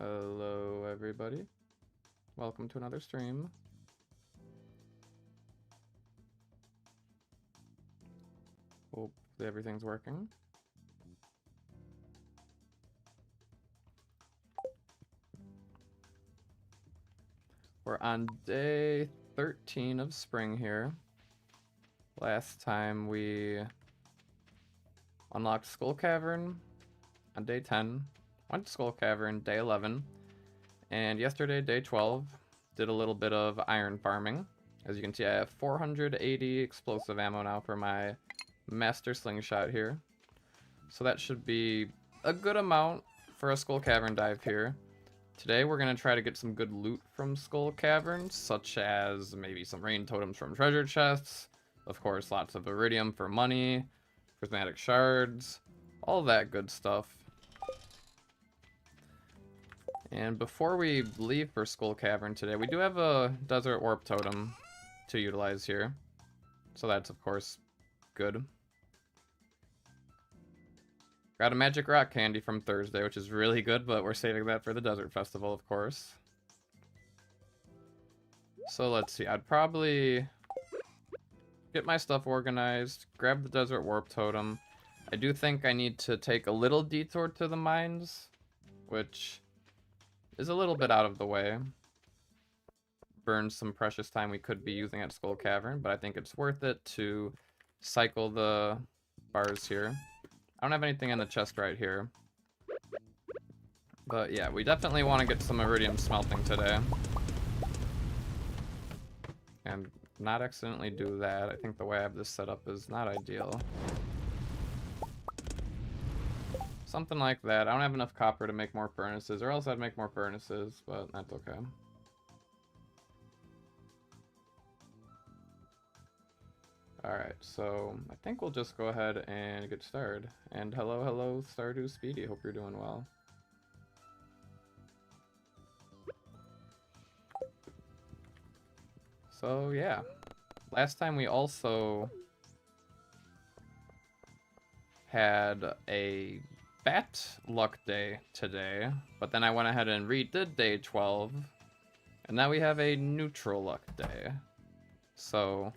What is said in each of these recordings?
Hello, everybody. Welcome to another stream. Hope everything's working. We're on day 13 of spring here. Last time we unlocked Skull Cavern on day 10. Went to Skull Cavern day 11. And yesterday, day 12, did a little bit of iron farming. As you can see, I have 480 explosive ammo now for my master slingshot here. So that should be a good amount for a Skull Cavern dive here. Today we're going to try to get some good loot from Skull Cavern, such as maybe some rain totems from treasure chests, of course lots of iridium for money, prismatic shards, all that good stuff. And before we leave for Skull Cavern today, we do have a desert warp totem to utilize here. So that's of course good. Got a magic rock candy from Thursday, which is really good, but we're saving that for the desert festival, of course. So let's see, I'd probably get my stuff organized, grab the desert warp totem. I do think I need to take a little detour to the mines, which is a little bit out of the way. Burn some precious time we could be using at Skull Cavern, but I think it's worth it to cycle the bars here. I don't have anything in the chest right here. But yeah, we definitely want to get some iridium smelting today. And not accidentally do that. I think the way I have this set up is not ideal. Something like that. I don't have enough copper to make more furnaces, or else I'd make more furnaces, but that's okay. Alright, so I think we'll just go ahead and get started. And hello, Stardew Speedy. Hope you're doing well. So yeah, last time we also had a bat luck day today, but then I went ahead and redid day 12, and now we have a neutral luck day. So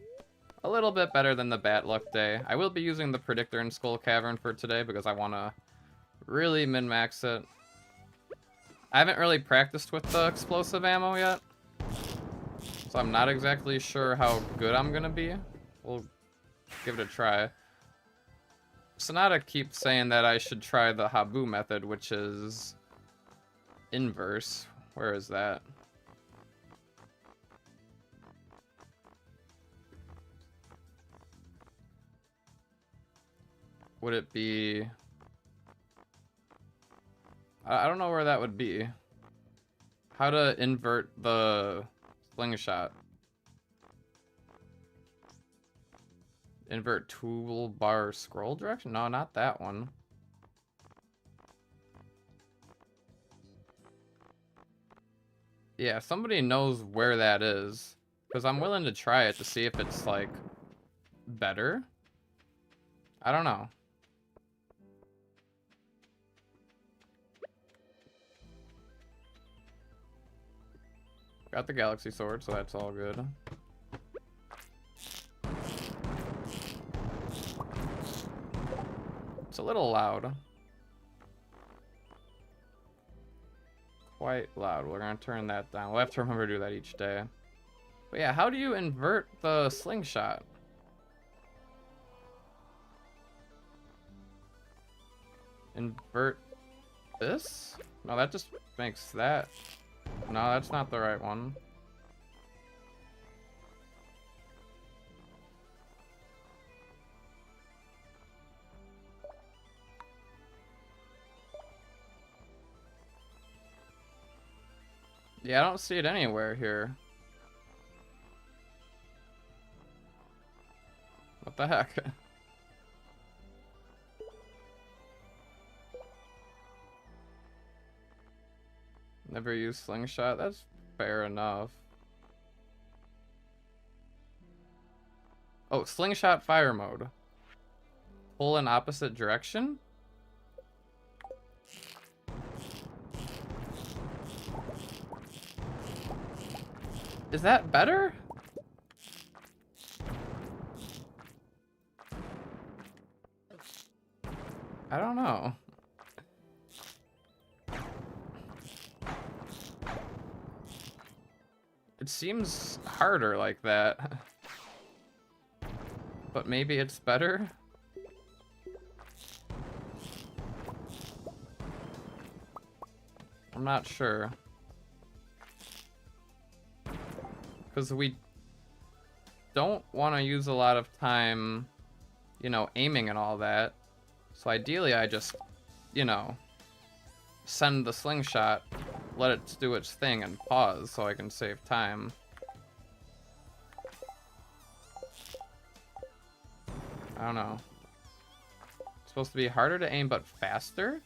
a little bit better than the bat luck day. I will be using the predictor in Skull Cavern for today because I want to really min-max it. I haven't really practiced with the explosive ammo yet, so I'm not exactly sure how good I'm gonna be. We'll give it a try. Sonata keeps saying that I should try the Habu method, which is inverse. Where is that? Would it be... I don't know where that would be. How to invert the slingshot. Invert toolbar scroll direction? No, not that one. Yeah, somebody knows where that is, because I'm willing to try it to see if it's, like, better. I don't know. Got the galaxy sword, so that's all good. It's a little loud. Quite loud. We're gonna turn that down. We'll have to remember to do that each day. But yeah, how do you invert the slingshot? Invert this? No, that just makes that. No, that's not the right one. Yeah, I don't see it anywhere here. What the heck? Never used slingshot? That's fair enough. Oh, slingshot fire mode. Pull in opposite direction? Is that better? I don't know. It seems harder like that. But maybe it's better? I'm not sure. Because we don't want to use a lot of time, you know, aiming and all that. So ideally I just, you know, send the slingshot, let it do its thing, and pause so I can save time. I don't know. It's supposed to be harder to aim but faster?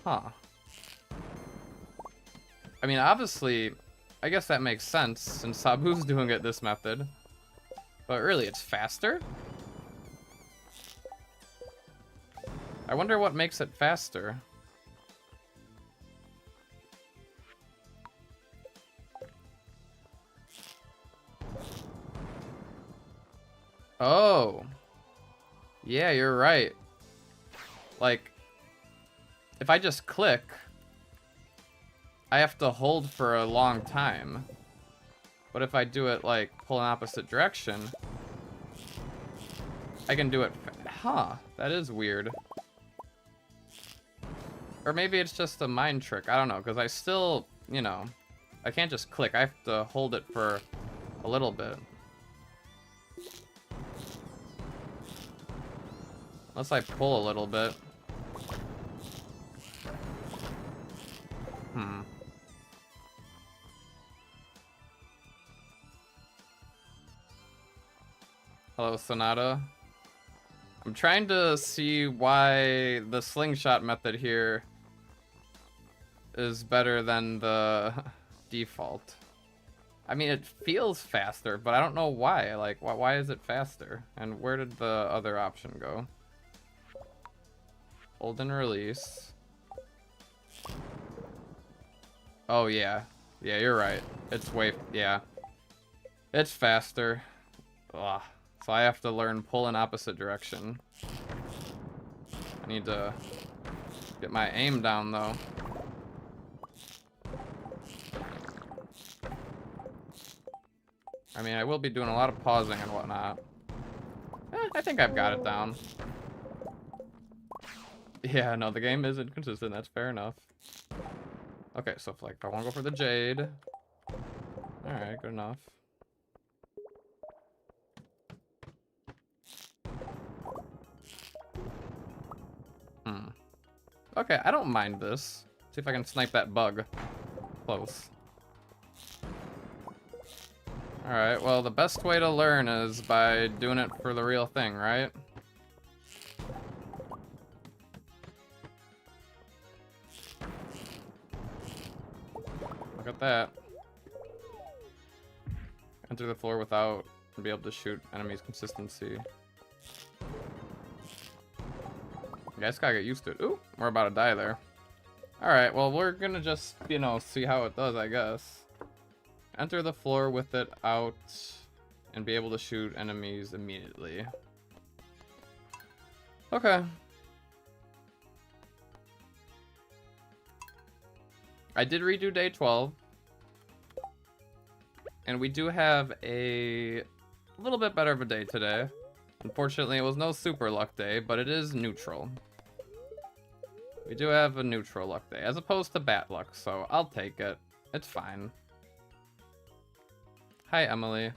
Huh. I mean, obviously, I guess that makes sense since Sabu's doing it this method. But really, it's faster? I wonder what makes it faster. Oh. Yeah, you're right. Like, if I just click, I have to hold for a long time. But if I do it, like, pull in opposite direction, I can do it. Huh, that is weird. Or maybe it's just a mind trick. I don't know, because I still, you know, I can't just click. I have to hold it for a little bit. Unless I pull a little bit. Hello, Sonata. I'm trying to see why the slingshot method here is better than the default. I mean, it feels faster, but I don't know why. Like, why is it faster? And where did the other option go? Hold and release. Oh, yeah. Yeah, you're right. It's way... yeah. It's faster. Ugh. So I have to learn pull in opposite direction. I need to get my aim down, though. I mean, I will be doing a lot of pausing and whatnot. I think I've got it down. Yeah, no, the game is inconsistent. That's fair enough. Okay, so if, like, I want to go for the jade. Alright, good enough. Okay, I don't mind this. See if I can snipe that bug. Close. Alright, well, the best way to learn is by doing it for the real thing, right? Look at that. Enter the floor without be able to shoot enemies consistency. Yeah, I just gotta get used to it. Ooh, we're about to die there. Alright, well, we're gonna just, you know, see how it does, I guess. Enter the floor with it out and be able to shoot enemies immediately. Okay. I did redo day 12. And we do have a little bit better of a day today. Unfortunately, it was no super luck day, but it is neutral. We do have a neutral luck day, as opposed to bad luck, so I'll take it. It's fine. Hi, Emily.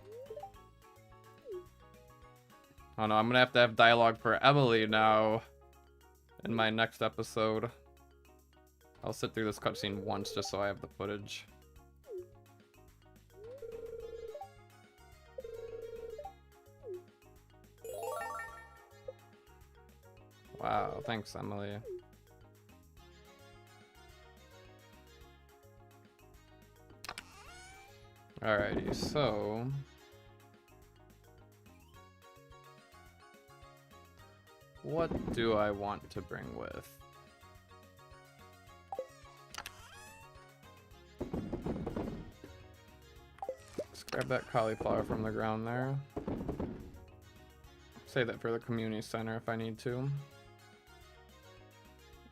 Oh no, I'm gonna have to have dialogue for Emily now in my next episode. I'll sit through this cutscene once just so I have the footage. Wow, thanks, Emily. Alrighty, so... what do I want to bring with? Grab that cauliflower from the ground there. Save that for the community center if I need to.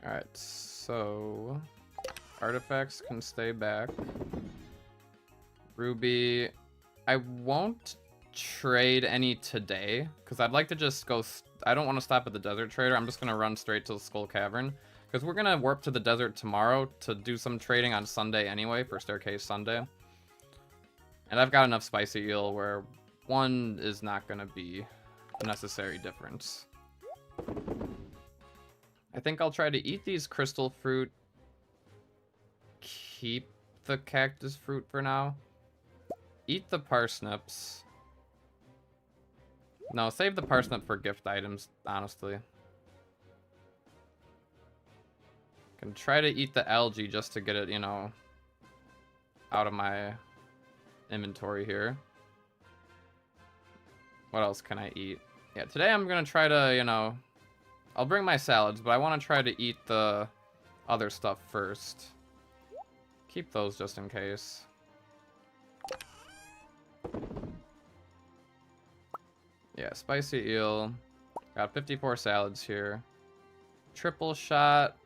Alright, so artifacts can stay back. Ruby, I won't trade any today because I'd like to just go. I don't want to stop at the desert trader. I'm just gonna run straight to the Skull Cavern because we're gonna warp to the desert tomorrow to do some trading on Sunday anyway for Staircase Sunday. And I've got enough spicy eel where one is not gonna be a necessary difference. I think I'll try to eat these crystal fruit. Keep the cactus fruit for now. Eat the parsnips. No, save the parsnip for gift items, honestly. Can try to eat the algae just to get it, you know, out of my inventory here. What else can I eat? Yeah, today I'm gonna try to, you know, I'll bring my salads, but I want to try to eat the other stuff first. Keep those just in case. Yeah, spicy eel. Got 54 salads here. Triple shot.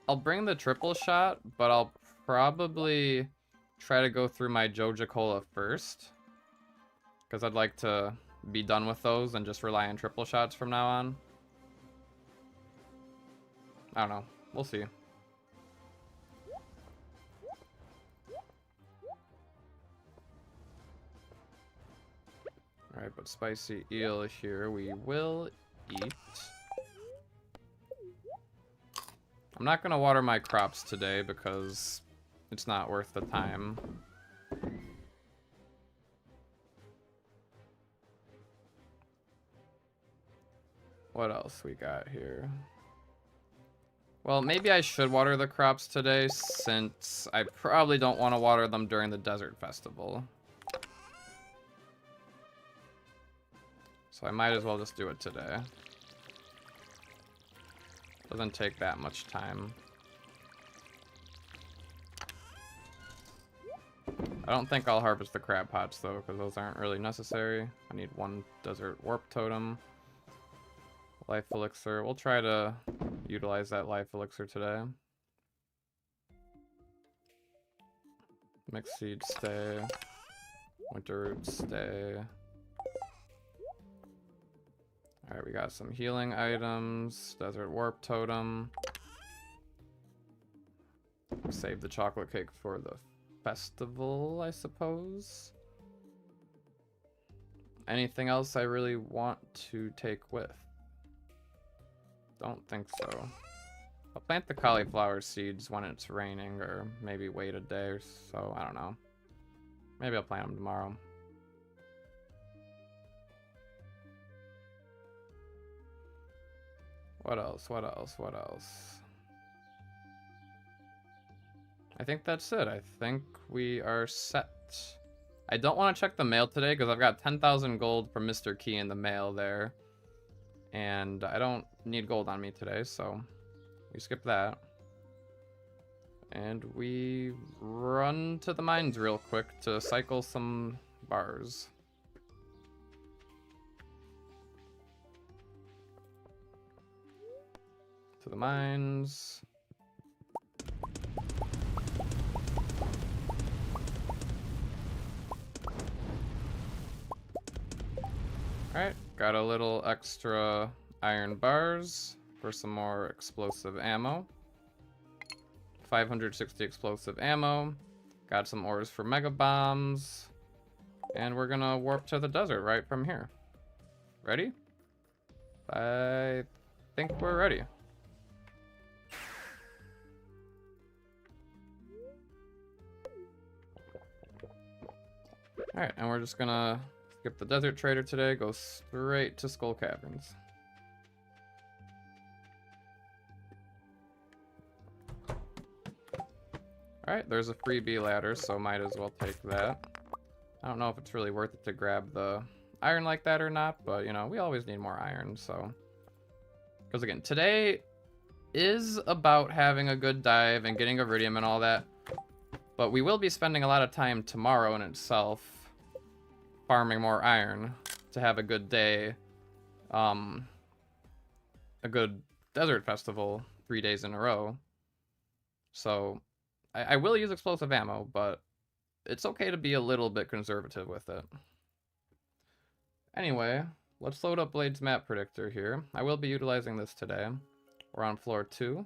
I'll bring the triple shot, but I'll probably try to go through my Joja Cola first. Because I'd like to be done with those and just rely on triple shots from now on. I don't know. We'll see. Alright, but spicy eel here we will eat. I'm not gonna water my crops today because it's not worth the time. What else we got here? Well, maybe I should water the crops today since I probably don't want to water them during the desert festival. So I might as well just do it today. Doesn't take that much time. I don't think I'll harvest the crab pots though, because those aren't really necessary. I need one desert warp totem. Life elixir. We'll try to utilize that life elixir today. Mixed seed stay. Winter root stay. Alright, we got some healing items. Desert warp totem. Save the chocolate cake for the festival, I suppose. Anything else I really want to take with? Don't think so. I'll plant the cauliflower seeds when it's raining, or maybe wait a day or so. I don't know. Maybe I'll plant them tomorrow. What else? What else? What else? I think that's it. I think we are set. I don't want to check the mail today because I've got 10,000 gold from Mr. Key in the mail there. And I don't need gold on me today, so we skip that. And we run to the mines real quick to cycle some bars. To the mines. Alright, got a little extra iron bars for some more explosive ammo. 560 explosive ammo. Got some ores for mega bombs. And we're gonna warp to the desert right from here. Ready? I think we're ready. Alright, and we're just gonna skip the desert trader today, go straight to Skull Caverns. Alright, there's a freebie ladder, so might as well take that. I don't know if it's really worth it to grab the iron like that or not, but, you know, we always need more iron, so. Because again, today is about having a good dive and getting iridium and all that. But we will be spending a lot of time tomorrow in itself farming more iron to have a good day. A good desert festival 3 days in a row. So I will use explosive ammo, but it's okay to be a little bit conservative with it. Anyway, let's load up Blade's map predictor here. I will be utilizing this today. We're on floor 2. You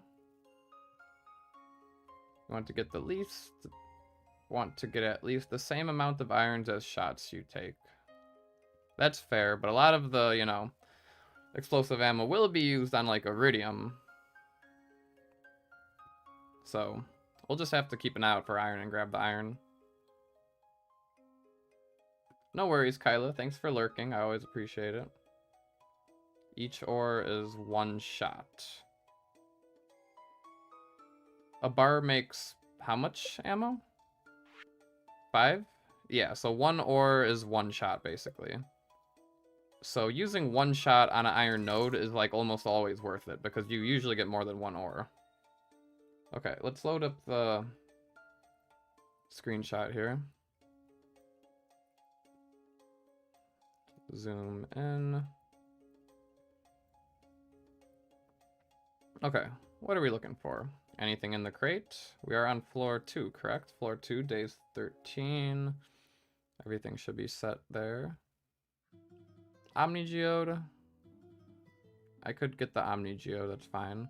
want to get the least... want to get at least the same amount of irons as shots you take. That's fair, but a lot of the, you know, explosive ammo will be used on, like, iridium. So, we'll just have to keep an eye out for iron and grab the iron. No worries, Kyla. Thanks for lurking. I always appreciate it. Each ore is 1 shot. A bar makes how much ammo? 5? Yeah, so 1 ore is 1 shot, basically. So using 1 shot on an iron node is, like, almost always worth it, because you usually get more than 1 ore. Okay, let's load up the screenshot here. Zoom in. Okay, what are we looking for? Anything in the crate? We are on floor 2, correct? Floor 2, days 13. Everything should be set there. Omni Geode. I could get the Omni Geode, that's fine.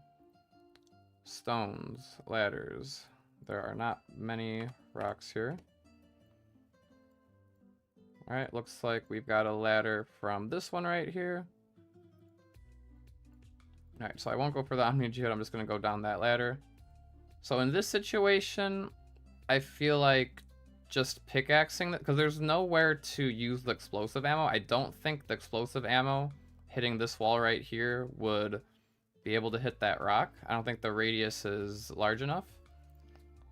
Stones, ladders. There are not many rocks here. Alright, looks like we've got a ladder from this one right here. Alright, so I won't go for the Omni Geode, I'm just going to go down that ladder. So in this situation, I feel like just pickaxing, because there's nowhere to use the explosive ammo. I don't think the explosive ammo hitting this wall right here would be able to hit that rock. I don't think the radius is large enough.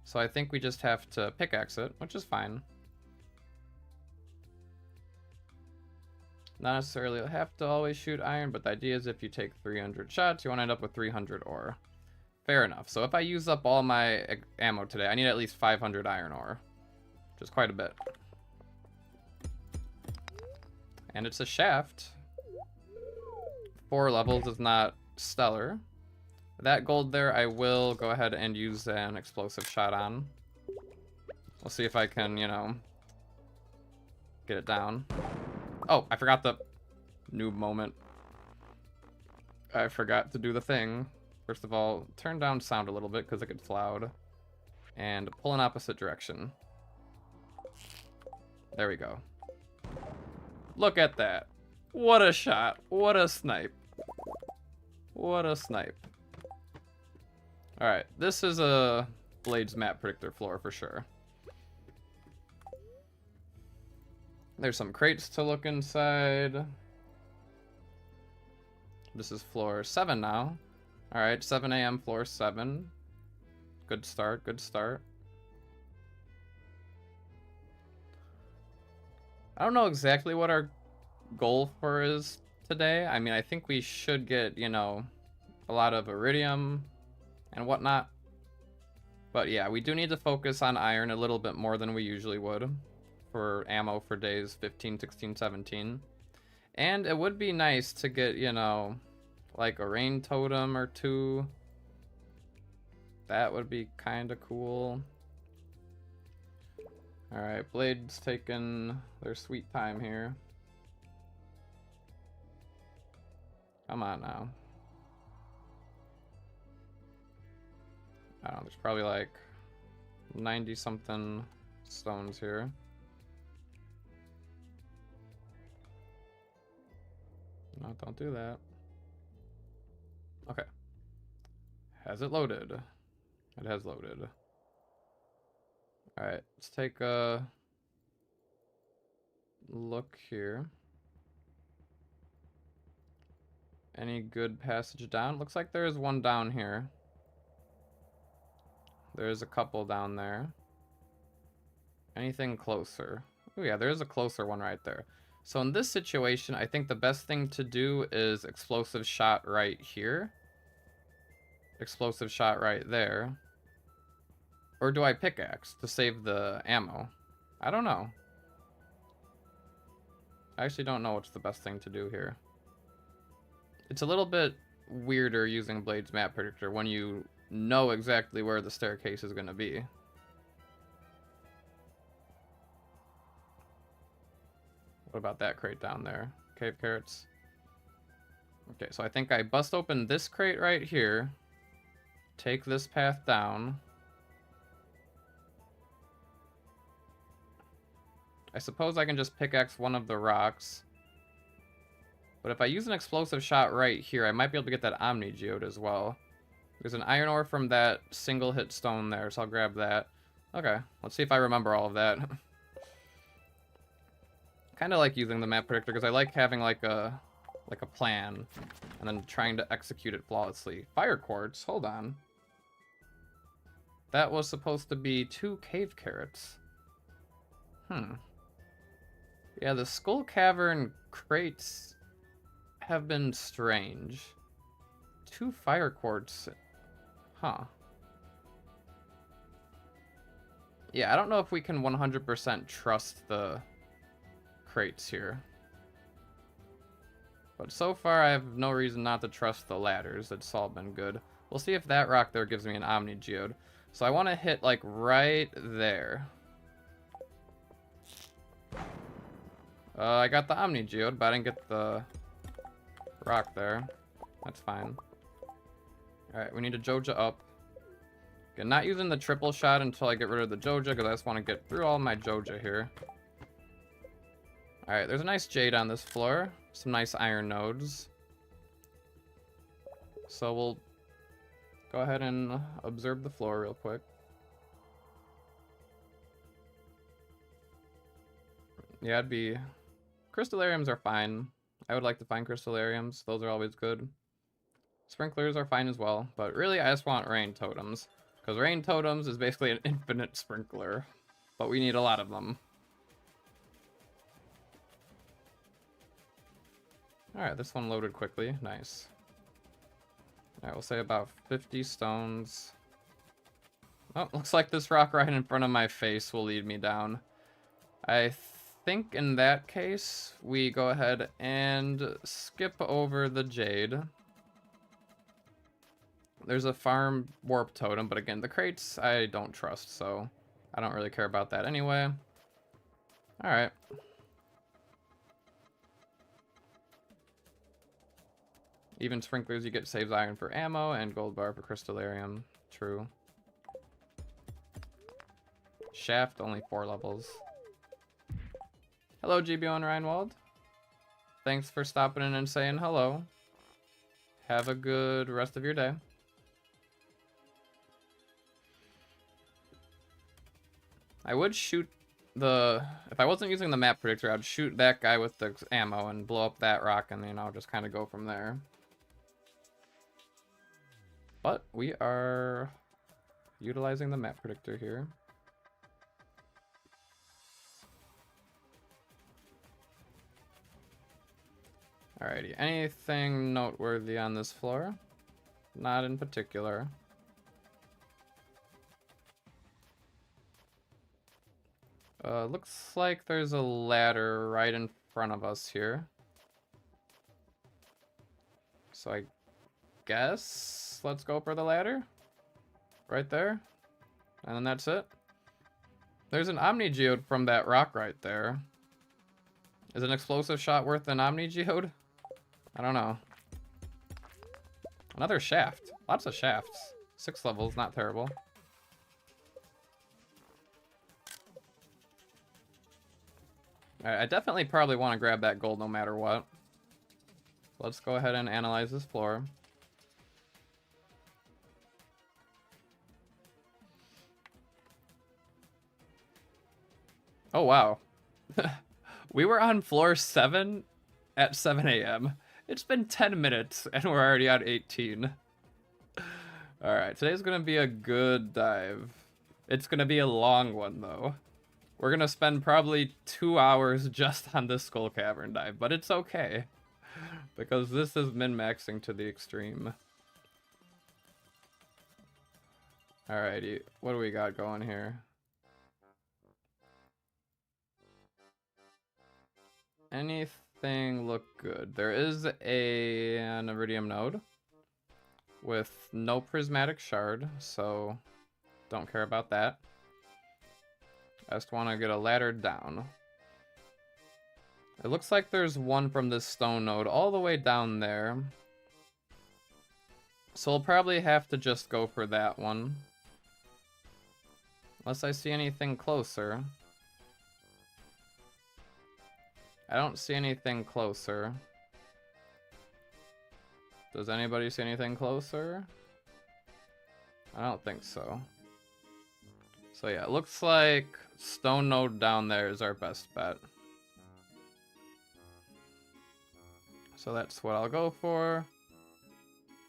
So I think we just have to pickaxe it, which is fine. Not necessarily have to always shoot iron, but the idea is if you take 300 shots, you want to end up with 300 ore. Fair enough. So if I use up all my ammo today, I need at least 500 iron ore, which is quite a bit. And it's a shaft. 4 levels is not stellar. That gold there, I will go ahead and use an explosive shot on. We'll see if I can, you know, get it down. Oh, I forgot the noob moment. I forgot to do the thing. First of all, turn down sound a little bit because it gets loud. And pull in opposite direction. There we go. Look at that. What a shot. What a snipe. What a snipe. Alright, this is a Blades map predictor floor for sure. There's some crates to look inside. This is floor 7 now. Alright, 7 a.m. floor 7. Good start, good start. I don't know exactly what our goal for is today. I mean, I think we should get, you know, a lot of iridium and whatnot. But yeah, we do need to focus on iron a little bit more than we usually would for ammo for days 15, 16, 17. And it would be nice to get, you know, like a rain totem or 2. That would be kind of cool. Alright, Blade's taking their sweet time here. Come on now. I don't know, there's probably like 90 something stones here. No, don't do that. Okay. Has it loaded? It has loaded. Alright, let's take a look here. Any good passage down? Looks like there is one down here. There's a couple down there. Anything closer? Oh yeah, there is a closer one right there. So in this situation, I think the best thing to do is explosive shot right here. Explosive shot right there. Or do I pickaxe to save the ammo? I don't know. I actually don't know what's the best thing to do here. It's a little bit weirder using Blade's map predictor when you know exactly where the staircase is going to be. What about that crate down there? Cave carrots. Okay, so I think I bust open this crate right here. Take this path down. I suppose I can just pickaxe one of the rocks. But if I use an explosive shot right here, I might be able to get that Omni Geode as well. There's an iron ore from that single hit stone there, so I'll grab that. Okay, let's see if I remember all of that. Kind of like using the map predictor because I like having like a plan and then trying to execute it flawlessly. Fire quartz, hold on. That was supposed to be 2 cave carrots. Yeah, the skull cavern crates have been strange. 2 fire quartz. Huh. Yeah, I don't know if we can 100% trust the crates here. But so far, I have no reason not to trust the ladders. It's all been good. We'll see if that rock there gives me an Omni Geode. So I want to hit, like, right there. I got the Omni Geode, but I didn't get the rock there. That's fine. Alright, we need a Joja up. Okay, not using the triple shot until I get rid of the Joja, because I just want to get through all my Joja here. Alright, there's a nice jade on this floor. Some nice iron nodes. So we'll go ahead and observe the floor real quick. Yeah, it'd be... Crystallariums are fine. I would like to find crystallariums. Those are always good. Sprinklers are fine as well. But really, I just want rain totems. Because rain totems is basically an infinite sprinkler. But we need a lot of them. Alright, this one loaded quickly. Nice. Alright, we'll say about 50 stones. Oh, looks like this rock right in front of my face will lead me down. I think in that case, we go ahead and skip over the jade. There's a farm warp totem, but again, the crates I don't trust, so I don't really care about that anyway. Alright. Even sprinklers you get saves iron for ammo and gold bar for crystallarium. True. Shaft, only 4 levels. Hello, GBO and Reinwald. Thanks for stopping in and saying hello. Have a good rest of your day. I would shoot the... If I wasn't using the map predictor, I'd shoot that guy with the ammo and blow up that rock and, you know, just kind of go from there. But we are utilizing the map predictor here. Alrighty, anything noteworthy on this floor? Not in particular. Looks like there's a ladder right in front of us here. So I guess let's go for the ladder. Right there. And then that's it. There's an Omni Geode from that rock right there. Is an explosive shot worth an Omni Geode? I don't know. Another shaft. Lots of shafts. 6 levels, not terrible. Alright, I definitely probably want to grab that gold no matter what. Let's go ahead and analyze this floor. Oh, wow. We were on floor 7 at 7 a.m. It's been 10 minutes and we're already at 18. Alright, today's gonna be a good dive. It's gonna be a long one, though. We're gonna spend probably 2 hours just on this skull cavern dive, but it's okay. Because this is min-maxing to the extreme. Alrighty, what do we got going here? Anything look good? There is an iridium node with no prismatic shard, so don't care about that. I just want to get a ladder down. It looks like there's one from this stone node all the way down there. So we'll probably have to just go for that one. Unless I see anything closer. I don't see anything closer. Does anybody see anything closer? I don't think so. So yeah, it looks like stone node down there is our best bet. So that's what I'll go for.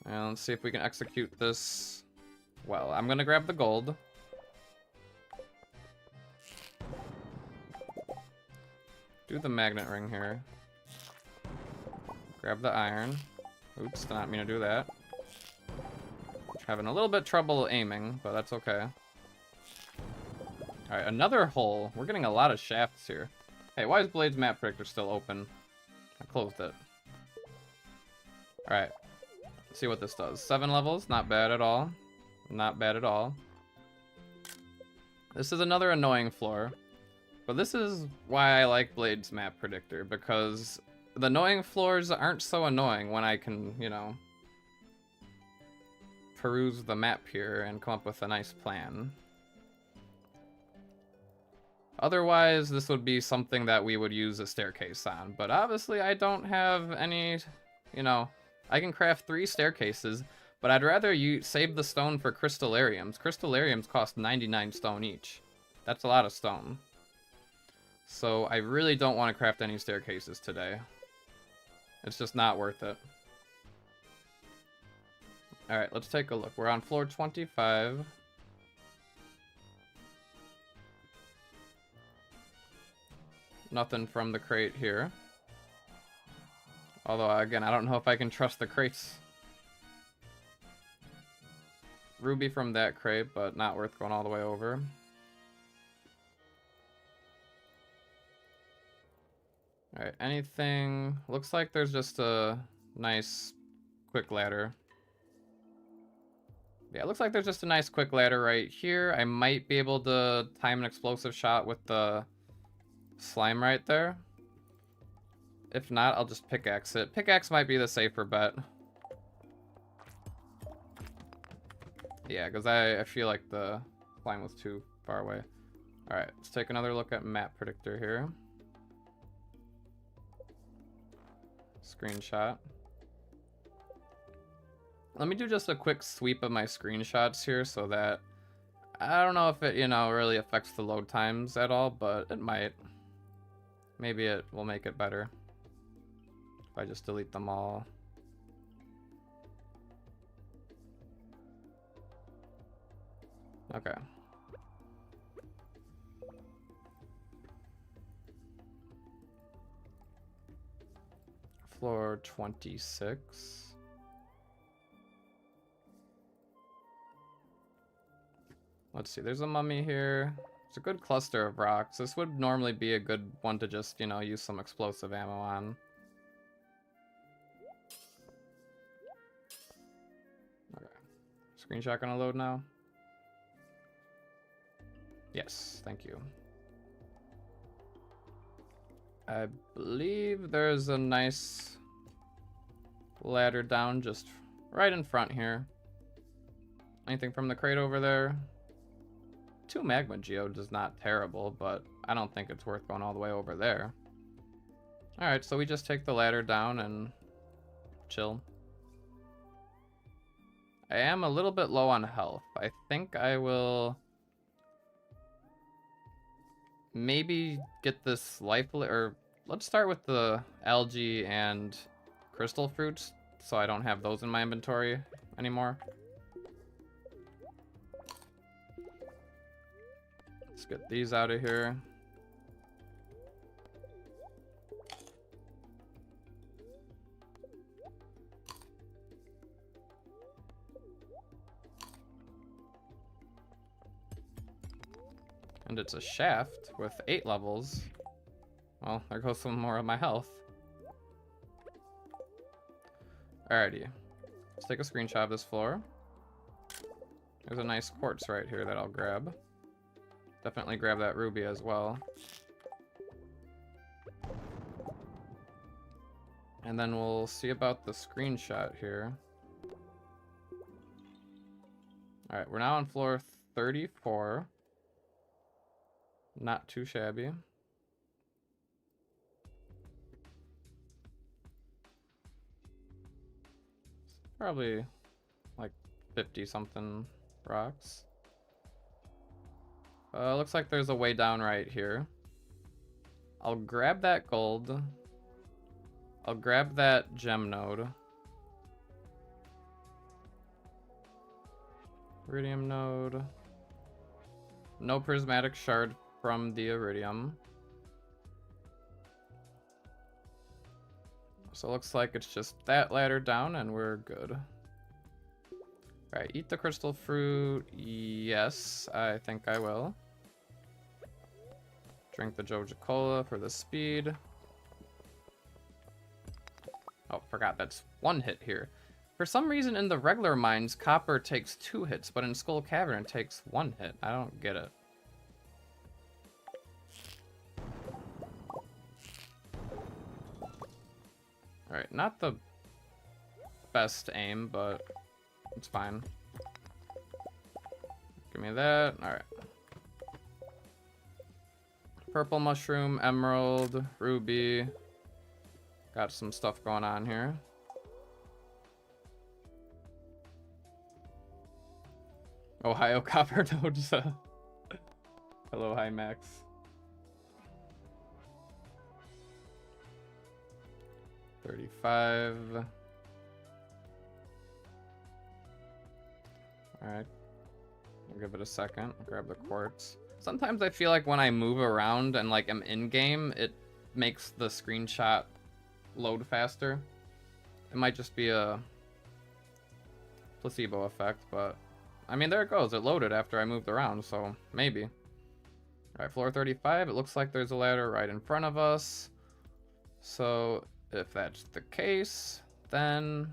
And let's see if we can execute this well. I'm gonna grab the gold. Do the magnet ring here. Grab the iron. Oops, did not mean to do that. Having a little bit trouble aiming, but that's okay. Alright, another hole. We're getting a lot of shafts here. Hey, why is Blade's map predictor still open? I closed it. Alright. Let's see what this does. 7 levels, not bad at all. Not bad at all. This is another annoying floor. But this is why I like Blade's map predictor, because the annoying floors aren't so annoying when I can, you know, peruse the map here and come up with a nice plan. Otherwise, this would be something that we would use a staircase on, but obviously I don't have any, you know, I can craft 3 staircases, but I'd rather you save the stone for crystallariums. Crystallariums cost 99 stone each. That's a lot of stone. So I really don't want to craft any staircases today. It's just not worth it. Alright, let's take a look. We're on floor 25. Nothing from the crate here. Although, again, I don't know if I can trust the crates. Ruby from that crate, but not worth going all the way over. Alright, anything... Looks like there's just a nice quick ladder. Yeah, it looks like there's just a nice quick ladder right here. I might be able to time an explosive shot with the slime right there. If not, I'll just pickaxe it. Pickaxe might be the safer bet. Yeah, because I feel like the slime was too far away. Alright, let's take another look at map predictor here. Screenshot. Let me do just a quick sweep of my screenshots here so that I don't know if it, you know, really affects the load times at all, but it might. Maybe it will make it better if I just delete them all. Okay. Floor 26. Let's see, there's a mummy here. It's a good cluster of rocks. This would normally be a good one to just, you know, use some explosive ammo on. Okay. Screenshot gonna load now? Yes, thank you. I believe there's a nice ladder down just right in front here. Anything from the crate over there? 2 magma geodes is not terrible, but I don't think it's worth going all the way over there. Alright, so we just take the ladder down and chill. I am a little bit low on health. I think I will maybe get this life, or let's start with the algae and crystal fruits so I don't have those in my inventory anymore. Let's get these out of here. And it's a shaft with 8 levels. Well, there goes some more of my health. Alrighty. Let's take a screenshot of this floor. There's a nice quartz right here that I'll grab. Definitely grab that ruby as well. And then we'll see about the screenshot here. Alright, we're now on floor 34. Not too shabby. Probably like 50 something rocks. Looks like there's a way down right here. I'll grab that gold. I'll grab that gem node. Iridium node. No prismatic shard from the iridium. So it looks like it's just that ladder down and we're good. Alright, eat the crystal fruit. Yes, I think I will. Drink the Joja cola for the speed. Oh, forgot that's 1 hit here. For some reason in the regular mines, copper takes 2 hits, but in Skull Cavern it takes 1 hit. I don't get it. Alright, not the best aim, but it's fine. Give me that. Alright. Purple mushroom, emerald, ruby. Got some stuff going on here. Ohio copper nodes. Hello, hi Max. $35. Alright. I'll give it a second. I'll grab the quartz. Sometimes I feel like when I move around and like I'm in game, it makes the screenshot load faster. It might just be a placebo effect, but I mean, there it goes. It loaded after I moved around, so maybe. Alright, floor 35. It looks like there's a ladder right in front of us. So if that's the case, then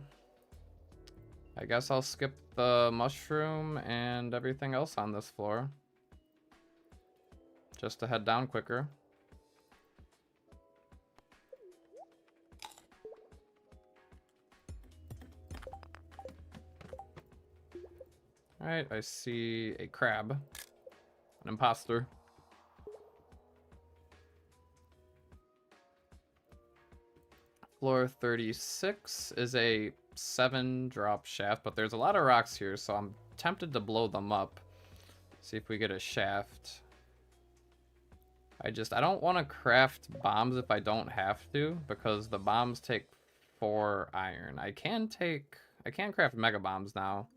I guess I'll skip the mushroom and everything else on this floor. Just to head down quicker. Alright, I see a crab. An imposter. Floor 36 is a 7-drop shaft, but there's a lot of rocks here, so I'm tempted to blow them up. See if we get a shaft. I don't want to craft bombs if I don't have to, because the bombs take 4 iron. I can craft mega bombs now.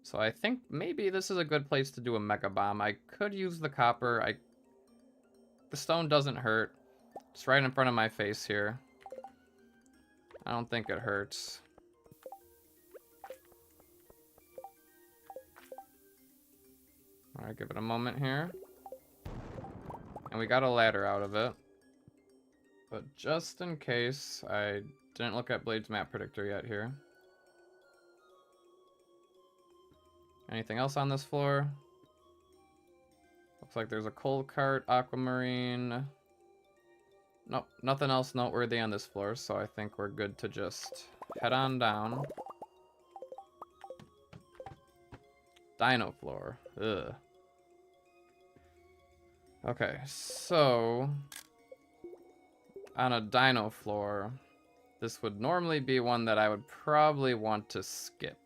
So I think maybe this is a good place to do a mega bomb. I could use the copper. The stone doesn't hurt. It's right in front of my face here. I don't think it hurts. Alright, give it a moment here. And we got a ladder out of it. But just in case, I didn't look at Blade's map predictor yet here. Anything else on this floor? Looks like there's a coal cart, aquamarine. Nope, nothing else noteworthy on this floor, so I think we're good to just head on down. Dino floor. Ugh. Okay, so on a dino floor, this would normally be one that I would probably want to skip.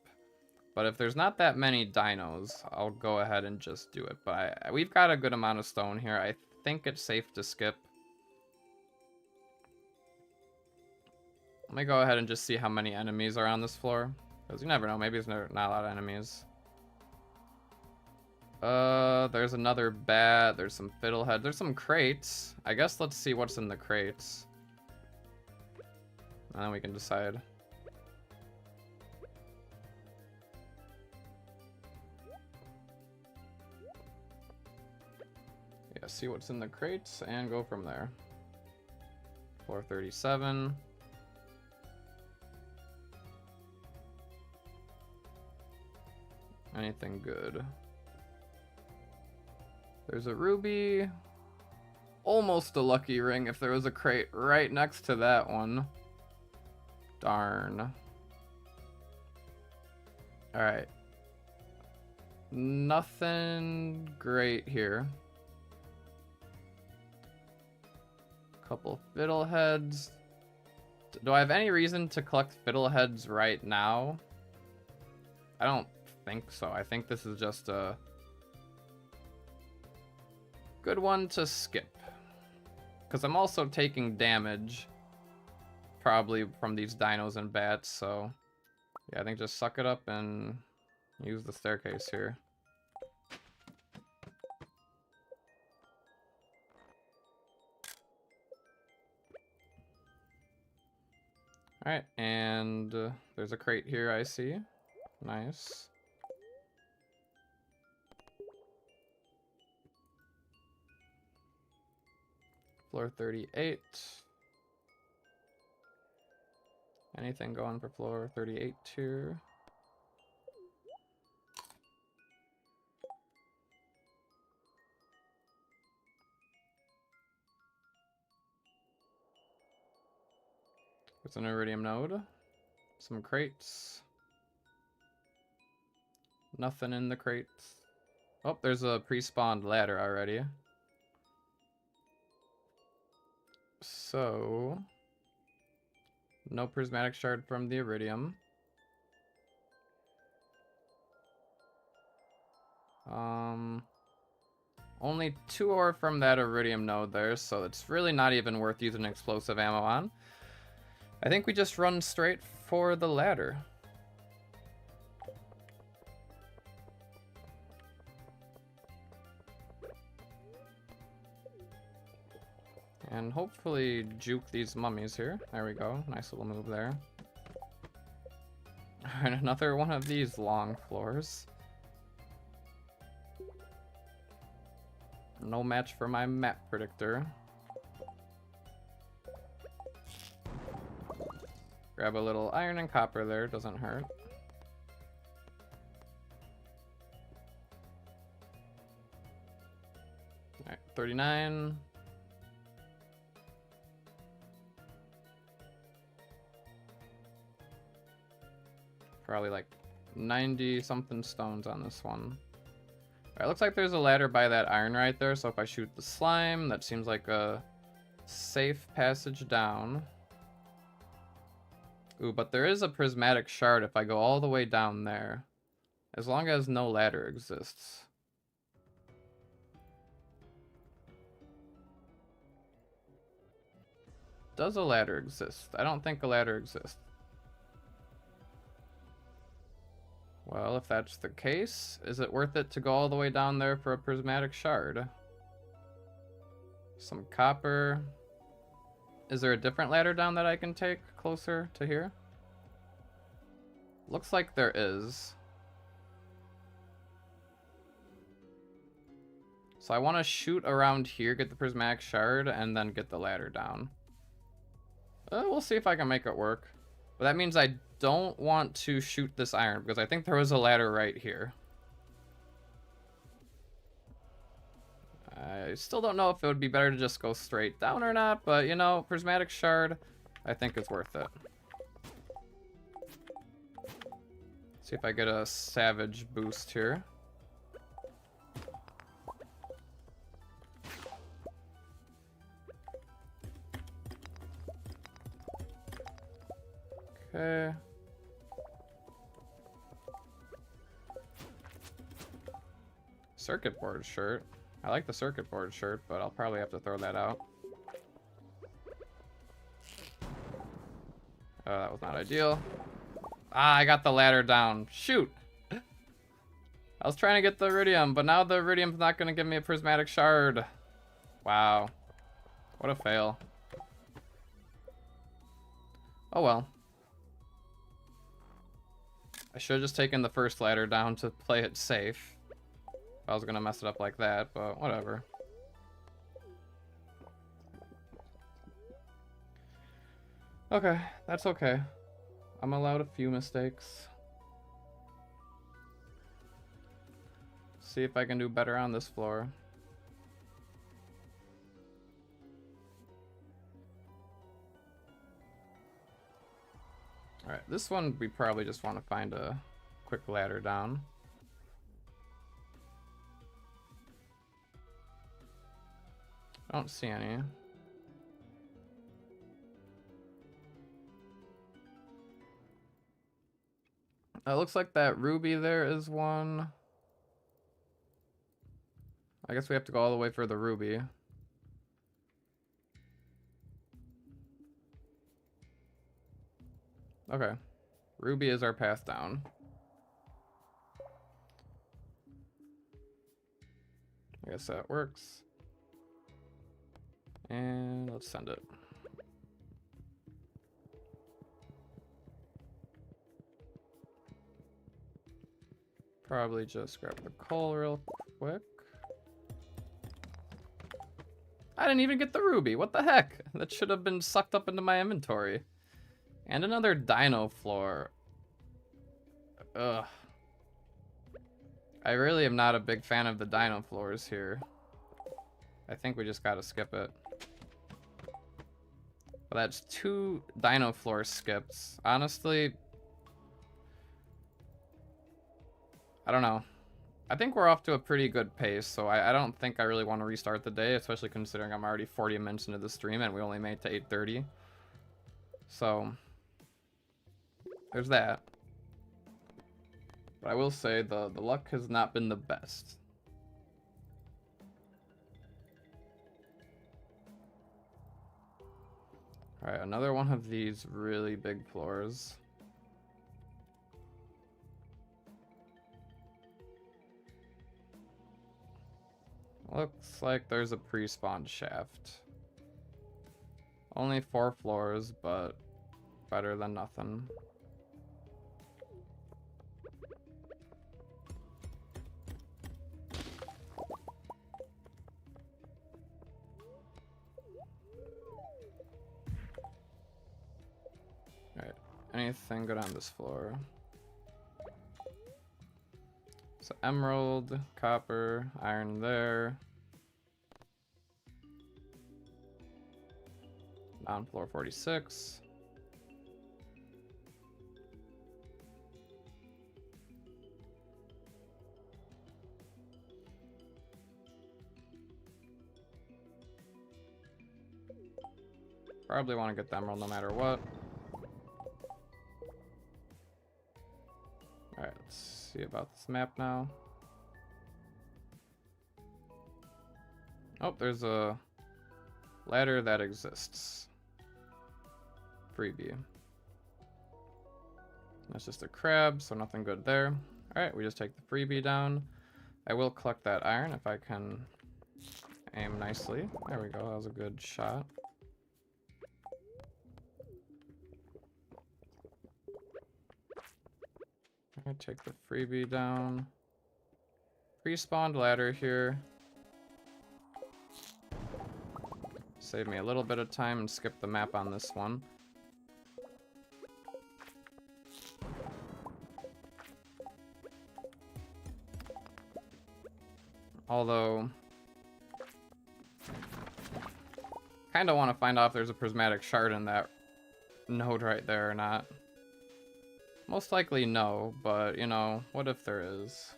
But if there's not that many dinos, I'll go ahead and just do it. But we've got a good amount of stone here. I think it's safe to skip. Let me go ahead and just see how many enemies are on this floor. Because you never know, maybe there's not a lot of enemies. There's another bat, there's some fiddlehead, there's some crates. I guess let's see what's in the crates. And then we can decide. Yeah, see what's in the crates and go from there. Floor 37. Anything good? There's a ruby. Almost a lucky ring if there was a crate right next to that one. Darn. Alright. Nothing great here. Couple fiddleheads. Do I have any reason to collect fiddleheads right now? I don't think so. I think this is just a good one to skip. Because I'm also taking damage. Probably from these dinos and bats, so... Yeah, I think just suck it up and use the staircase here. Alright, and there's a crate here I see. Nice. Floor 38. Anything going for floor 38 here? There's an iridium node. Some crates. Nothing in the crates. Oh, there's a pre-spawned ladder already. So... no prismatic shard from the iridium. Only 2 ore from that iridium node there, so it's really not even worth using explosive ammo on. I think we just run straight for the ladder. And hopefully juke these mummies here. There we go. Nice little move there. Alright, another one of these long floors. No match for my map predictor. Grab a little iron and copper there, doesn't hurt. Alright, 39. Probably like 90 something stones on this one. Alright, looks like there's a ladder by that iron right there, so if I shoot the slime, that seems like a safe passage down. Ooh, but there is a prismatic shard if I go all the way down there. As long as no ladder exists. Does a ladder exist? I don't think a ladder exists. Well, if that's the case, is it worth it to go all the way down there for a prismatic shard? Some copper. Is there a different ladder down that I can take closer to here? Looks like there is. So I want to shoot around here, get the prismatic shard, and then get the ladder down. We'll see if I can make it work. But that means I don't want to shoot this iron, because I think there was a ladder right here. I still don't know if it would be better to just go straight down or not, but you know, prismatic shard, I think it's worth it. See if I get a savage boost here. Okay. Circuit board shirt. I like the circuit board shirt, but I'll probably have to throw that out. That was not ideal. Ah, I got the ladder down. Shoot! I was trying to get the iridium, but now the iridium's not going to give me a prismatic shard. Wow. What a fail. Oh well. I should have just taken the first ladder down to play it safe. I was going to mess it up like that, but whatever. Okay, that's okay. I'm allowed a few mistakes. See if I can do better on this floor. Alright, this one we probably just want to find a quick ladder down. I don't see any. It looks like that ruby there is one. I guess we have to go all the way for the ruby. Okay. Ruby is our path down. I guess that works. And let's send it. Probably just grab the coal real quick. I didn't even get the ruby. What the heck? That should have been sucked up into my inventory. And another dino floor. Ugh. I really am not a big fan of the dino floors here. I think we just gotta skip it. But that's 2 dino floor skips. Honestly, I don't know. I think we're off to a pretty good pace, so I don't think I really want to restart the day, especially considering I'm already 40 minutes into the stream and we only made it to 8:30. So, there's that. But I will say the luck has not been the best. Alright, another one of these really big floors. Looks like there's a pre-spawned shaft. Only 4 floors, but better than nothing. Alright, anything good on this floor? So emerald, copper, iron there. On floor 46. Probably want to get the emerald no matter what. Alright, let's see about this map now. Oh, there's a ladder that exists. Freebie. That's just a crab, so nothing good there. Alright, we just take the freebie down. I will collect that iron if I can aim nicely. There we go, that was a good shot. I take the freebie down. Pre-spawned ladder here. Save me a little bit of time and skip the map on this one. Although, kind of want to find out if there's a prismatic shard in that node right there or not. Most likely no, but you know, what if there is?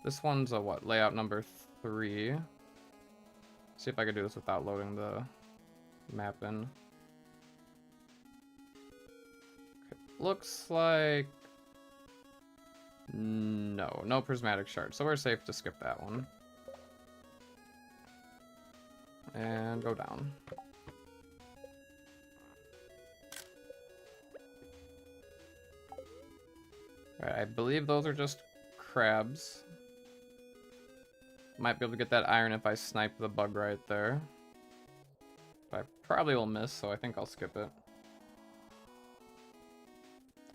This one's a what? Layout number 3. See if I can do this without loading the map in. Okay. Looks like no prismatic shard, so we're safe to skip that one. And go down. Alright, I believe those are just crabs. Might be able to get that iron if I snipe the bug right there. But I probably will miss, so I think I'll skip it.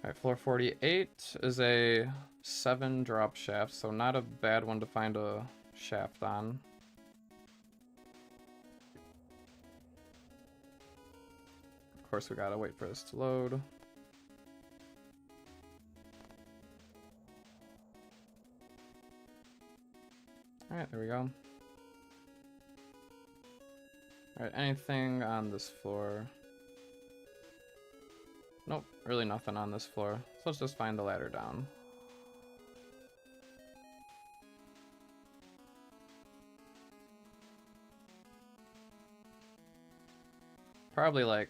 Alright, floor 48 is a 7 drop shaft, so not a bad one to find a shaft on. Of course, we gotta wait for this to load. Alright, there we go. Alright, anything on this floor? Nope, really nothing on this floor. So let's just find the ladder down. Probably like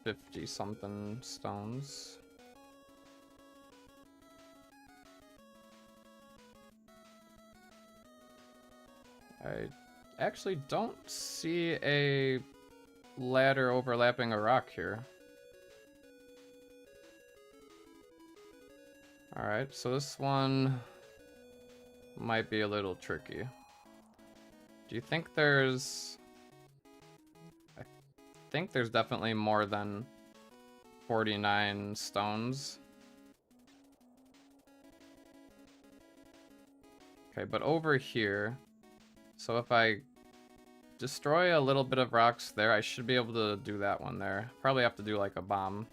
50 something stones. I actually don't see a ladder overlapping a rock here. Alright, so this one might be a little tricky. Do you think there's... I think there's definitely more than 49 stones. Okay, but over here... So if I destroy a little bit of rocks there, I should be able to do that one there. Probably have to do like a bomb.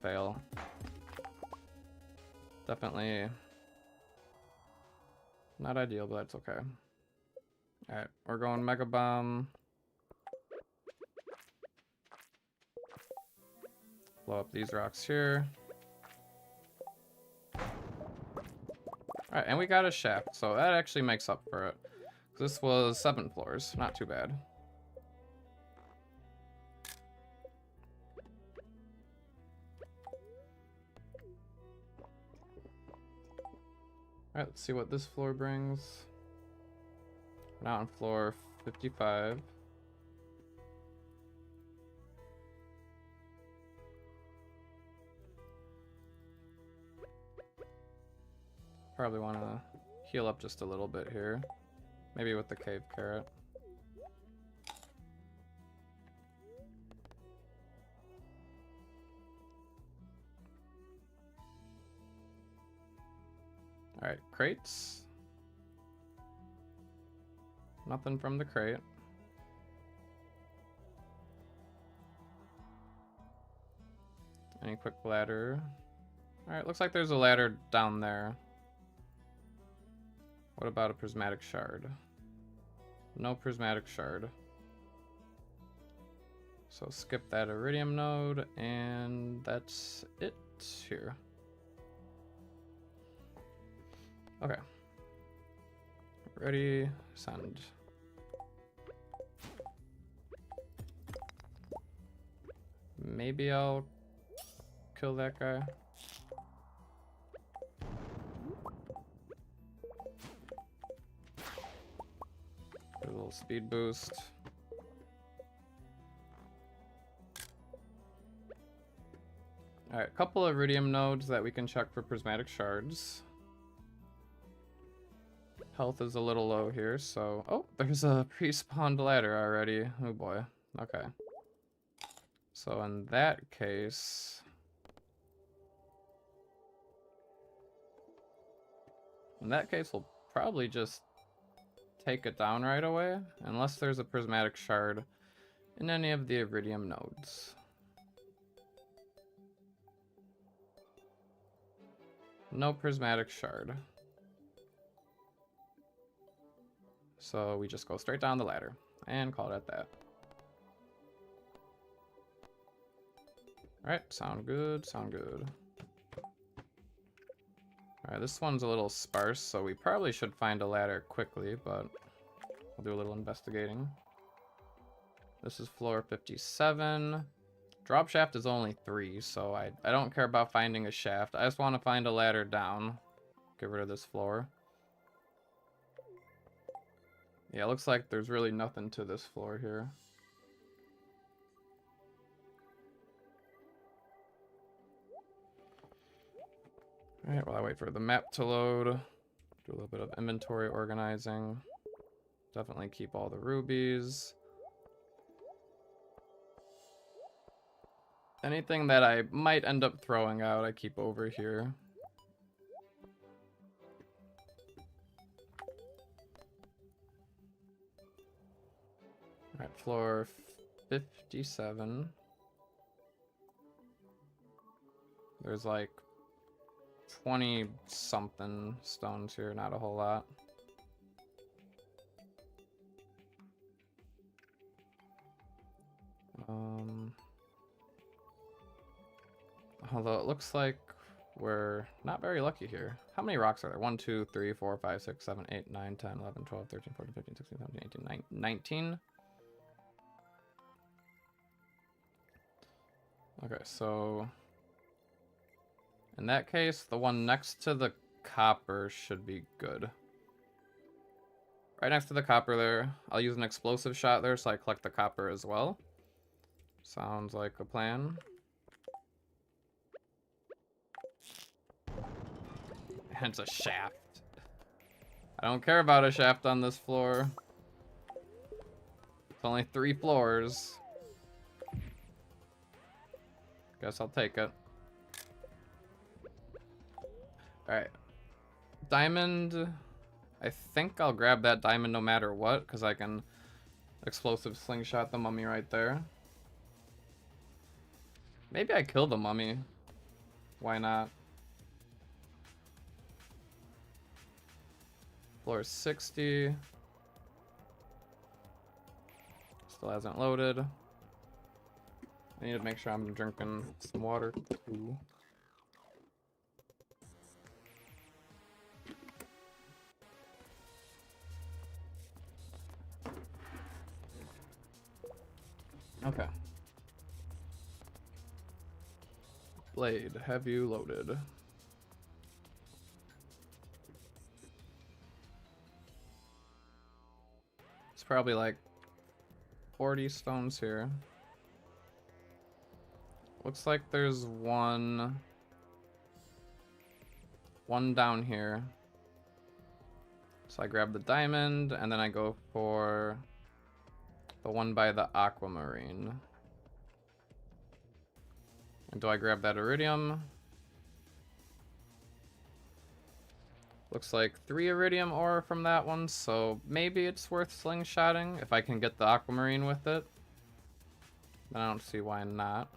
Fail. Definitely not ideal, but that's okay. Alright, we're going Mega Bomb. Blow up these rocks here. Alright, and we got a shaft, so that actually makes up for it. This was 7 floors, not too bad. Alright, let's see what this floor brings. We're now on floor 55. Probably want to heal up just a little bit here. Maybe with the cave carrot. Alright, crates. Nothing from the crate. Any quick ladder? Alright, looks like there's a ladder down there. What about a prismatic shard? No prismatic shard. So skip that iridium node, and that's it here. Okay. Ready, send. Maybe I'll kill that guy. A little speed boost. Alright, a couple of iridium nodes that we can check for prismatic shards. Health is a little low here, so... Oh, there's a pre-spawned ladder already. Oh boy. Okay. So in that case... we'll probably just take it down right away, unless there's a prismatic shard in any of the iridium nodes. No prismatic shard. So we just go straight down the ladder and call it at that. Alright, sound good, sound good. Alright, this one's a little sparse, so we probably should find a ladder quickly, but we'll do a little investigating. This is floor 57. Drop shaft is only 3, so I don't care about finding a shaft. I just want to find a ladder down. Get rid of this floor. Yeah, it looks like there's really nothing to this floor here. Alright, while I wait for the map to load, do a little bit of inventory organizing. Definitely keep all the rubies. Anything that I might end up throwing out, I keep over here. Alright, floor 57. There's like 20 something stones here, not a whole lot. Although it looks like we're not very lucky here. How many rocks are there? 1, 2, 3, 4, 5, 6, 7, 8, 9, 10, 11, 12, 13, 14, 15, 16, 17, 18, 19. Okay, so in that case, the one next to the copper should be good. Right next to the copper there. I'll use an explosive shot there so I collect the copper as well. Sounds like a plan. And it's a shaft. I don't care about a shaft on this floor. It's only 3 floors. Guess I'll take it. Alright. Diamond. I think I'll grab that diamond no matter what, because I can explosive slingshot the mummy right there. Maybe I kill the mummy. Why not? Floor 60. Still hasn't loaded. I need to make sure I'm drinking some water too. Okay. Blade, have you loaded? It's probably like 40 stones here. Looks like there's one down here. So I grab the diamond and then I go for the one by the aquamarine. And do I grab that iridium? Looks like 3 iridium ore from that one, so maybe it's worth slingshotting if I can get the aquamarine with it. Then I don't see why not.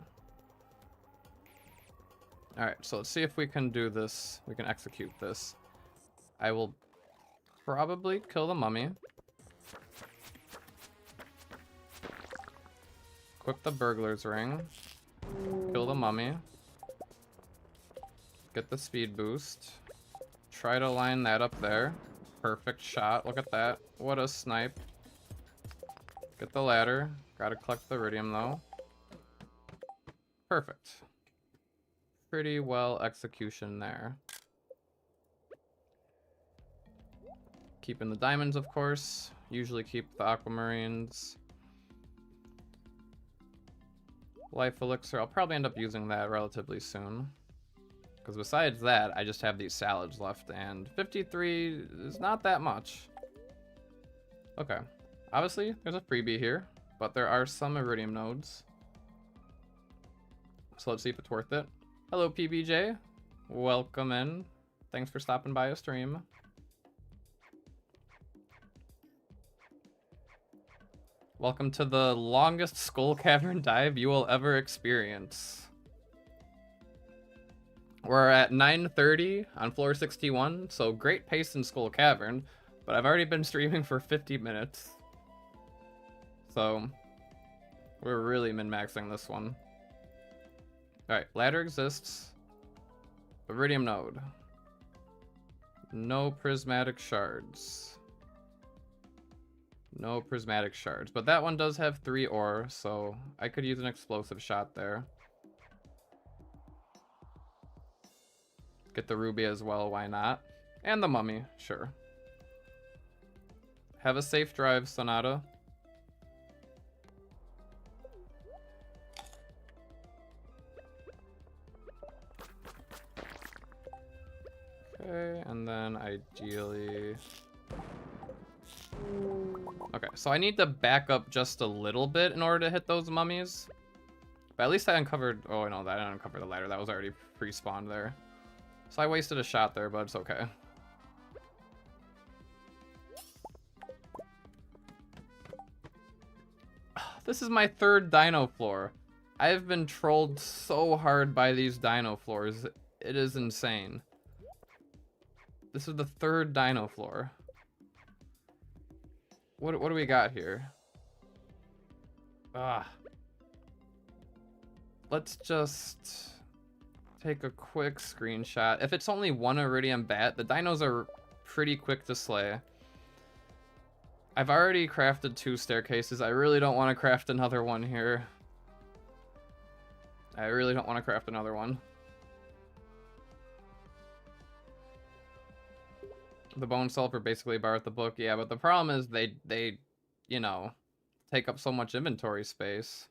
Alright, so let's see if we can do this. We can execute this. I will probably kill the mummy. Equip the burglar's ring. Kill the mummy. Get the speed boost. Try to line that up there. Perfect shot. Look at that. What a snipe. Get the ladder. Gotta collect the iridium though. Perfect. Pretty well execution there. Keeping the diamonds, of course. Usually keep the aquamarines. Life elixir. I'll probably end up using that relatively soon. Because besides that, I just have these salads left, and 53 is not that much. Okay. Obviously, there's a freebie here, but there are some iridium nodes. So let's see if it's worth it. Hello, PBJ. Welcome in. Thanks for stopping by a stream. Welcome to the longest skull cavern dive you will ever experience. We're at 9:30 on floor 61, so great pace in Skull Cavern, but I've already been streaming for 50 minutes. So, we're really min-maxing this one. Alright, ladder exists. Iridium node. No prismatic shards. No prismatic shards, but that one does have 3 ore, so I could use an explosive shot there. Get the ruby as well, why not? And the mummy, sure. Have a safe drive, Sonata. Okay, and then ideally... Okay, so I need to back up just a little bit in order to hit those mummies. But at least I uncovered... Oh, no, I didn't uncover the ladder. That was already pre-spawned there. So I wasted a shot there, but it's okay. This is my third dino floor. I have been trolled so hard by these dino floors. It is insane. This is the third dino floor. What do we got here? Ah. Let's just take a quick screenshot. If it's only one iridium bat, the dinos are pretty quick to slay. I've already crafted 2 staircases. I really don't want to craft another one here. I really don't want to craft another one. The bone sulfur basically bar at the book. Yeah, but the problem is they, you know, take up so much inventory space.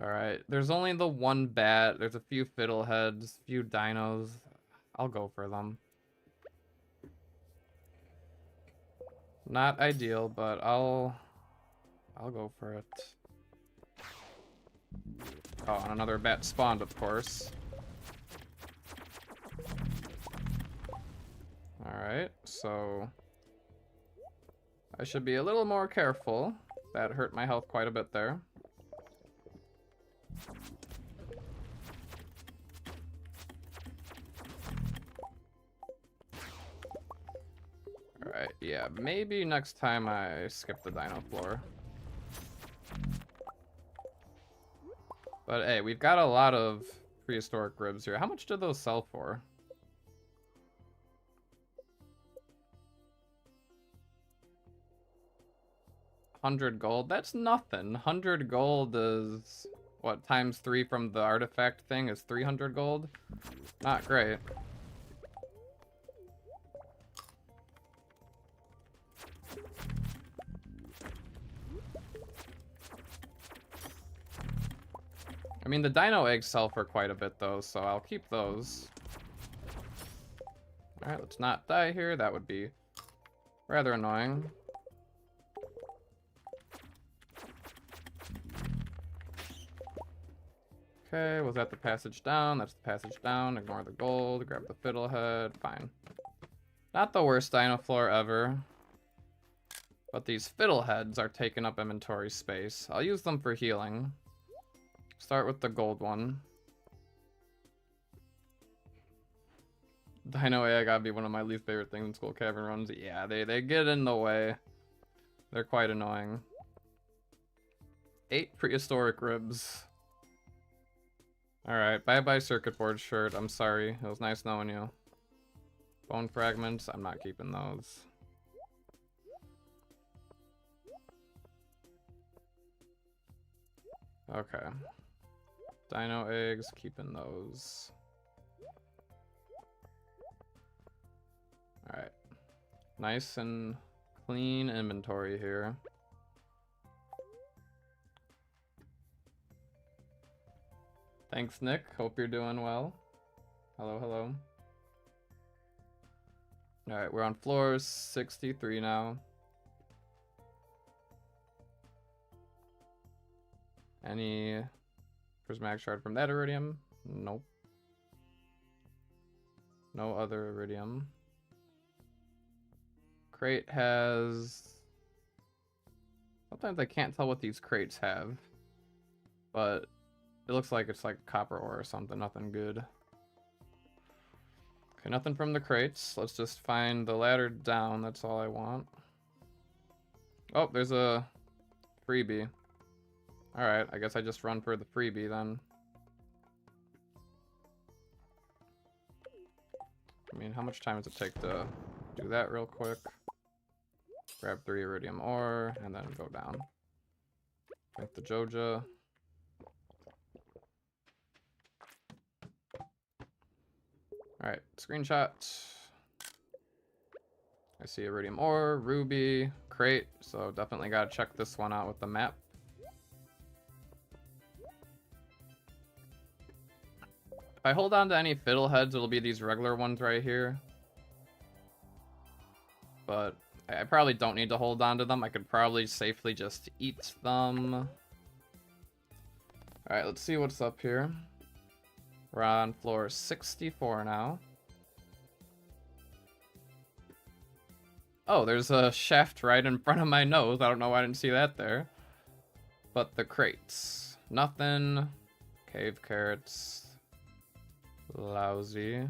Alright, there's only the one bat. There's a few fiddleheads, a few dinos. I'll go for them. Not ideal, but I'll go for it. Oh, and another bat spawned, of course. Alright, so I should be a little more careful. That hurt my health quite a bit there. Alright, yeah, maybe next time I skip the dino floor. But hey, we've got a lot of prehistoric ribs here. How much did those sell for? $100 gold? That's nothing. 100 gold is, what, times 3 from the artifact thing is 300 gold? Not great. I mean, the dino eggs sell for quite a bit, though, so I'll keep those. Alright, let's not die here. That would be rather annoying. Okay, was that the passage down? That's the passage down. Ignore the gold. Grab the fiddlehead. Fine. Not the worst dino floor ever. But these fiddleheads are taking up inventory space. I'll use them for healing. Start with the gold one. Dino AI gotta be one of my least favorite things in school cavern runs. Yeah, they get in the way. They're quite annoying. 8 prehistoric ribs. Alright, bye-bye circuit board shirt. I'm sorry. It was nice knowing you. Bone fragments. I'm not keeping those. Okay. Dino eggs, keeping those. Alright. Nice and clean inventory here. Thanks, Nick. Hope you're doing well. Hello, hello. Alright, we're on floor 63 now. Any prismatic shard from that iridium? Nope. No other iridium. Crate has... Sometimes I can't tell what these crates have. But it looks like it's like copper ore or something. Nothing good. Okay, nothing from the crates. Let's just find the ladder down. That's all I want. Oh, there's a freebie. Alright, I guess I just run for the freebie then. I mean, how much time does it take to do that real quick? Grab 3 iridium ore, and then go down. Drink the Joja. Alright, screenshot. I see iridium ore, ruby, crate, so definitely gotta check this one out with the map. If I hold on to any fiddleheads, it'll be these regular ones right here. But I probably don't need to hold on to them. I could probably safely just eat them. Alright, let's see what's up here. We're on floor 64 now. Oh, there's a shaft right in front of my nose. I don't know why I didn't see that there. But the crates. Nothing. Cave carrots. Lousy.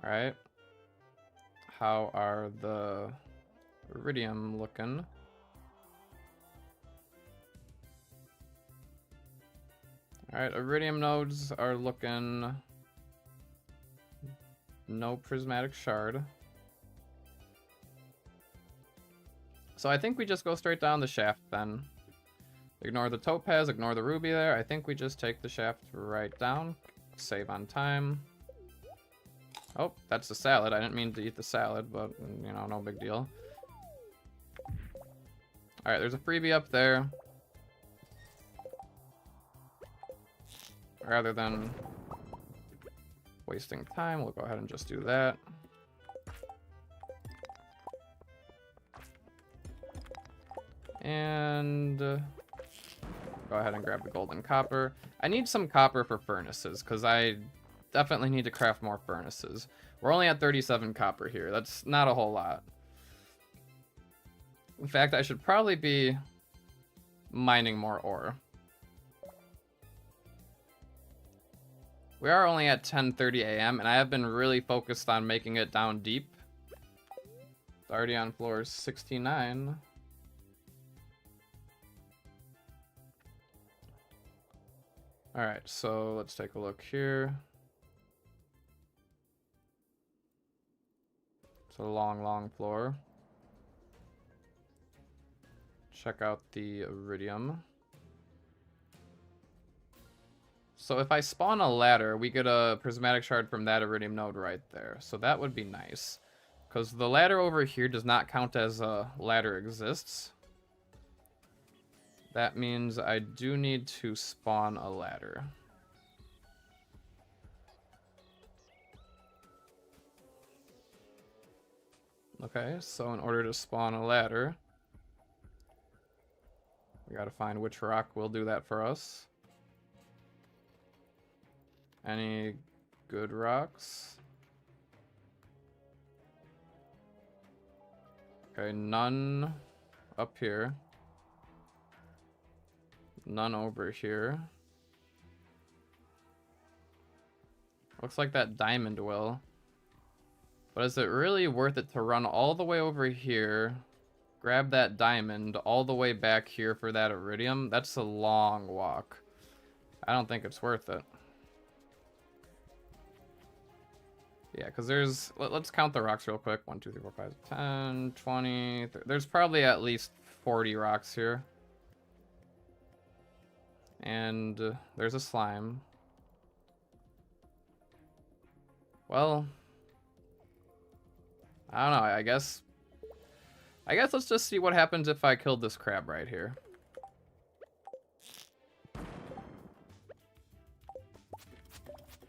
Alright. How are the iridium looking? Alright, iridium nodes are looking... No prismatic shard. So I think we just go straight down the shaft then. Ignore the topaz, ignore the ruby there. I think we just take the shaft right down. Save on time. Oh, that's the salad. I didn't mean to eat the salad, but, you know, no big deal. Alright, there's a freebie up there. Rather than wasting time, we'll go ahead and just do that. And go ahead and grab the golden copper. I need some copper for furnaces, because I definitely need to craft more furnaces. We're only at 37 copper here. That's not a whole lot. In fact, I should probably be mining more ore. We are only at 10:30 a.m. and I have been really focused on making it down deep. It's already on floor 69. Alright, so let's take a look here. It's a long, long floor. Check out the iridium. So if I spawn a ladder, we get a prismatic shard from that iridium node right there. So that would be nice. Because the ladder over here does not count as a ladder exists. That means I do need to spawn a ladder. Okay, so in order to spawn a ladder, we gotta find which rock will do that for us. Any good rocks? Okay, none up here. None over here. Looks like that diamond will. But is it really worth it to run all the way over here, grab that diamond, all the way back here for that iridium? That's a long walk. I don't think it's worth it. Yeah, because there's... Let's count the rocks real quick. 1, 2, 3, 4, 5, 10, 20... There's probably at least 40 rocks here. And there's a slime. Well... I don't know, I guess let's just see what happens if I killed this crab right here.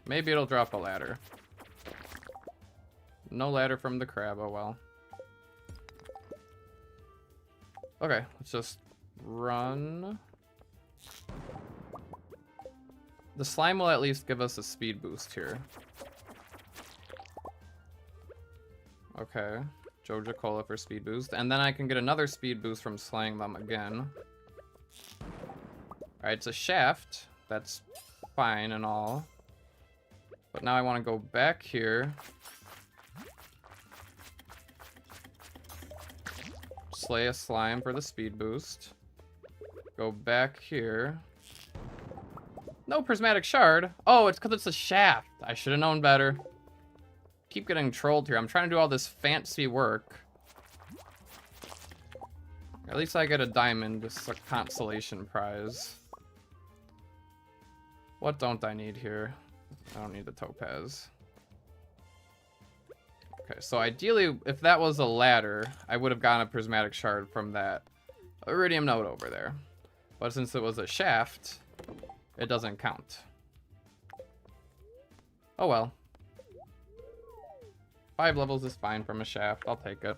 Maybe it'll drop a ladder. No ladder from the crab, oh well. Okay, let's just run. The slime will at least give us a speed boost here. Okay, Joja Cola for speed boost. And then I can get another speed boost from slaying them again. Alright, it's a shaft. That's fine and all. But now I want to go back here. Slay a slime for the speed boost. Go back here. No prismatic shard. Oh, it's because it's a shaft. I should have known better. Keep getting trolled here. I'm trying to do all this fancy work. At least I get a diamond. This is a consolation prize. What don't I need here? I don't need the topaz. Okay, so ideally, if that was a ladder, I would have gotten a prismatic shard from that iridium node over there. But since it was a shaft, it doesn't count. Oh well. 5 levels is fine from a shaft. I'll take it.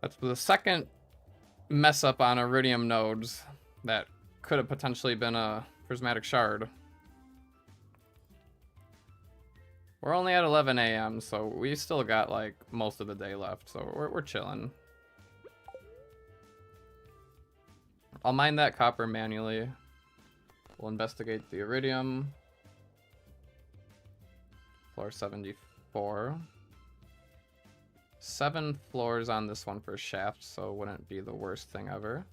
That's the second mess up on iridium nodes that could have potentially been a prismatic shard. We're only at 11 a.m., so we still got like most of the day left, so we're chilling. I'll mine that copper manually. We'll investigate the iridium. Floor 74. 7 floors on this one for shafts, so it wouldn't be the worst thing ever.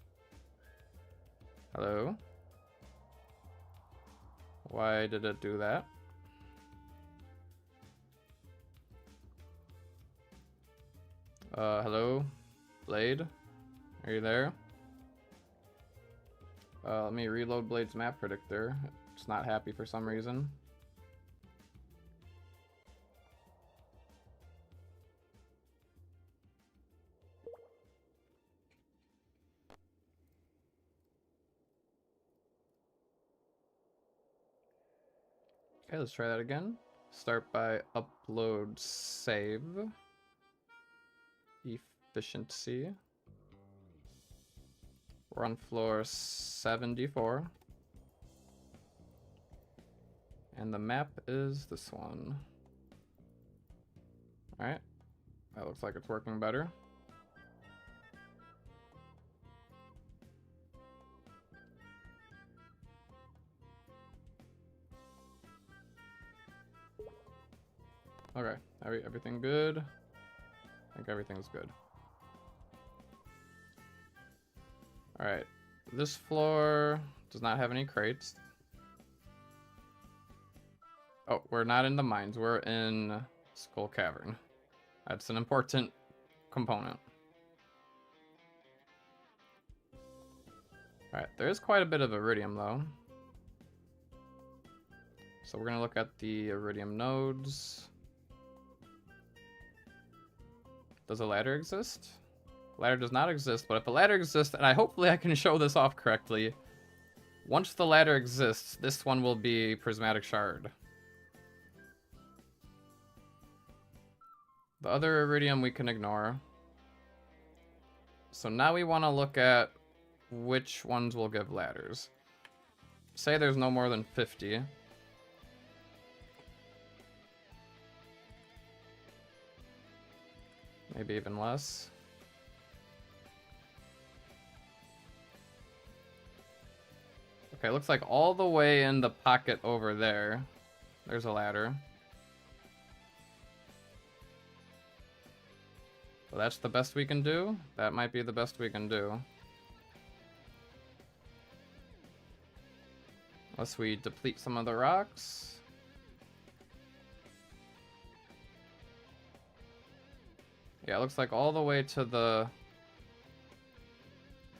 Hello? Why did it do that? Hello? Blade? Are you there? Let me reload Blade's map predictor. It's not happy for some reason. Okay, let's try that again. Start by upload save. Efficiency. We're on floor 74. And the map is this one. Alright. That looks like it's working better. Okay, everything good? I think everything's good. Alright, this floor does not have any crates. Oh, we're not in the mines, we're in Skull Cavern. That's an important component. Alright, there is quite a bit of iridium though. So we're gonna look at the iridium nodes. Does a ladder exist? Ladder does not exist, but if a ladder exists, and hopefully I can show this off correctly, once the ladder exists, this one will be prismatic shard. The other iridium we can ignore. So now we want to look at which ones will give ladders. Say there's no more than 50. Maybe even less. Okay, looks like all the way in the pocket over there, there's a ladder. So that's the best we can do? That might be the best we can do. Unless we deplete some of the rocks. Yeah, it looks like all the way to the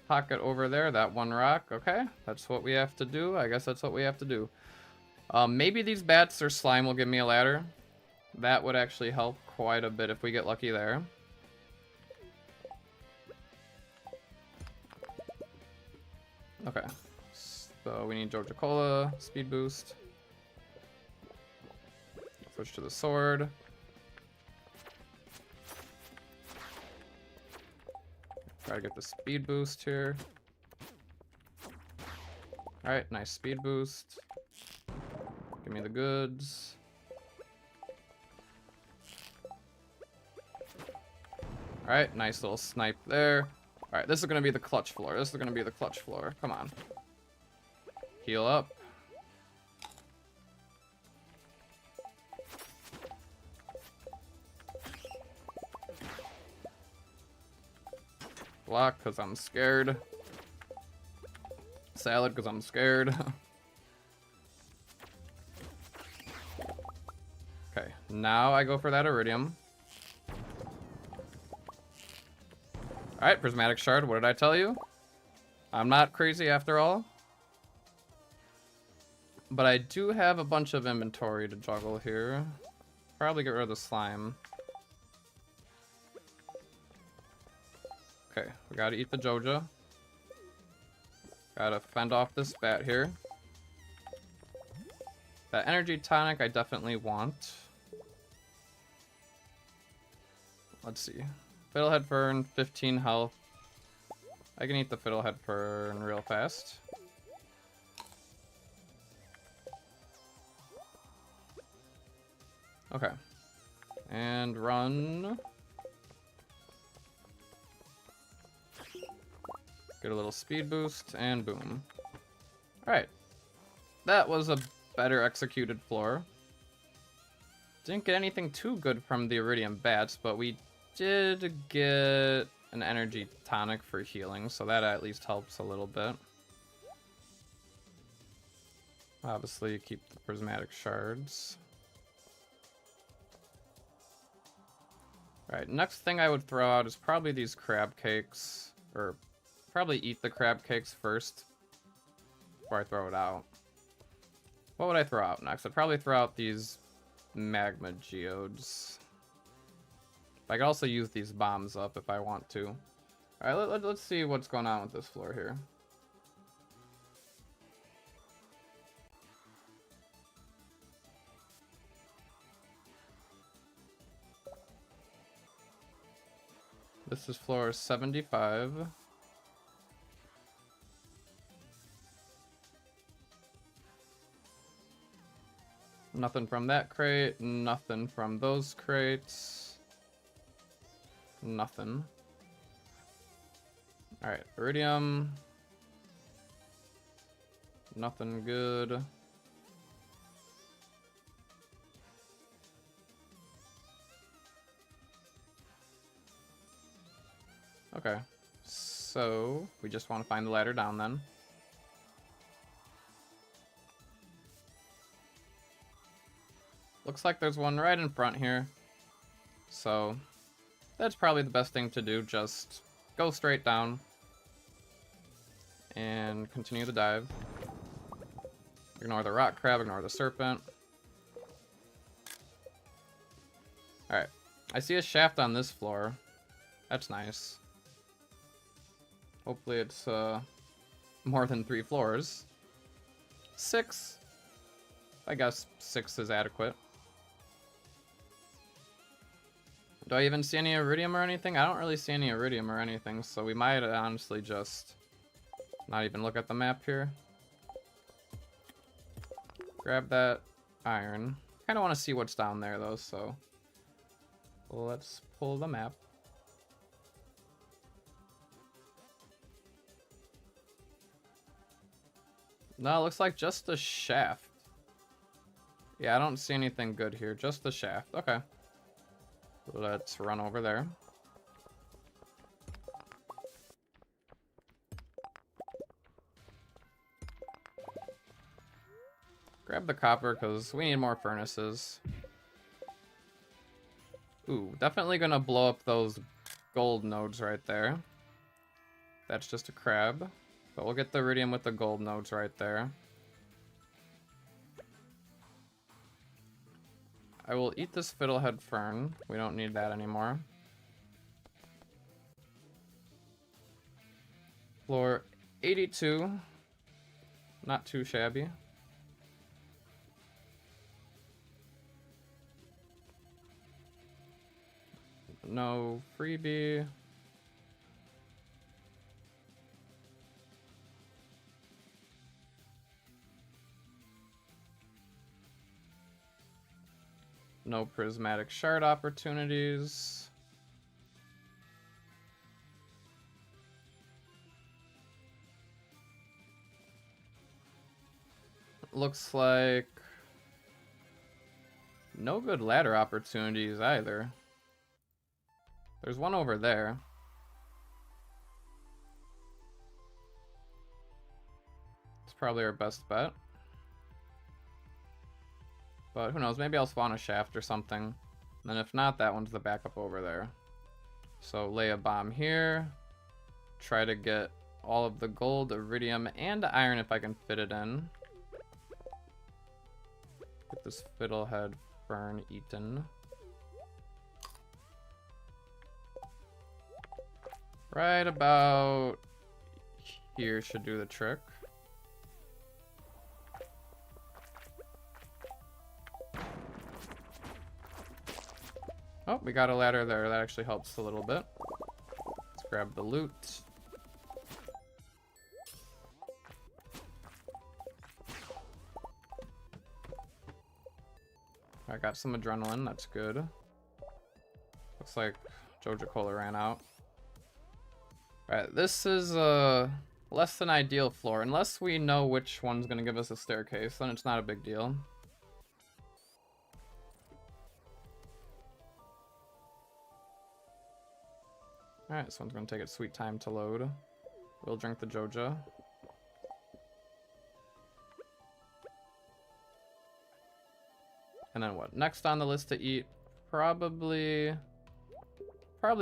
pocket over there, that one rock. Okay, that's what we have to do. I guess that's what we have to do. Maybe these bats or slime will give me a ladder. That would actually help quite a bit if we get lucky there. Okay, so we need Joja Cola, speed boost. Switch to the sword. Try to get the speed boost here. Alright, nice speed boost. Give me the goods. Alright, nice little snipe there. Alright, this is going to be the clutch floor. This is going to be the clutch floor. Come on. Heal up. Block, because I'm scared. Salad, because I'm scared. Okay, now I go for that iridium. Alright, prismatic shard, what did I tell you? I'm not crazy after all. But I do have a bunch of inventory to juggle here. Probably get rid of the slime. Okay, we gotta eat the Joja. Gotta fend off this bat here. That energy tonic I definitely want. Let's see. Fiddlehead Fern, 15 health. I can eat the Fiddlehead Fern real fast. Okay. And run. Get a little speed boost, and boom. Alright. That was a better executed floor. Didn't get anything too good from the iridium bats, but we did get an energy tonic for healing, so that at least helps a little bit. Obviously, keep the prismatic shards. Alright, next thing I would throw out is probably these crab cakes, or probably eat the crab cakes first before I throw it out. What would I throw out next? I'd probably throw out these magma geodes. I could also use these bombs up if I want to. Alright, let's see what's going on with this floor here. This is floor 75. Nothing from that crate, nothing from those crates. Nothing. Alright, iridium. Nothing good. Okay, so we just want to find the ladder down then. Looks like there's one right in front here. So that's probably the best thing to do, just go straight down and continue the dive. Ignore the rock crab, ignore the serpent. Alright, I see a shaft on this floor. That's nice. Hopefully it's more than 3 floors. 6. I guess 6 is adequate. Do I even see any iridium or anything? I don't really see any iridium or anything, so we might honestly just not even look at the map here. Grab that iron. Kind of want to see what's down there though, so let's pull the map. No, it looks like just the shaft. Yeah, I don't see anything good here. Just the shaft. Okay. Let's run over there. Grab the copper, because we need more furnaces. Ooh, definitely gonna blow up those gold nodes right there. That's just a crab. But we'll get the iridium with the gold nodes right there. I will eat this fiddlehead fern. We don't need that anymore. Floor 82. Not too shabby. No freebie. No prismatic shard opportunities. Looks like no good ladder opportunities either. There's one over there. It's probably our best bet. But who knows, maybe I'll spawn a shaft or something. And if not, that one's the backup over there. So lay a bomb here. Try to get all of the gold, iridium, and iron if I can fit it in. Get this fiddlehead fern eaten. Right about here should do the trick. Oh, we got a ladder there. That actually helps a little bit. Let's grab the loot. I got some adrenaline, that's good. Looks like Joja Cola ran out. Alright, this is less than ideal floor. Unless we know which one's gonna give us a staircase, then it's not a big deal. Alright, this one's gonna take its sweet time to load. We'll drink the Joja. And then what? Next on the list to eat, probably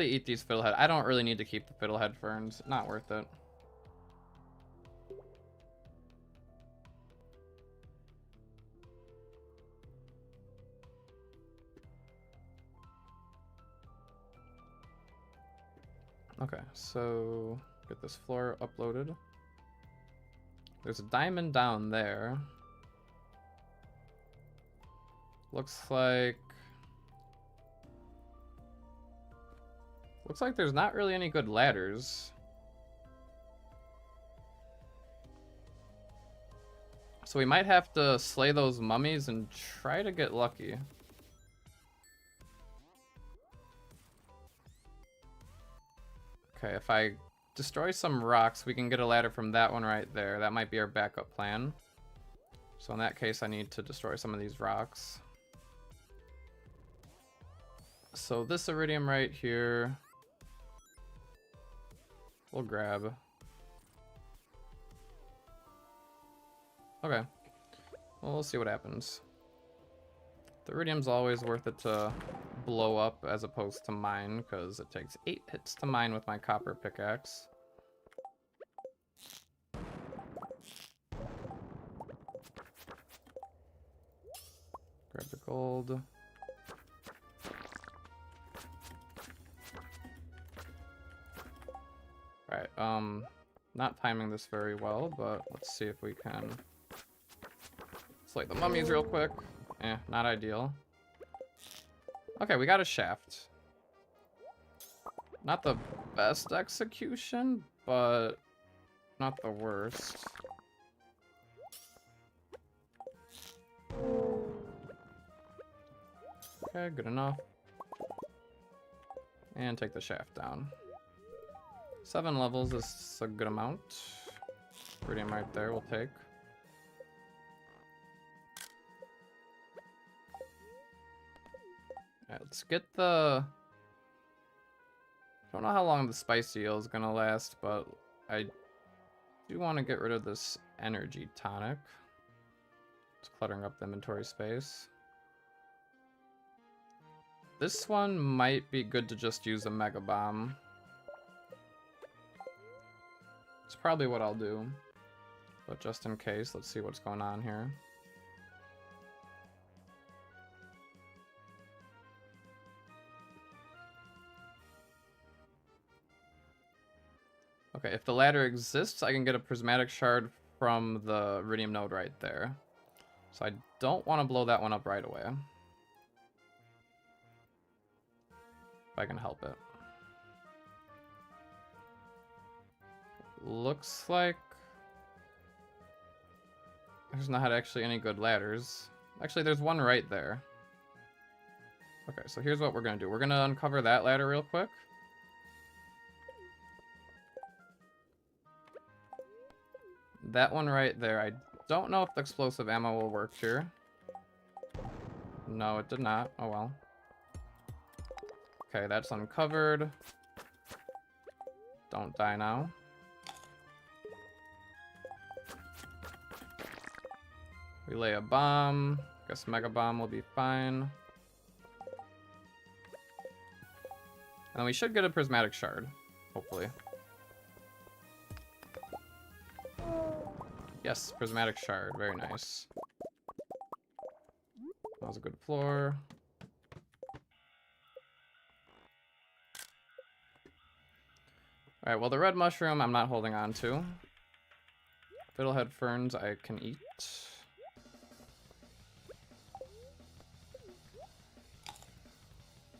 eat these fiddlehead. I don't really need to keep the fiddlehead ferns. Not worth it. Okay, so get this floor uploaded. There's a diamond down there. Looks like there's not really any good ladders. So we might have to slay those mummies and try to get lucky. Okay, if I destroy some rocks, we can get a ladder from that one right there. That might be our backup plan. So in that case, I need to destroy some of these rocks. So this iridium right here, we'll grab. Okay, well, we'll see what happens. The iridium's always worth it to blow up as opposed to mine, because it takes 8 hits to mine with my copper pickaxe. Grab the gold. Alright, not timing this very well, but let's see if we can slay the mummies real quick. Not ideal. Okay, we got a shaft. Not the best execution, but not the worst. Okay, good enough. And take the shaft down. 7 levels is a good amount. Iridium right there, we'll take. Alright, let's get the... I don't know how long the spicy eel is gonna last, but I do want to get rid of this energy tonic. It's cluttering up the inventory space. This one might be good to just use a mega bomb. It's probably what I'll do. But just in case, let's see what's going on here. Okay, if the ladder exists, I can get a prismatic shard from the iridium node right there. So I don't want to blow that one up right away. If I can help it. Looks like there's not actually any good ladders. Actually, there's one right there. Okay, so here's what we're gonna do. We're gonna uncover that ladder real quick. That one right there. I don't know if the explosive ammo will work here. No, it did not. Oh well. Okay, that's uncovered. Don't die now. We lay a bomb. Guess mega bomb will be fine. And we should get a prismatic shard, hopefully. Yes, prismatic shard. Very nice. That was a good floor. Alright, well, the red mushroom I'm not holding on to. Fiddlehead ferns I can eat.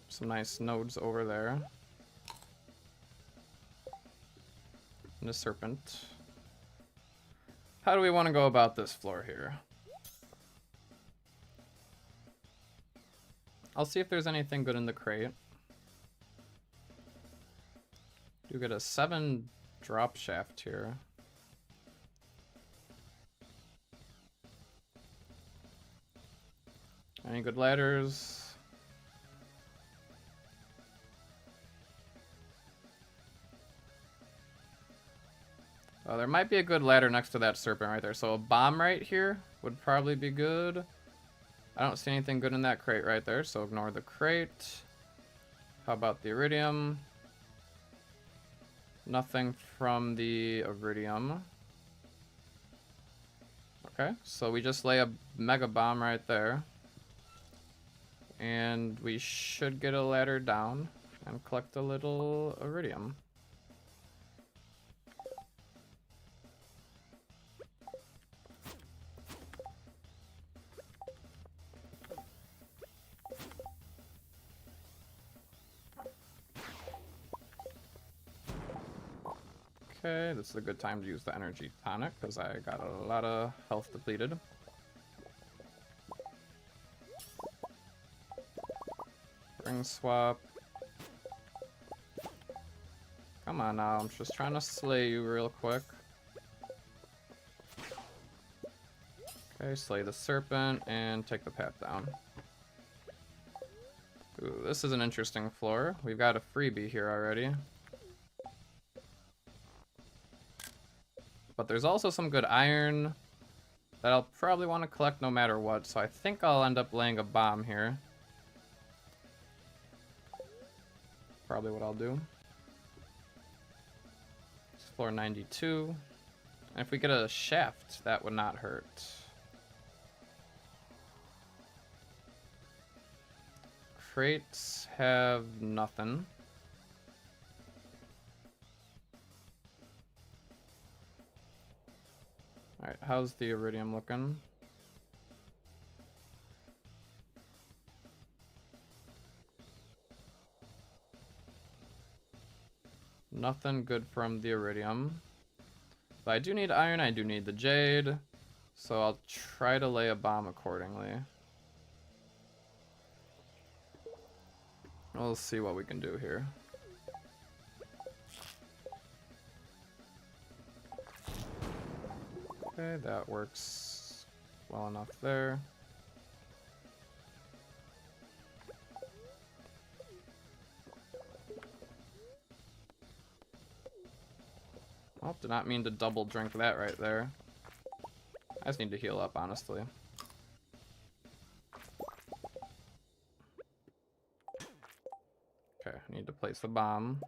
Some nice nodes over there. And a serpent. How do we want to go about this floor here? I'll see if there's anything good in the crate. Do get a 7 drop shaft here. Any good ladders? Oh, there might be a good ladder next to that serpent right there. So a bomb right here would probably be good. I don't see anything good in that crate right there, so ignore the crate. How about the iridium? Nothing from the iridium. Okay, so we just lay a mega bomb right there. And we should get a ladder down and collect a little iridium. Okay, this is a good time to use the energy tonic because I got a lot of health depleted. Ring swap. Come on now, I'm just trying to slay you real quick. Okay, slay the serpent and take the path down. Ooh, this is an interesting floor. We've got a freebie here already. But there's also some good iron that I'll probably want to collect no matter what, so I think I'll end up laying a bomb here. Probably what I'll do. It's floor 92. And if we get a shaft, that would not hurt. Crates have nothing. Alright, how's the iridium looking? Nothing good from the iridium. But I do need iron, I do need the jade. So I'll try to lay a bomb accordingly. We'll see what we can do here. Okay, that works well enough there. Oh, did not mean to double drink that right there. I just need to heal up, honestly. Okay, I need to place the bomb.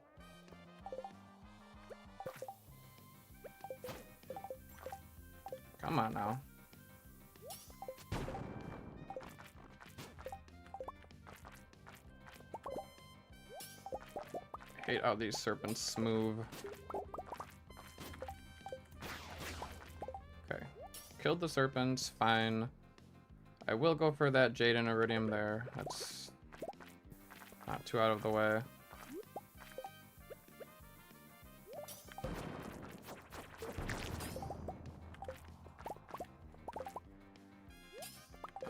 Come on now. I hate how these serpents move. Okay. Killed the serpents, fine. I will go for that jade and iridium there. That's not too out of the way.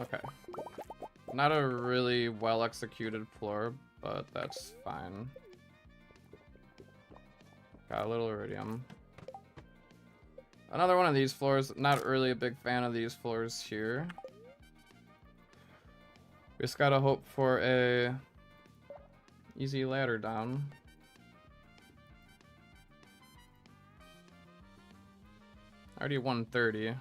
Okay. Not a really well executed floor, but that's fine. Got a little iridium. Another one of these floors. Not really a big fan of these floors here. We just gotta hope for a easy ladder down. Already 130.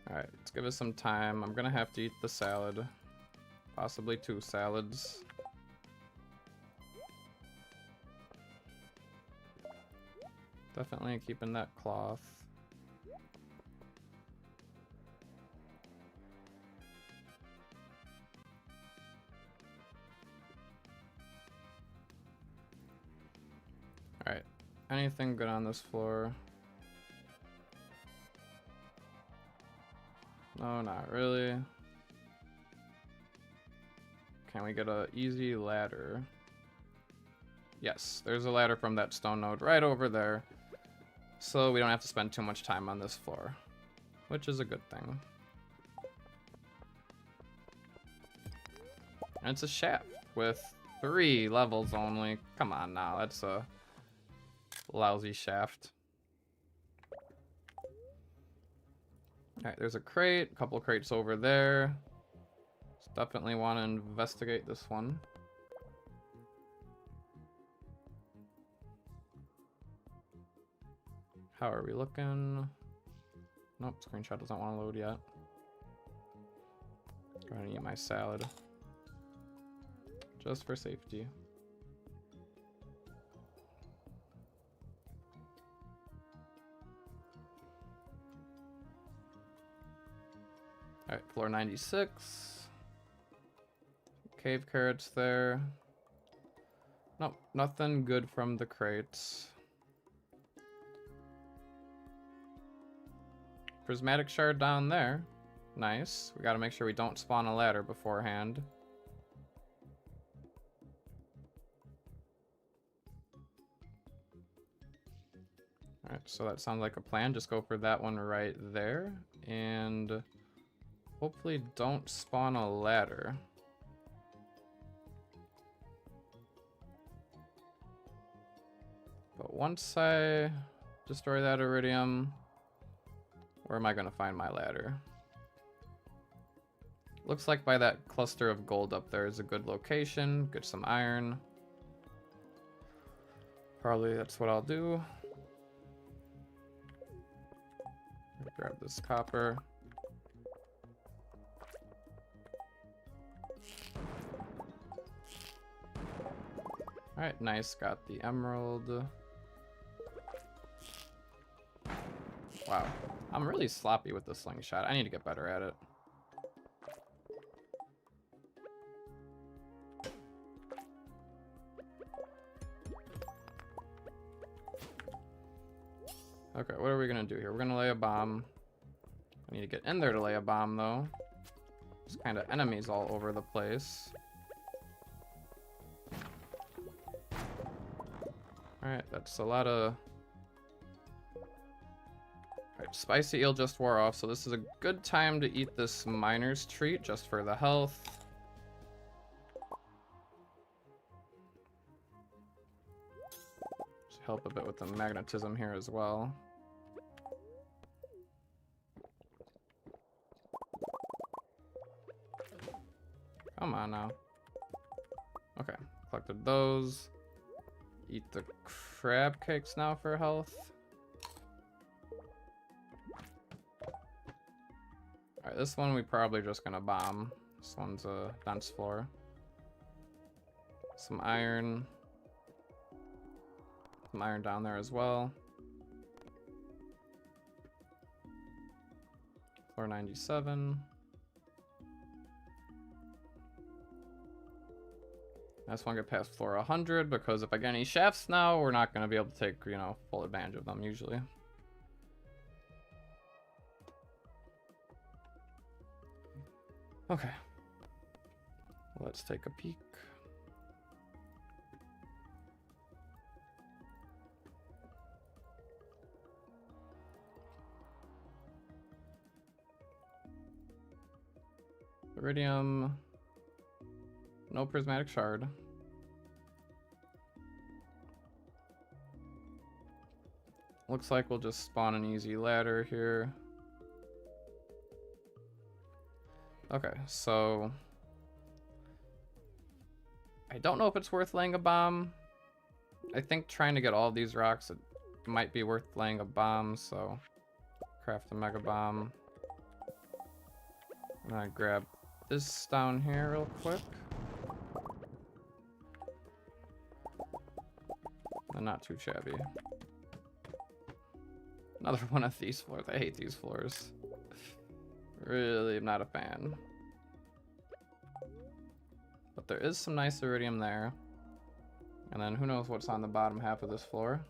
Alright, let's give it some time. I'm gonna have to eat the salad. Possibly 2 salads. Definitely keeping that cloth. Alright, anything good on this floor? No, not really. Can we get an easy ladder? Yes, there's a ladder from that stone node right over there. So we don't have to spend too much time on this floor, which is a good thing. And it's a shaft with 3 levels only. Come on now, that's a lousy shaft. Alright, there's a crate, a couple crates over there. Just definitely want to investigate this one. How are we looking? Nope, screenshot doesn't want to load yet. Go ahead and eat my salad. Just for safety. Alright, floor 96. Cave carrots there. Nope, nothing good from the crates. Prismatic shard down there. Nice. We gotta make sure we don't spawn a ladder beforehand. Alright, so that sounds like a plan. Just go for that one right there. And hopefully don't spawn a ladder. But once I destroy that iridium, where am I going to find my ladder? Looks like by that cluster of gold up there is a good location. Get some iron. Probably that's what I'll do. Grab this copper. Alright, nice. Got the emerald. Wow. I'm really sloppy with the slingshot. I need to get better at it. Okay, what are we gonna do here? We're gonna lay a bomb. I need to get in there to lay a bomb, though. There's kind of enemies all over the place. Alright, that's a lot of... Alright, spicy eel just wore off, so this is a good time to eat this miner's treat, just for the health. Should help a bit with the magnetism here as well. Come on now. Okay, collected those. Eat the crab cakes now for health. Alright, this one we probably just gonna bomb. This one's a dense floor. Some iron. Some iron down there as well. Floor 97. I just want to get past floor 100 because if I get any shafts now, we're not going to be able to take, you know, full advantage of them usually. Okay. Let's take a peek. Iridium. No prismatic shard. Looks like we'll just spawn an easy ladder here. Okay, so I don't know if it's worth laying a bomb. I think trying to get all these rocks, it might be worth laying a bomb, so craft a mega bomb. I'm gonna grab this down here real quick. And not too shabby. Another one of these floors. I hate these floors. Really, I'm not a fan. But there is some nice iridium there. And then who knows what's on the bottom half of this floor.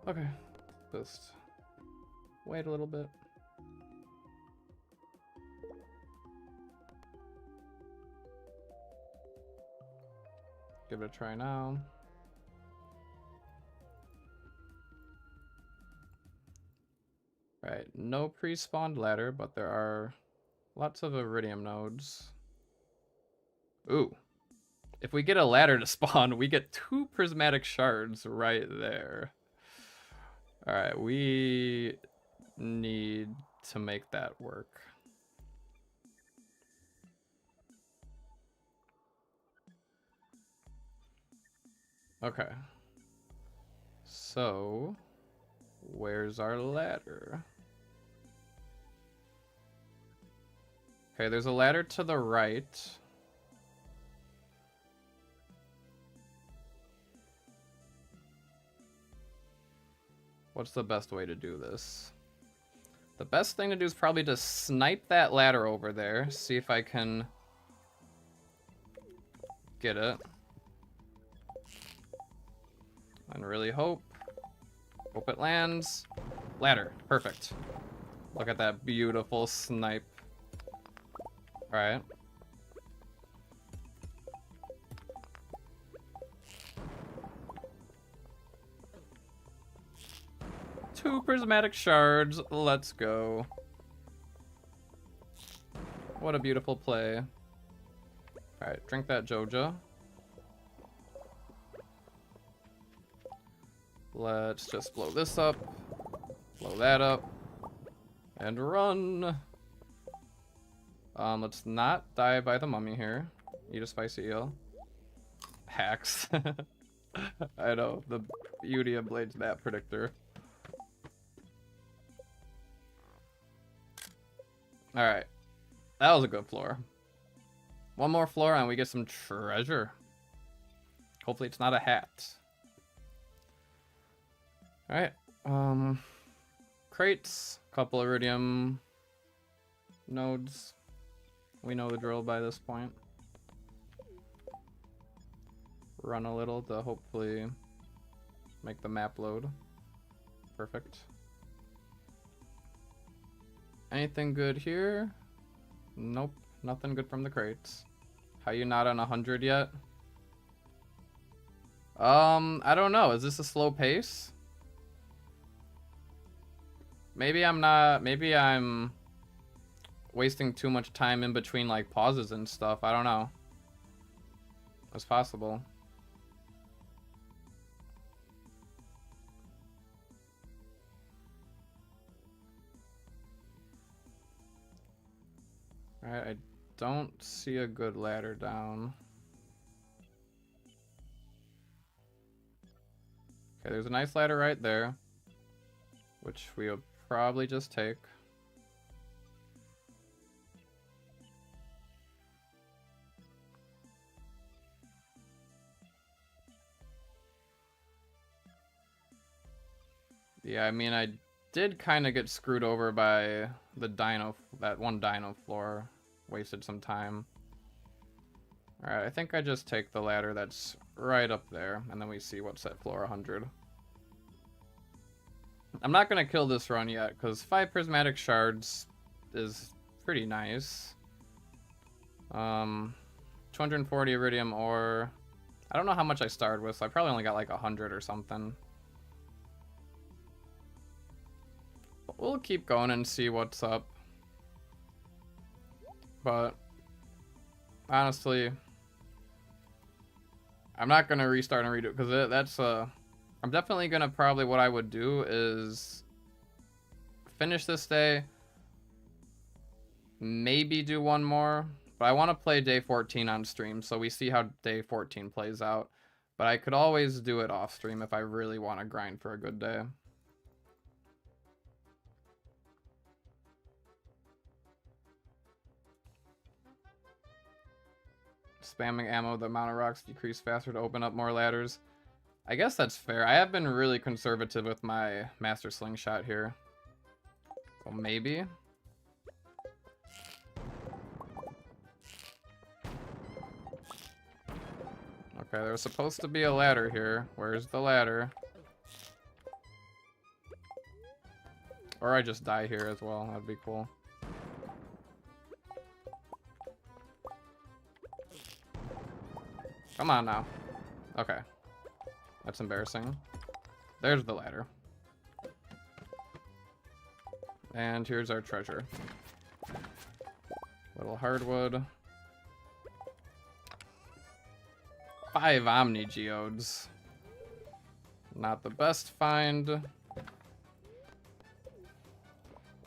Okay, just wait a little bit. give it a try now. Right, no pre-spawned ladder, but there are lots of iridium nodes. Ooh. If we get a ladder to spawn, we get 2 prismatic shards right there. Alright, we need to make that work. Okay. So, where's our ladder? Okay, there's a ladder to the right. What's the best way to do this? The best thing to do is probably to snipe that ladder over there. See if I can get it. And really hope. Hope it lands. Ladder. Perfect. Look at that beautiful snipe. Alright. Two prismatic shards. Let's go. What a beautiful play. Alright, drink that Joja. Let's just blow this up. Blow that up. And run. Let's not die by the mummy here. Eat a spicy eel. Hacks. I know, the beauty of Blade's map predictor. Alright. That was a good floor. One more floor and we get some treasure. Hopefully it's not a hat. Alright. Crates. Couple iridium nodes. We know the drill by this point. Run a little to hopefully make the map load. Perfect. Anything good here? Nope, nothing good from the crates. How you not on 100 yet? I don't know. Is this a slow pace? Maybe I'm not. Maybe I'm wasting too much time in between like pauses and stuff. I don't know. It's possible. Alright, I don't see a good ladder down. Okay, there's a nice ladder right there, which we'll probably just take. Yeah, I mean, I did kind of get screwed over by the dino, that one dino floor. Wasted some time. Alright, I think I just take the ladder that's right up there, and then we see what's at floor 100. I'm not going to kill this run yet, because 5 prismatic shards is pretty nice. 240 iridium ore. I don't know how much I started with, so I probably only got like 100 or something. But we'll keep going and see what's up. But honestly, I'm not gonna restart and redo it because that's I'm definitely gonna probably what I would do is finish this day, maybe do one more, but I want to play day 14 on stream so we see how day 14 plays out. But I could always do it off stream if I really want to grind for a good day. Spamming ammo, the amount of rocks decrease faster to open up more ladders. I guess that's fair. I have been really conservative with my master slingshot here. So maybe. Okay, there's supposed to be a ladder here. Where's the ladder? Or I just die here as well. That'd be cool. Come on now. Okay. That's embarrassing. There's the ladder. And here's our treasure. Little hardwood. 5 Omni Geodes. Not the best find.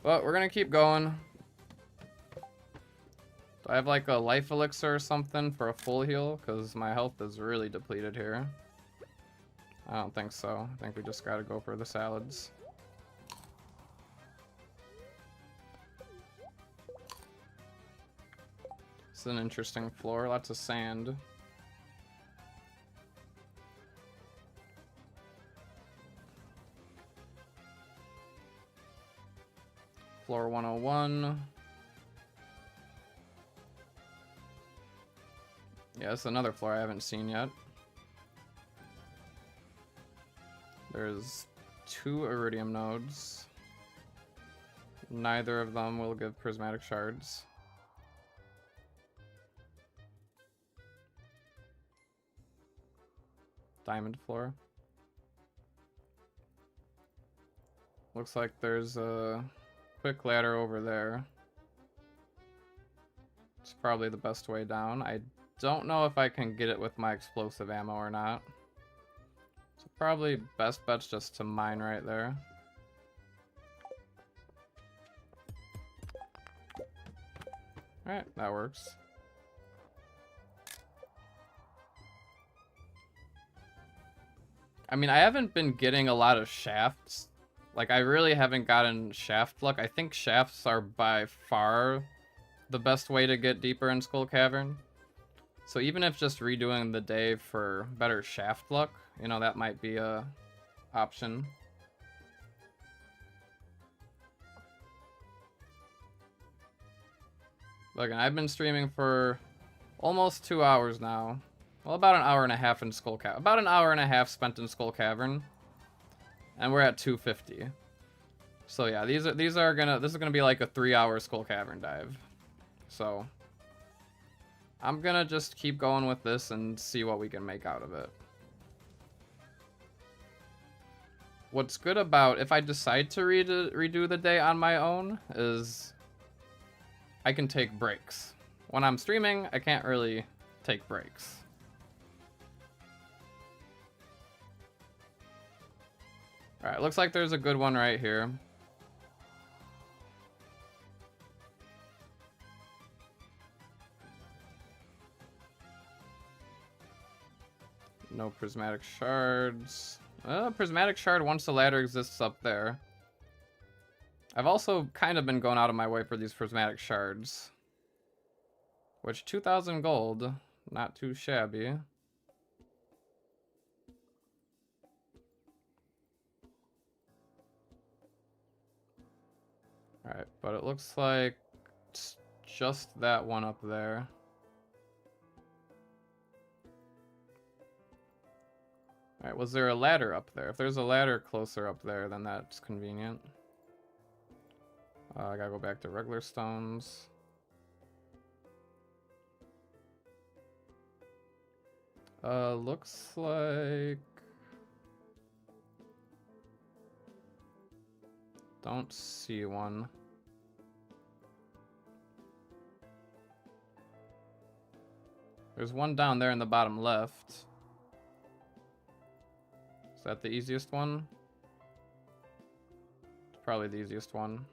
But we're gonna keep going. Do I have like a life elixir or something for a full heal? Because my health is really depleted here. I don't think so. I think we just gotta go for the salads. This is an interesting floor. Lots of sand. Floor 101. Yeah, this is another floor I haven't seen yet. There's 2 iridium nodes. Neither of them will give prismatic shards. Diamond floor. Looks like there's a quick ladder over there. It's probably the best way down. I don't know if I can get it with my explosive ammo or not. So probably best bet's just to mine right there. Alright, that works. I mean, I haven't been getting a lot of shafts. Like, I really haven't gotten shaft luck. I think shafts are by far the best way to get deeper in Skull Cavern. So even if just redoing the day for better shaft luck, you know, that might be a option. Look, I've been streaming for almost 2 hours now. Well, about an hour and a half in Skull Cavern. About an hour and a half spent in Skull Cavern. And we're at 250. So yeah, this is gonna be like a 3-hour Skull Cavern dive. So I'm gonna just keep going with this and see what we can make out of it. What's good about if I decide to redo the day on my own is I can take breaks. When I'm streaming, I can't really take breaks. Alright, looks like there's a good one right here. No prismatic shards. Prismatic shard once the ladder exists up there. I've also kind of been going out of my way for these prismatic shards. Which, 2,000 gold, not too shabby. Alright, but it looks like it's just that one up there. Alright, was there a ladder up there? If there's a ladder closer up there, then that's convenient. I gotta go back to regular stones. Looks like... Don't see one. There's one down there in the bottom left. Is that the easiest one? It's probably the easiest one.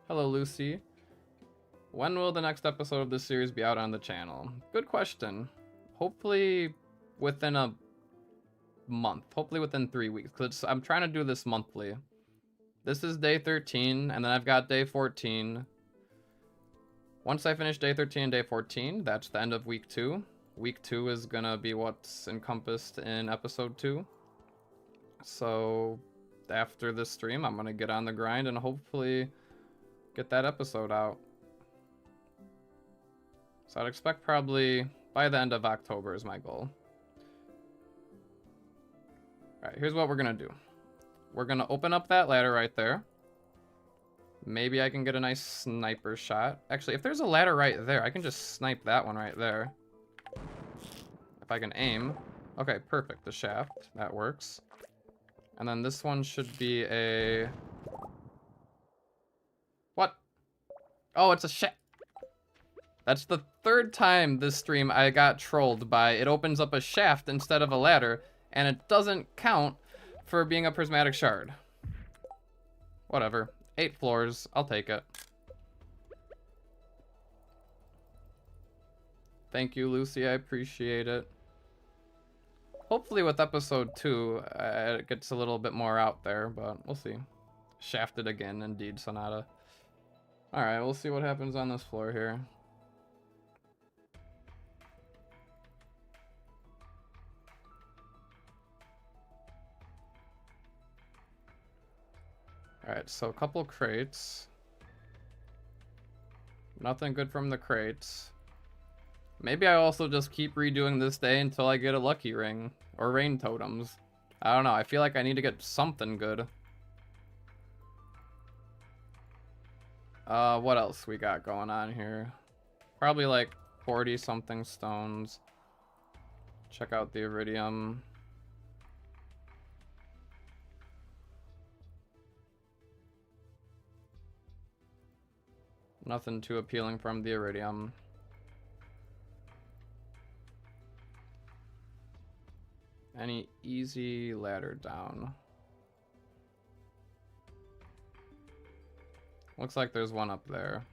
Hello, Lucy. When will the next episode of this series be out on the channel? Good question. Hopefully within a month. Hopefully within 3 weeks. Because I'm trying to do this monthly. This is day 13, and then I've got day 14. Once I finish day 13 and day 14, that's the end of week 2. Week 2 is gonna be what's encompassed in episode 2. So after this stream, I'm gonna get on the grind and hopefully get that episode out. So I'd expect probably by the end of October is my goal. Alright, here's what we're gonna do. We're gonna open up that ladder right there. Maybe I can get a nice sniper shot. Actually, if there's a ladder right there, I can just snipe that one right there. if I can aim. Okay, perfect. The shaft. That works. And then this one should be a... What? Oh, it's a shaft. That's the third time this stream I got trolled by it opens up a shaft instead of a ladder, and it doesn't count for being a prismatic shard. Whatever. 8 floors. I'll take it. Thank you, Lucy. I appreciate it. Hopefully with episode 2, it gets a little bit more out there, but we'll see. Shafted again, indeed, Sonata. Alright, we'll see what happens on this floor here. Alright, so a couple crates. Nothing good from the crates. Maybe I also just keep redoing this day until I get a lucky ring. Or rain totems. I don't know, I feel like I need to get something good. What else we got going on here? Probably like 40 something stones. Check out the iridium. Nothing too appealing from the iridium. Any easy ladder down? Looks like there's one up there.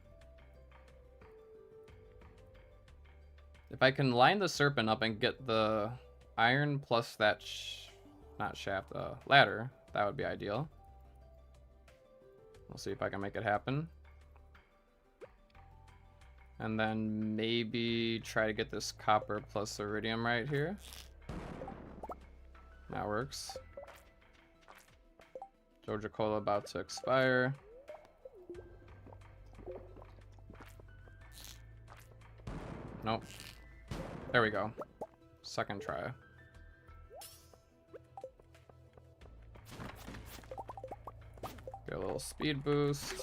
If I can line the serpent up and get the iron plus that ladder, that would be ideal. We'll see if I can make it happen. And then maybe try to get this copper plus iridium right here. That works. Joja Cola about to expire. Nope. There we go. Second try. Get a little speed boost.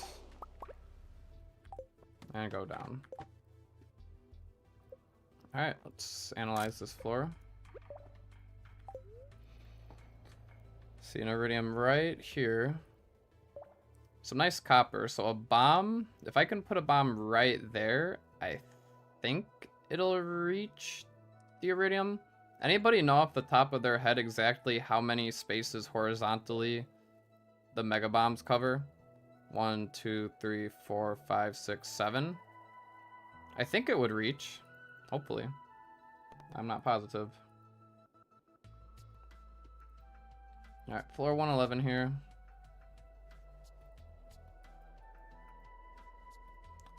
And go down. Alright, let's analyze this floor. See an iridium right here. Some nice copper. So a bomb, if I can put a bomb right there, I think it'll reach the iridium. Anybody know off the top of their head exactly how many spaces horizontally the mega bombs cover? 1, 2, 3, 4, 5, 6, 7. I think it would reach. Hopefully. I'm not positive. Alright, floor 111 here.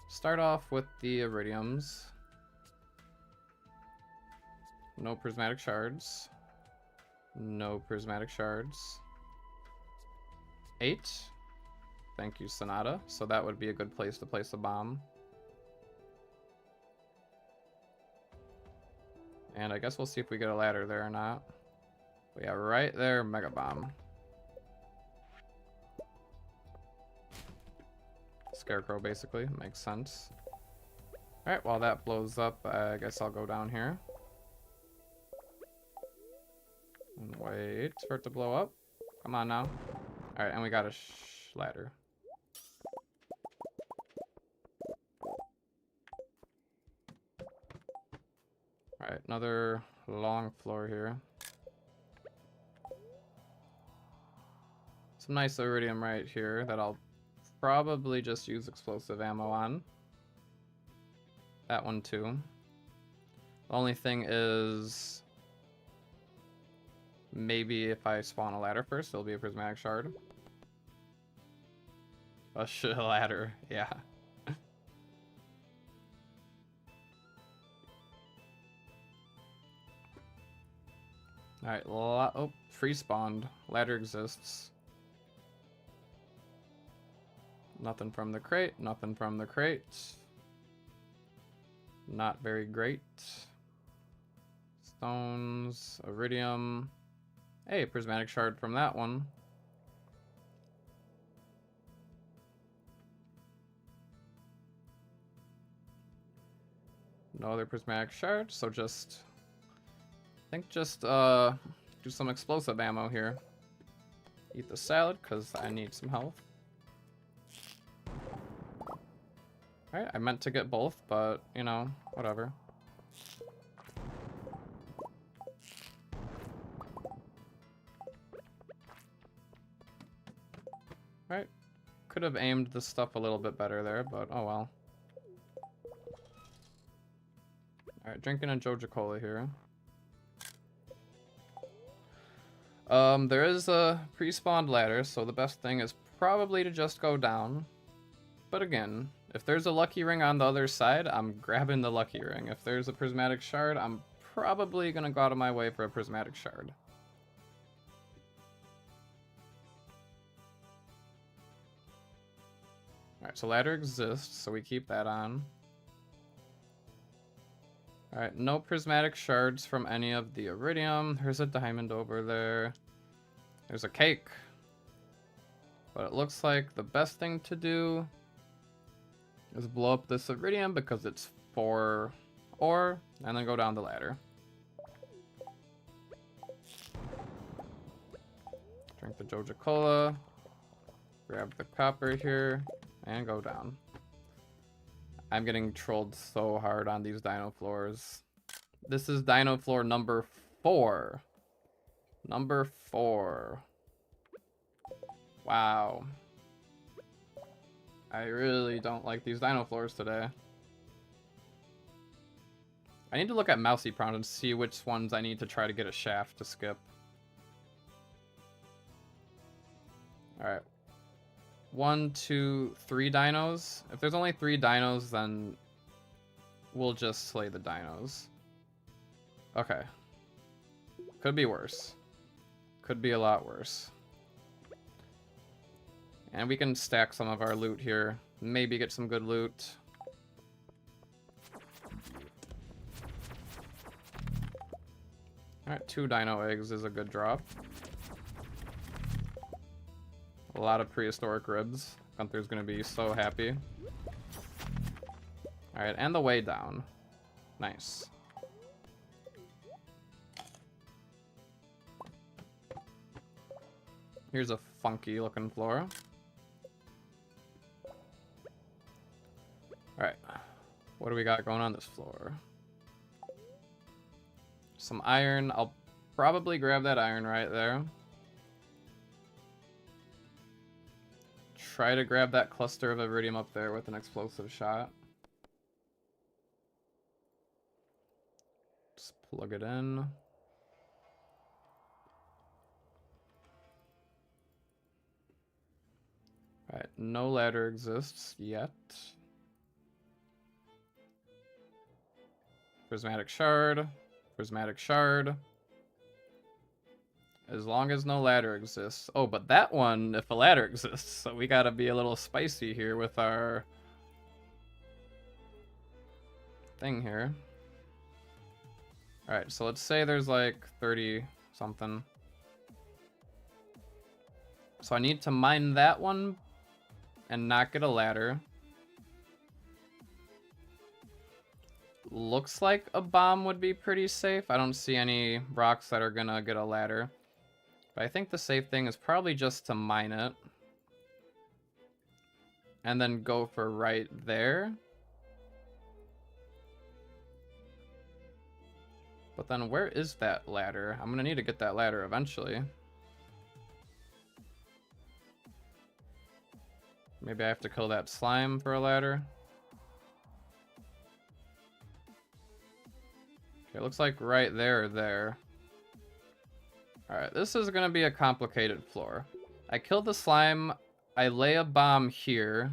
Start off with the iridiums. No prismatic shards. No prismatic shards. 8. Thank you, Sonata. So that would be a good place to place a bomb. And I guess we'll see if we get a ladder there or not. But yeah, right there, mega bomb. Scarecrow, basically. Makes sense. Alright, while that blows up, I guess I'll go down here. And wait for it to blow up. Come on now. Alright, and we got a ladder. Alright, another long floor here. Some nice iridium right here that I'll probably just use explosive ammo on. That one too. The only thing is, maybe if I spawn a ladder first, it'll be a prismatic shard. A ladder, yeah. Alright, oh, free spawned. Ladder exists. Nothing from the crate, nothing from the crate. Not very great. Stones, iridium. Hey, prismatic shard from that one. No other prismatic shards, so just think just do some explosive ammo here. Eat the salad because I need some health. Alright, I meant to get both, but you know, whatever. Right. Could have aimed the stuff a little bit better there, but oh well. Alright, drinking a Joja Cola here. There is a pre-spawned ladder, so the best thing is probably to just go down. But again, if there's a lucky ring on the other side, I'm grabbing the lucky ring. If there's a prismatic shard, I'm probably gonna go out of my way for a prismatic shard. Alright, so ladder exists, so we keep that on. Alright, no prismatic shards from any of the iridium. There's a diamond over there. There's a cake. But it looks like the best thing to do is blow up this iridium because it's 4 ore, and then go down the ladder. Drink the Joja Cola. Grab the copper here, and go down. I'm getting trolled so hard on these dino floors. This is dino floor number 4. Number 4. Wow. I really don't like these dino floors today. I need to look at Mousy Pround and see which ones I need to try to get a shaft to skip. Alright. 1, 2, 3 dinos. If there's only 3 dinos, then we'll just slay the dinos. Okay. Could be worse. Could be a lot worse. And we can stack some of our loot here. Maybe get some good loot. Alright, 2 dino eggs is a good drop. A lot of prehistoric ribs. Gunther's gonna be so happy. Alright, and the way down. Nice. Here's a funky looking floor. Alright. What do we got going on this floor? Some iron. I'll probably grab that iron right there. Try to grab that cluster of iridium up there with an explosive shot. Just plug it in. Alright, no ladder exists yet. Prismatic shard. Prismatic shard. As long as no ladder exists. Oh, but that one, if a ladder exists, so we gotta be a little spicy here with our thing here. Alright, so let's say there's like 30 something. So I need to mine that one and not get a ladder. Looks like a bomb would be pretty safe. I don't see any rocks that are gonna get a ladder. But I think the safe thing is probably just to mine it. And then go for right there. But then where is that ladder? I'm gonna need to get that ladder eventually. Maybe I have to kill that slime for a ladder. Okay, it looks like right there or there. Alright, this is gonna be a complicated floor. I kill the slime, I lay a bomb here.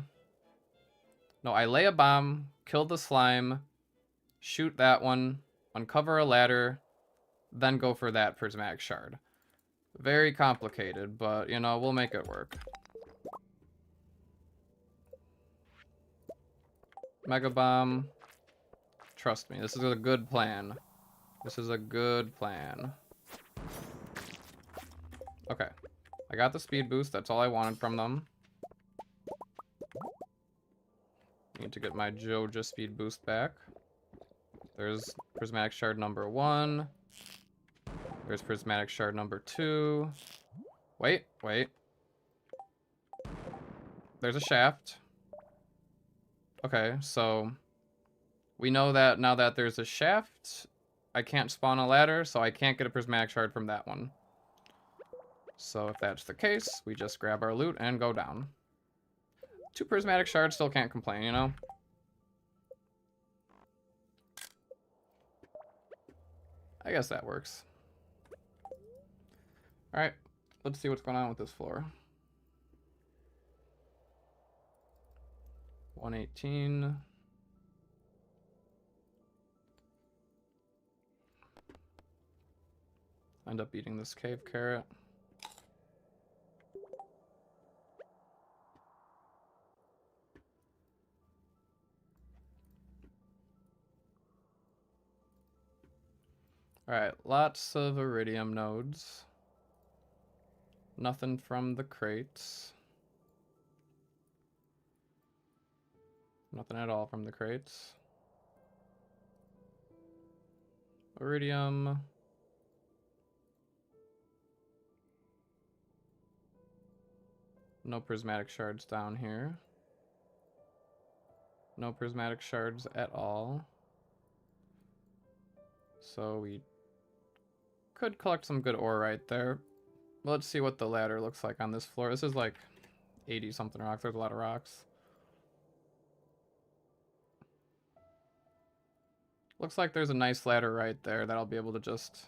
No, I lay a bomb, kill the slime, shoot that one, uncover a ladder, then go for that prismatic shard. Very complicated, but, you know, we'll make it work. Mega bomb. Trust me, this is a good plan. This is a good plan. Okay. I got the speed boost. That's all I wanted from them. Need to get my Joja speed boost back. There's prismatic shard number 1. There's prismatic shard number 2. Wait. There's a shaft. Okay, so we know that now that there's a shaft, I can't spawn a ladder, so I can't get a prismatic shard from that one. So if that's the case, we just grab our loot and go down. 2 prismatic shards, still can't complain, you know? I guess that works. Alright, let's see what's going on with this floor. 118. End up eating this cave carrot. Alright, lots of iridium nodes. Nothing from the crates. Nothing at all from the crates. Iridium. No prismatic shards down here. No prismatic shards at all. So we could collect some good ore right there. Let's see what the ladder looks like on this floor. This is like 80 something rocks. There's a lot of rocks. Looks like there's a nice ladder right there that I'll be able to just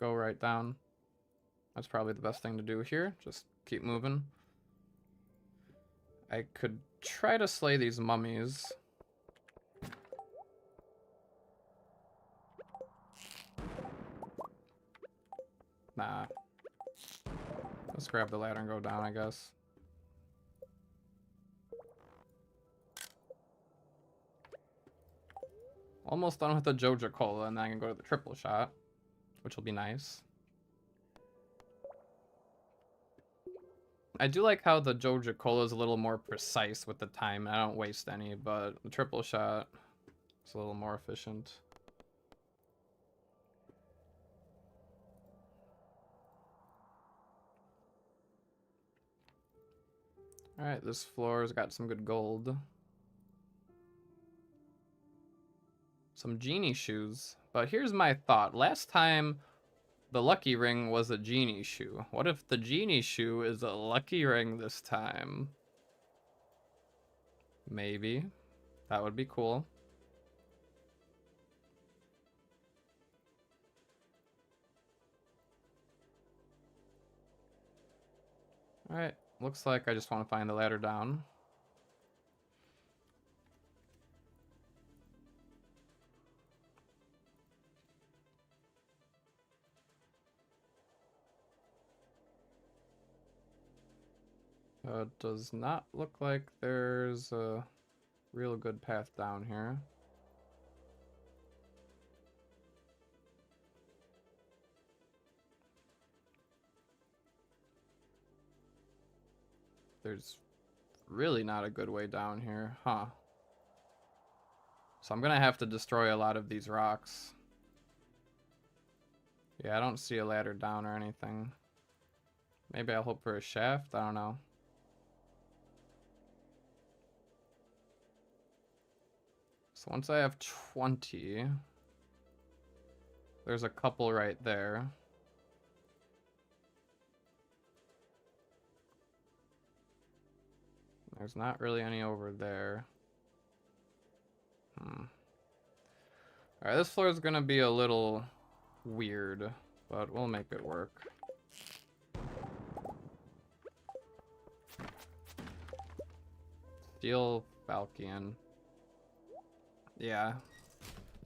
go right down. That's probably the best thing to do here. Just keep moving. I could try to slay these mummies. Nah. Let's grab the ladder and go down, I guess. Almost done with the Joja cola, and then I can go to the triple shot, which will be nice. I do like how the Joja cola is a little more precise with the time. I don't waste any, but the triple shot is a little more efficient. Alright, this floor's got some good gold. Some genie shoes. But here's my thought. Last time, the lucky ring was a genie shoe. What if the genie shoe is a lucky ring this time? Maybe. That would be cool. Alright, looks like I just want to find the ladder down. Does not look like there's a real good path down here. There's really not a good way down here, huh? So I'm gonna have to destroy a lot of these rocks. Yeah, I don't see a ladder down or anything. Maybe I'll hope for a shaft, I don't know. So once I have 20, there's a couple right there. There's not really any over there. Alright, this floor is gonna be a little weird, but we'll make it work. Steel Falcon. Yeah.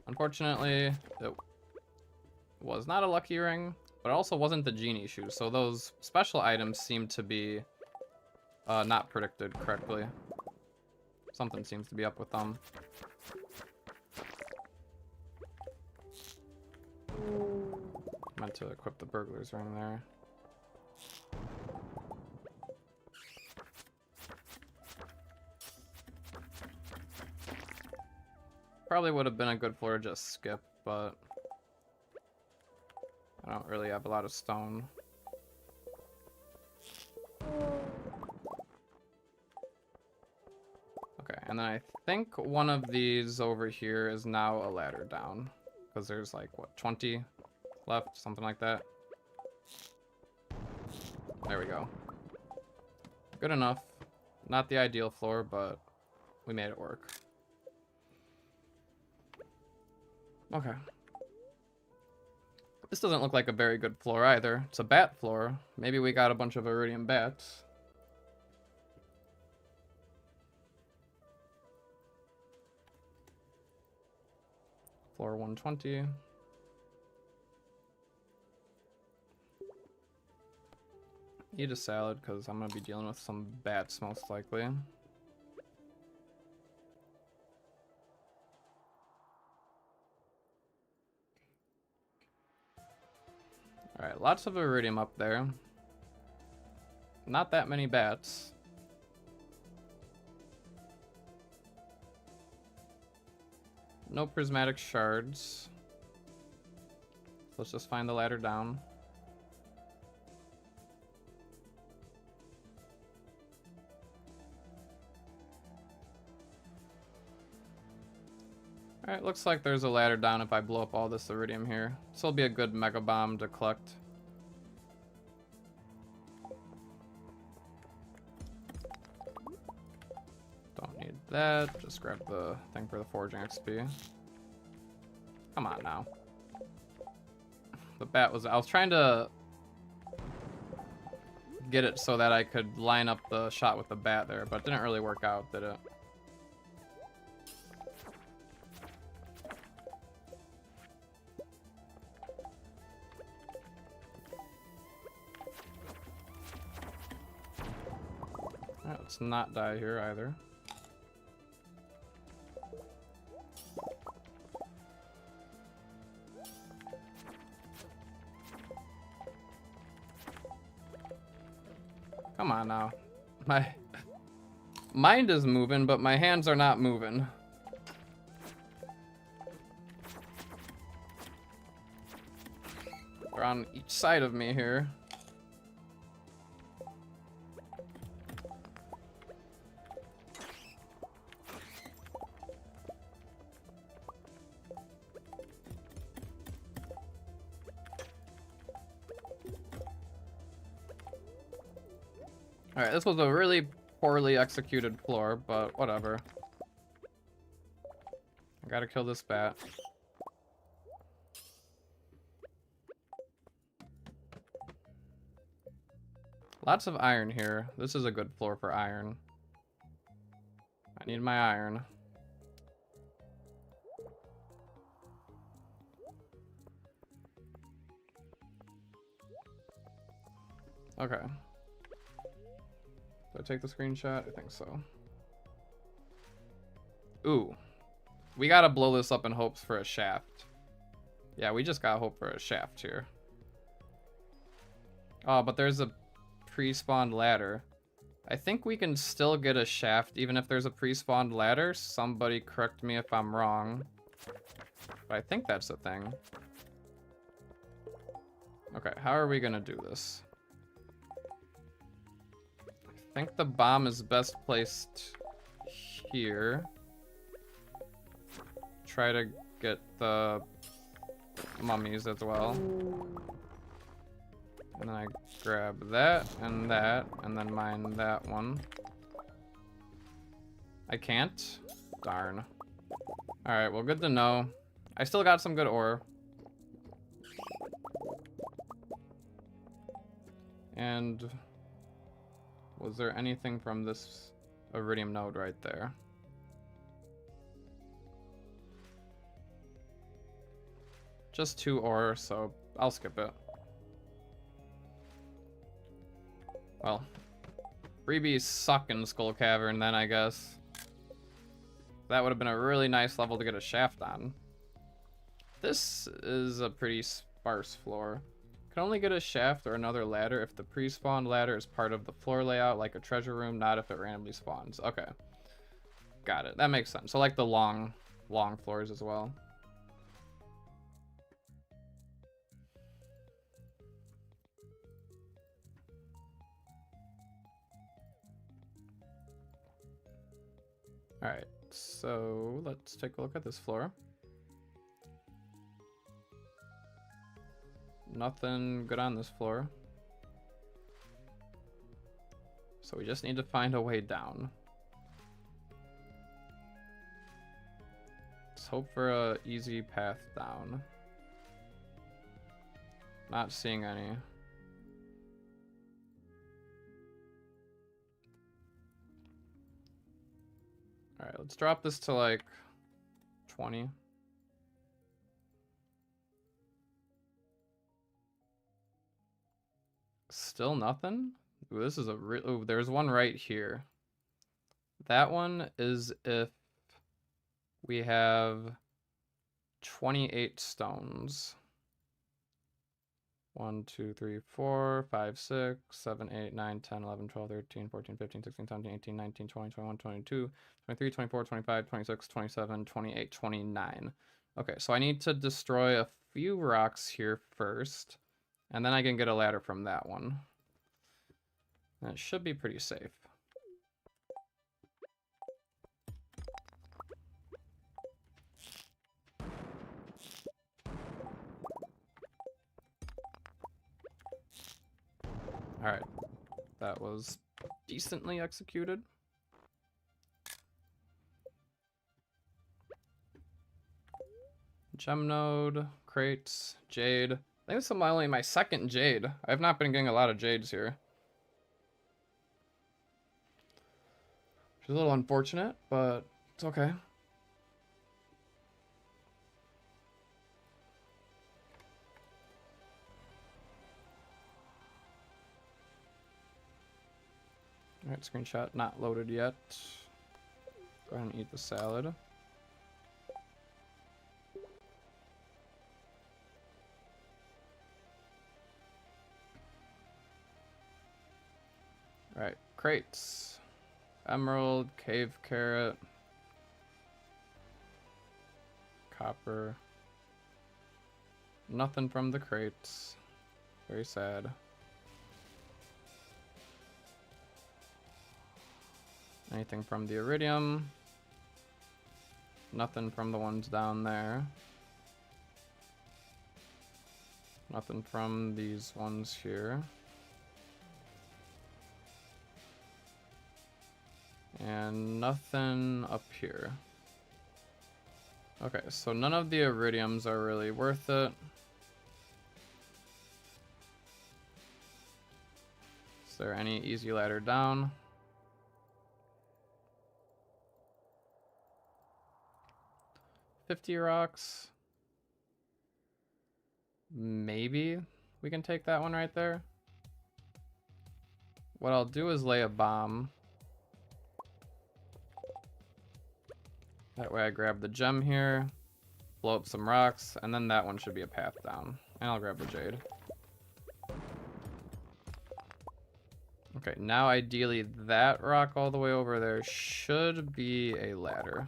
Unfortunately, it was not a lucky ring, but it also wasn't the genie shoe, so those special items seem to be not predicted correctly. Something seems to be up with them. Meant to equip the burglar's ring there. Probably would have been a good floor to just skip, but I don't really have a lot of stone. Okay, and then I think one of these over here is now a ladder down. Because there's like, what, 20 left? Something like that. There we go. Good enough. Not the ideal floor, but we made it work. Okay. This doesn't look like a very good floor either. It's a bat floor. Maybe we got a bunch of iridium bats. Floor 120. Eat a salad because I'm going to be dealing with some bats most likely. Alright, lots of iridium up there. Not that many bats. No prismatic shards. Let's just find the ladder down. Alright, looks like there's a ladder down if I blow up all this iridium here. This will be a good mega bomb to collect. Don't need that. Just grab the thing for the forging XP. Come on now. The bat was... I was trying to get it so that I could line up the shot with the bat there, but it didn't really work out, did it? Alright, let's not die here either. Come on now. My mind is moving, but my hands are not moving. They're on each side of me here. Alright, this was a really poorly executed floor, but whatever. I gotta kill this bat. Lots of iron here. This is a good floor for iron. I need my iron. Okay. Did I take the screenshot? I think so. Ooh. We gotta blow this up in hopes for a shaft. Yeah, we just got hope for a shaft here. Oh, but there's a pre-spawned ladder. I think we can still get a shaft even if there's a pre-spawned ladder. Somebody correct me if I'm wrong. But I think that's the thing. Okay, how are we gonna do this? I think the bomb is best placed here. Try to get the mummies as well. And then I grab that, and then mine that one. I can't? Darn. Alright, well, good to know. I still got some good ore. And was there anything from this iridium node right there? Just 2 ore, so I'll skip it. Well, freebies suck in Skull Cavern then, I guess. That would have been a really nice level to get a shaft on. This is a pretty sparse floor. Can only get a shaft or another ladder if the pre-spawned ladder is part of the floor layout, like a treasure room, not if it randomly spawns. Okay. Got it. That makes sense. So like the long floors as well. Alright, so let's take a look at this floor. Nothing good on this floor. So we just need to find a way down. Let's hope for a easy path down. Not seeing any. Alright, let's drop this to like 20. Still nothing? Ooh, this is a real... Ooh, there's one right here. That one is if we have 28 stones. 1, 2, 3, 4, 5, 6, 7, 8, 9, 10, 11, 12, 13, 14, 15, 16, 17, 18, 19, 20, 21, 22, 23, 24, 25, 26, 27, 28, 29. Okay, so I need to destroy a few rocks here first, and then I can get a ladder from that one. That should be pretty safe. Alright, that was decently executed. Gem node, crates, jade. I think this is only my second jade. I have not been getting a lot of jades here. Which is a little unfortunate, but it's okay. Alright, screenshot not loaded yet. Go ahead and eat the salad. Alright, crates. Emerald, cave carrot. Copper. Nothing from the crates. Very sad. Anything from the iridium? Nothing from the ones down there. Nothing from these ones here. And nothing up here. Okay, so none of the iridiums are really worth it. Is there any easy ladder down? $50 rocks. Maybe we can take that one right there. What I'll do is lay a bomb. That way I grab the gem here, blow up some rocks, and then that one should be a path down. And I'll grab the jade. Okay, now ideally that rock all the way over there should be a ladder.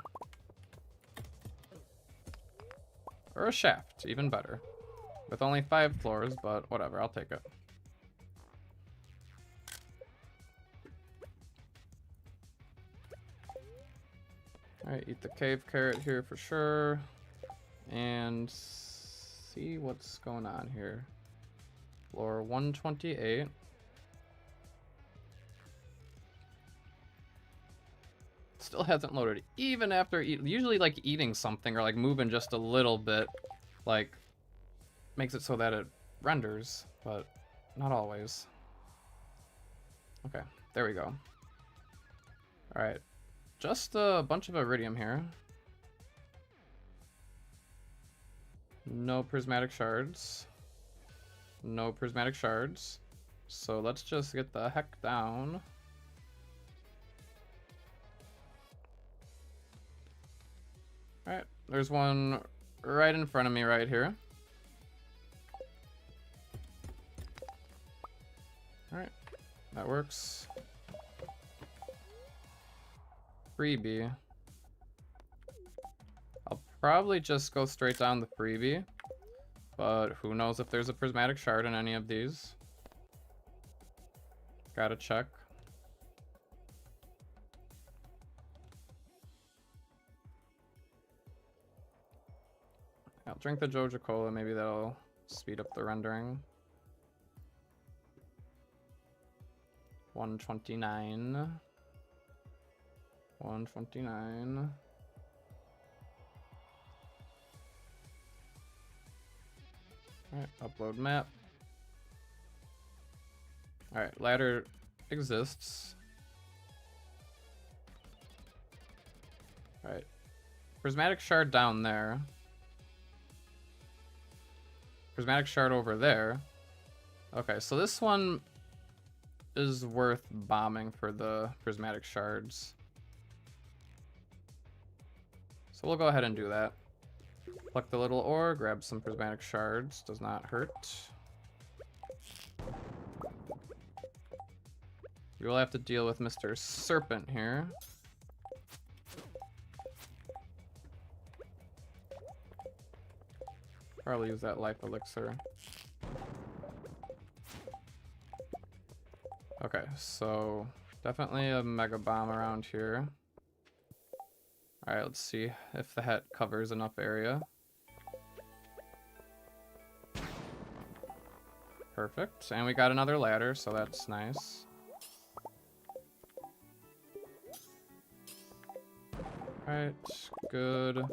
Or a shaft, even better. With only 5 floors, but whatever, I'll take it. Alright, eat the cave carrot here for sure. And see what's going on here. Floor 128. Still hasn't loaded, even after usually like eating something or like moving just a little bit, like makes it so that it renders, but not always. Okay, there we go. All right, just a bunch of iridium here. No prismatic shards. No prismatic shards. So let's just get the heck down. Alright, there's one right in front of me right here. Alright, that works. Freebie. I'll probably just go straight down the freebie, but who knows if there's a prismatic shard in any of these. Gotta check. I'll drink the Joja Cola. Maybe that'll speed up the rendering. 129. 129. Alright, upload map. Alright, ladder exists. Alright. Prismatic shard down there. Prismatic shard over there. Okay, so this one is worth bombing for the prismatic shards. So we'll go ahead and do that. Pluck the little ore, grab some prismatic shards. Does not hurt. We will have to deal with Mr. Serpent here. Probably use that life elixir. Okay, so definitely a mega bomb around here. Alright, let's see if the hat covers enough area. Perfect. And we got another ladder, so that's nice. Alright, good.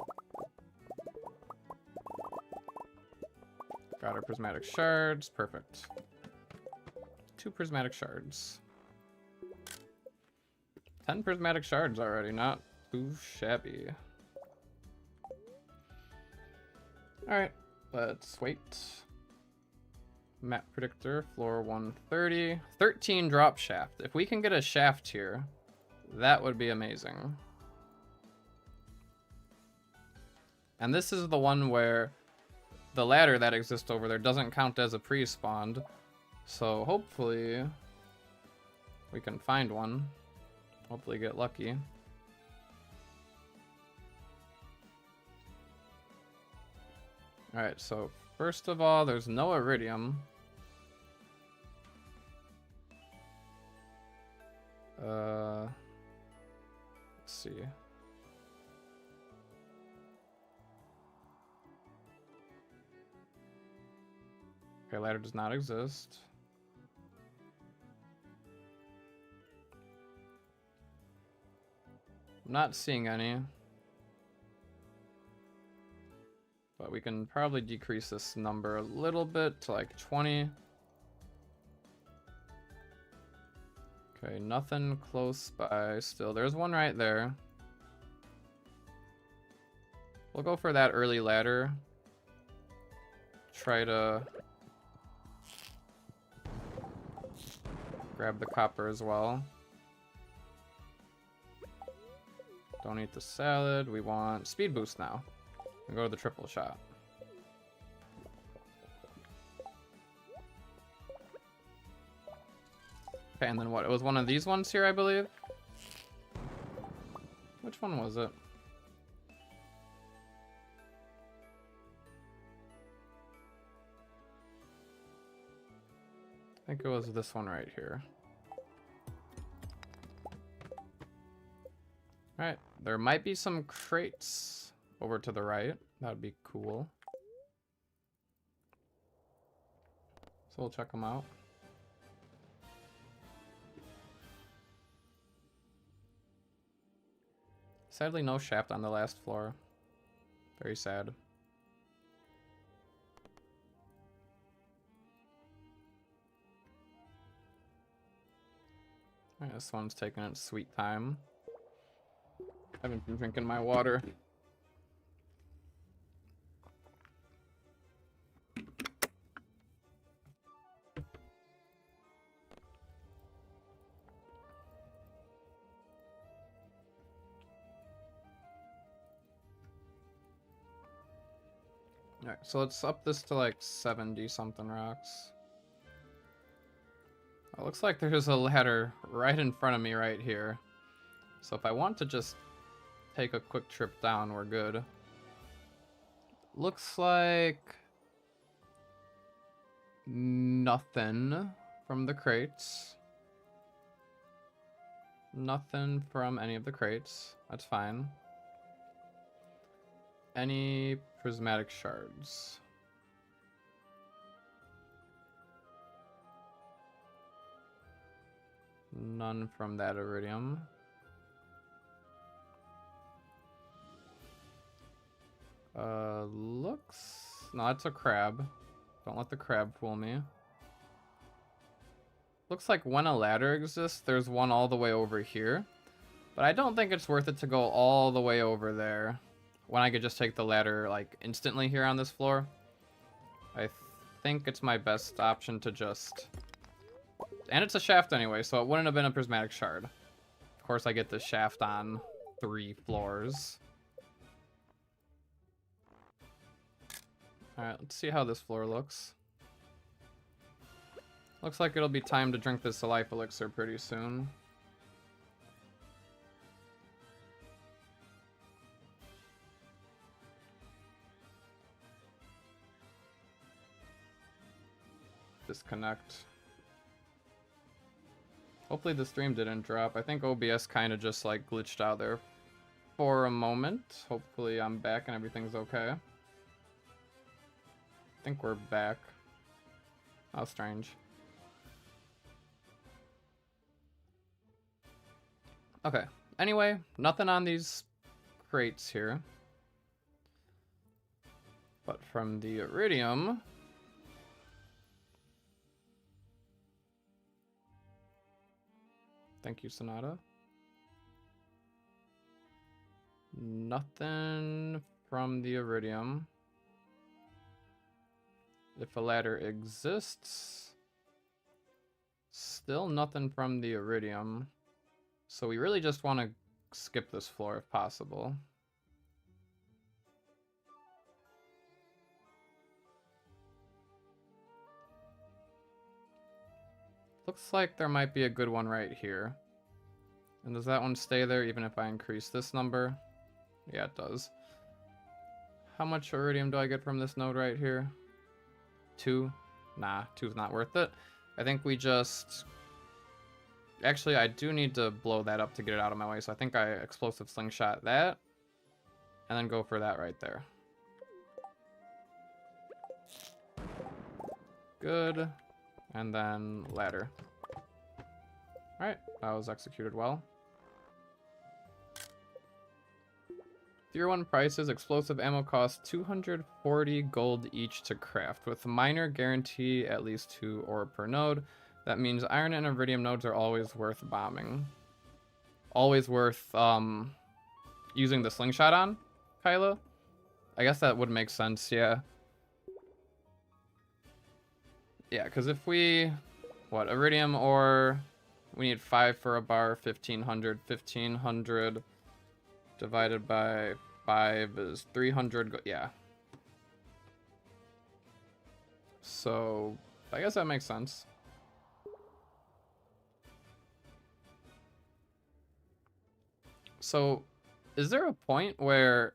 Got our prismatic shards. Perfect. 2 prismatic shards. 10 prismatic shards already, not too shabby. Alright, let's wait. Map predictor, floor 130. 13 drop shaft. If we can get a shaft here, that would be amazing. And this is the one where the ladder that exists over there doesn't count as a pre-spawned. So hopefully we can find one. Hopefully get lucky. Alright, so first of all, there's no iridium. Let's see. Okay, ladder does not exist. I'm not seeing any. But we can probably decrease this number a little bit to like 20. Okay, nothing close by still. There's one right there. We'll go for that early ladder. Try to grab the copper as well. Don't eat the salad. We want speed boost now. And go to the triple shot. Okay, and then what? It was one of these ones here, I believe. Which one was it? I think it was this one right here. Alright, there might be some crates over to the right. That would be cool. So we'll check them out. Sadly, no shaft on the last floor. Very sad. Alright, this one's taking its sweet time. I haven't been drinking my water. Alright, so let's up this to like 70 something rocks. It looks like there's a ladder right in front of me right here. So if I want to just take a quick trip down, we're good. Looks like nothing from the crates. Nothing from any of the crates. That's fine. any prismatic shards? None from that iridium. Looks... No, it's a crab. Don't let the crab fool me. Looks like when a ladder exists, there's one all the way over here. But I don't think it's worth it to go all the way over there when I could just take the ladder, like, instantly here on this floor. I think it's my best option to just... And it's a shaft anyway, so it wouldn't have been a prismatic shard. Of course, I get the shaft on 3 floors. Alright, let's see how this floor looks. Looks like it'll be time to drink this life elixir pretty soon. Disconnect. Hopefully the stream didn't drop. I think OBS kind of just like glitched out there for a moment. Hopefully I'm back and everything's okay. I think we're back. How strange. Okay. Anyway, nothing on these crates here. But from the iridium... Thank you, Sonata. Nothing from the iridium. If a ladder exists, still nothing from the iridium. So we really just want to skip this floor if possible. Looks like there might be a good one right here. And does that one stay there even if I increase this number? Yeah, it does. How much iridium do I get from this node right here? 2? Nah, 2's not worth it. I think we just... Actually, I do need to blow that up to get it out of my way, so I think I explosive slingshot that. And then go for that right there. Good. And then ladder. Alright, that was executed well. Tier 1 prices, explosive ammo costs 240 gold each to craft, with minor guarantee at least 2 ore per node. That means iron and iridium nodes are always worth bombing. Always worth using the slingshot on, Kyla? I guess that would make sense, yeah. Yeah, because if we... What, iridium ore... We need 5 for a bar, 1500. 1500 divided by 5 is 300. Yeah. So, I guess that makes sense. So, is there a point where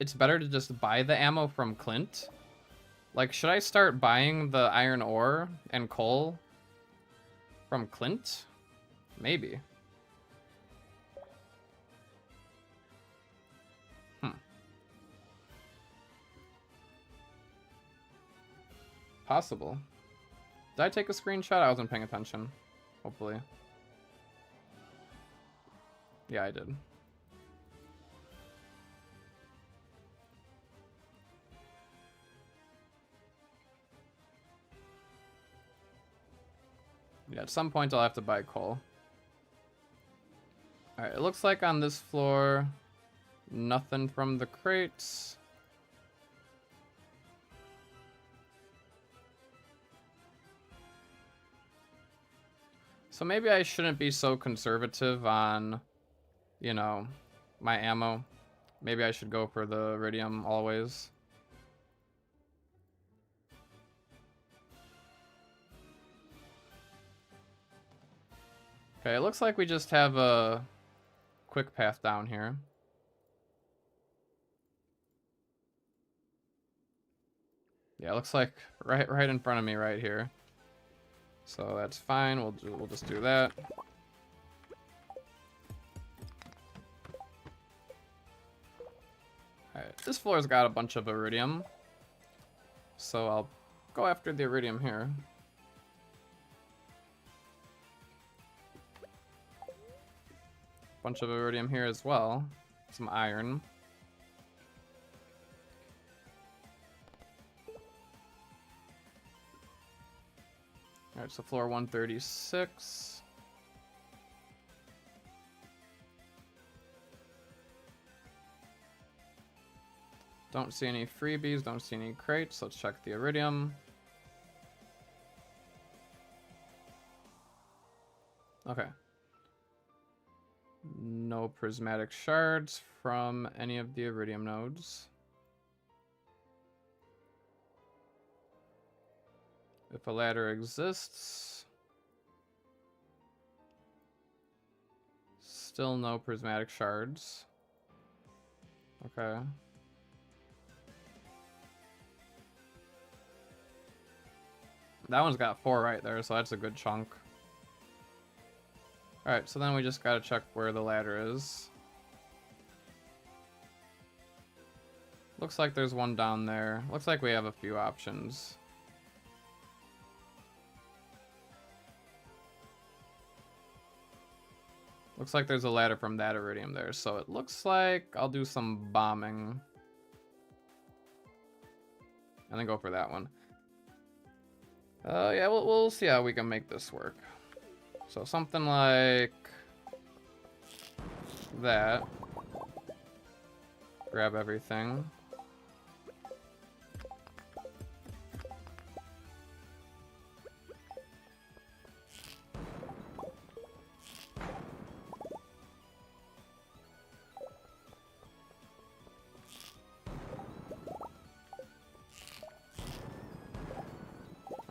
it's better to just buy the ammo from Clint? Like, should I start buying the iron ore and coal from Clint? Maybe. Possible. Did I take a screenshot? I wasn't paying attention. Hopefully. Yeah, I did. Yeah, at some point I'll have to buy coal. Alright, it looks like on this floor, nothing from the crates. So maybe I shouldn't be so conservative on, you know, my ammo. Maybe I should go for the iridium always. Okay, it looks like we just have a quick path down here. Yeah, it looks like right in front of me right here. So that's fine. We'll just do that. Alright, this floor's got a bunch of iridium. So I'll go after the iridium here. Bunch of iridium here as well. Some iron. Alright, so floor 136. Don't see any freebies, don't see any crates. Let's check the iridium. Okay. No prismatic shards from any of the iridium nodes. If a ladder exists, still no prismatic shards. Okay. That one's got 4 right there, so that's a good chunk. Alright, so then we just gotta check where the ladder is. Looks like there's one down there. Looks like we have a few options. Looks like there's a ladder from that iridium there, so it looks like I'll do some bombing. And then go for that one. Yeah, we'll see how we can make this work. So something like that. Grab everything.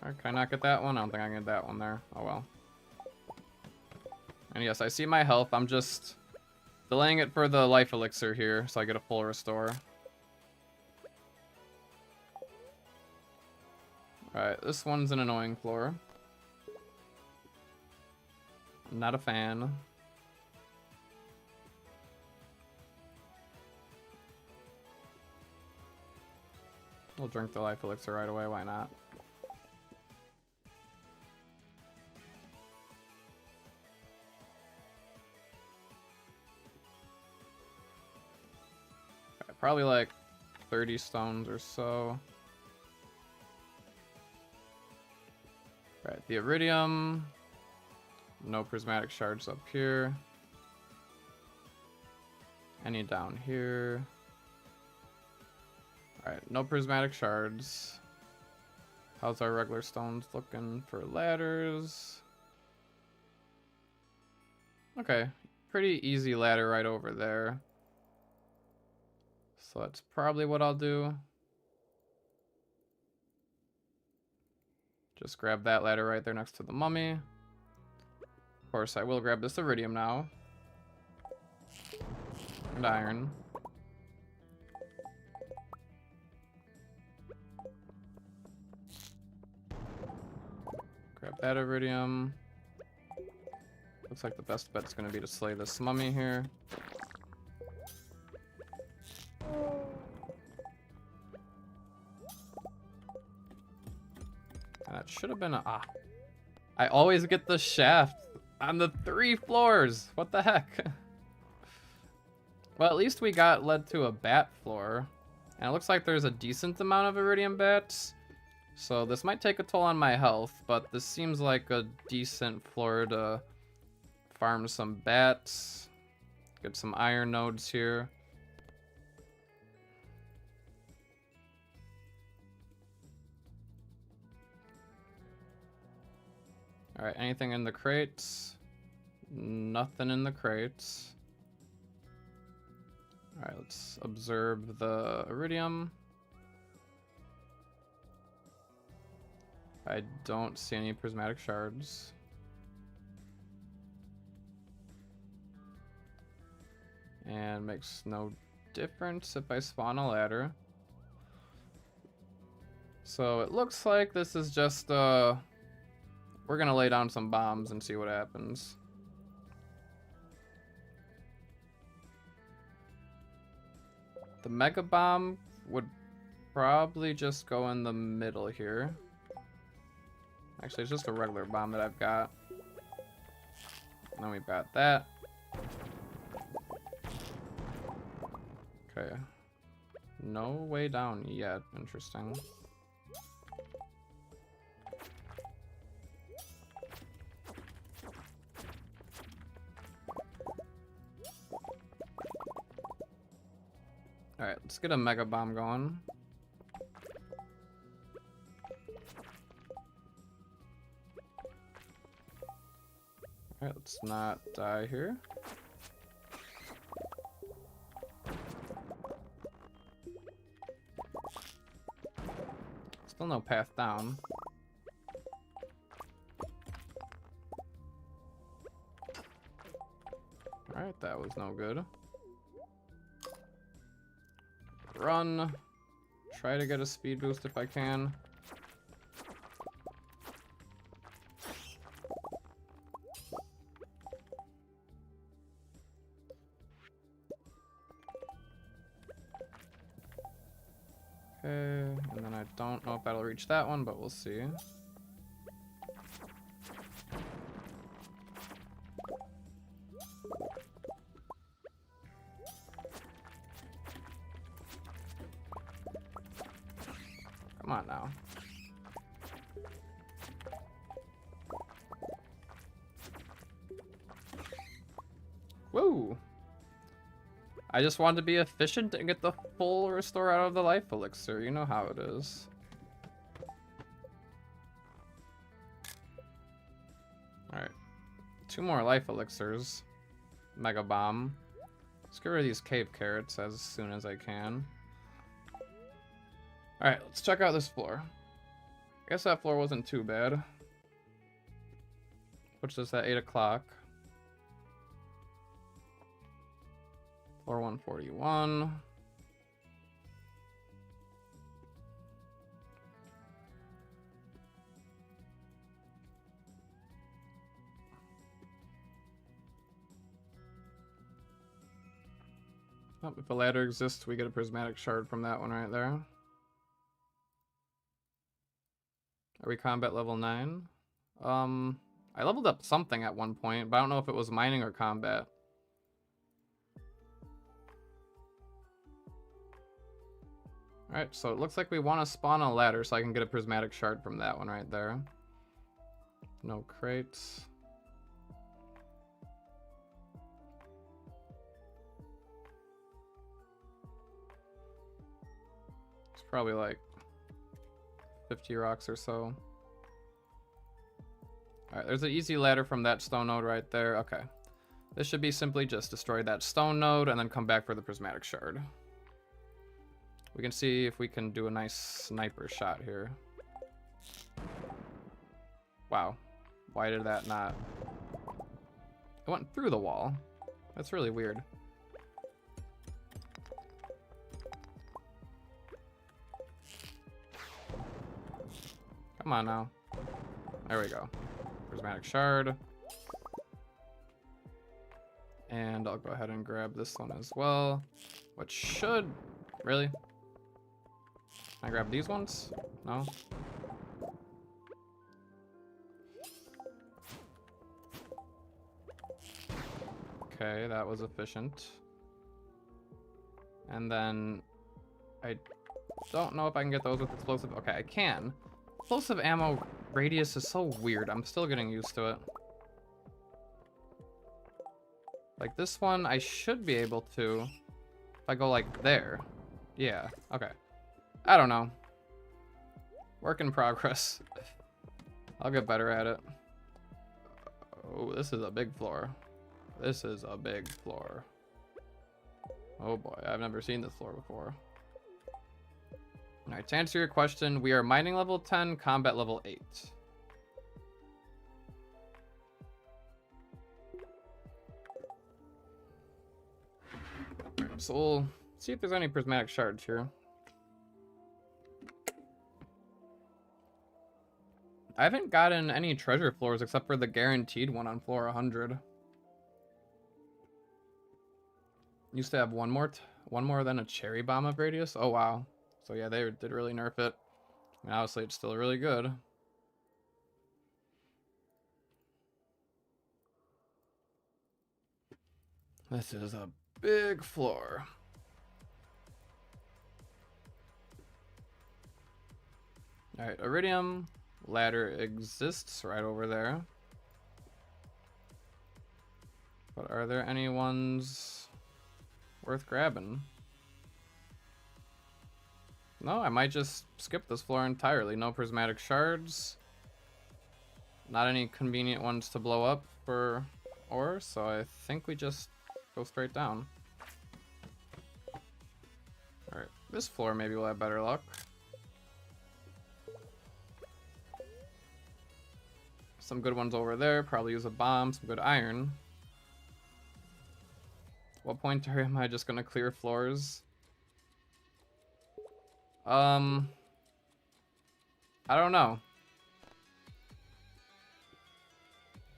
Alright, can I not get that one? I don't think I can get that one there. Oh well. And yes, I see my health. I'm just delaying it for the life elixir here, so I get a full restore. Alright, this one's an annoying floor. Not a fan. We'll drink the life elixir right away, why not? Probably like 30 stones or so. Right, the iridium. No prismatic shards up here. Any down here. Alright, no prismatic shards. How's our regular stones looking for ladders? Okay, pretty easy ladder right over there. So that's probably what I'll do. Just grab that ladder right there next to the mummy. Of course, I will grab this iridium now. And iron. Grab that iridium. Looks like the best bet's gonna be to slay this mummy here. That should have been a... Ah. I always get the shaft on the 3 floors. What the heck? Well, at least we got led to a bat floor. And it looks like there's a decent amount of iridium bats. So this might take a toll on my health, but this seems like a decent floor to farm some bats. Get some iron nodes here. Alright, anything in the crates? Nothing in the crates. Alright, let's observe the iridium. I don't see any prismatic shards. And makes no difference if I spawn a ladder. So it looks like this is just we're gonna lay down some bombs and see what happens. The Mega Bomb would probably just go in the middle here. Actually, it's just a regular bomb that I've got. And then we've got that. Okay. No way down yet. Interesting. Alright, let's get a Mega Bomb going. Alright, let's not die here. Still no path down. Alright, that was no good. Run. Try to get a speed boost if I can. Okay, and then I don't know if that'll reach that one, but we'll see. Come on now. Whoa! I just wanted to be efficient and get the full restore out of the life elixir. You know how it is. Alright. 2 more life elixirs. Mega Bomb. Let's get rid of these cave carrots as soon as I can. Alright, let's check out this floor. I guess that floor wasn't too bad. Puts us at 8 o'clock. Floor 141. Oh, if a ladder exists, we get a prismatic shard from that one right there. Are we combat level 9? I leveled up something at one point, but I don't know if it was mining or combat. Alright, so it looks like we want to spawn a ladder so I can get a prismatic shard from that one right there. No crates. It's probably like 50 rocks or so. Alright, there's an easy ladder from that stone node right there. Okay. This should be simply just destroy that stone node and then come back for the prismatic shard. We can see if we can do a nice sniper shot here. Wow. Why did that not? It went through the wall. That's really weird. Come on now. There we go. Prismatic shard. And I'll go ahead and grab this one as well. Which should... Really? Can I grab these ones? No? Okay, that was efficient. And then... I don't know if I can get those with explosive... Okay, I can. Explosive ammo radius is so weird. I'm still getting used to it. Like this one, I should be able to... If I go like there. Yeah, okay. I don't know. Work in progress. I'll get better at it. Oh, this is a big floor. This is a big floor. Oh boy, I've never seen this floor before. Alright, to answer your question, we are mining level 10, combat level 8. So we'll see if there's any prismatic shards here. I haven't gotten any treasure floors except for the guaranteed one on floor 100. Used to have one more One more than a cherry bomb of radius? Oh, wow. So yeah, they did really nerf it. I mean, obviously, it's still really good. This is a big floor. Alright, iridium ladder exists right over there. But are there any ones worth grabbing? No, I might just skip this floor entirely. No prismatic shards. Not any convenient ones to blow up for ore, so I think we just go straight down. Alright, this floor maybe we'll have better luck. Some good ones over there. Probably use a bomb, some good iron. What point am I just gonna clear floors? I don't know.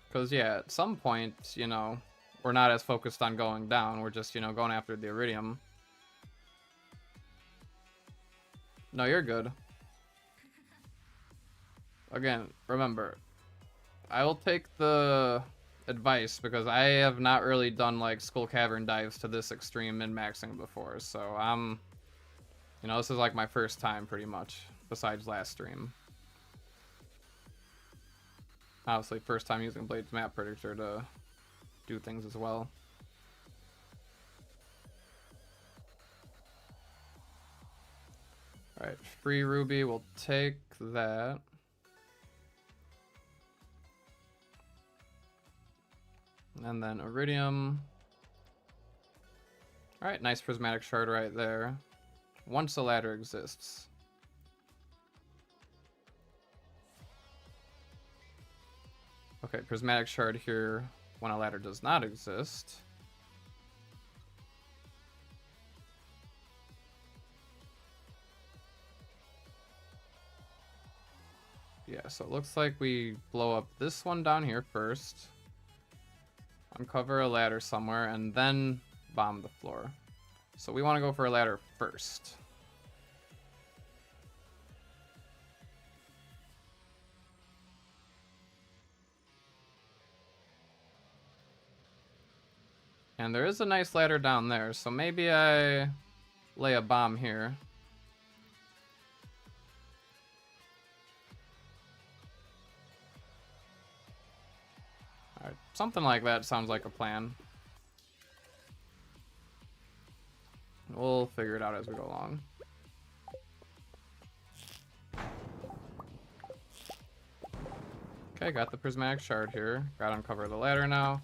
Because, yeah, at some point, you know, we're not as focused on going down. We're just, you know, going after the iridium. No, you're good. Again, remember, I will take the advice because I have not really done, like, skull cavern dives to this extreme min-maxing before. So, you know, this is, like, my first time, pretty much, besides last stream. Obviously, first time using Blade's map predictor to do things as well. Alright, free ruby, we'll take that. And then iridium. Alright, nice prismatic shard right there. Once a ladder exists. Okay, prismatic shard here when a ladder does not exist. Yeah, so it looks like we blow up this one down here first. Uncover a ladder somewhere, and then bomb the floor. So we want to go for a ladder first. And there is a nice ladder down there, so maybe I lay a bomb here. Alright, something like that sounds like a plan. We'll figure it out as we go along. Okay, got the prismatic shard here. Gotta uncover the ladder now.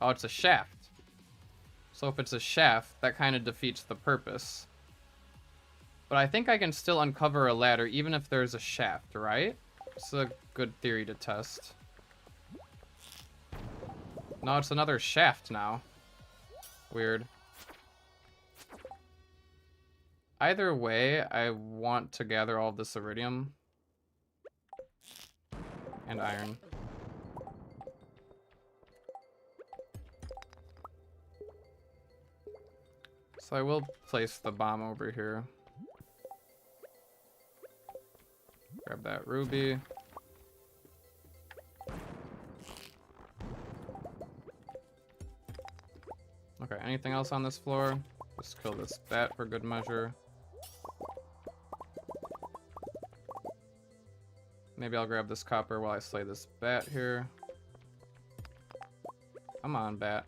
Oh, it's a shaft. So if it's a shaft, that kind of defeats the purpose. But I think I can still uncover a ladder even if there's a shaft, right? It's a good theory to test. No, it's another shaft now. Weird. Either way, I want to gather all this iridium. And iron. So I will place the bomb over here. Grab that ruby. Okay, anything else on this floor? Just kill this bat for good measure. Maybe I'll grab this copper while I slay this bat here. Come on, bat.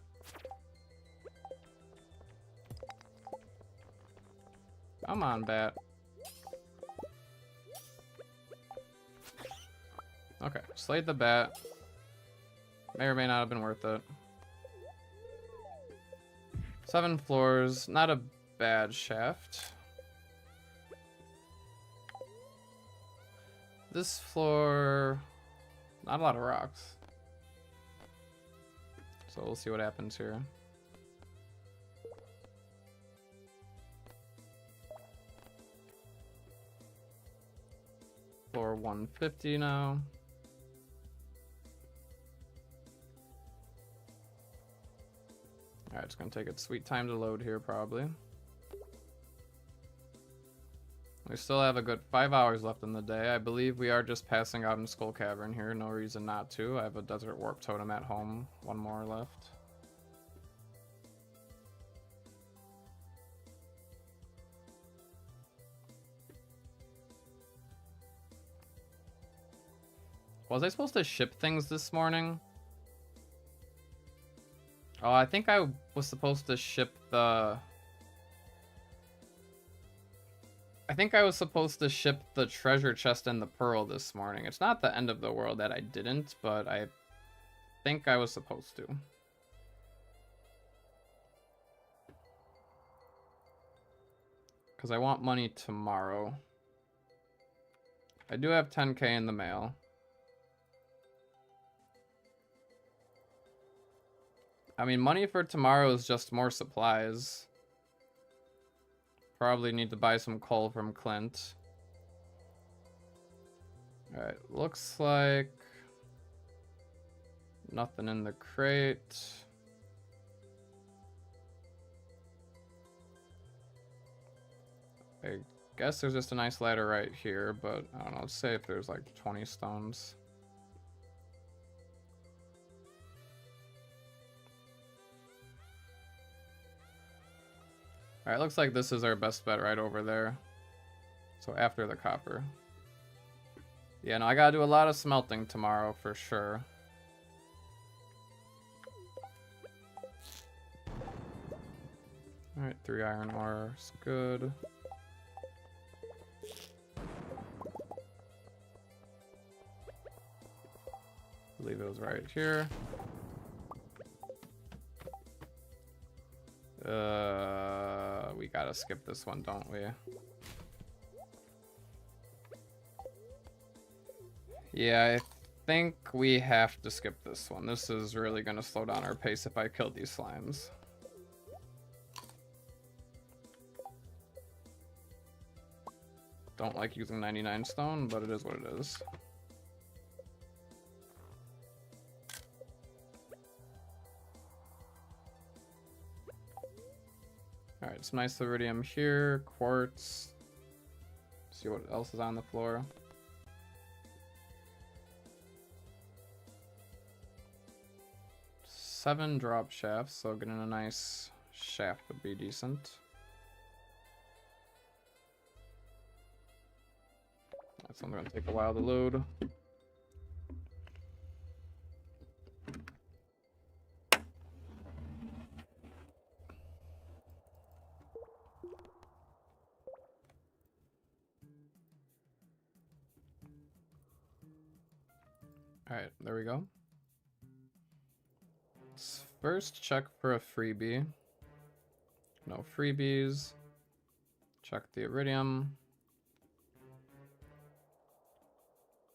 Come on, bat. Okay, slayed the bat. May or may not have been worth it. 7 floors, not a bad shaft. This floor, not a lot of rocks. So we'll see what happens here. Floor 150 now. Alright, it's gonna take its sweet time to load here, probably. We still have a good 5 hours left in the day. I believe we are just passing out in Skull Cavern here. No reason not to. I have a Desert Warp Totem at home. One more left. Was I supposed to ship things this morning? Oh, I think I was supposed to ship the... I think I was supposed to ship the treasure chest and the pearl this morning. It's not the end of the world that I didn't, but I think I was supposed to. Because I want money tomorrow. I do have 10k in the mail. I mean, money for tomorrow is just more supplies. Probably need to buy some coal from Clint. Alright, looks like nothing in the crate. I guess there's just a nice ladder right here, but I don't know, let's say if there's like 20 stones. Alright, looks like this is our best bet right over there. So after the copper. Yeah, no, I gotta do a lot of smelting tomorrow for sure. Alright, 3 iron ore is good. I believe it was right here. We gotta skip this one, don't we? Yeah, I think we have to skip this one. This is really gonna slow down our pace if I kill these slimes. Don't like using 99 stone, but it is what it is. Alright, some nice iridium here, quartz. See what else is on the floor. Seven drop shafts, so getting a nice shaft would be decent. That's something gonna take a while to load. Alright, there we go. Let's first check for a freebie. No freebies. Check the iridium.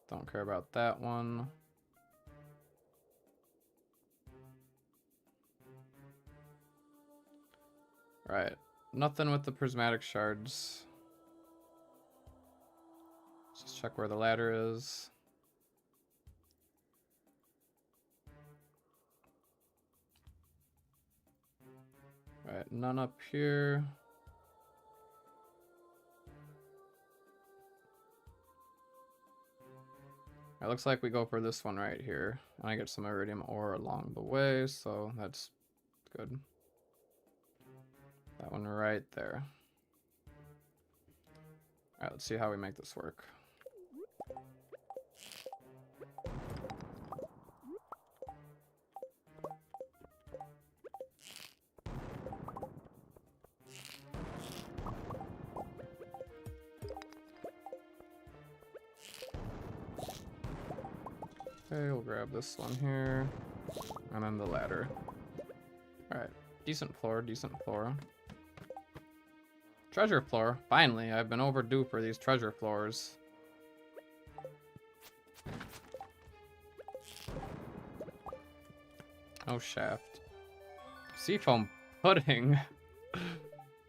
Don't care about that one. Right, nothing with the prismatic shards. Let's just check where the ladder is. Right, none up here. It looks like we go for this one right here. And I get some iridium ore along the way, so that's good. That one right there. Alright, let's see how we make this work. Okay, we'll grab this one here. And then the ladder. Alright, decent floor, decent floor. Treasure floor. Finally, I've been overdue for these treasure floors. Oh, shaft. Seafoam pudding.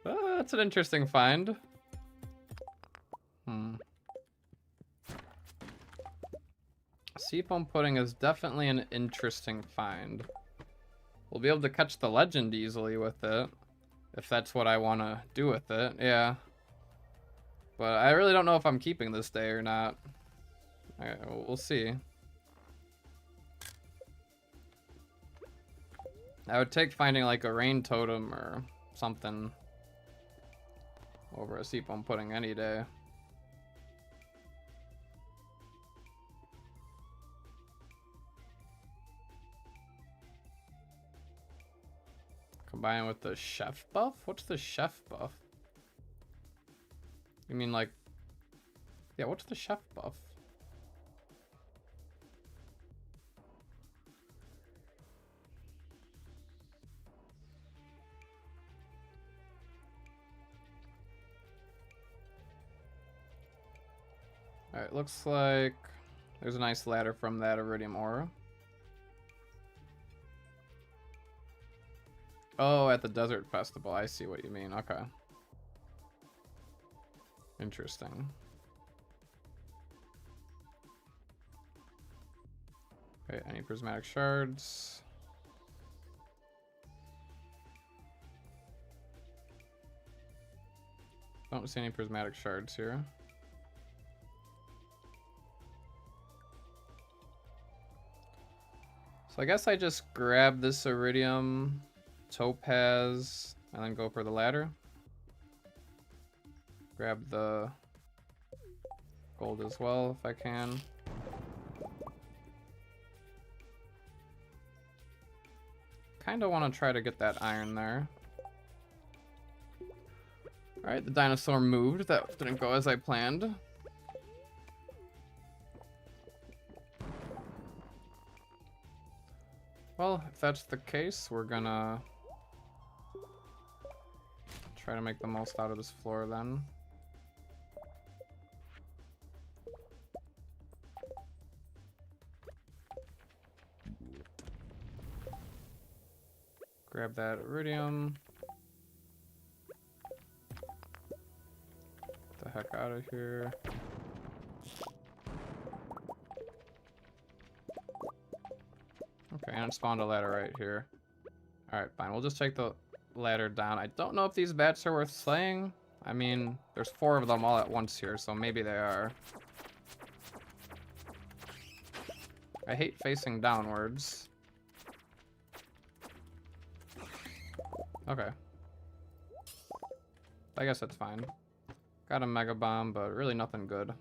That's an interesting find. Seafoam pudding is definitely an interesting find. We'll be able to catch the legend easily with it. If that's what I want to do with it, yeah. But I really don't know if I'm keeping this day or not. Alright, we'll see. I would take finding like a rain totem or something over a seep I'm putting any day. Combine with the chef buff? What's the chef buff? You mean like... Yeah, what's the chef buff? Alright, looks like there's a nice ladder from that iridium ore. Oh, at the desert festival. I see what you mean. Okay. Interesting. Okay, any prismatic shards? Don't see any prismatic shards here. So I guess I just grab this iridium, topaz, and then go for the ladder. Grab the gold as well if I can. Kind of want to try to get that iron there. Alright, the dinosaur moved. That didn't go as I planned. Well, if that's the case, we're gonna try to make the most out of this floor then. Grab that iridium. Get the heck out of here. Okay, and it spawned a ladder right here. Alright, fine. We'll just take the ladder down. I don't know if these bats are worth slaying. I mean, there's 4 of them all at once here, so maybe they are. I hate facing downwards. Okay. I guess that's fine. Got a mega bomb, but really nothing good.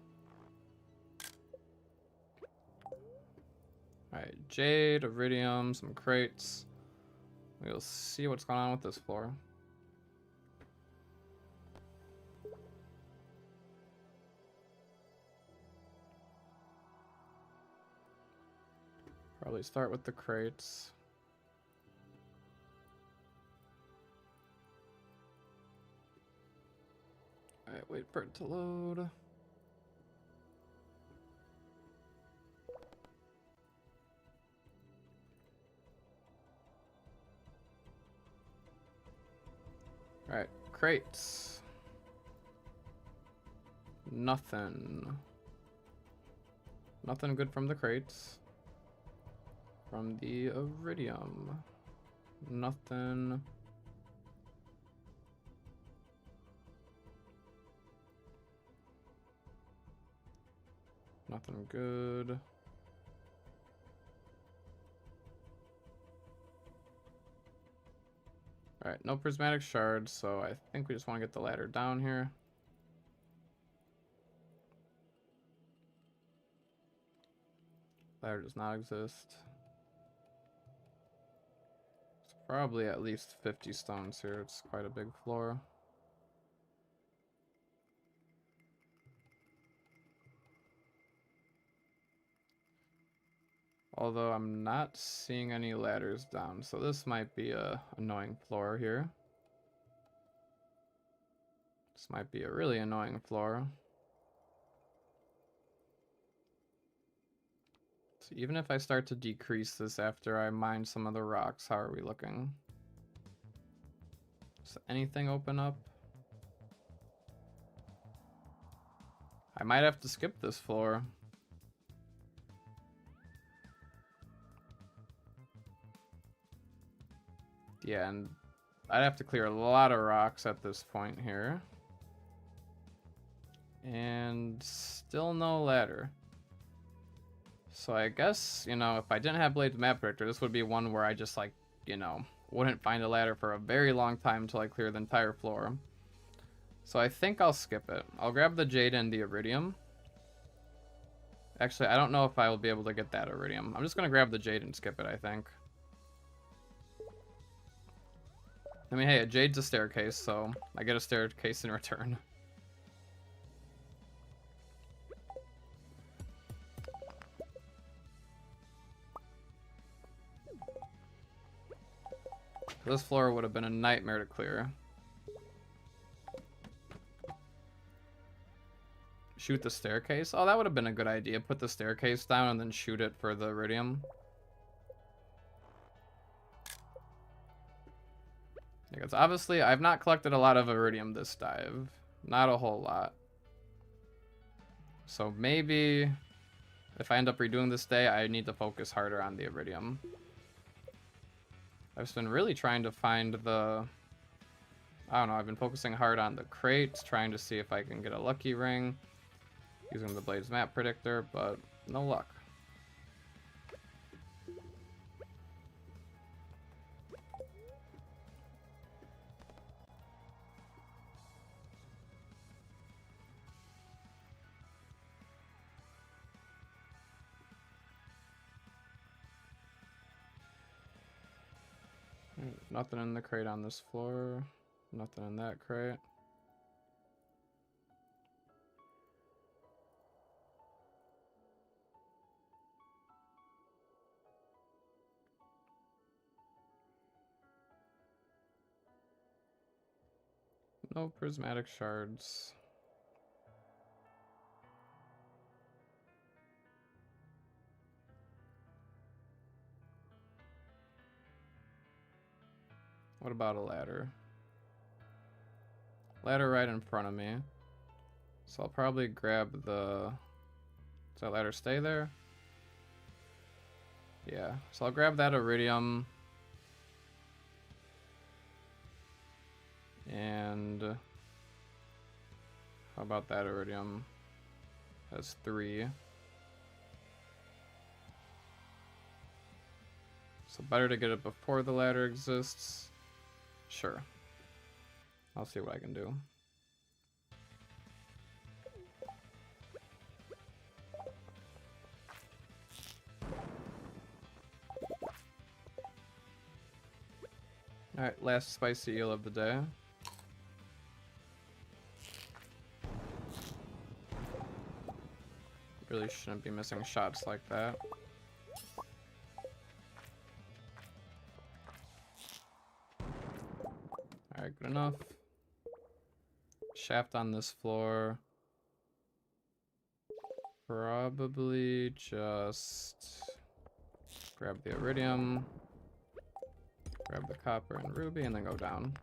Alright, jade, iridium, some crates. We'll see what's going on with this floor. Probably start with the crates. Alright, wait for it to load. Alright, crates. Nothing. Nothing good from the crates. From the iridium. Nothing. Nothing good. Alright, no prismatic shards, so I think we just want to get the ladder down here. Ladder does not exist. It's probably at least 50 stones here. It's quite a big floor. Although I'm not seeing any ladders down, so this might be a annoying floor here. This might be a really annoying floor. So even if I start to decrease this after I mine some of the rocks, how are we looking? Does anything open up? I might have to skip this floor. Yeah, and I'd have to clear a lot of rocks at this point here. And still no ladder. So I guess, you know, if I didn't have Blade's Map Predictor, this would be one where I just, like, you know, wouldn't find a ladder for a very long time until I clear the entire floor. So I think I'll skip it. I'll grab the Jade and the Iridium. Actually, I don't know if I will be able to get that Iridium. I'm just going to grab the Jade and skip it, I think. I mean, hey, a Jade's a staircase, so I get a staircase in return. This floor would have been a nightmare to clear. Shoot the staircase? Oh, that would have been a good idea. Put the staircase down and then shoot it for the Iridium. Because obviously, I've not collected a lot of Iridium this dive. Not a whole lot. So maybe if I end up redoing this day, I need to focus harder on the Iridium. I've just been really trying to find the... I don't know, I've been focusing hard on the crates, trying to see if I can get a lucky ring. Using the Blade's Map Predictor, but no luck. Nothing in the crate on this floor. Nothing in that crate. No prismatic shards. What about a ladder? Ladder right in front of me. So I'll probably grab the... Does that ladder stay there? Yeah. So I'll grab that Iridium. And... How about that Iridium? That's 3. So better to get it before the ladder exists. Sure. I'll see what I can do. Alright, last spicy eel of the day. Really shouldn't be missing shots like that. Alright, good enough. Shaft on this floor. Probably just grab the Iridium, grab the copper and ruby, and then go down.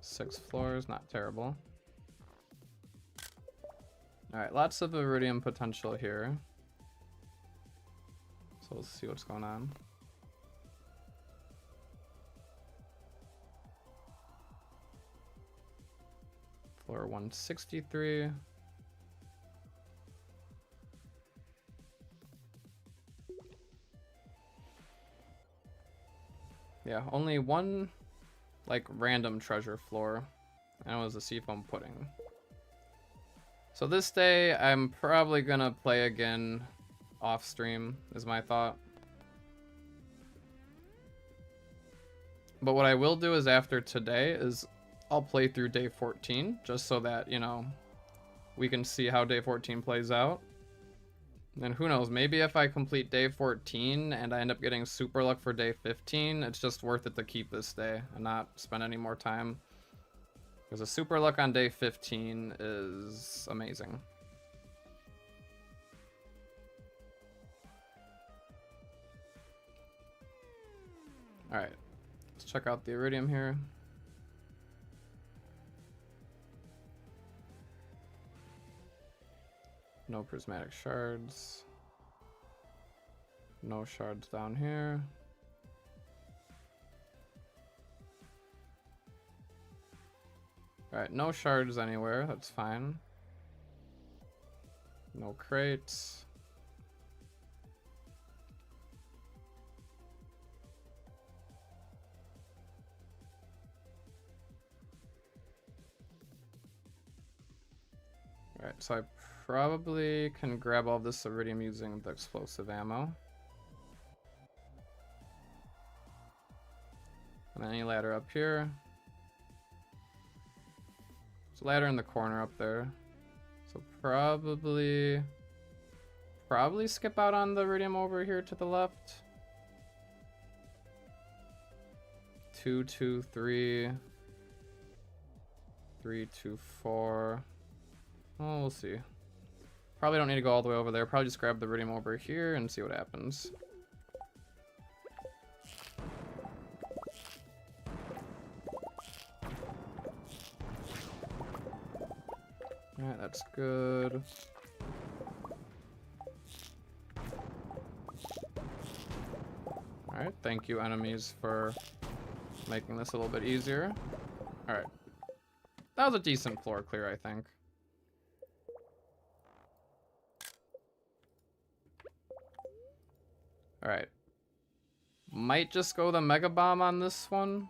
6 floors, not terrible. Alright, lots of Iridium potential here. So let's see what's going on. Floor 163. Yeah, only one, like, random treasure floor. And it was a seafoam pudding. So this day, I'm probably gonna play again off stream, is my thought. But what I will do is after today is I'll play through day 14, just so that, you know, we can see how day 14 plays out. And who knows, maybe if I complete day 14 and I end up getting super luck for day 15, it's just worth it to keep this day and not spend any more time. Because a super luck on day 15 is amazing. Alright, let's check out the Iridium here. No prismatic shards. No shards down here. Alright, no shards anywhere. That's fine. No crates. Alright, so I probably can grab all this iridium using the explosive ammo. And any ladder up here. There's a ladder in the corner up there. So probably skip out on the iridium over here to the left. 2, 2, 3. 3, 2, 4. Oh, we'll see. Probably don't need to go all the way over there. Probably just grab the iridium over here and see what happens. Alright, that's good. Alright, thank you enemies for making this a little bit easier. Alright. That was a decent floor clear, I think. Alright. Might just go the Mega Bomb on this one.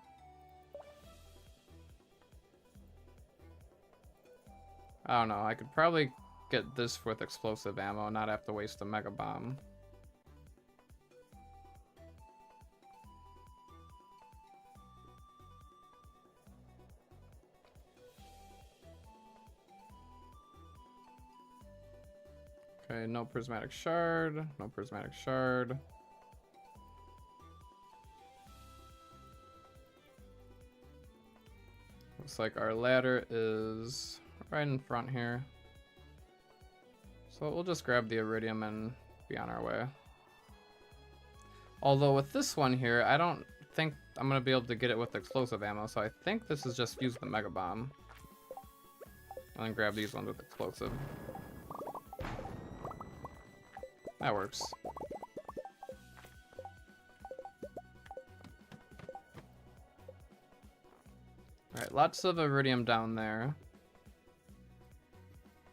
I don't know. I could probably get this with explosive ammo and not have to waste a Mega Bomb. Okay, no prismatic shard. No prismatic shard. Looks like our ladder is right in front here. So we'll just grab the iridium and be on our way. Although with this one here, I don't think I'm going to be able to get it with explosive ammo. So I think this is just use the Mega Bomb. And then grab these ones with explosive. That works. Alright, lots of iridium down there.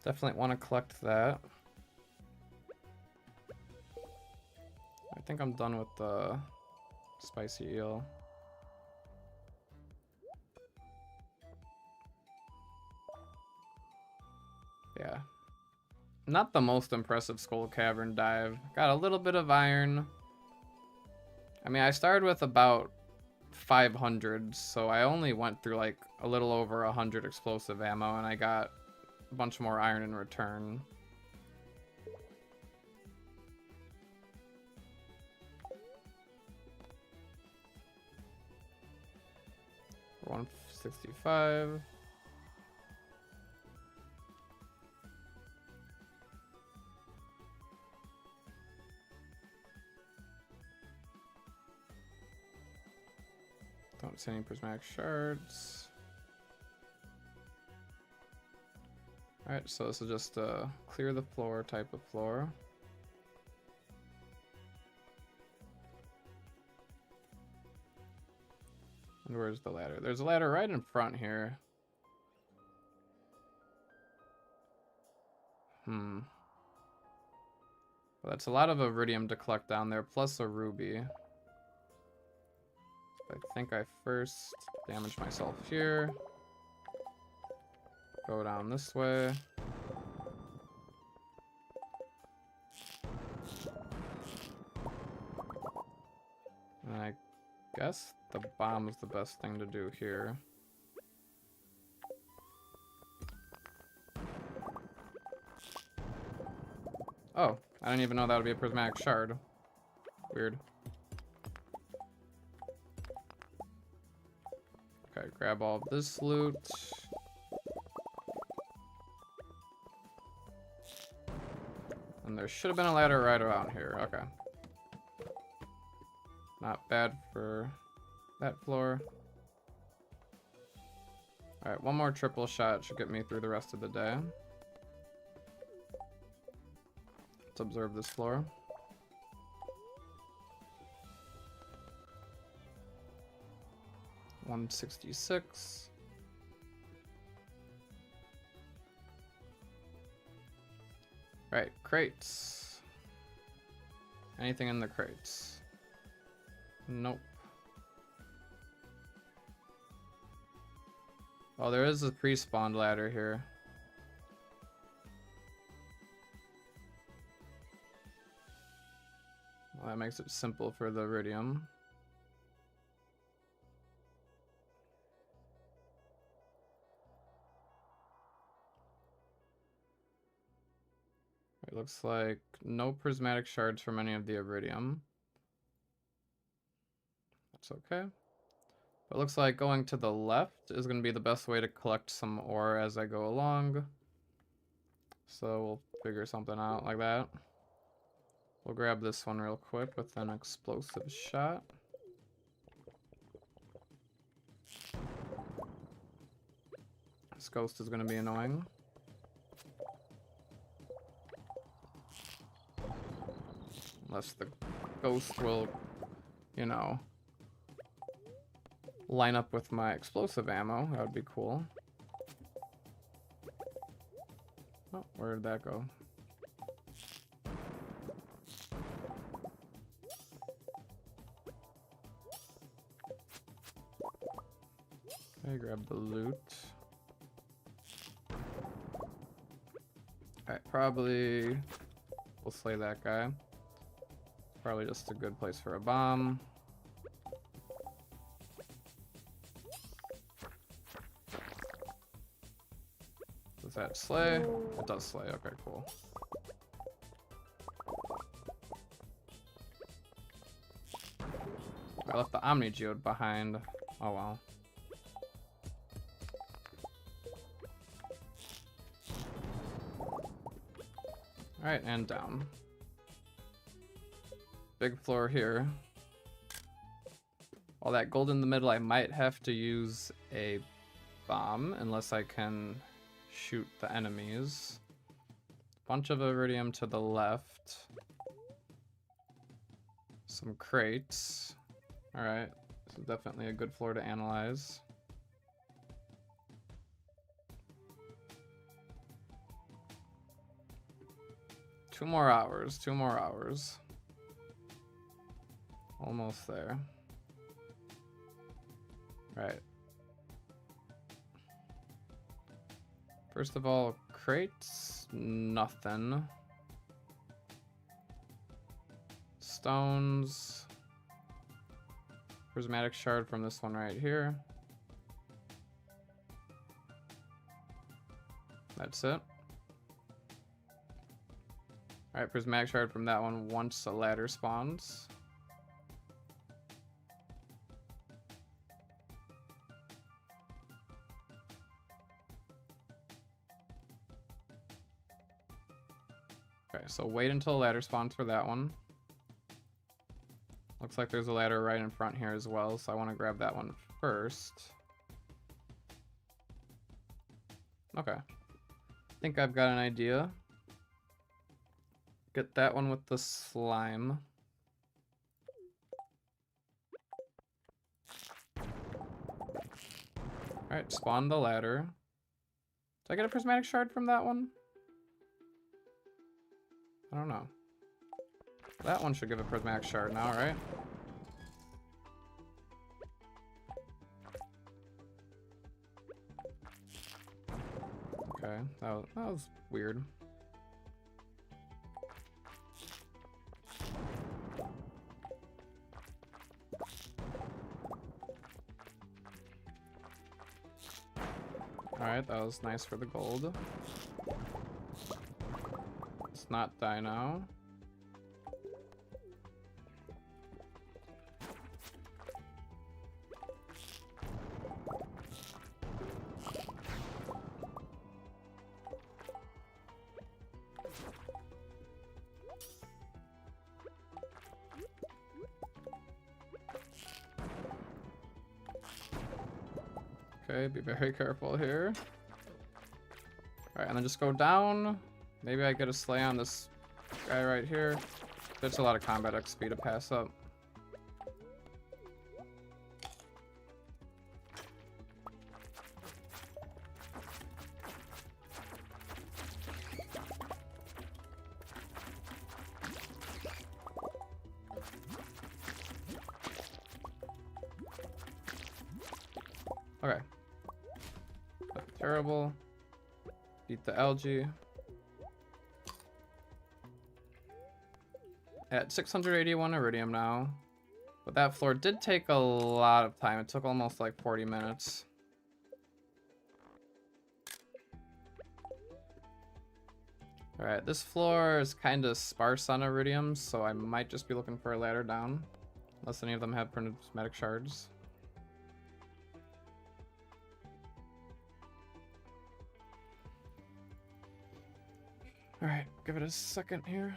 Definitely want to collect that. I think I'm done with the spicy eel. Yeah. Not the most impressive skull cavern dive. Got a little bit of iron. I mean, I started with about 500, so I only went through like a little over 100 explosive ammo, and I got a bunch more iron in return. For 165. Don't see any prismatic shards. Alright, so this is just a clear the floor type of floor. And where's the ladder? There's a ladder right in front here. Well, that's a lot of iridium to collect down there, plus a ruby. I think I first damage myself here. Go down this way. And I guess the bomb is the best thing to do here. Oh, I didn't even know that would be a prismatic shard. Weird. Okay, grab all of this loot. And there should have been a ladder right around here. Okay. Not bad for that floor. Alright, one more triple shot should get me through the rest of the day. Let's observe this floor. $166. Right, crates. Anything in the crates? Nope. Oh, there is a pre-spawned ladder here. Well, that makes it simple for the iridium. It looks like no prismatic shards from any of the iridium. That's okay. But it looks like going to the left is going to be the best way to collect some ore as I go along. So we'll figure something out like that. We'll grab this one real quick with an explosive shot. This ghost is going to be annoying. Unless the ghost will, you know, line up with my explosive ammo. That would be cool. Oh, where did that go? Okay, grab the loot. Alright, probably we'll slay that guy. Probably just a good place for a bomb. Does that slay? It does slay. Okay, cool. I left the Omni Geode behind. Oh well. Alright, and down. Big floor here. All that gold in the middle, I might have to use a bomb unless I can shoot the enemies. Bunch of iridium to the left. Some crates. Alright, this is definitely a good floor to analyze. Two more hours. Almost there. Right. First of all, crates, nothing. Stones. Prismatic shard from this one right here. That's it. Alright, prismatic shard from that one once the ladder spawns. Okay, so wait until a ladder spawns for that one. Looks like there's a ladder right in front here as well, so I want to grab that one first. Okay. I think I've got an idea. Get that one with the slime. Alright, spawn the ladder. Did I get a prismatic shard from that one? I don't know. That one should give a prismatic shard now, right? Okay, that was weird. Alright, that was nice for the gold. Let's not die now. Okay, be very careful here. Alright, and then just go down. Maybe I get a slay on this guy right here. There's a lot of combat XP to pass up. Okay. That's terrible. Beat the algae. At 681 iridium now. But that floor did take a lot of time. It took almost like 40 minutes. Alright, this floor is kind of sparse on iridium, so I might just be looking for a ladder down. Unless any of them have prismatic shards. Alright, give it a second here.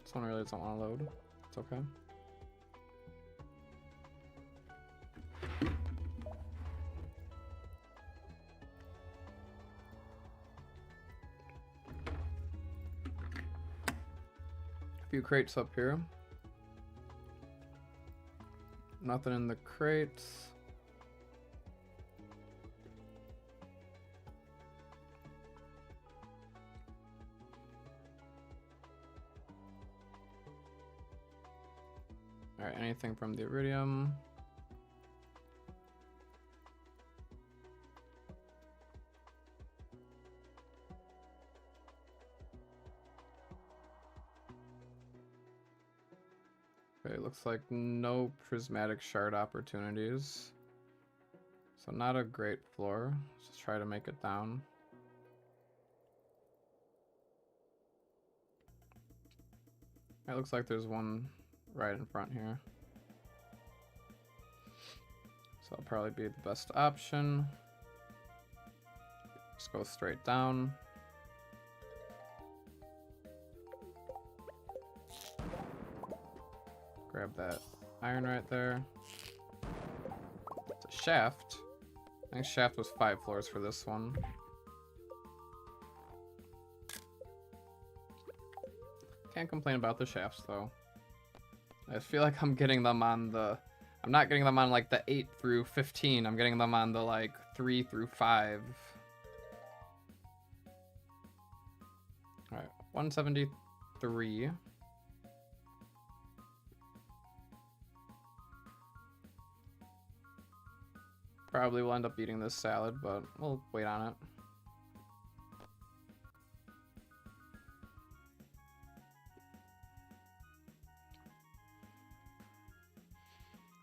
This one really doesn't want to load. It's okay. A few crates up here. Nothing in the crates. Alright, anything from the iridium? Okay, looks like no prismatic shard opportunities. So not a great floor. Let's just try to make it down. It looks like there's one right in front here. So that'll probably be the best option. Just go straight down. Grab that iron right there. It's a shaft. I think shaft was 5 floors for this one. Can't complain about the shafts though. I feel like I'm getting them on the... I'm not getting them on like the 8 through 15. I'm getting them on the like 3 through 5. Alright, 173. Probably will end up eating this salad, but we'll wait on it.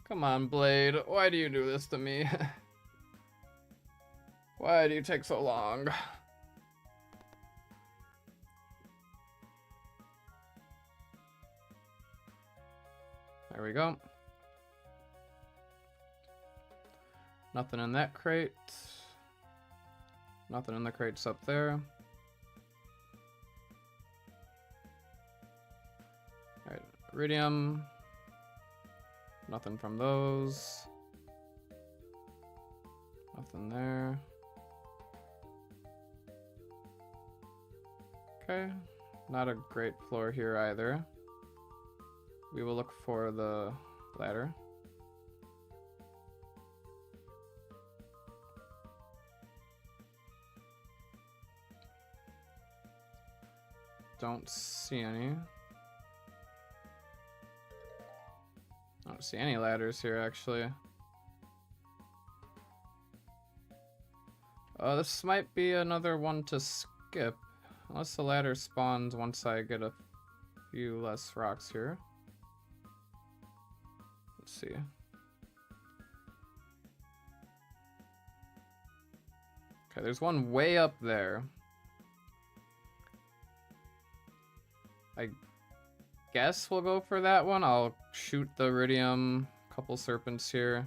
Come on, Blade. Why do you do this to me? Why do you take so long? There we go. Nothing in that crate. Nothing in the crates up there. Alright, iridium. Nothing from those. Nothing there. Okay, not a great floor here either. We will look for the ladder. Don't see any. I don't see any ladders here, actually. This might be another one to skip. Unless the ladder spawns once I get a few less rocks here. Let's see. Okay, there's one way up there. I guess we'll go for that one. I'll shoot the iridium, couple serpents here.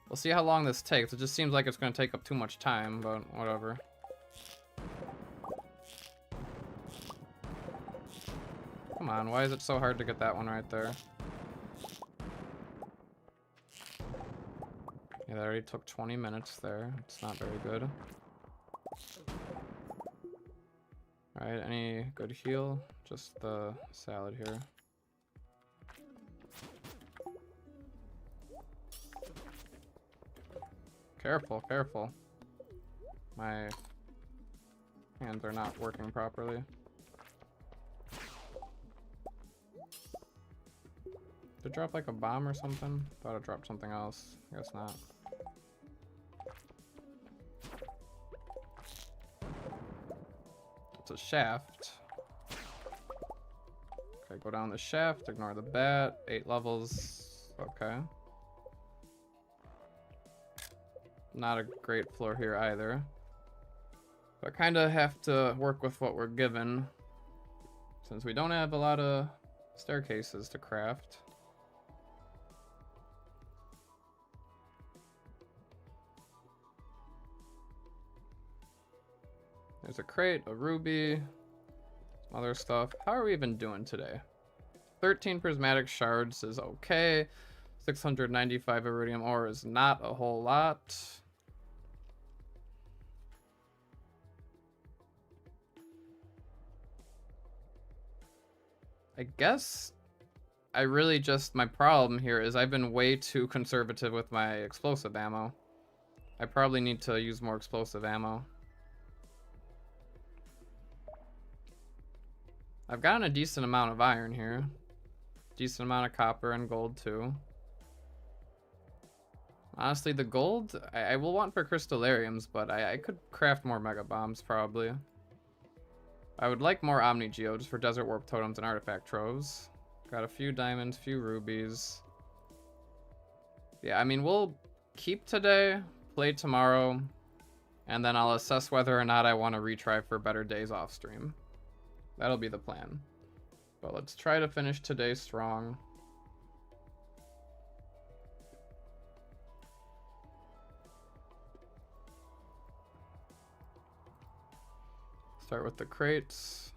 We'll see how long this takes. It just seems like it's going to take up too much time, but whatever. Come on, why is it so hard to get that one right there? Yeah, that already took 20 minutes there. It's not very good. Alright, any good heal? Just the salad here. Careful, careful. My hands are not working properly. Did it drop like a bomb or something? Thought it dropped something else. Guess not. It's a shaft. Okay, go down the shaft, ignore the bat. 8 levels. Okay. Not a great floor here either. But kind of have to work with what we're given, since we don't have a lot of staircases to craft. There's a crate, a ruby, some other stuff. How are we even doing today? 13 prismatic shards is okay. 695 iridium ore is not a whole lot. I guess I really just, my problem here is I've been way too conservative with my explosive ammo. I probably need to use more explosive ammo. I've gotten a decent amount of iron here. Decent amount of copper and gold too. Honestly, the gold, I will want for crystallariums, but I could craft more mega bombs probably. I would like more Omni-Geo just for desert warp totems and artifact troves. Got a few diamonds, few rubies. Yeah, I mean, we'll keep today, play tomorrow, and then I'll assess whether or not I want to retry for better days off stream. That'll be the plan. But let's try to finish today strong. Start with the crates.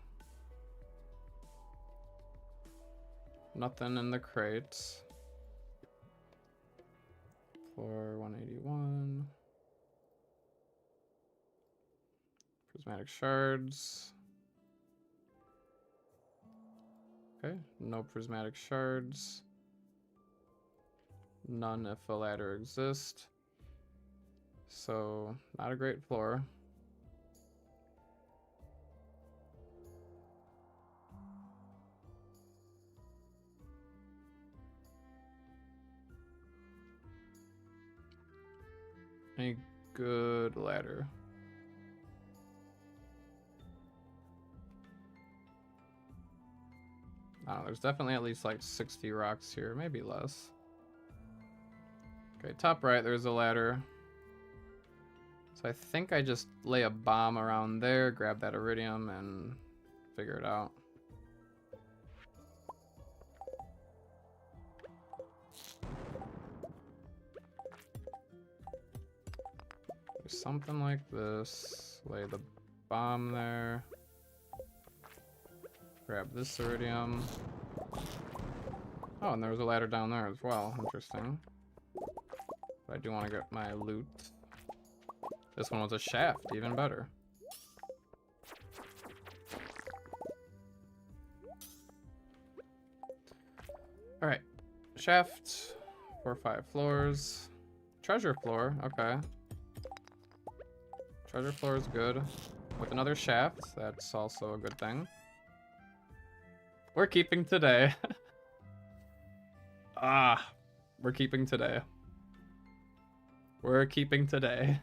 Nothing in the crates. Floor 181. Prismatic shards. Okay, no prismatic shards. None if a ladder exists. So, not a great floor. Any good ladder? I don't know, there's definitely at least like 60 rocks here, maybe less. Okay, top right, there's a ladder. So I think I just lay a bomb around there, grab that iridium, and figure it out. There's something like this. Lay the bomb there. Grab this iridium. Oh, and there was a ladder down there as well. Interesting. But I do want to get my loot. This one was a shaft, even better. Alright. Shaft. 4 or 5 floors. Treasure floor, okay. Treasure floor is good. With another shaft, that's also a good thing. We're keeping today. We're keeping today. We're keeping today.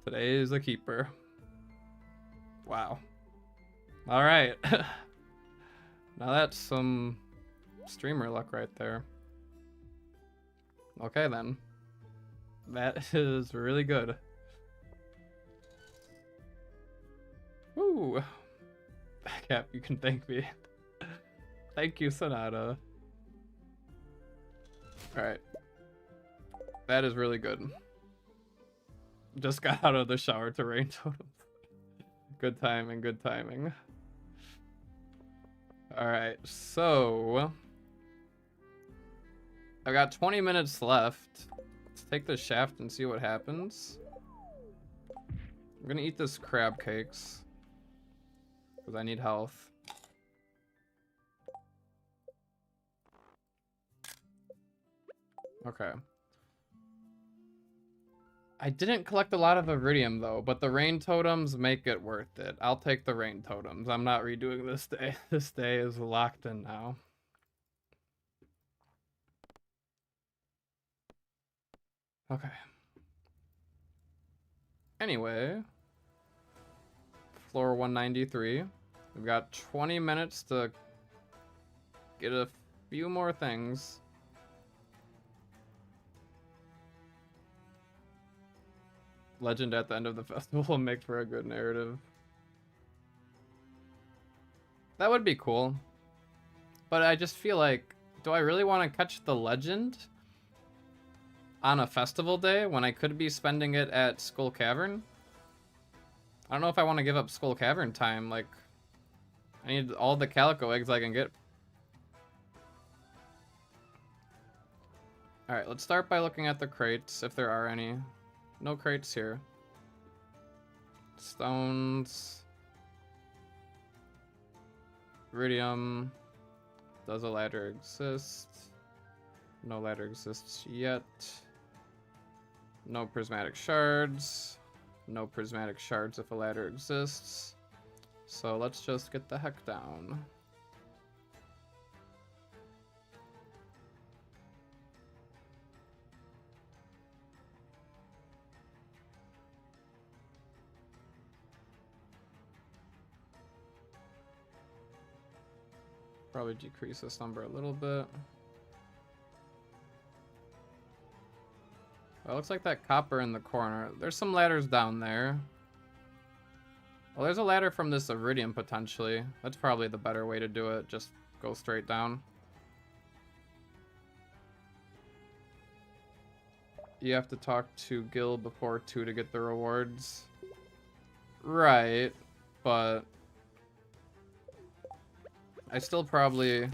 Today is a keeper. Wow. All right. Now that's some streamer luck right there. Okay then. That is really good. Woo. Cap, you can thank me. Thank you, Sonata. Alright. That is really good. Just got out of the shower to rain totems. Good timing, good timing. Alright, so... I've got 20 minutes left. Let's take the shaft and see what happens. I'm gonna eat this crab cakes. Because I need health. Okay. I didn't collect a lot of iridium though, but the rain totems make it worth it. I'll take the rain totems. I'm not redoing this day. This day is locked in now. Okay. Anyway, floor 193. We've got 20 minutes to get a few more things. Legend at the end of the festival will make for a good narrative. That would be cool. But I just feel like, do I really want to catch the legend on a festival day when I could be spending it at Skull Cavern? I don't know if I want to give up Skull Cavern time. Like, I need all the calico eggs I can get. Alright, let's start by looking at the crates, if there are any. No crates here. Stones. Iridium. Does a ladder exist? No ladder exists yet. No prismatic shards. No prismatic shards if a ladder exists. So let's just get the heck down. Probably decrease this number a little bit. Well, it looks like that copper in the corner. There's some ladders down there. Well, there's a ladder from this iridium potentially. That's probably the better way to do it. Just go straight down. You have to talk to Gil before 2 to get the rewards. Right, but I still probably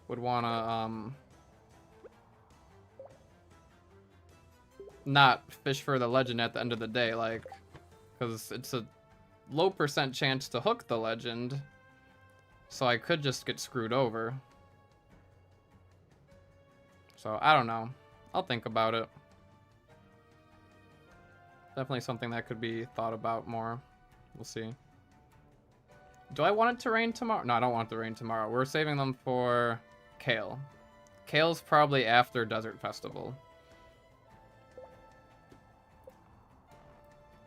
would wanna not fish for the legend at the end of the day, like, because it's a low % chance to hook the legend, so I could just get screwed over. So I don't know. I'll think about it. Definitely something that could be thought about more. We'll see. Do I want it to rain tomorrow? No, I don't want it to rain tomorrow. We're saving them for Kale. Kale's probably after Desert Festival.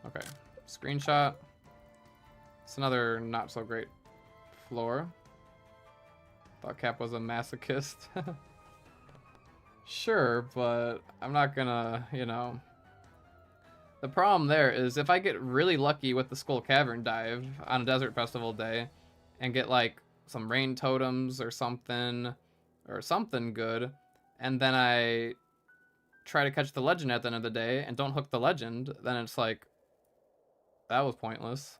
Okay, screenshot. It's another not so great floor. Thought Cap was a masochist. Sure, but I'm not gonna, you know. The problem there is if I get really lucky with the Skull Cavern dive on a Desert Festival day and get like some rain totems or something good, and then I try to catch the legend at the end of the day and don't hook the legend, then it's like, that was pointless.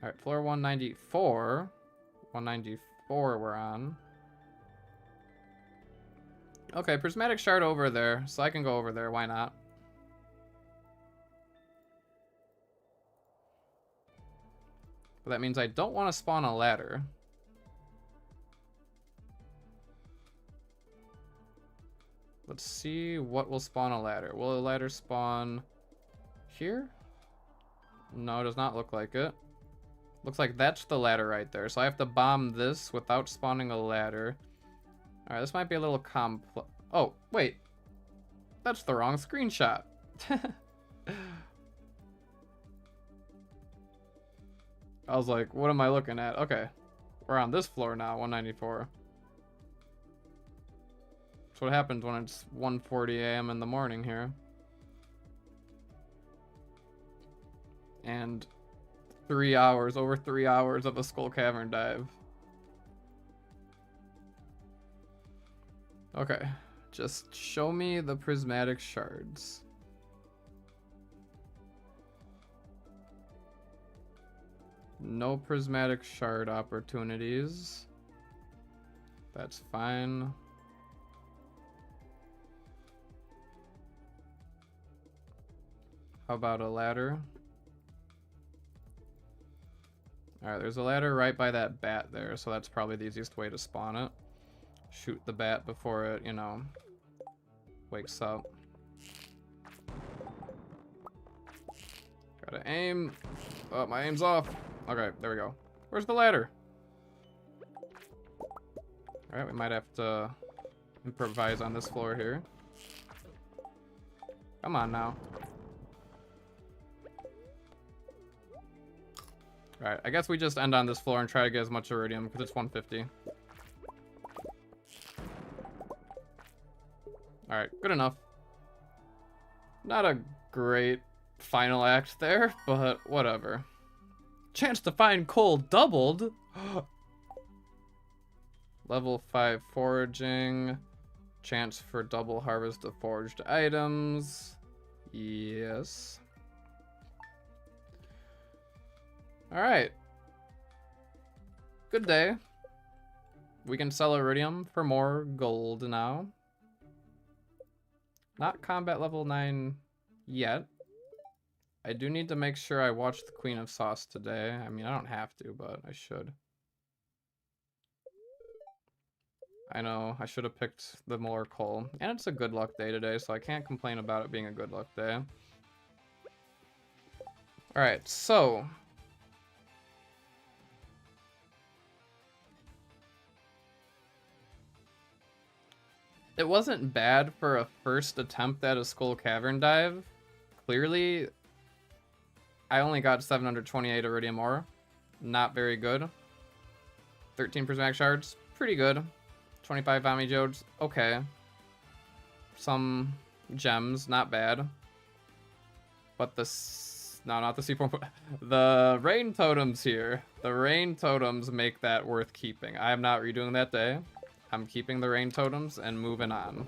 Alright, floor 194. 194 we're on. Okay, prismatic shard over there, so I can go over there, why not? But that means I don't want to spawn a ladder. Let's see what will spawn a ladder. Will a ladder spawn here? No, it does not look like it. Looks like that's the ladder right there. So I have to bomb this without spawning a ladder. Alright, this might be a little complex. Oh, wait. That's the wrong screenshot. I was like, what am I looking at? Okay. We're on this floor now, 194. That's what happens when it's 1:40 a.m. in the morning here. And 3 hours, over 3 hours of a Skull Cavern dive. Okay, just show me the prismatic shards. No prismatic shard opportunities. That's fine. How about a ladder? Alright, there's a ladder right by that bat there, so that's probably the easiest way to spawn it. Shoot the bat before it, you know, wakes up. Gotta aim. Oh, my aim's off. Okay, there we go. Where's the ladder? Alright, we might have to improvise on this floor here. Come on now. Alright, I guess we just end on this floor and try to get as much iridium, because it's 150. Alright, good enough. Not a great final act there, but whatever. Chance to find coal doubled! Level 5 foraging. Chance for double harvest of foraged items. Yes. Alright. Good day. We can sell iridium for more gold now. Not combat level 9 yet. I do need to make sure I watch the Queen of Sauce today. I mean, I don't have to, but I should. I know, I should have picked the more coal. And it's a good luck day today, so I can't complain about it being a good luck day. Alright, so... it wasn't bad for a first attempt at a Skull Cavern dive. Clearly, I only got 728 iridium ore. Not very good. 13% max shards, pretty good. 25 Vami Geodes, okay. Some gems, not bad. But the... no, not the C4. The rain totems here. The rain totems make that worth keeping. I am not redoing that day. I'm keeping the rain totems and moving on.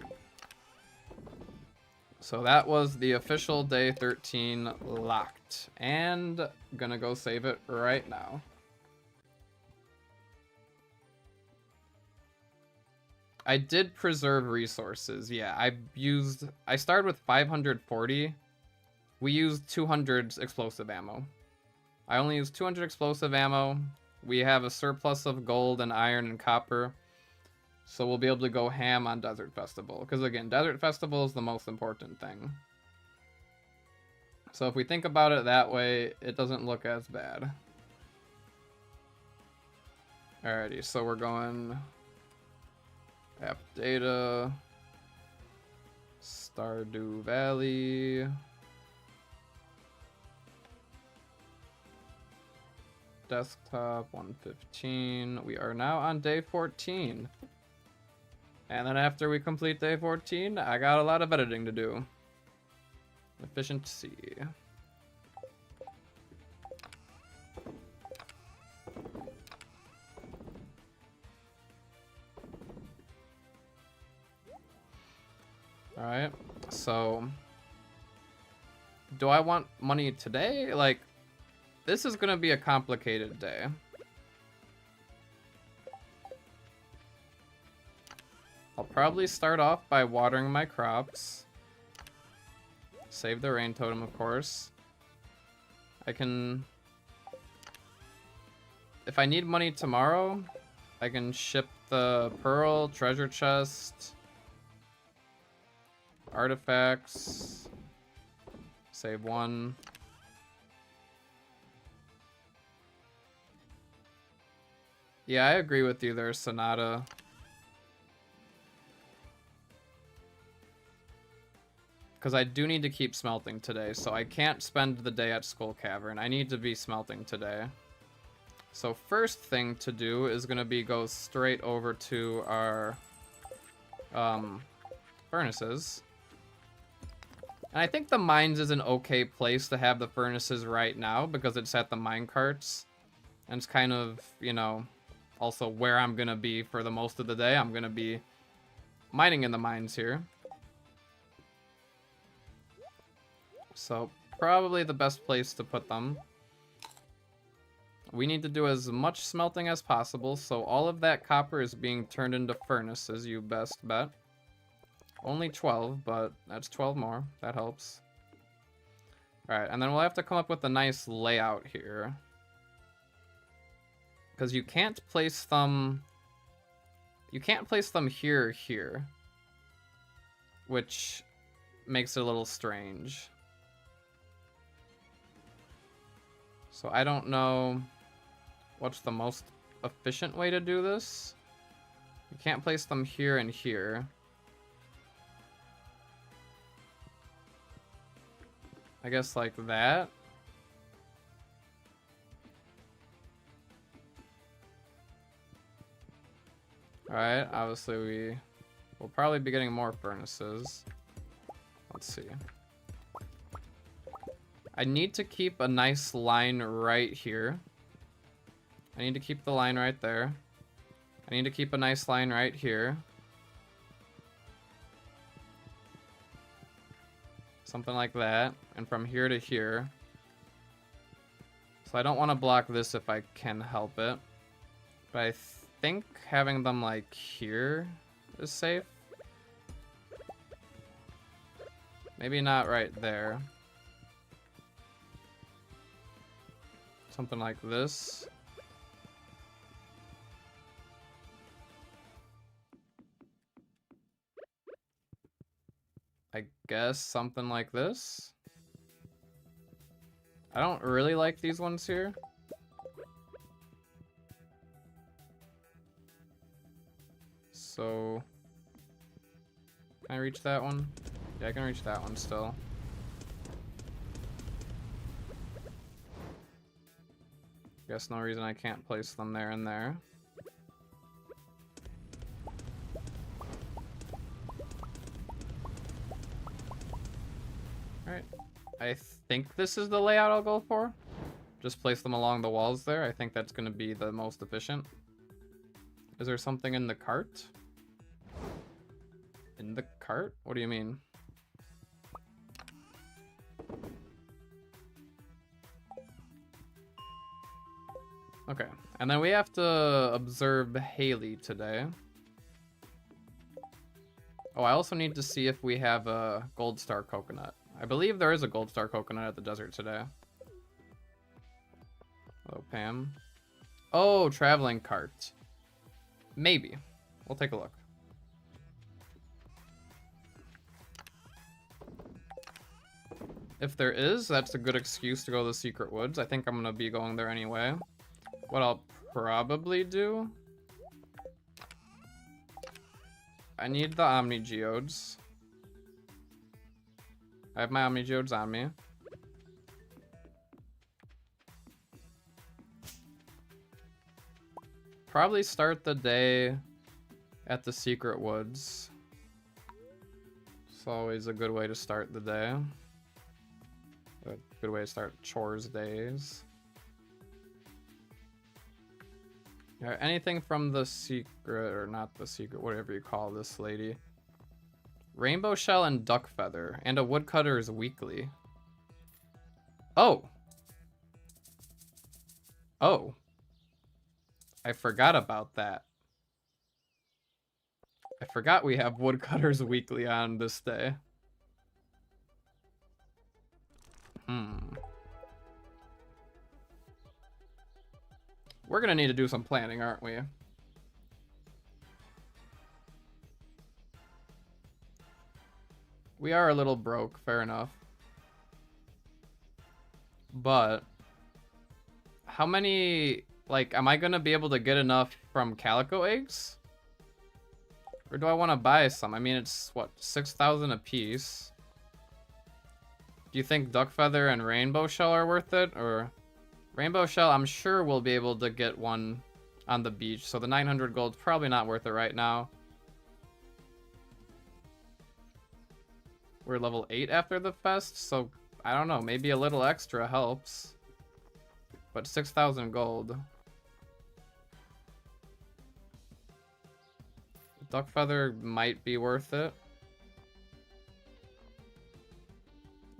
So that was the official day 13 locked. And gonna go save it right now. I did preserve resources. Yeah, I started with 540. We used 200 explosive ammo. I only used 200 explosive ammo. We have a surplus of gold and iron and copper. So we'll be able to go ham on Desert Festival. Because again, Desert Festival is the most important thing. So if we think about it that way, it doesn't look as bad. Alrighty, so we're going... app data... Stardew Valley... Desktop 115. We are now on day 14. And then after we complete day 14, I got a lot of editing to do. Efficiency. Alright, so... do I want money today? Like, this is gonna be a complicated day. I'll probably start off by watering my crops. Save the rain totem, of course. I can... if I need money tomorrow, I can ship the pearl, treasure chest, artifacts, save one. Yeah, I agree with you there, Sonata. Because I do need to keep smelting today, so I can't spend the day at Skull Cavern. I need to be smelting today. So first thing to do is going to be go straight over to our furnaces. And I think the mines is an okay place to have the furnaces right now because it's at the mine carts. And it's kind of, you know, also where I'm going to be for the most of the day. I'm going to be mining in the mines here. So probably the best place to put them. We need to do as much smelting as possible, so all of that copper is being turned into furnaces, you best bet. Only 12, but that's 12 more. That helps. Alright, and then we'll have to come up with a nice layout here. Because you can't place them... You can't place them here or here. Which makes it a little strange. So I don't know what's the most efficient way to do this. You can't place them here and here. I guess like that. Alright, obviously we will probably be getting more furnaces. Let's see. I need to keep a nice line right here. I need to keep the line right there. I need to keep a nice line right here. Something like that. And from here to here. So I don't want to block this if I can help it. But I think having them like here is safe. Maybe not right there. Something like this. I guess something like this. I don't really like these ones here. So, can I reach that one? Yeah, I can reach that one still. Guess no reason I can't place them there and there. Alright. I think this is the layout I'll go for. Just place them along the walls there. I think that's going to be the most efficient. Is there something in the cart? In the cart? What do you mean? Okay, and then we have to observe Haley today. Oh, I also need to see if we have a gold star coconut. I believe there is a gold star coconut at the desert today. Hello, Pam. Oh, traveling cart. Maybe. We'll take a look. If there is, that's a good excuse to go to the secret woods. I think I'm going to be going there anyway. What I'll probably do... I need the Omni Geodes. I have my Omni Geodes on me. Probably start the day at the secret woods. It's always a good way to start the day. A good way to start chores days. Yeah, anything from the secret, or not the secret, whatever you call this lady. Rainbow shell and duck feather, and a woodcutter's weekly. Oh! Oh. I forgot about that. I forgot we have woodcutter's weekly on this day. We're gonna need to do some planning, aren't we? We are a little broke, fair enough. But how many, like, am I gonna be able to get enough from calico eggs? Or do I want to buy some? I mean, it's what, 6,000 a piece. Do you think duck feather and rainbow shell are worth it? Or rainbow shell, I'm sure we'll be able to get one on the beach. So the 900 gold's probably not worth it right now. We're level 8 after the fest, so I don't know, maybe a little extra helps. But 6,000 gold. Duck feather might be worth it.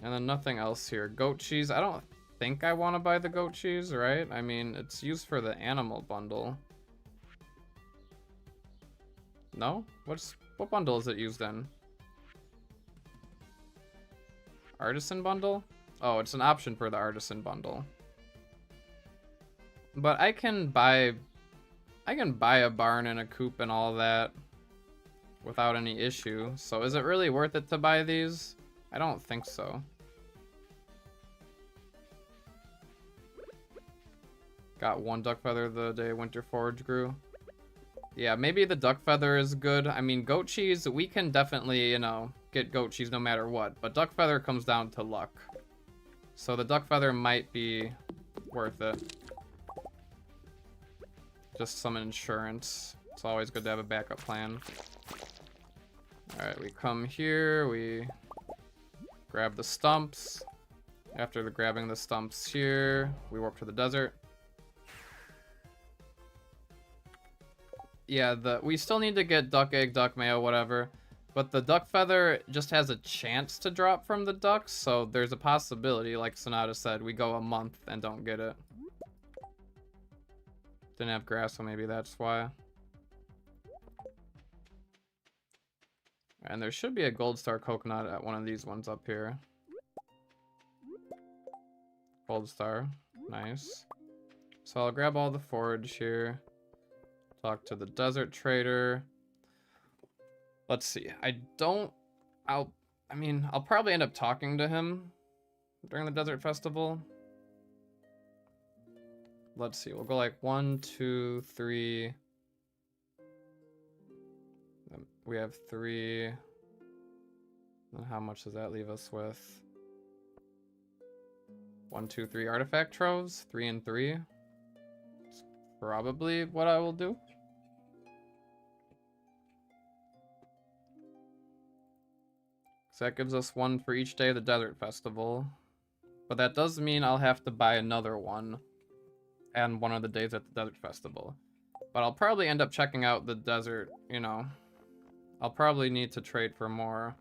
And then nothing else here. Goat cheese, I don't think I want to buy the goat cheese, right? I mean, it's used for the animal bundle. No? What bundle is it used in? Artisan bundle? Oh, it's an option for the artisan bundle. But I can buy a barn and a coop and all that without any issue. So is it really worth it to buy these? I don't think so. Got 1 duck feather the day winter forage grew. Yeah, maybe the duck feather is good. I mean, goat cheese, we can definitely, you know, get goat cheese no matter what. But duck feather comes down to luck. So the duck feather might be worth it. Just some insurance. It's always good to have a backup plan. Alright, we come here, we grab the stumps. After grabbing the stumps here, we warp to the desert. Yeah, we still need to get duck egg, duck mayo, whatever. But the duck feather just has a chance to drop from the ducks, so there's a possibility, like Sonata said, we go a month and don't get it. Didn't have grass, so maybe that's why. And there should be a gold star coconut at one of these ones up here. Gold star, nice. So I'll grab all the forage here. Talk to the desert trader. Let's see. I'll probably end up talking to him during the desert festival. Let's see. We'll go like 1, 2, 3. We have 3. And how much does that leave us with? 1, 2, 3 artifact troves. 3 and 3. It's probably what I will do. So that gives us 1 for each day of the desert festival. But that does mean I'll have to buy another one. And one of the days at the desert festival. But I'll probably end up checking out the desert, you know. I'll probably need to trade for more,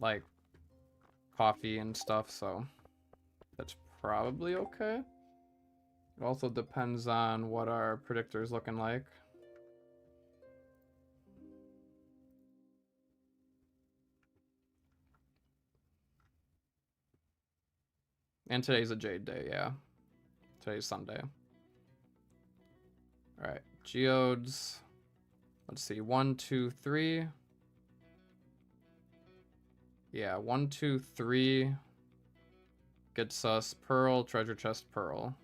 like, coffee and stuff, so that's probably okay. It also depends on what our predictor's looking like. And today's a jade day, yeah. Today's Sunday. Alright, geodes. Let's see, 1, 2, 3. Yeah, 1, 2, 3 gets us pearl, treasure chest, pearl.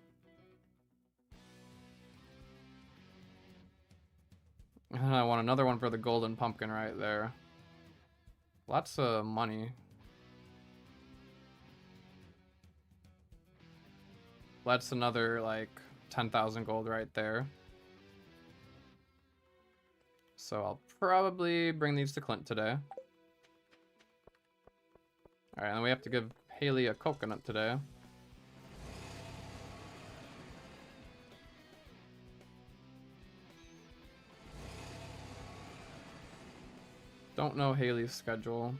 And I want another one for the golden pumpkin right there. Lots of money. That's another, like, 10,000 gold right there. So I'll probably bring these to Clint today. Alright, and we have to give Haley a coconut today. Don't know Haley's schedule.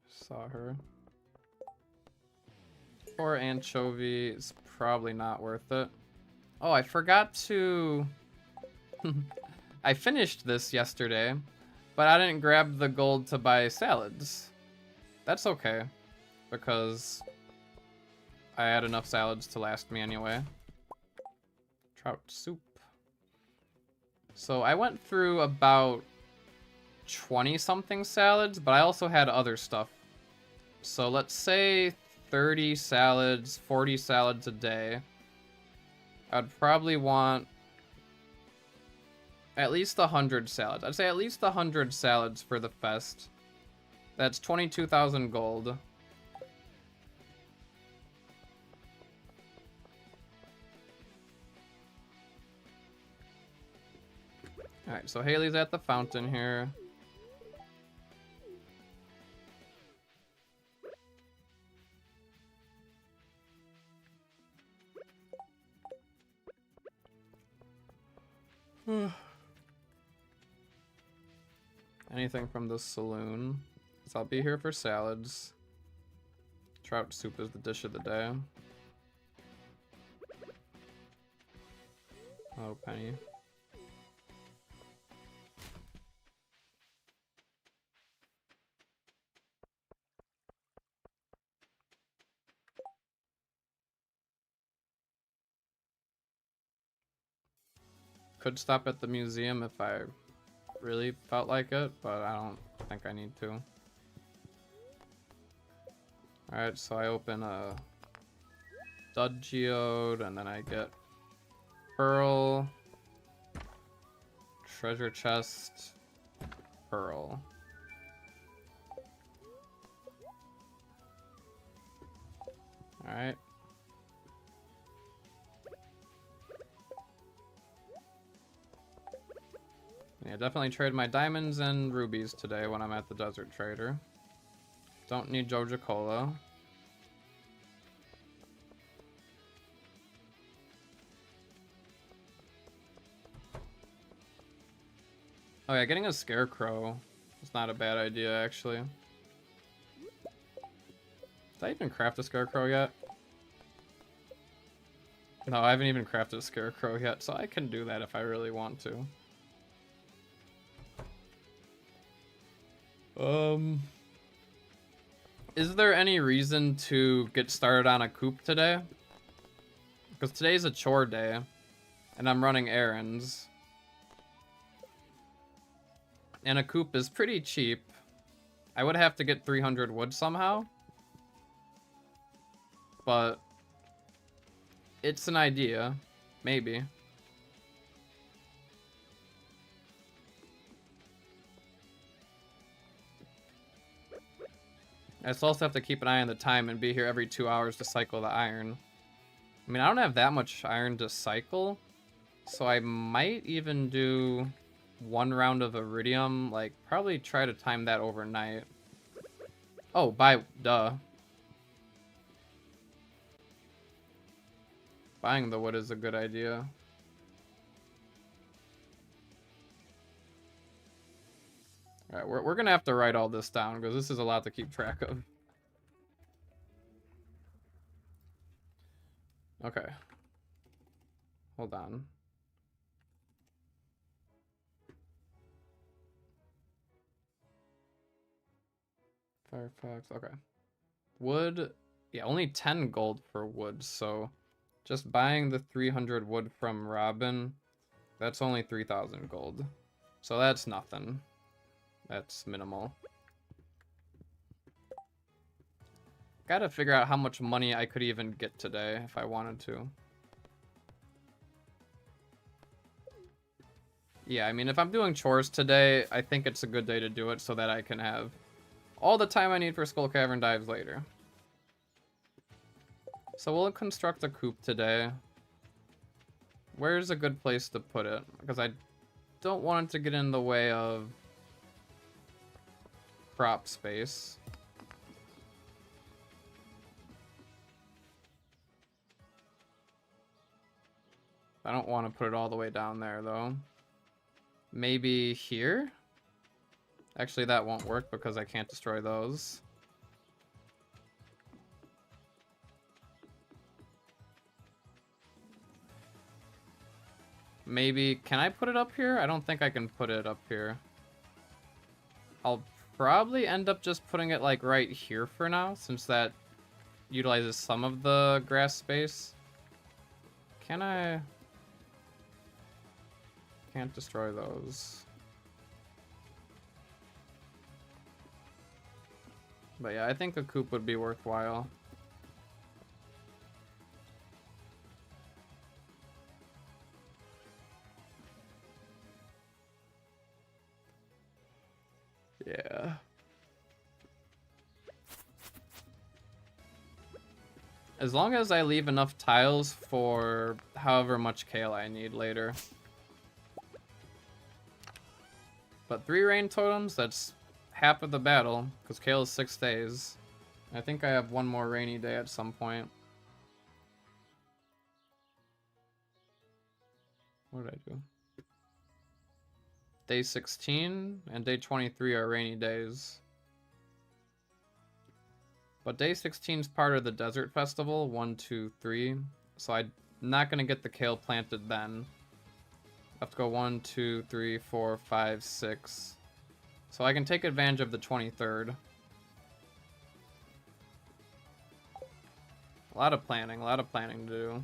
Saw her. 4 anchovy is probably not worth it. Oh, I forgot to... I finished this yesterday, but I didn't grab the gold to buy salads. That's okay, because I had enough salads to last me anyway. Trout soup. So I went through about 20-something salads, but I also had other stuff. So let's say 30 salads, 40 salads a day. I'd probably want at least 100 salads. I'd say at least 100 salads for the fest. That's 22,000 gold. Alright, so Haley's at the fountain here. Anything from the saloon. So I'll be here for salads. Trout soup is the dish of the day. Oh, penny. could stop at the museum if I really felt like it, but I don't think I need to. Alright, so I open a stud geode, and then I get pearl, treasure chest, pearl. Alright. Yeah, definitely trade my diamonds and rubies today when I'm at the desert trader. Don't need Joja Cola. Oh yeah, getting a scarecrow is not a bad idea, actually. Did I even craft a scarecrow yet? No, I haven't even crafted a scarecrow yet, so I can do that if I really want to. Is there any reason to get started on a coop today? Because today's a chore day, and I'm running errands. And a coop is pretty cheap. I would have to get 300 wood somehow. But it's an idea. Maybe. I still also have to keep an eye on the time and be here every 2 hours to cycle the iron. I mean, I don't have that much iron to cycle, so I might even do 1 round of iridium, like, probably try to time that overnight. Oh, duh. Buying the wood is a good idea. Alright, we're gonna have to write all this down, because this is a lot to keep track of. Okay. Hold on. Firefox, okay. Wood, yeah, only 10 gold for wood, so just buying the 300 wood from Robin, that's only 3,000 gold. So that's nothing. That's minimal. Gotta figure out how much money I could even get today if I wanted to. Yeah, I mean, if I'm doing chores today, I think it's a good day to do it so that I can have all the time I need for Skull Cavern dives later. So we'll construct a coop today. Where's a good place to put it? Because I don't want it to get in the way of crop space. I don't want to put it all the way down there, though. Maybe here? Actually, that won't work because I can't destroy those. Maybe, can I put it up here? I don't think I can put it up here. I'll probably end up just putting it like right here for now, since that utilizes some of the grass space. Can I? Can't destroy those. But yeah, I think a coop would be worthwhile. Yeah. As long as I leave enough tiles for however much kale I need later. But 3 rain totems, that's half of the battle, because kale is 6 days. I think I have 1 more rainy day at some point. What did I do? Day 16 and day 23 are rainy days. But day 16 is part of the desert festival, 1, 2, 3. So I'm not going to get the kale planted then. I have to go 1, 2, 3, 4, 5, 6. So I can take advantage of the 23rd. A lot of planning to do.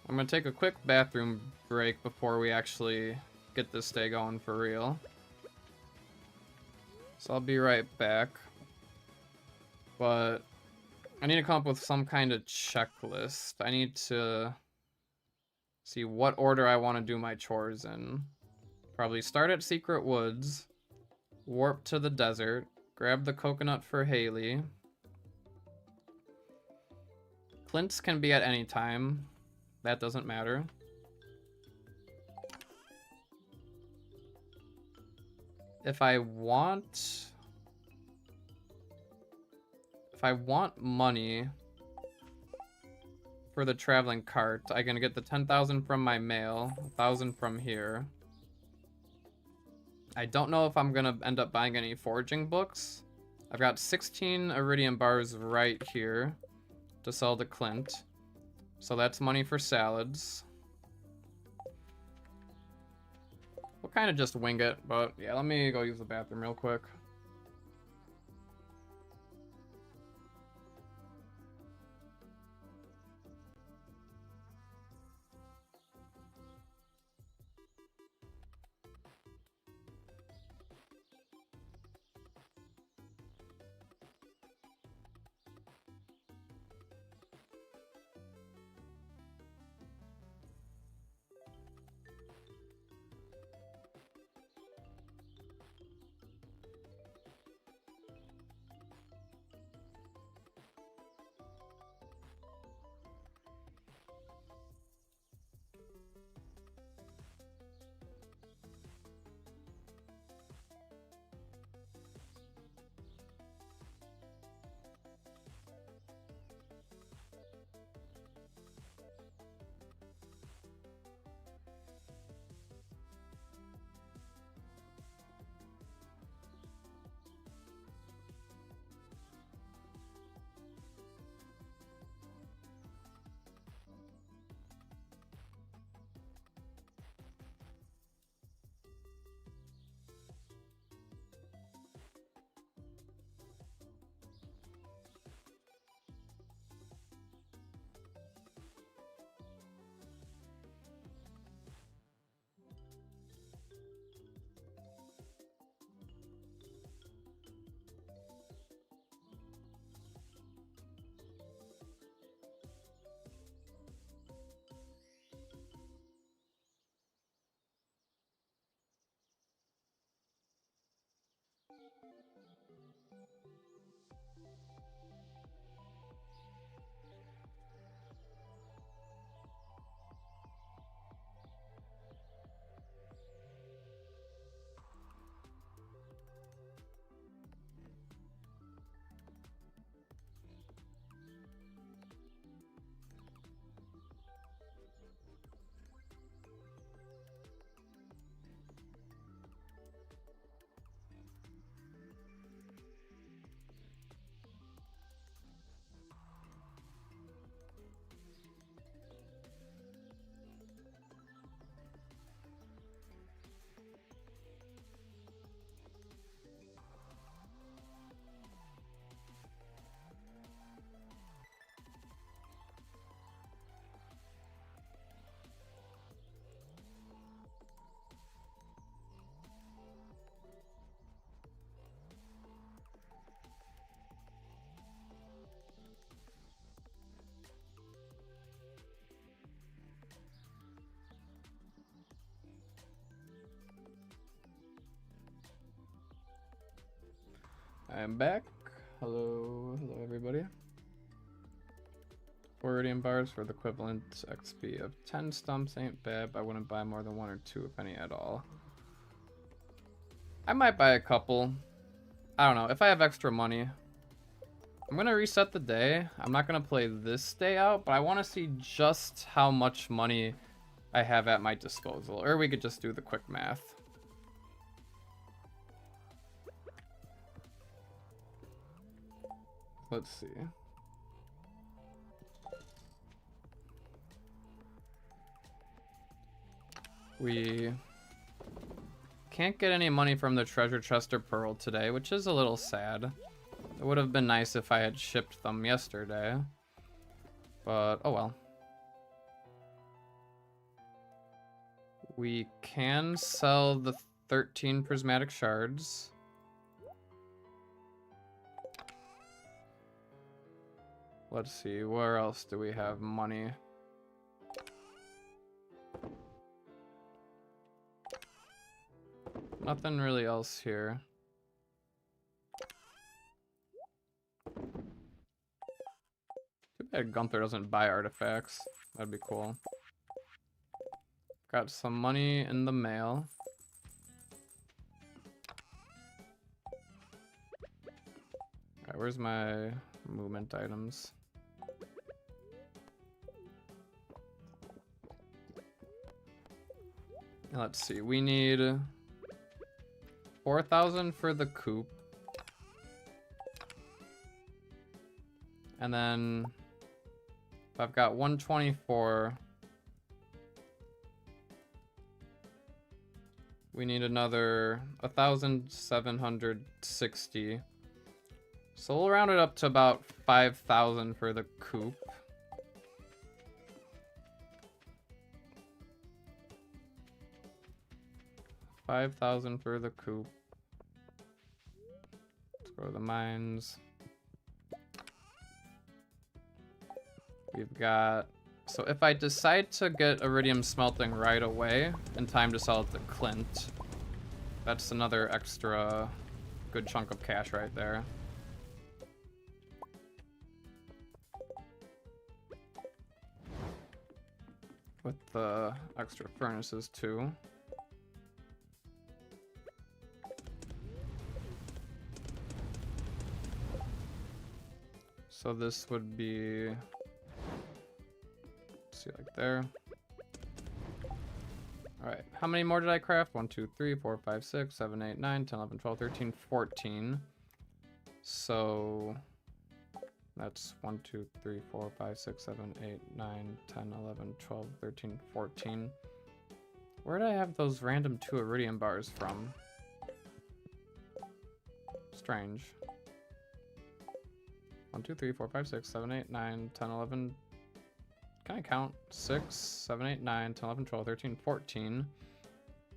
I'm gonna take a quick bathroom break before we actually get this day going for real. So I'll be right back. But I need to come up with some kind of checklist. I need to see what order I want to do my chores in. Probably start at Secret Woods, warp to the desert, grab the coconut for Haley. Clint's can be at any time. That doesn't matter. If I want money for the traveling cart, I can get the 10,000 from my mail, 1,000 from here. I don't know if I'm gonna end up buying any foraging books. I've got 16 iridium bars right here to sell to Clint. So that's money for salads. We'll kind of just wing it, but yeah, let me go use the bathroom real quick. I am back. Hello everybody. 4 iridium bars for the equivalent XP of 10 stumps ain't bad, but I wouldn't buy more than 1 or 2 if any at all. I might buy a couple. I don't know, if I have extra money. I'm gonna reset the day. I'm not gonna play this day out, but I want to see just how much money I have at my disposal. Or we could just do the quick math. Let's see. We can't get any money from the treasure chest or pearl today, which is a little sad. It would have been nice if I had shipped them yesterday. But, oh well. We can sell the 13 prismatic shards. Let's see, where else do we have money? Nothing really else here. Too bad Gunther doesn't buy artifacts. That'd be cool. Got some money in the mail. Alright, where's my movement items? Let's see, we need 4,000 for the coop. And then if I've got 124, we need another 1,760. So we'll round it up to about 5,000 for the coop. $5,000 for the coop. Let's go to the mines. We've got... So if I decide to get iridium smelting right away, in time to sell it to Clint, that's another extra good chunk of cash right there. With the extra furnaces too. So this would be, let's see, like there. All right, how many more did I craft? 1, 2, 3, 4, 5, 6, 7, 8, 9, 10, 11, 12, 13, 14. So that's 1, 2, 3, 4, 5, 6, 7, 8, 9, 10, 11, 12, 13, 14. Where did I have those random 2 iridium bars from? Strange. 1, 2, 3, 4, 5, 6, 7, 8, 9, 10, 11. Can I count? 6, 7, 8, 9, 10, 11, 12, 13, 14.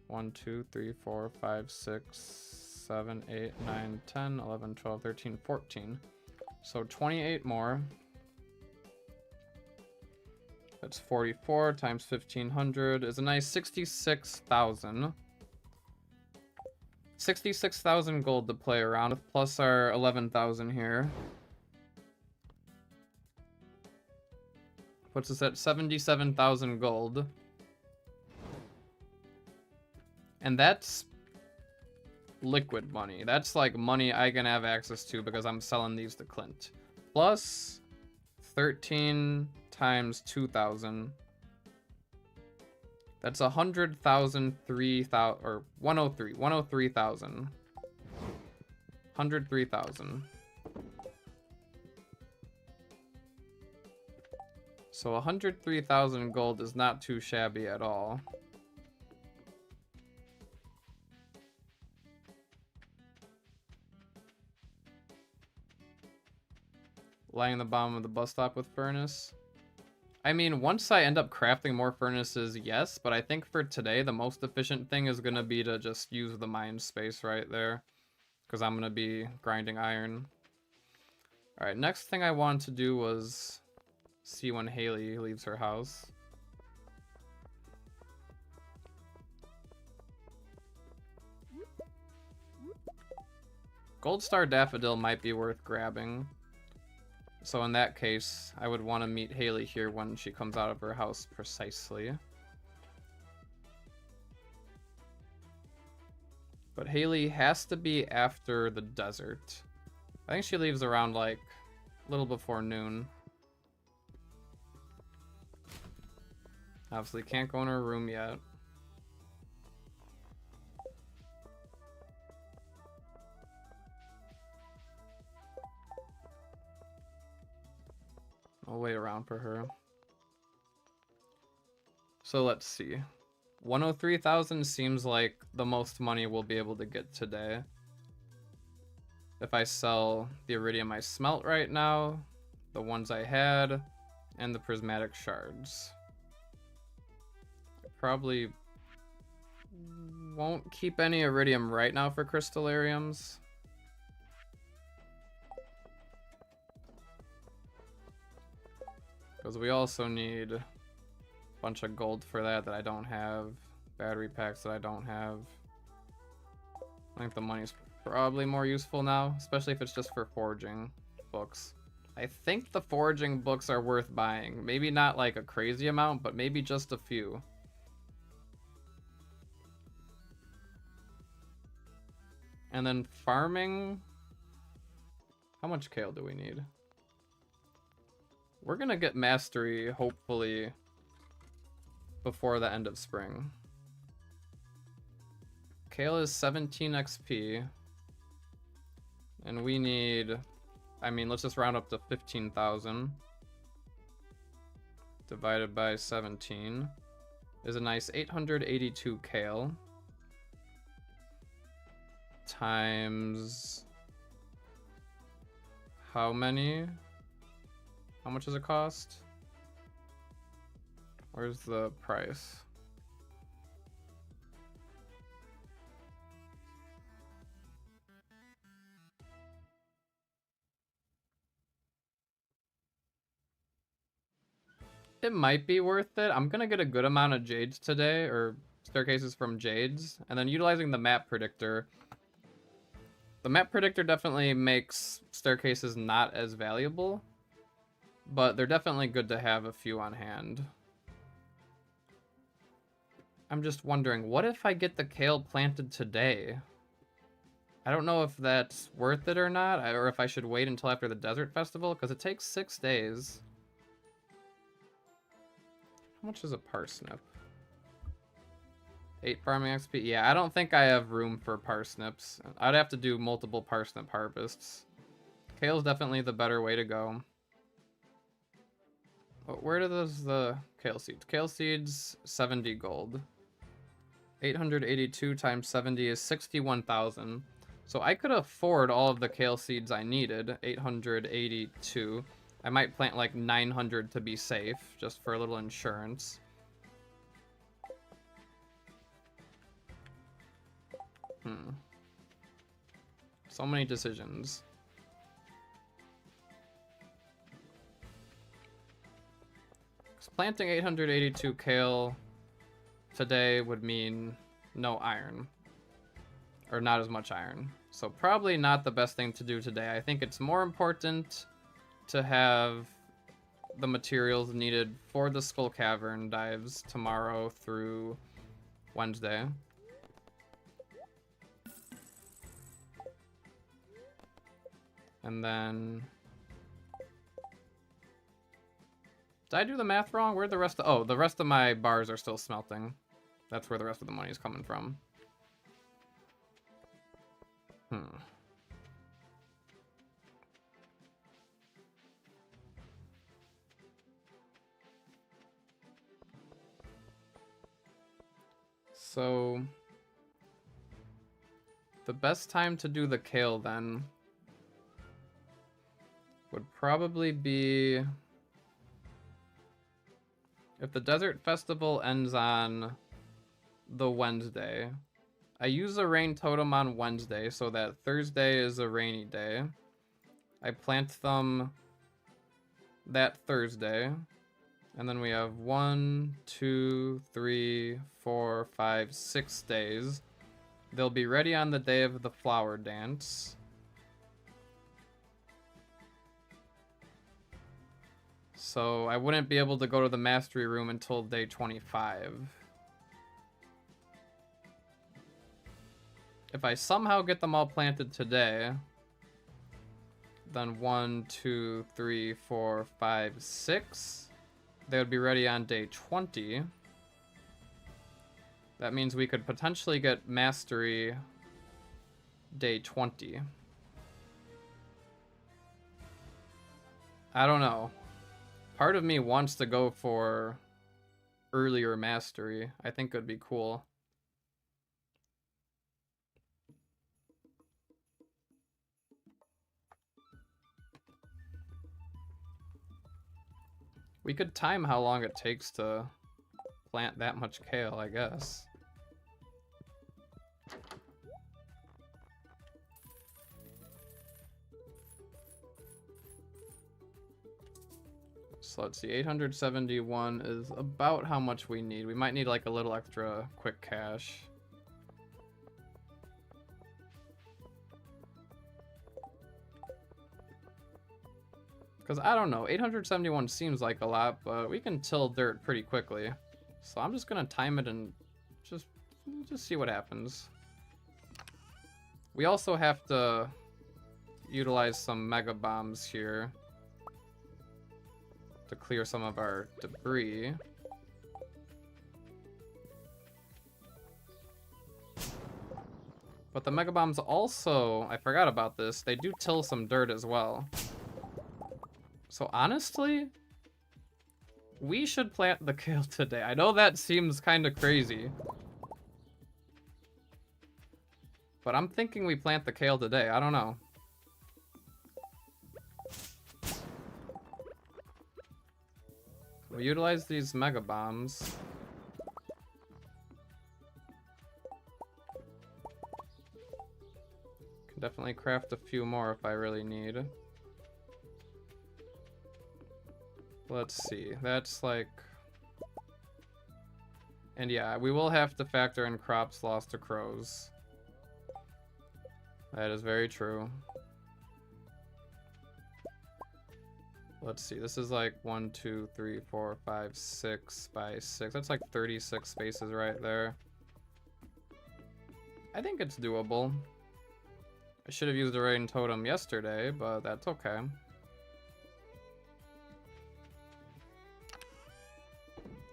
1, 2, 3, 4, 5, 6, 7, 8, 9, 10, 11, 12, 13, 14. So 28 more. That's 44 times 1,500 is a nice 66,000. 66,000 gold to play around with, plus our 11,000 here. Puts us at 77,000 gold. And that's liquid money. That's like money I can have access to because I'm selling these to Clint. Plus 13 times 2,000. That's 100,000, 3,000, or 103, 103,000. 103,000. So 103,000 gold is not too shabby at all. Lying in the bottom of the bus stop with furnace. I mean, once I end up crafting more furnaces, yes, but I think for today, the most efficient thing is going to be to just use the mine space right there. Because I'm going to be grinding iron. Alright, next thing I wanted to do was see when Haley leaves her house. Gold Star Daffodil might be worth grabbing. So in that case, I would want to meet Haley here when she comes out of her house precisely. But Haley has to be after the desert. I think she leaves around like a little before noon. Obviously can't go in her room yet. I'll wait around for her. So let's see. 103,000 seems like the most money we'll be able to get today. If I sell the iridium I smelt right now, the ones I had, and the prismatic shards. Probably won't keep any iridium right now for crystallariums. Because we also need a bunch of gold for that I don't have. Battery packs that I don't have. I think the money's probably more useful now, especially if it's just for foraging books. I think the foraging books are worth buying. Maybe not like a crazy amount, but maybe just a few. And then farming. How much kale do we need? We're gonna get mastery, hopefully, before the end of spring. Kale is 17 XP. And we need, I mean, let's just round up to 15,000. Divided by 17 is a nice 882 kale. Times how many? How much does it cost? Where's the price? It might be worth it. I'm gonna get a good amount of jades today, or staircases from jades, and then utilizing the map predictor. The map predictor definitely makes staircases not as valuable, but they're definitely good to have a few on hand. I'm just wondering, what if I get the kale planted today? I don't know if that's worth it or not, or if I should wait until after the desert festival, because it takes 6 days. How much is a parsnip? 8 farming XP? Yeah, I don't think I have room for parsnips. I'd have to do multiple parsnip harvests. Kale's definitely the better way to go. But where does the kale seeds? Kale seeds, 70 gold. 882 times 70 is 61,000. So I could afford all of the kale seeds I needed. 882. I might plant like 900 to be safe, just for a little insurance. So many decisions. Planting 882 kale today would mean no iron. Or not as much iron. So probably not the best thing to do today. I think it's more important to have the materials needed for the Skull Cavern dives tomorrow through Wednesday. And then... Did I do the math wrong? Where'd the rest of... Oh, the rest of my bars are still smelting. That's where the rest of the money is coming from. So... the best time to do the kale, then, would probably be... if the Desert Festival ends on the Wednesday. I use a rain totem on Wednesday, so that Thursday is a rainy day. I plant them that Thursday. And then we have 1, 2, 3, 4, 5, 6 days. They'll be ready on the day of the flower dance. So I wouldn't be able to go to the mastery room until day 25. If I somehow get them all planted today, then 1, 2, 3, 4, 5, 6, they would be ready on day 20. That means we could potentially get mastery day 20. I don't know. Part of me wants to go for earlier mastery. I think it would be cool. We could time how long it takes to plant that much kale, I guess. So let's see, 871 is about how much we need. We might need like a little extra quick cash. Because I don't know, 871 seems like a lot, but we can till dirt pretty quickly. So I'm just gonna time it and just see what happens. We also have to utilize some mega bombs here to clear some of our debris. But the mega bombs also, I forgot about this, they do till some dirt as well. So honestly, we should plant the kale today. I know that seems kind of crazy, but I'm thinking we plant the kale today. I don't know. We utilize these mega bombs. Can definitely craft a few more if I really need. Let's see. That's like... And yeah, we will have to factor in crops lost to crows. That is very true. Let's see. This is like 1, 2, 3, 4, 5, 6 by 6. That's like 36 spaces right there. I think it's doable. I should have used a rain totem yesterday, but that's okay.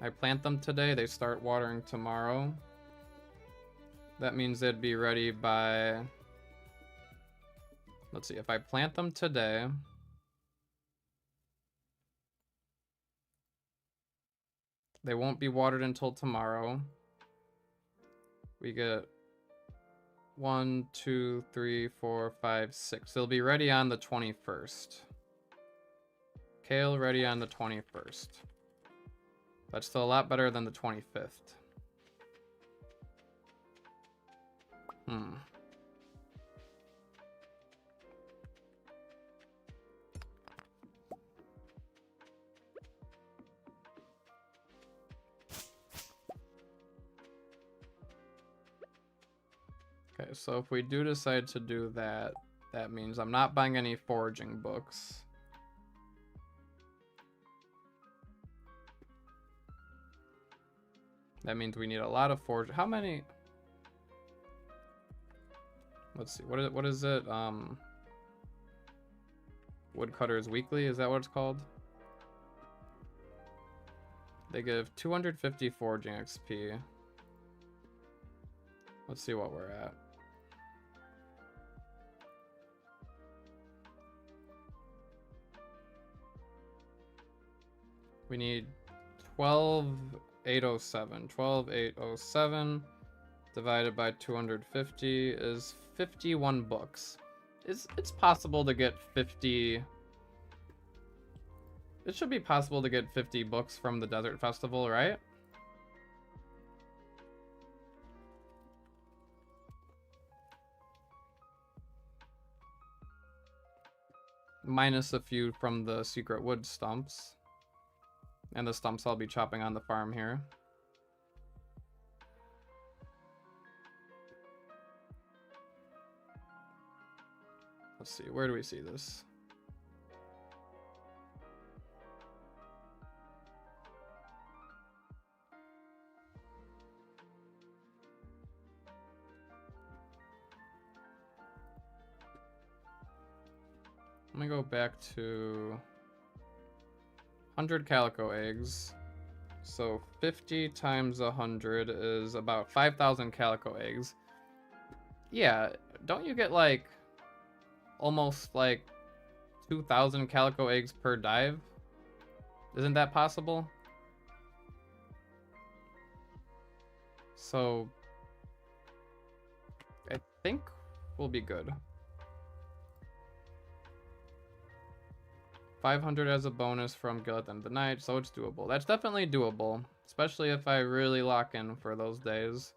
I plant them today, they start watering tomorrow. That means they'd be ready by... Let's see, if I plant them today... They won't be watered until tomorrow. We get 1, 2, 3, 4, 5, 6. They'll be ready on the 21st. Kale ready on the 21st. That's still a lot better than the 25th. Okay, so if we do decide to do that, that means I'm not buying any foraging books. That means we need a lot of forage. How many? Let's see. What is it? Woodcutters Weekly. Is that what it's called? They give 250 foraging XP. Let's see what we're at. We need 12,807. 12,807 divided by 250 is 51 books. It's possible to get 50... It should be possible to get 50 books from the Desert Festival, right? Minus a few from the secret wood stumps. And the stumps I'll be chopping on the farm here. Let's see, where do we see this? Let me go back to 100 calico eggs. So 50 times 100 is about 5,000 calico eggs. Yeah, don't you get like almost like 2,000 calico eggs per dive? Isn't that possible? So I think we'll be good. 500 as a bonus from Gillette and the Night, so it's doable. That's definitely doable, especially if I really lock in for those days.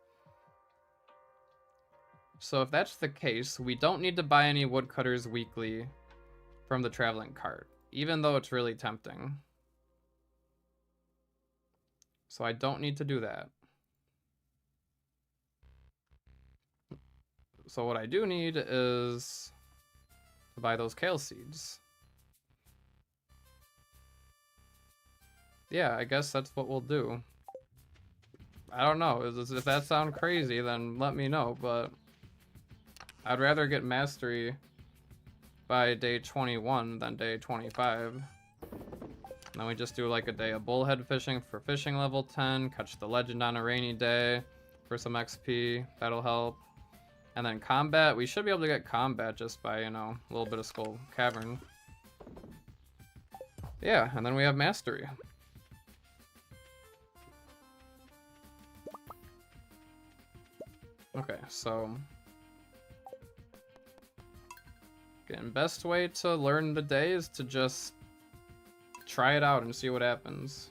So if that's the case, we don't need to buy any Woodcutters Weekly from the traveling cart, even though it's really tempting. So I don't need to do that. So what I do need is to buy those kale seeds. Yeah, I guess that's what we'll do. I don't know. If that sounds crazy, then let me know, but I'd rather get mastery by day 21 than day 25. And then we just do like a day of bullhead fishing for fishing level 10, catch the legend on a rainy day for some XP. That'll help. And then combat, we should be able to get combat just by, you know, a little bit of Skull Cavern. Yeah, and then we have mastery. Okay, so again, best way to learn the day is to just try it out and see what happens.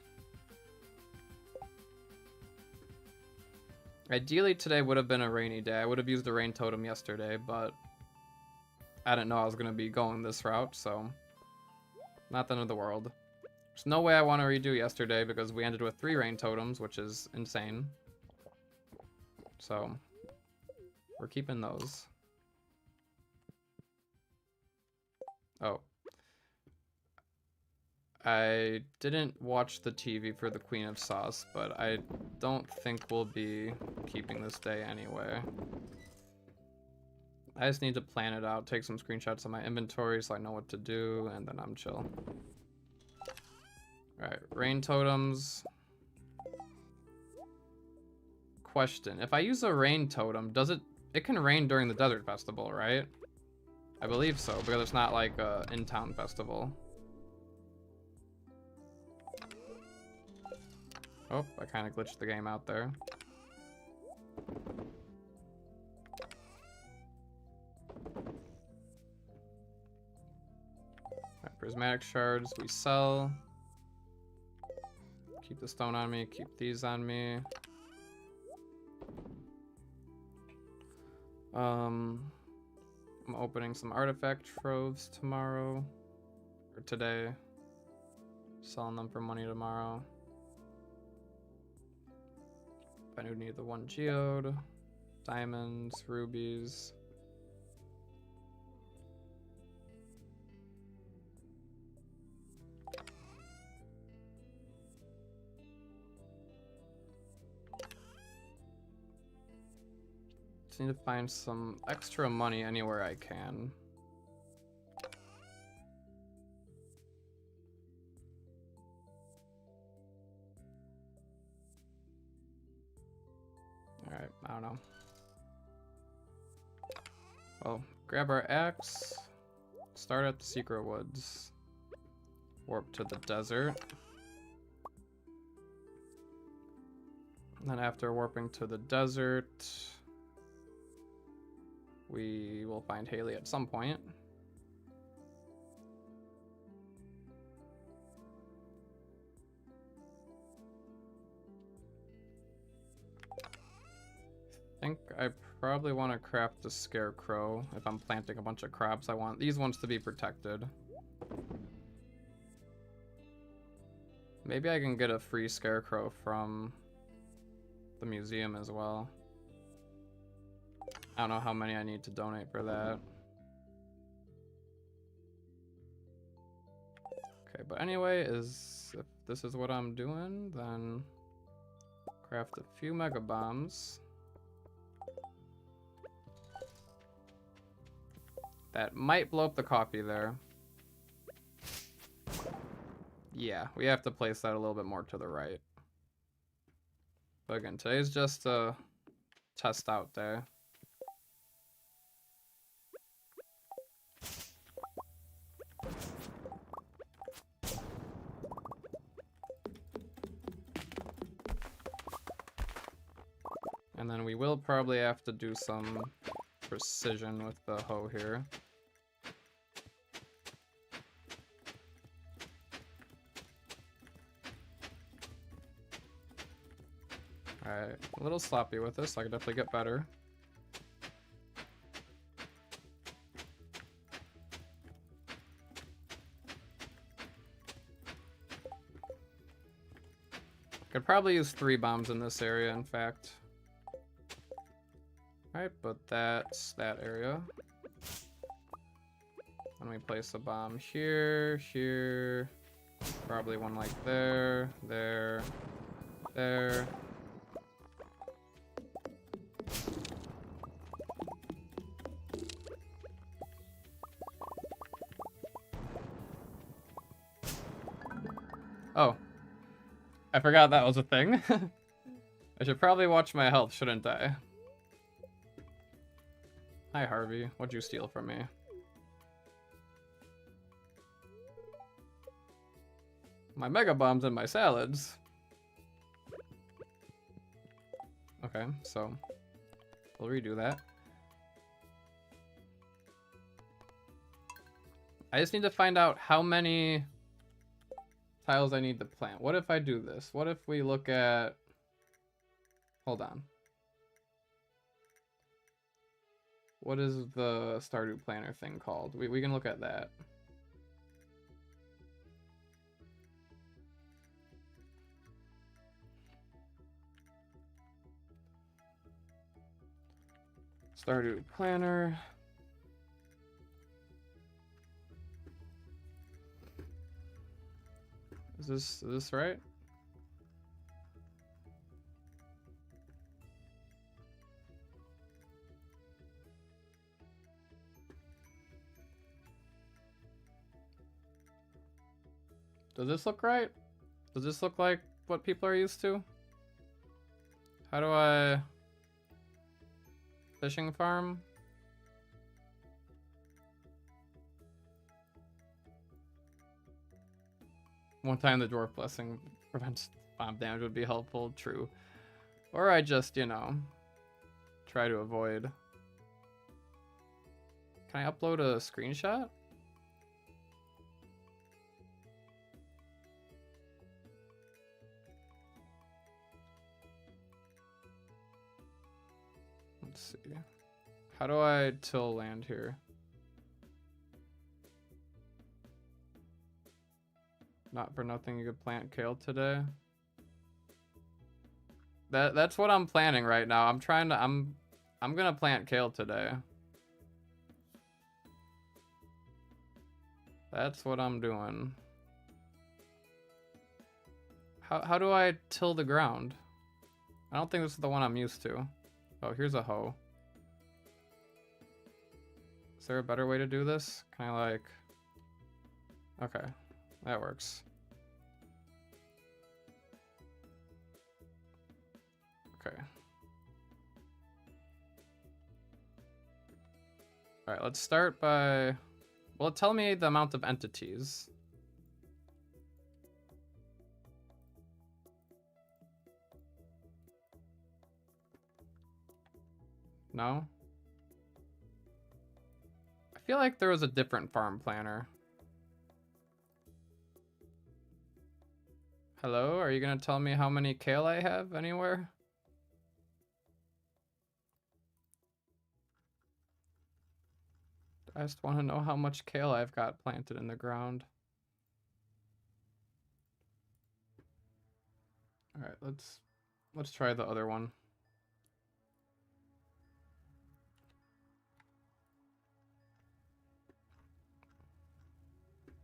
Ideally today would have been a rainy day. I would have used the rain totem yesterday, but I didn't know I was going to be going this route, so not the end of the world. There's no way I want to redo yesterday because we ended with 3 rain totems, which is insane. So we're keeping those. Oh. I didn't watch the TV for the Queen of Sauce, but I don't think we'll be keeping this day anyway. I just need to plan it out, take some screenshots of my inventory so I know what to do, and then I'm chill. Alright, rain totems. Question, if I use a rain totem, does it can rain during the desert festival, right? I believe so, because it's not like a in-town festival. Oh, I kind of glitched the game out there. Right, prismatic shards we sell. Keep the stone on me, keep these on me. I'm opening some artifact troves tomorrow. Or today. Selling them for money tomorrow. I do need the 1 geode, diamonds, rubies. Just need to find some extra money anywhere I can. Alright, I don't know. Well, grab our axe, start at the secret woods, warp to the desert. And then after warping to the desert, we will find Haley at some point. I think I probably want to craft a scarecrow. If I'm planting a bunch of crops, I want these ones to be protected. Maybe I can get a free scarecrow from the museum as well. I don't know how many I need to donate for that. Okay, but anyway, if this is what I'm doing, then craft a few mega bombs. That might blow up the coffee there. Yeah, we have to place that a little bit more to the right. But again, today's just a test out day. And then we will probably have to do some precision with the hoe here. Alright, a little sloppy with this, I could definitely get better. Could probably use 3 bombs in this area, in fact. Alright, but that's that area. Let me place a bomb here, here. Probably one like there, there, there. Oh. I forgot that was a thing. I should probably watch my health, shouldn't I? Hi, Harvey. What'd you steal from me? My mega bombs and my salads. Okay, so we'll redo that. I just need to find out how many tiles I need to plant. What if I do this? What if we look at... Hold on. What is the Stardew planner thing called? We can look at that. Stardew planner. Is this right? Does this look right? Does this look like what people are used to? How do I... Fishing farm? One time the dwarf blessing prevents bomb damage would be helpful, true. Or I just, you know, try to avoid. Can I upload a screenshot? Let's see. How do I till land here? Not for nothing you could plant kale today. That's what I'm planning right now. I'm gonna plant kale today. That's what I'm doing. How do I till the ground? I don't think this is the one I'm used to. Oh, here's a hoe. Is there a better way to do this? Can I like... Okay, that works. Okay. Alright, let's start by... Well, tell me the amount of entities. No? I feel like there was a different farm planner. Hello? Are you gonna tell me how many kale I have anywhere? I just want to know how much kale I've got planted in the ground. Alright, let's try the other one.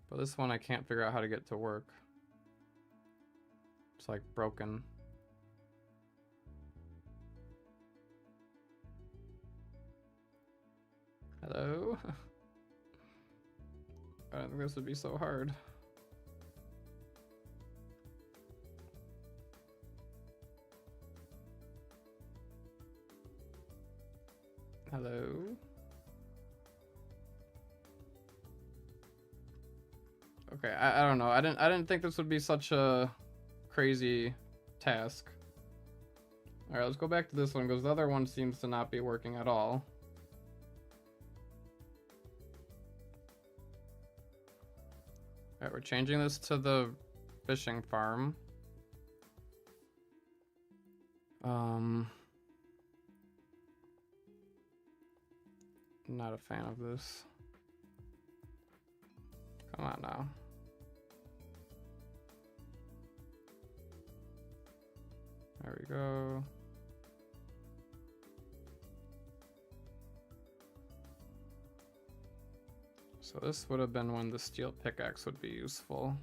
But this one I can't figure out how to get to work. It's like broken. Hello? I don't think this would be so hard. Hello? Okay, I don't know. I didn't think this would be such a crazy task. Alright, let's go back to this one because the other one seems to not be working at all. Alright, we're changing this to the fishing farm. Not a fan of this. Come on now. There we go. So this would have been when the steel pickaxe would be useful.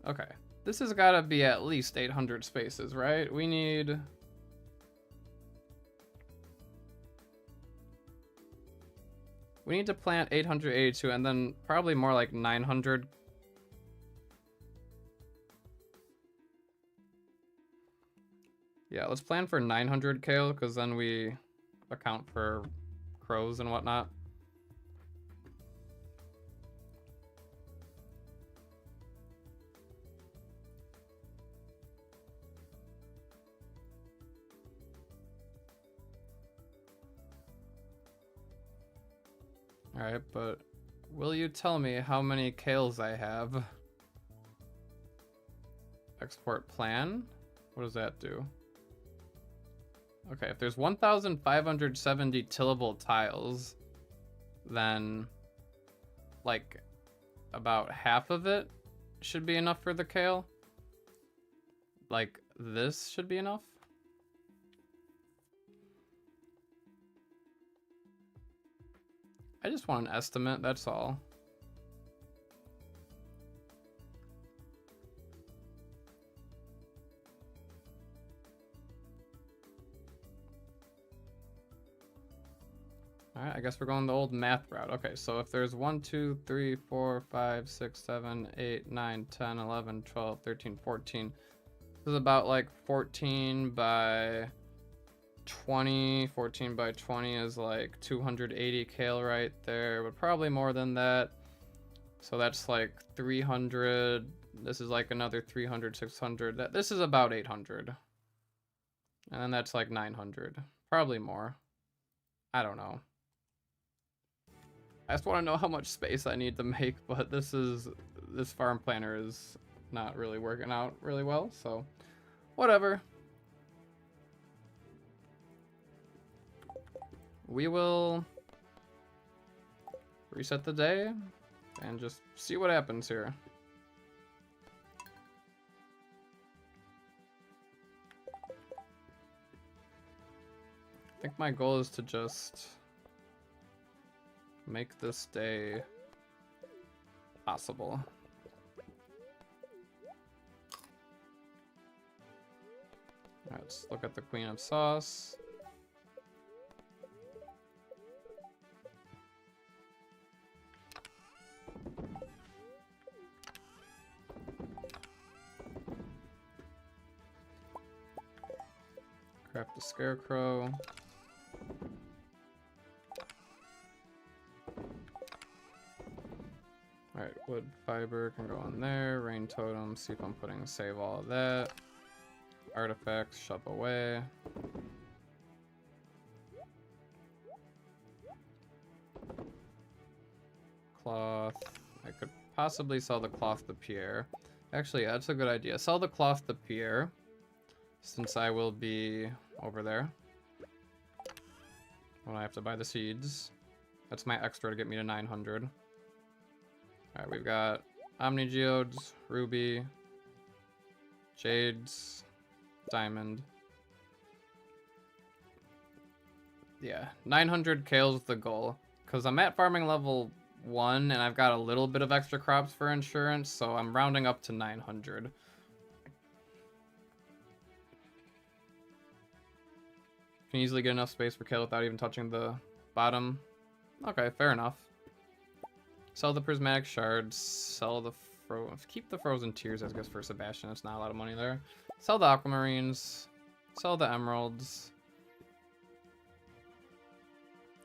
Okay. This has got to be at least 800 spaces, right? We need... We need to plant 882 and then probably more like 900. Yeah, let's plan for 900 kale because then we account for crows and whatnot. Alright, but will you tell me how many kales I have? Export plan? What does that do? Okay, if there's 1,570 tillable tiles, then like about half of it should be enough for the kale. Like this should be enough. I just want an estimate, that's all. Alright, I guess we're going the old math route. Okay, so if there's 1, 2, 3, 4, 5, 6, 7, 8, 9, 10, 11, 12, 13, 14. This is about like 14 by 20. 14 by 20 is like 280 kale right there, but probably more than that. So that's like 300. This is like another 300, 600. This is about 800. And then that's like 900. Probably more. I don't know. I just want to know how much space I need to make, but this farm planner is not really working out really well, so whatever. We will reset the day and just see what happens here. I think my goal is to just make this day possible. Alright, let's look at the Queen of Sauce. Craft a scarecrow. Alright, wood fiber can go in there. Rain totem, see if I'm putting save all of that. Artifacts, shove away. Cloth. I could possibly sell the cloth to Pierre. Actually, that's a good idea. Sell the cloth to Pierre, since I will be over there when I have to buy the seeds. That's my extra to get me to 900. Alright, we've got Omni Geodes, Ruby, Jades, Diamond. Yeah, 900 kales is the goal. Because I'm at farming level 1 and I've got a little bit of extra crops for insurance, so I'm rounding up to 900. Can easily get enough space for kale without even touching the bottom. Okay, fair enough. Sell the prismatic shards. Sell the keep the frozen tears, I guess, for Sebastian. It's not a lot of money there. Sell the aquamarines. Sell the emeralds.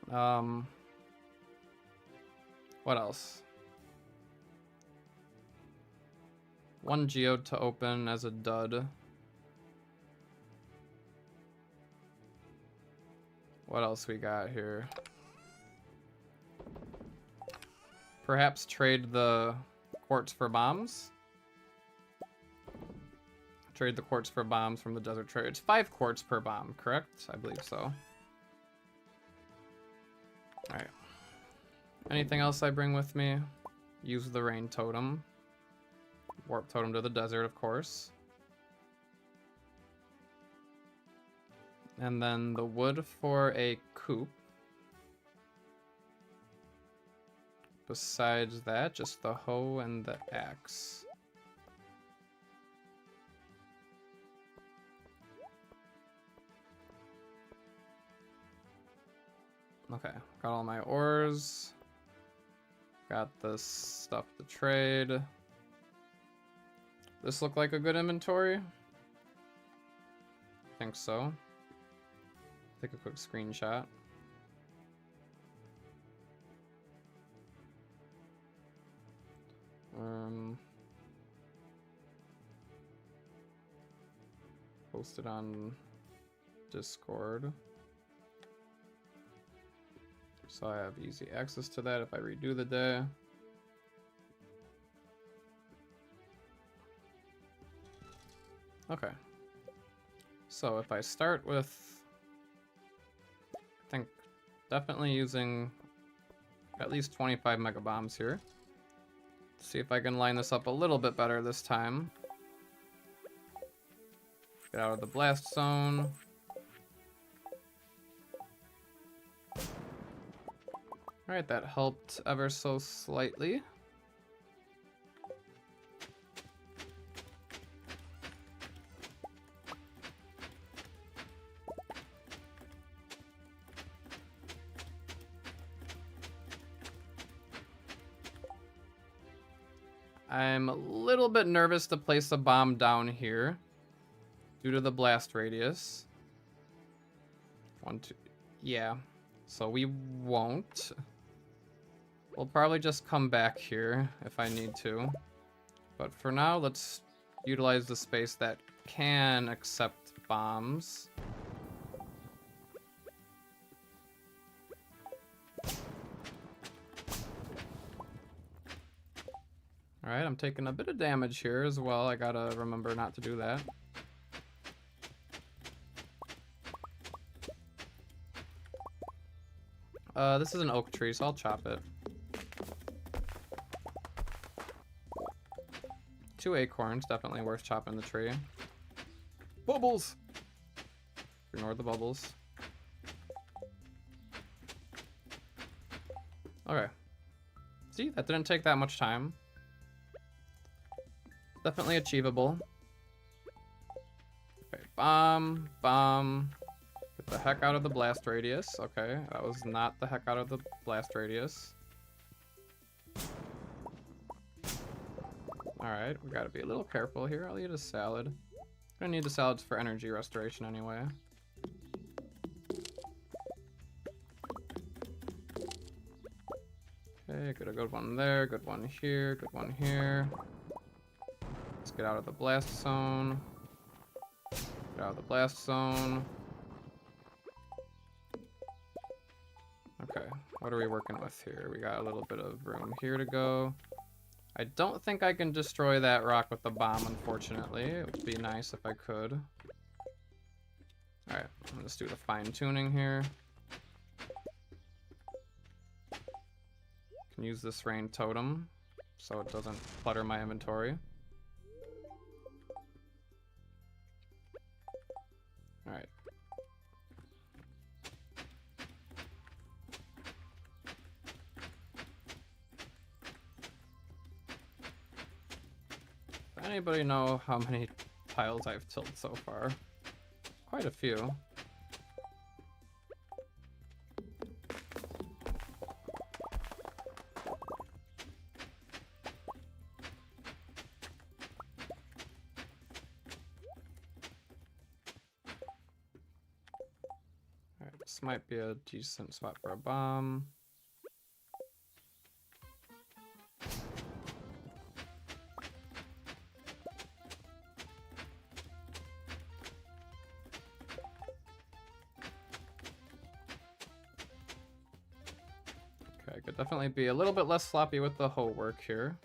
What else? One geode to open as a dud. What else we got here? Perhaps trade the quartz for bombs? Trade the quartz for bombs from the desert trade. It's 5 quartz per bomb, correct? I believe so. Alright. Anything else I bring with me? Use the rain totem. Warp totem to the desert, of course. And then the wood for a coop. Besides that, just the hoe and the axe. Okay, got all my ores. Got this stuff to trade. This look like a good inventory? Think so. Take a quick screenshot. Post it on Discord. So I have easy access to that if I redo the day. Okay. So if I start with, I think definitely using at least 25 mega bombs here. See if I can line this up a little bit better this time. Get out of the blast zone. Alright, that helped ever so slightly. I'm a little bit nervous to place a bomb down here due to the blast radius. 1, 2, yeah. So we won't. We'll probably just come back here if I need to. But for now, let's utilize the space that can accept bombs. Alright, I'm taking a bit of damage here as well. I gotta remember not to do that. This is an oak tree, so I'll chop it. 2 acorns, definitely worth chopping the tree. Bubbles! Ignore the bubbles. Okay. See, that didn't take that much time. Definitely achievable. Okay, bomb, bomb. Get the heck out of the blast radius. Okay, that was not the heck out of the blast radius. Alright, we gotta be a little careful here. I'll eat a salad. I'm gonna need the salads for energy restoration anyway. Okay, got a good one there, good one here, good one here. Let's get out of the blast zone. Get out of the blast zone. Okay, what are we working with here? We got a little bit of room here to go. I don't think I can destroy that rock with the bomb, unfortunately. It would be nice if I could. Alright, let's do the fine-tuning here. Can use this rain totem so it doesn't clutter my inventory. Alright. Does anybody know how many tiles I've tilled so far? Quite a few. Alright, this might be a decent spot for a bomb. Okay, could definitely be a little bit less sloppy with the hoe work here.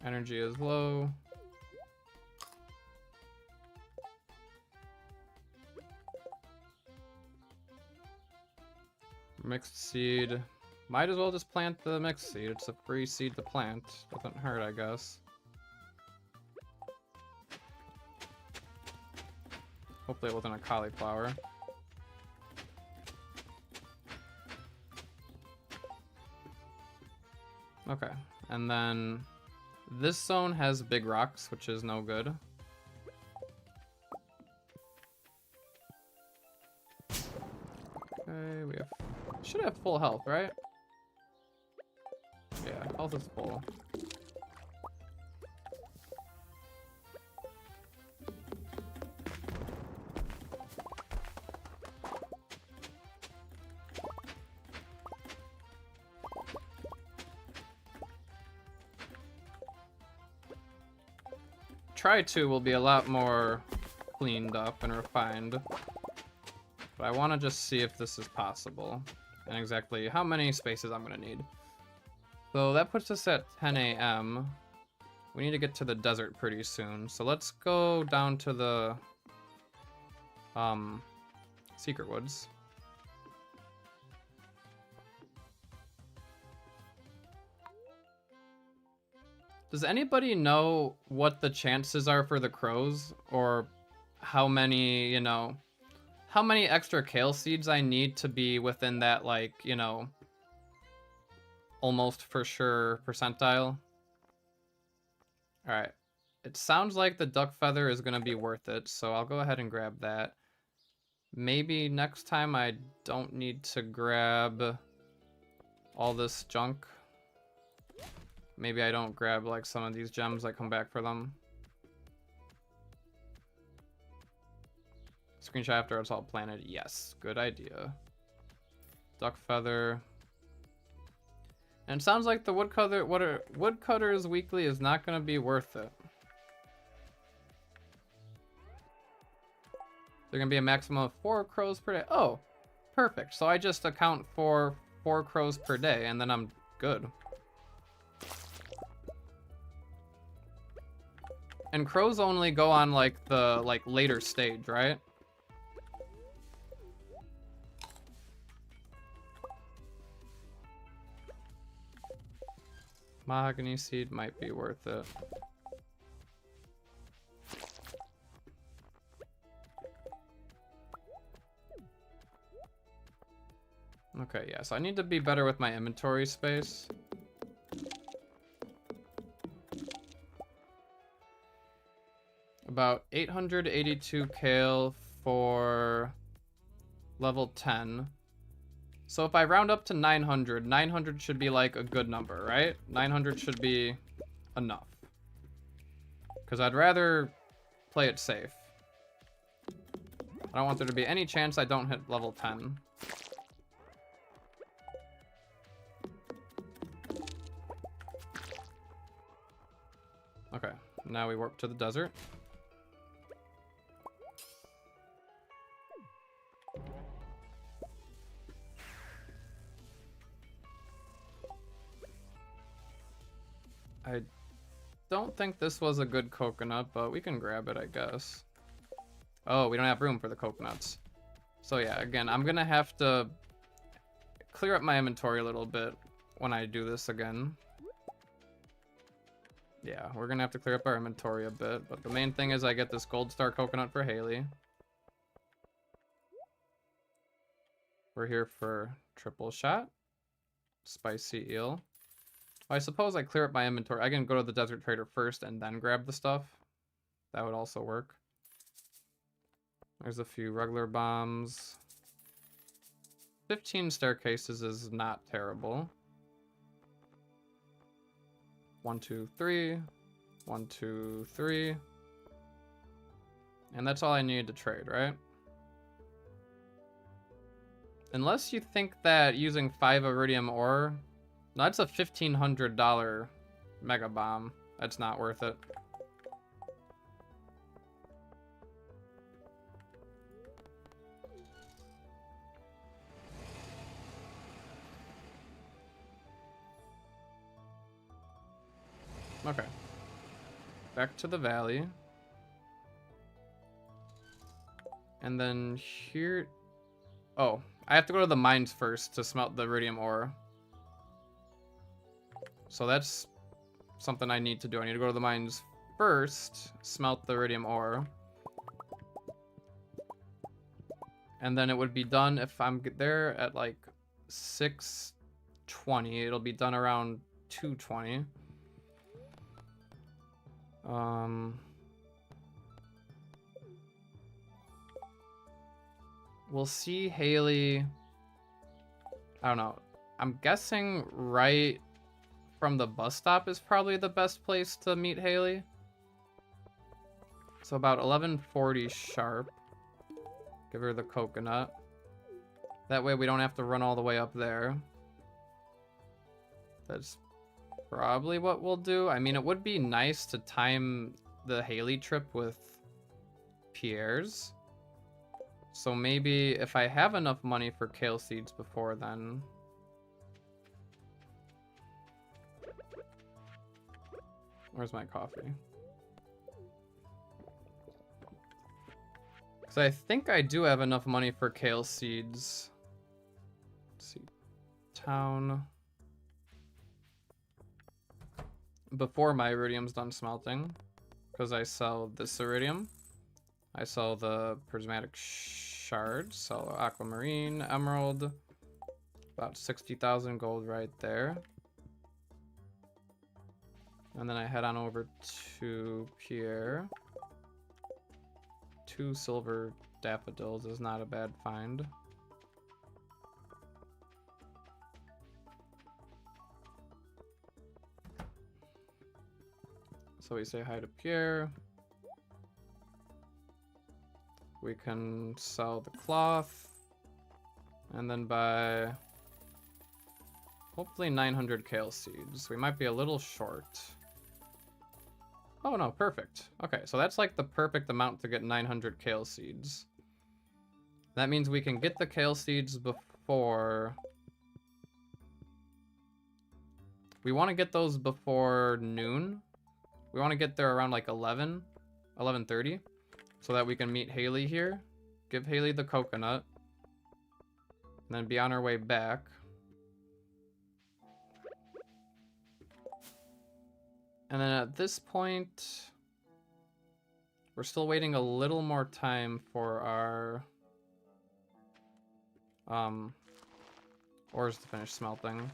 Energy is low. Mixed seed. Might as well just plant the mixed seed. It's a free seed to plant. Doesn't hurt, I guess. Hopefully it wasn't a cauliflower. Okay, and then this zone has big rocks, which is no good. Okay, we should have full health, right? Yeah, health is full. Try 2 will be a lot more cleaned up and refined. But I want to just see if this is possible. And exactly how many spaces I'm going to need. So that puts us at 10 a.m. We need to get to the desert pretty soon. So let's go down to the secret woods. Does anybody know what the chances are for the crows? Or how many, you know, how many extra kale seeds I need to be within that, like, you know, almost for sure percentile? Alright. It sounds like the duck feather is going to be worth it, so I'll go ahead and grab that. Maybe next time I don't need to grab all this junk. Maybe I don't grab like some of these gems that come back for them. Screenshot after it's all planted. Yes, good idea. Duck feather. And it sounds like the woodcutter's weekly is not going to be worth it. They're going to be a maximum of 4 crows per day. Oh, perfect. So I just account for 4 crows per day and then I'm good. And crows only go on like the later stage, right? Mahogany seed might be worth it. Okay, yeah, so I need to be better with my inventory space. About 882 kale for level 10. So if I round up to 900, 900 should be like a good number, right? 900 should be enough. Because I'd rather play it safe. I don't want there to be any chance I don't hit level 10. Okay, now we warp to the desert. I don't think this was a good coconut, but we can grab it, I guess. Oh, we don't have room for the coconuts. So yeah, again, I'm gonna have to clear up my inventory a little bit when I do this again. Yeah, we're gonna have to clear up our inventory a bit, but the main thing is I get this gold star coconut for Haley. We're here for triple shot, spicy eel. I suppose I clear up my inventory. I can go to the desert trader first and then grab the stuff. That would also work. There's a few regular bombs. 15 staircases is not terrible. 1, 2, 3. 1, 2, 3. And that's all I need to trade, right? Unless you think that using 5 iridium ore... No, that's a $1,500 mega bomb. That's not worth it. Okay. Back to the valley. And then here... Oh, I have to go to the mines first to smelt the iridium ore. So that's something I need to do. I need to go to the mines first, smelt the iridium ore. And then it would be done if I'm there at like 6:20. It'll be done around 2:20. We'll see Haley. I don't know. I'm guessing right from the bus stop is probably the best place to meet Haley. So about 11:40 sharp. Give her the coconut. That way we don't have to run all the way up there. That's probably what we'll do. I mean, it would be nice to time the Haley trip with Pierre's. So maybe if I have enough money for kale seeds before then. Where's my coffee? Because I think I do have enough money for kale seeds. Let's see. Town. Before my iridium's done smelting. Because I sell this iridium. I sell the prismatic shards. Sell aquamarine, emerald. About 60,000 gold right there. And then I head on over to Pierre. 2 silver daffodils is not a bad find. So we say hi to Pierre. We can sell the cloth. And then buy hopefully 900 kale seeds. We might be a little short. Oh no, perfect. Okay, so that's like the perfect amount to get 900 kale seeds. That means we can get the kale seeds before... We want to get those before noon. We want to get there around like 11:30, so that we can meet Haley here. Give Haley the coconut. And then be on our way back. And then at this point, we're still waiting a little more time for our ores to finish smelting.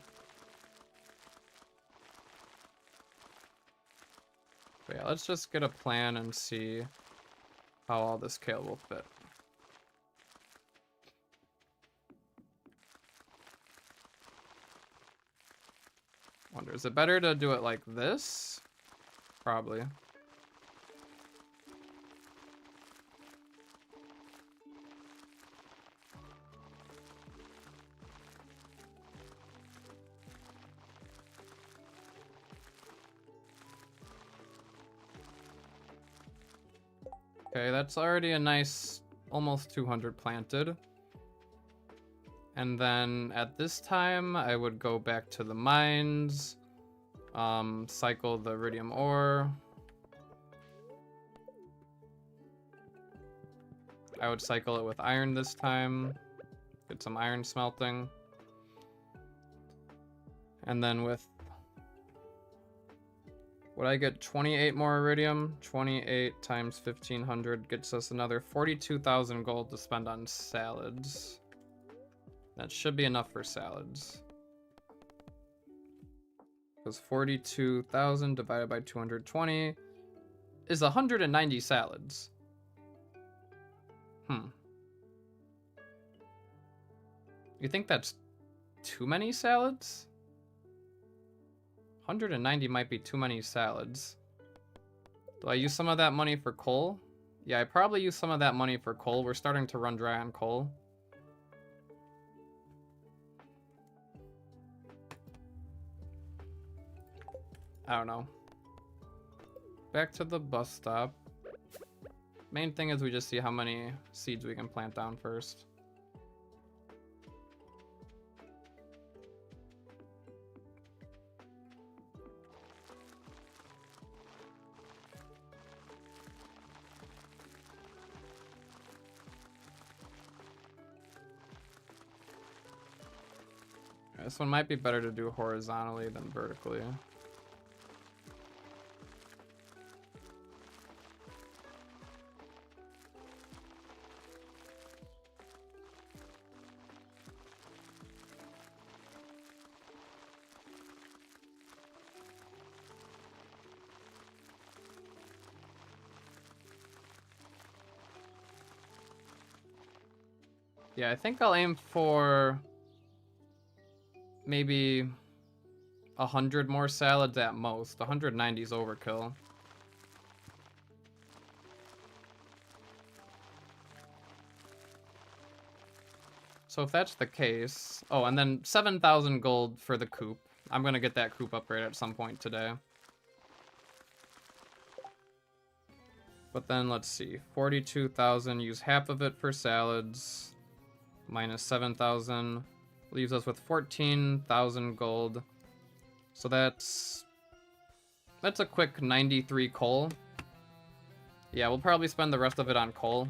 But yeah, let's just get a plan and see how all this kale will fit. Wonder, is it better to do it like this? Probably. Okay, that's already a nice almost 200 planted. And then at this time, I would go back to the mines, cycle the iridium ore. I would cycle it with iron this time, get some iron smelting. And then with, would I get 28 more iridium? 28 times 1500 gets us another 42,000 gold to spend on salads. That should be enough for salads. Because 42,000 divided by 220 is 190 salads. You think that's too many salads? 190 might be too many salads. Do I use some of that money for coal? Yeah, I probably use some of that money for coal. We're starting to run dry on coal. I don't know. Back to the bus stop. Main thing is we just see how many seeds we can plant down first. This one might be better to do horizontally than vertically. Yeah, I think I'll aim for maybe 100 more salads at most. 190 is overkill. So if that's the case... Oh, and then 7,000 gold for the coop. I'm going to get that coop upgrade at some point today. But then, let's see. 42,000, use half of it for salads. Minus 7,000. Leaves us with 14,000 gold. So that's a quick 93 coal. Yeah, we'll probably spend the rest of it on coal.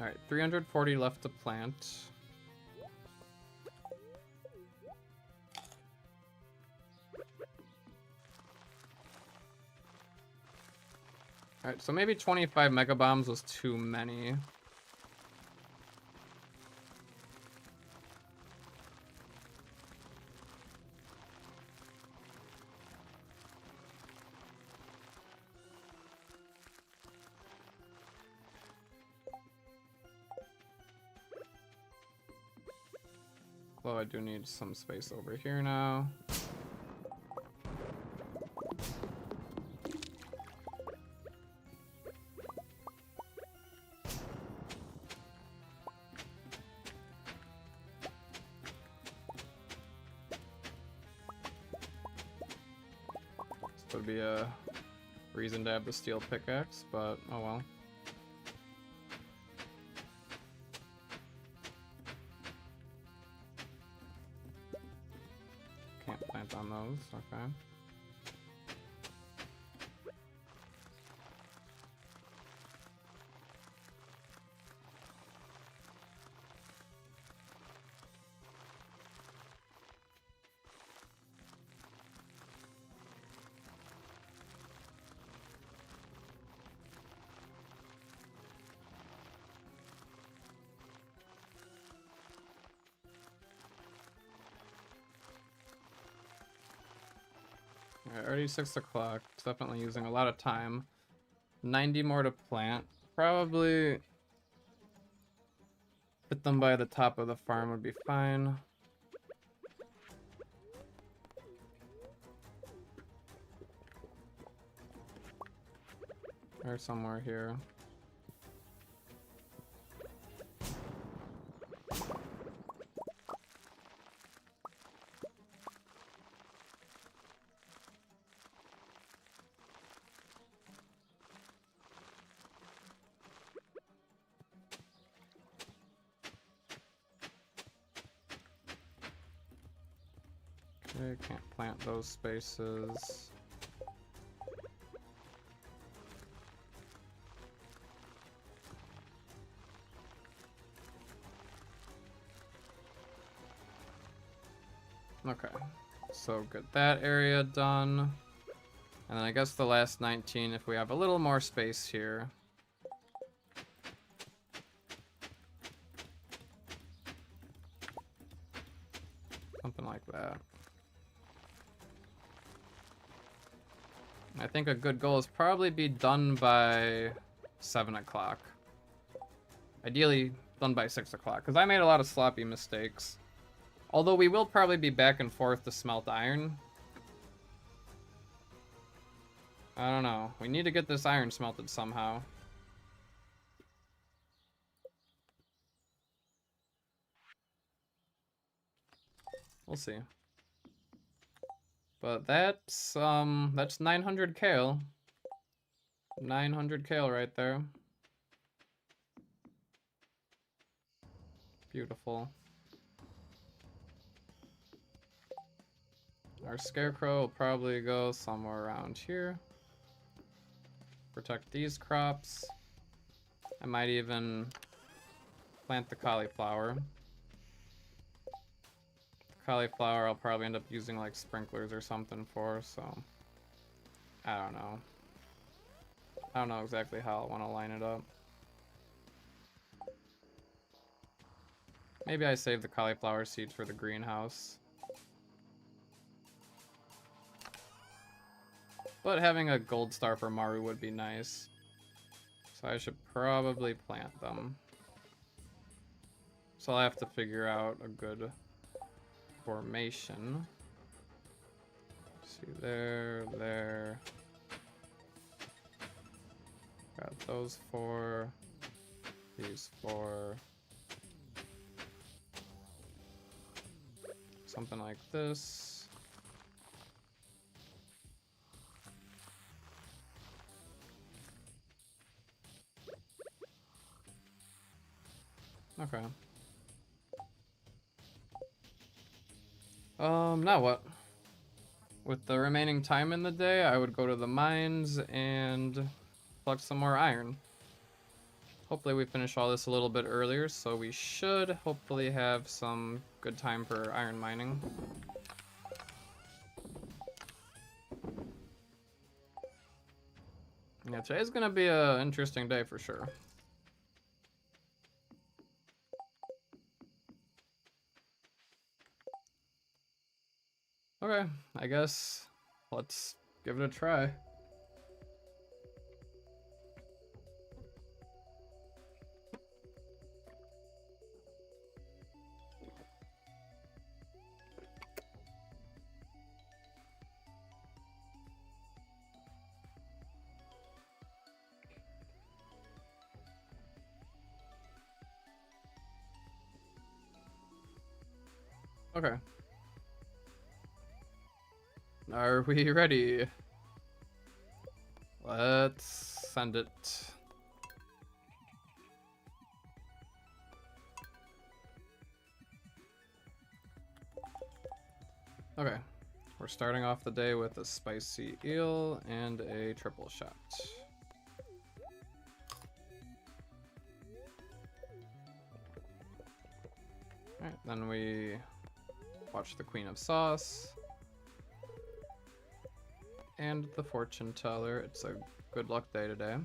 Alright, 340 left to plant. Alright, so maybe 25 mega bombs was too many. Although I do need some space over here now. This would be a reason to have the steel pickaxe, but oh well. Can't plant on those, okay. Alright, already 6 o'clock. It's definitely using a lot of time. 90 more to plant. Probably put them by the top of the farm would be fine. Or somewhere here. Okay, can't plant those spaces. Okay, so get that area done. And then I guess the last 19 if we have a little more space here. Something like that. I think a good goal is probably be done by 7 o'clock. Ideally done by 6 o'clock, because I made a lot of sloppy mistakes. Although we will probably be back and forth to smelt iron. I don't know. We need to get this iron smelted somehow. We'll see. But that's 900 kale. 900 kale right there. Beautiful. Our scarecrow will probably go somewhere around here. Protect these crops. I might even plant the cauliflower. Cauliflower I'll probably end up using like sprinklers or something for, so I don't know. I don't know exactly how I want to line it up. Maybe I save the cauliflower seeds for the greenhouse. But having a gold star for Maru would be nice. So I should probably plant them. So I'll have to figure out a good formation. See, there. Got those 4. These 4. Something like this. Okay. Now what? With the remaining time in the day, I would go to the mines and collect some more iron. Hopefully we finish all this a little bit earlier, so we should hopefully have some good time for iron mining. Yeah, today's gonna be an interesting day for sure. Okay, I guess let's give it a try. Okay. Are we ready? Let's send it. Okay. We're starting off the day with a spicy eel and a triple shot. Alright, then we watch the Queen of Sauce. And the fortune teller. It's a good luck day today.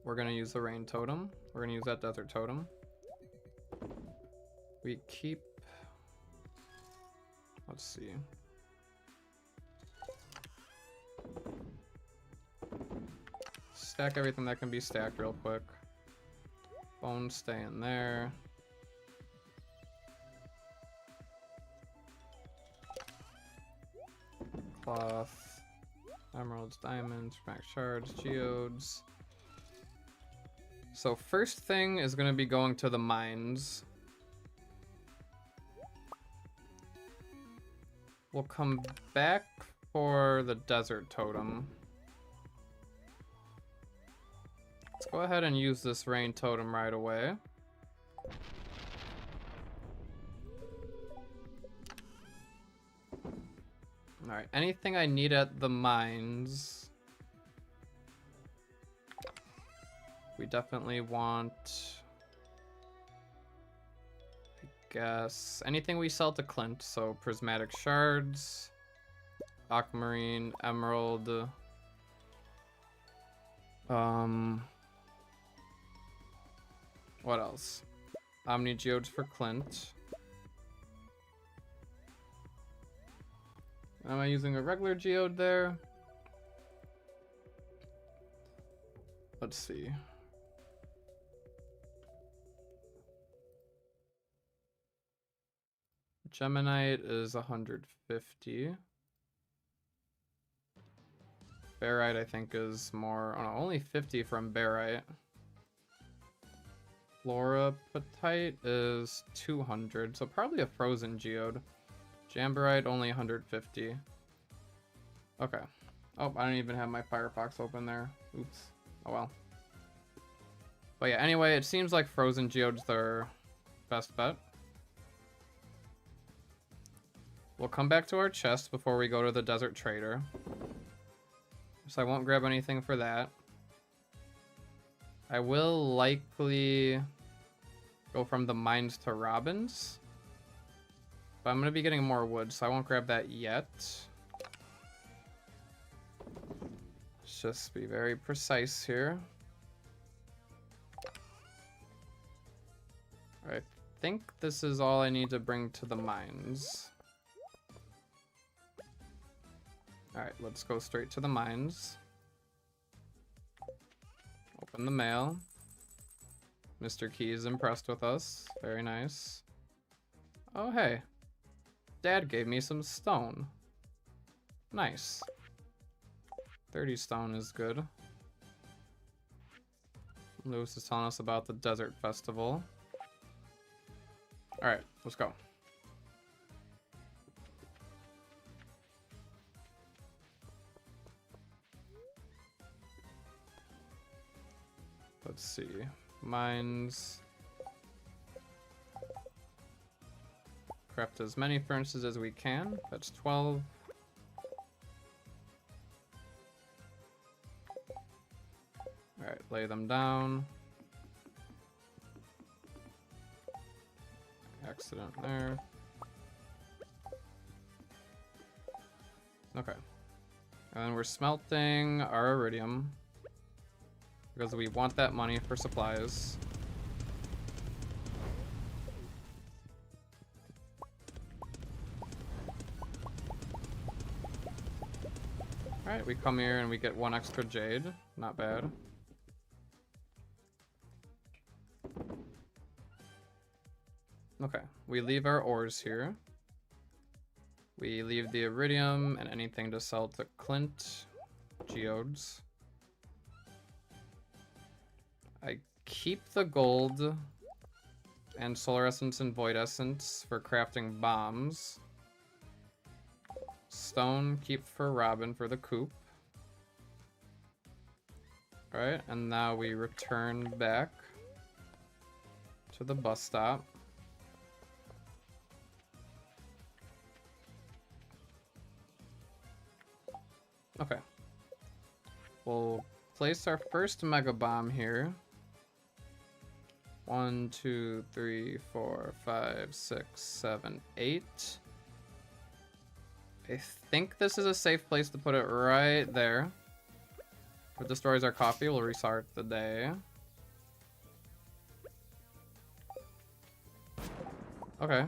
We're gonna use the rain totem. We're gonna use that desert totem. We keep... Let's see. Stack everything that can be stacked real quick. Bones stay in there. Cloth, emeralds, diamonds, max shards, geodes. So first thing is going to be going to the mines. We'll come back for the desert totem. Let's go ahead and use this rain totem right away. Alright, anything I need at the mines. We definitely want... I guess... anything we sell to Clint, so prismatic shards, aquamarine, emerald... what else? Omni geodes for Clint. Am I using a regular geode there? Let's see. Geminite is 150. Barite I think is more, oh no, only 50 from barite. Fluorapatite is 200, so probably a frozen geode. Jamborite only 150. Okay. Oh, I don't even have my Firefox open there. Oops. Oh well. But yeah, anyway, it seems like frozen geodes their best bet. We'll come back to our chest before we go to the desert trader. So I won't grab anything for that. I will likely go from the mines to Robin's. But I'm going to be getting more wood, so I won't grab that yet. Let's just be very precise here. I think this is all I need to bring to the mines. Alright, let's go straight to the mines. Open the mail. Mr. Key is impressed with us. Very nice. Oh, hey. Dad gave me some stone. Nice. 30 stone is good. Lewis is telling us about the desert festival. Alright, let's go. Let's see. Mines. Craft as many furnaces as we can. That's 12. Alright, lay them down. Accident there. Okay. And we're smelting our iridium. Because we want that money for supplies. Alright, we come here and we get 1 extra jade. Not bad. Okay, we leave our ores here. We leave the iridium and anything to sell to Clint. Geodes. I keep the gold and solar essence and void essence for crafting bombs. Stone keep for Robin for the coop. Alright, and now we return back to the bus stop. Okay. We'll place our first mega bomb here. 1, 2, 3, 4, 5, 6, 7, 8. I think this is a safe place to put it right there. If it destroys our coffee, we'll restart the day. Okay.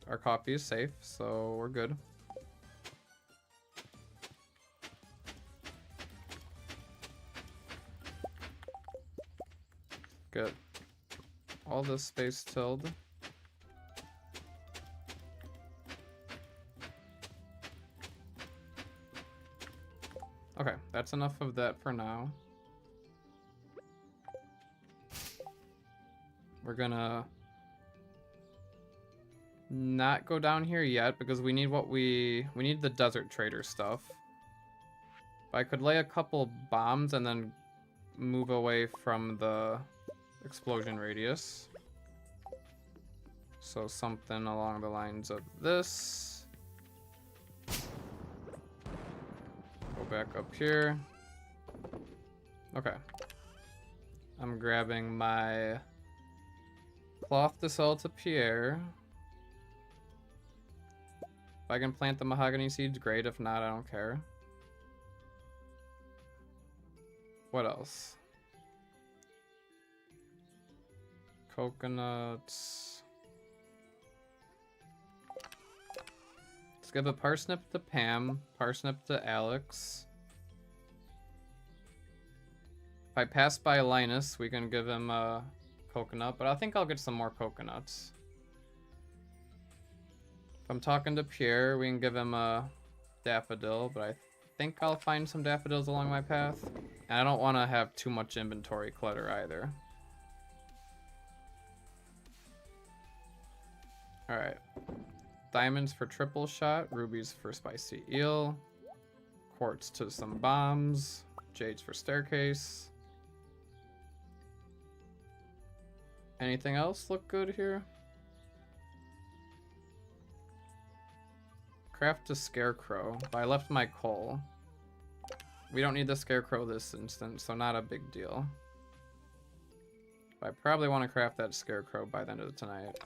Our coffee is safe, so we're good. Good. All this space tilled. Okay, that's enough of that for now. We're gonna not go down here yet because we need we need the desert trader stuff. But I could lay a couple bombs and then move away from the explosion radius. So something along the lines of this. Go back up here. Okay. I'm grabbing my cloth to sell to Pierre. If I can plant the mahogany seeds, great. If not, I don't care. What else? Coconuts. Let's give a parsnip to Pam, parsnip to Alex. If I pass by Linus, we can give him a coconut, but I think I'll get some more coconuts. If I'm talking to Pierre, we can give him a daffodil, but I think I'll find some daffodils along my path. And I don't want to have too much inventory clutter either. Alright. Diamonds for triple shot, rubies for spicy eel, quartz to some bombs, jades for staircase. Anything else look good here? Craft a scarecrow, but I left my coal. We don't need the scarecrow this instance, so not a big deal. But I probably want to craft that scarecrow by the end of tonight.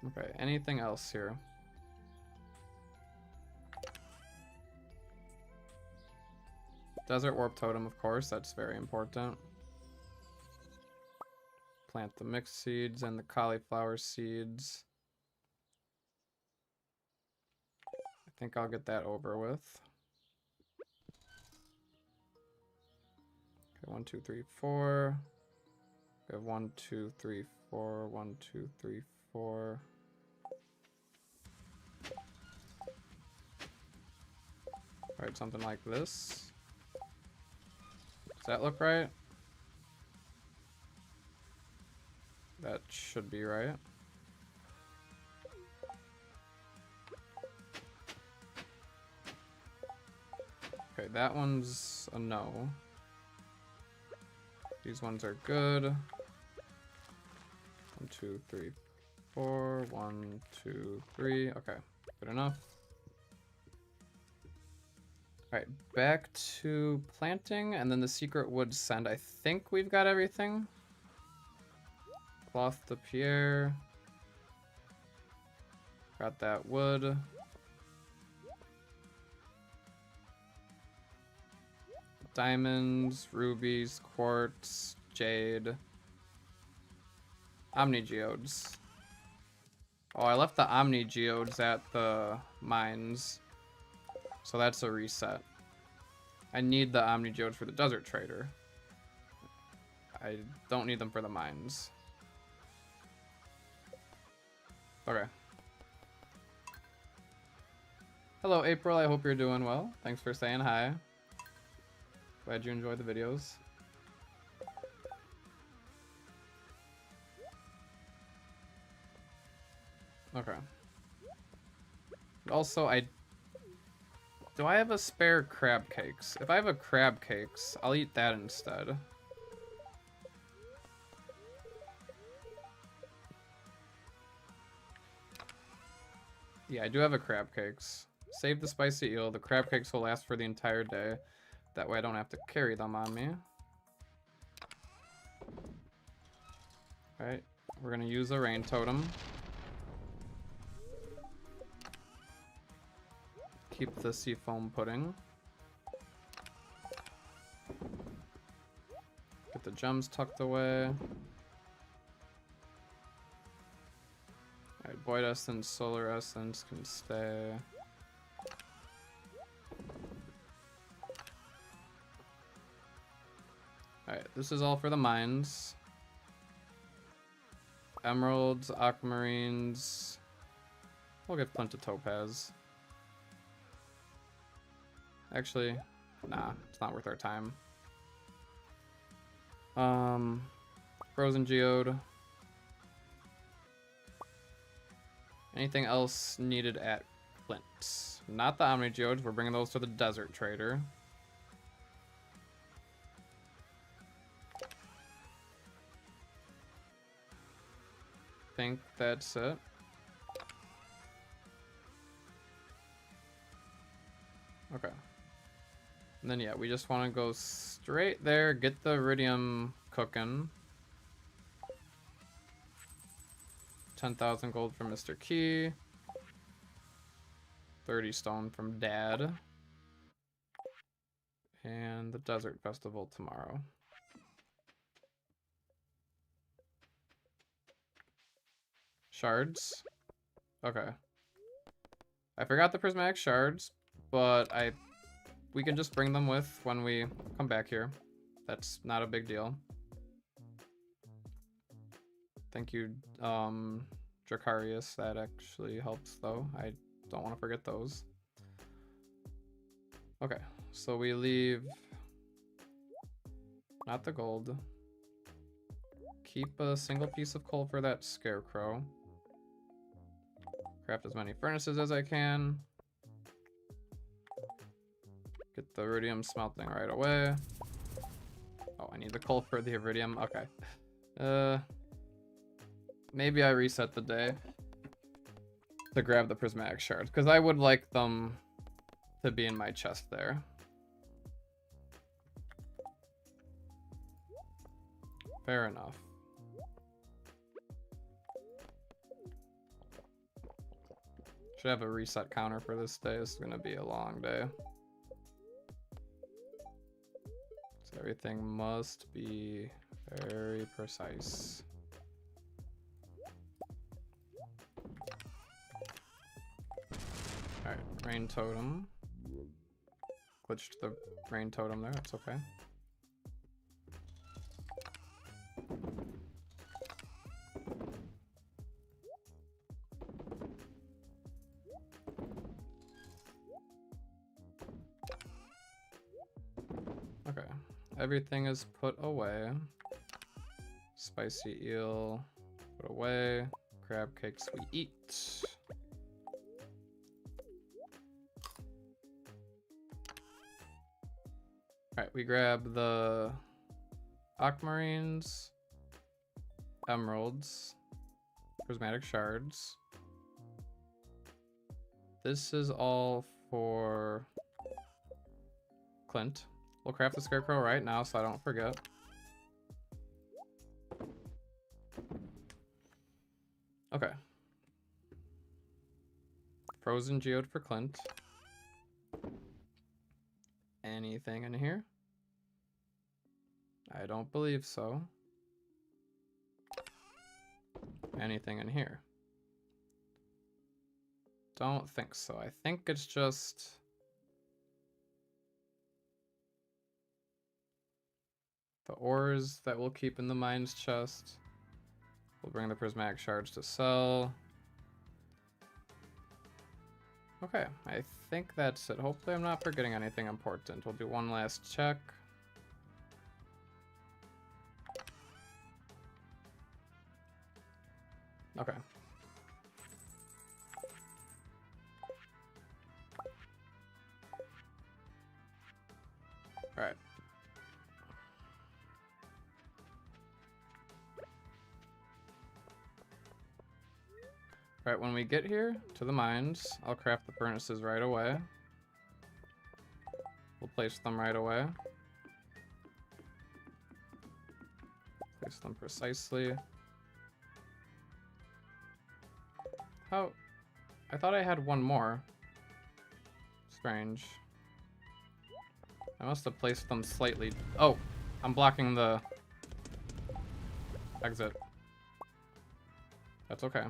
Okay, anything else here? Desert warp totem, of course, that's very important. Plant the mixed seeds and the cauliflower seeds. I think I'll get that over with. Okay, 1, 2, 3, 4. We have 1, 2, 3, 4. 1, 2, 3, 4. Alright, something like this. Does that look right? That should be right. Okay, that one's a no. These ones are good. 1, 2, 3, 4. 1, 2, 3. Okay, good enough. Alright, back to planting, and then the secret wood send. I think we've got everything. Cloth de pierre. Got that wood. Diamonds, rubies, quartz, jade. Omni geodes. Oh, I left the Omni geodes at the mines. So that's a reset. I need the Omni geodes for the desert trader. I don't need them for the mines. Okay. Hello, April. I hope you're doing well. Thanks for saying hi. Glad you enjoy the videos. Okay. Also, do I have a spare crab cakes? If I have a crab cakes, I'll eat that instead. Yeah, I do have a crab cakes. Save the spicy eel. The crab cakes will last for the entire day. That way I don't have to carry them on me. Alright, we're gonna use a rain totem. Keep the seafoam pudding. Get the gems tucked away. Alright, void essence, solar essence can stay. Alright, this is all for the mines. Emeralds, aquamarines. We'll get flint to topaz. Actually, nah, it's not worth our time. Frozen geode. Anything else needed at Flint? Not the Omni geodes, we're bringing those to the desert trader. Think that's it. Okay. And then yeah, we just want to go straight there, get the iridium cooking. 10,000 gold from Mr. Key. 30 stone from Dad. And the desert festival tomorrow. Shards. Okay. I forgot the prismatic shards, but we can just bring them with when we come back here. That's not a big deal. Thank you, Dracarius. That actually helps, though. I don't want to forget those. Okay, so we leave... not the gold. Keep a single piece of coal for that scarecrow. Craft as many furnaces as I can. Get the iridium smelting right away. Oh, I need the coal for the iridium. Okay. Maybe I reset the day to grab the prismatic shards, because I would like them to be in my chest there. Fair enough. Should have a reset counter for this day. It's gonna be a long day. Everything must be very precise. Alright, rain totem. Glitched the rain totem there, that's okay. Okay, everything is put away. Spicy eel, put away. Crab cakes we eat. Alright, we grab the aquamarines, emeralds, prismatic shards. This is all for Clint. We'll craft the scarecrow right now so I don't forget. Okay. Frozen geode for Clint. Anything in here? I don't believe so. Anything in here? Don't think so. I think it's just the ores that we'll keep in the mines chest. We'll bring the prismatic shards to sell. Okay, I think that's it. Hopefully I'm not forgetting anything important. We'll do one last check. Okay. All right. All right, when we get here to the mines, I'll craft the furnaces right away. We'll place them right away. Place them precisely. How? I thought I had one more. Strange. I must have placed them slightly. Oh, I'm blocking the exit. That's okay.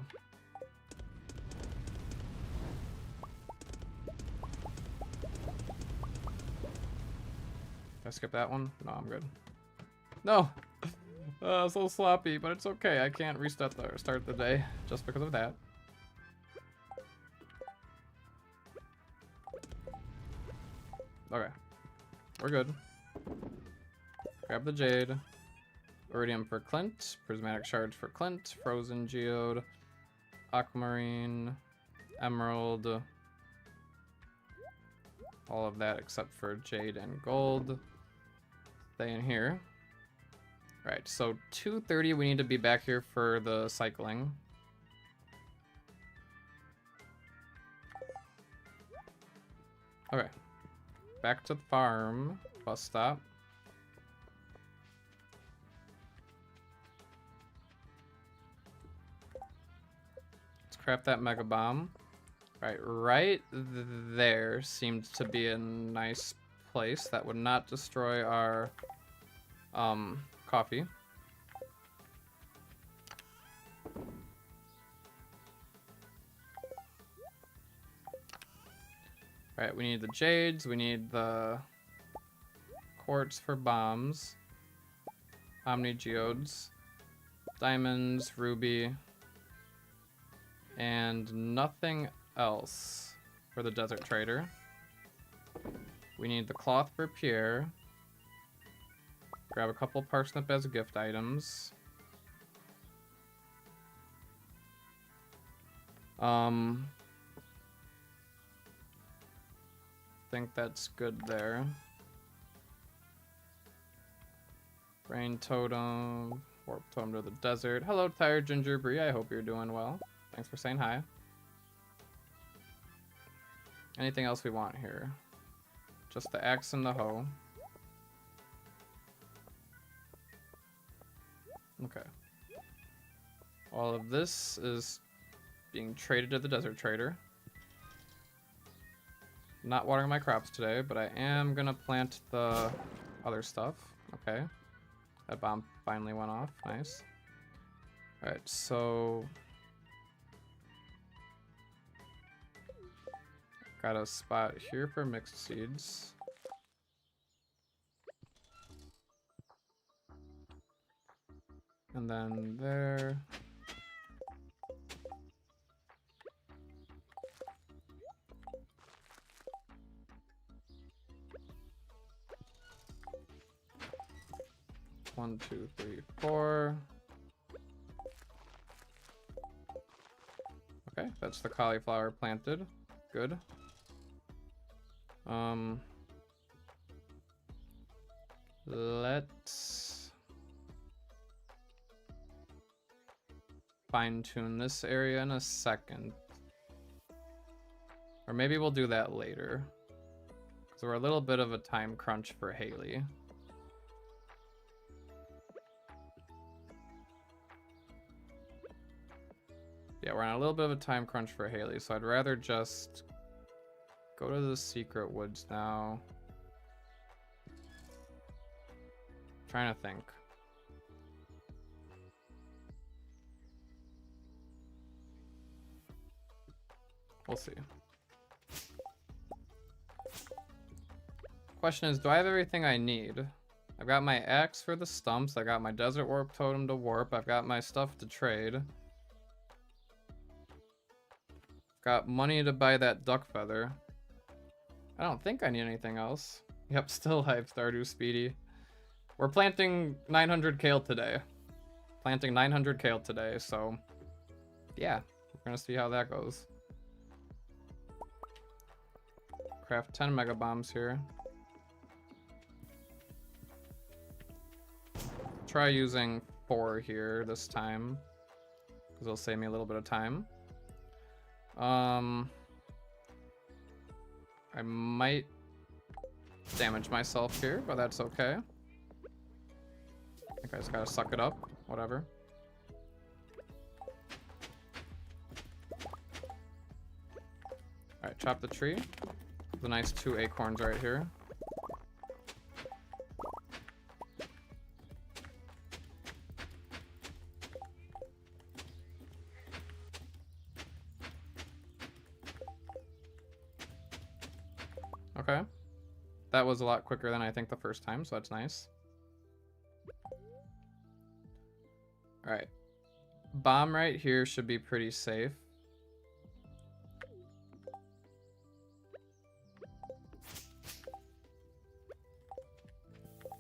Did I skip that one? No, I'm good. No! So sloppy, but it's okay. I can't restart or start the day just because of that. Okay. We're good. Grab the jade. Iridium for Clint. Prismatic shards for Clint. Frozen geode. Aquamarine. Emerald. All of that except for jade and gold. Stay in here. Right, so 2:30 we need to be back here for the cycling. Okay. Back to the farm. Bus stop. Let's craft that mega bomb. Right there seemed to be a nice place that would not destroy our coffee. Alright, we need the jades, we need the quartz for bombs, omni geodes, diamonds, ruby, and nothing else for the desert trader. We need the cloth for Pierre. Grab a couple parsnip as gift items. Think that's good there. Rain totem, warp totem to the desert. Hello, tired ginger brie. I hope you're doing well. Thanks for saying hi. Anything else we want here? Just the axe and the hoe. Okay. All of this is being traded to the desert trader. Not watering my crops today, but I am gonna plant the other stuff. Okay. That bomb finally went off. Nice. Alright, so... got a spot here for mixed seeds. And then there. One, two, three, four. Okay, that's the cauliflower planted. Good. Let's fine-tune this area in a second. Or maybe we'll do that later. So we're a little bit of a time crunch for Haley. Yeah, we're on a little bit of a time crunch for Haley, so I'd rather just go to the secret woods now. Trying to think. We'll see. Question is, do I have everything I need? I've got my axe for the stumps, I got my desert warp totem to warp, I've got my stuff to trade. Got money to buy that duck feather. I don't think I need anything else. Yep, still hype Stardew Speedy. We're planting 900 kale today. Planting 900 kale today, so yeah, we're gonna see how that goes. Craft 10 mega bombs here. Try using 4 here this time, because it'll save me a little bit of time. I might damage myself here, but that's okay. I think I just gotta suck it up. Whatever. Alright, chop the tree. The nice 2 acorns right here. Okay. That was a lot quicker than I think the first time, so that's nice. Alright. Bomb right here should be pretty safe.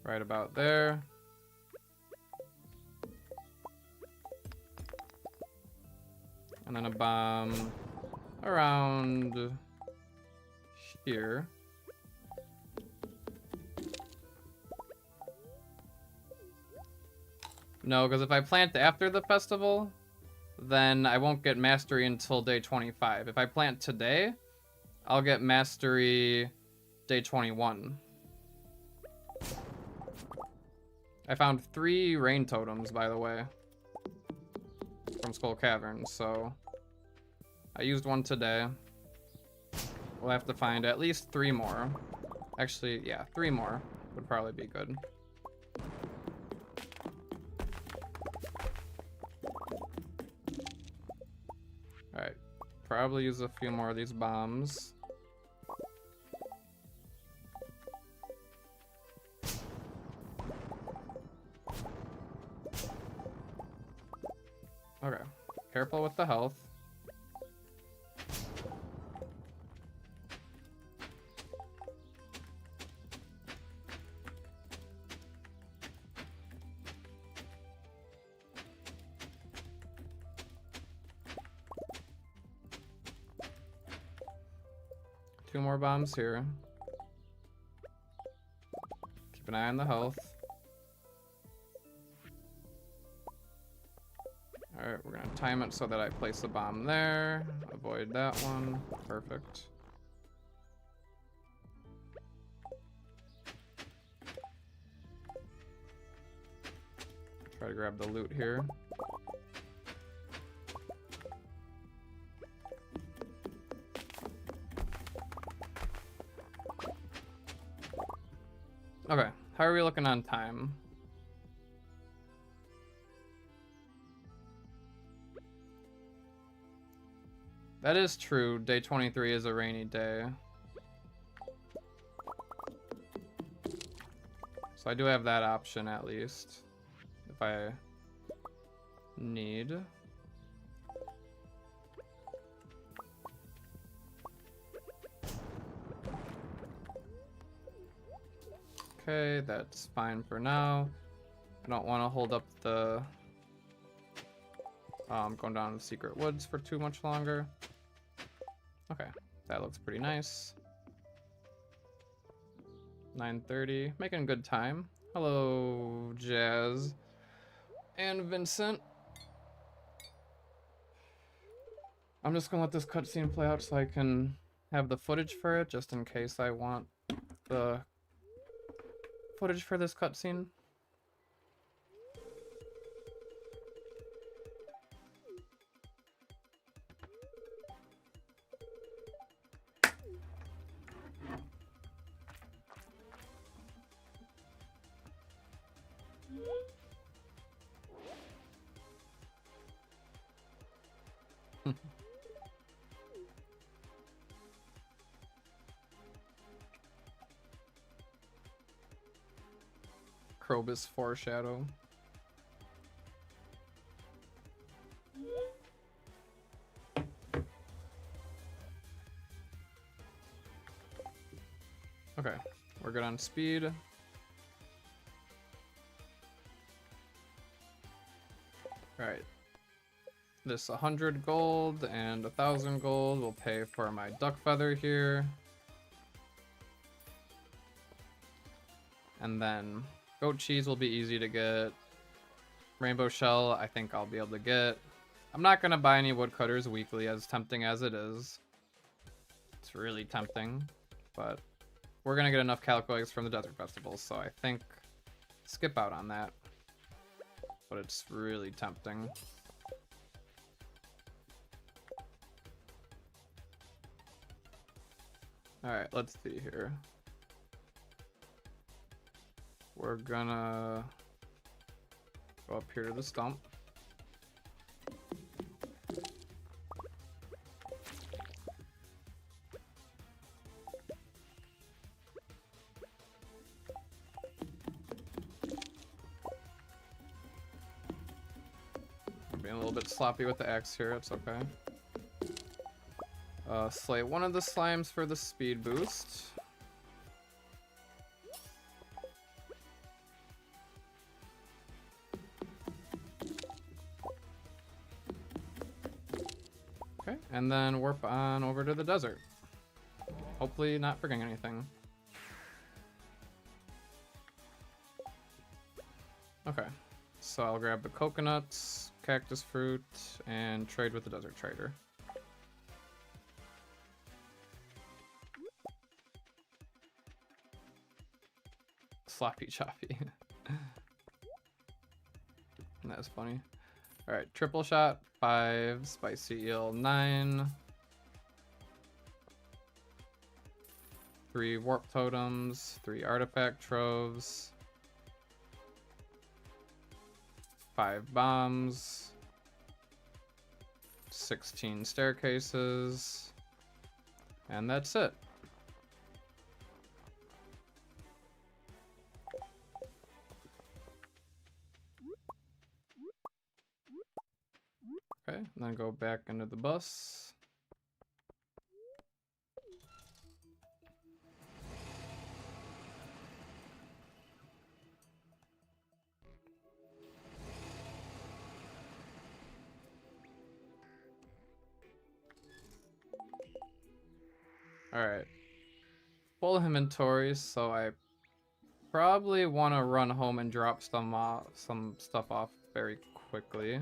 Right about there. And then a bomb around here. No, because if I plant after the festival, then I won't get mastery until day 25. If I plant today, I'll get mastery day 21. I found 3 rain totems, by the way, from Skull Cavern, so I used one today. We'll have to find at least 3 more. Actually, yeah, 3 more would probably be good. Alright, probably use a few more of these bombs. Okay, careful with the health. Two more bombs here. Keep an eye on the health. Alright, we're gonna time it so that I place a bomb there. Avoid that one. Perfect. Try to grab the loot here. Okay, How are we looking on time? That is true. Day 23 is a rainy day. So I do have that option at least. If I need. Okay, that's fine for now. I don't want to hold up the going down the secret woods for too much longer. Okay, that looks pretty nice. 9:30, making good time. Hello, Jazz and Vincent. I'm just gonna let this cutscene play out so I can have the footage for it, just in case I want the footage for this cutscene. Krobus foreshadow. Okay, we're good on speed. Alright. This 100 gold and 1,000 gold will pay for my duck feather here. And then goat cheese will be easy to get. Rainbow shell, I think I'll be able to get. I'm not gonna buy any woodcutters weekly, as tempting as it is. It's really tempting, but we're gonna get enough calico eggs from the desert festivals, so I think skip out on that. But it's really tempting. Alright, let's see here. We're gonna go up here to the stump. I'm being a little bit sloppy with the axe here, it's okay. Slay one of the slimes for the speed boost. Okay, and then warp on over to the desert. Hopefully not forgetting anything. Okay, so I'll grab the coconuts, cactus fruit, and trade with the desert trader. Sloppy choppy. That's funny. Alright, triple shot, 5, spicy eel, 9. 3 warp totems, 3 artifact troves. 5 bombs. 16 staircases. And that's it. Okay, and then go back into the bus. Alright. Full inventory, so I probably want to run home and drop some stuff off very quickly.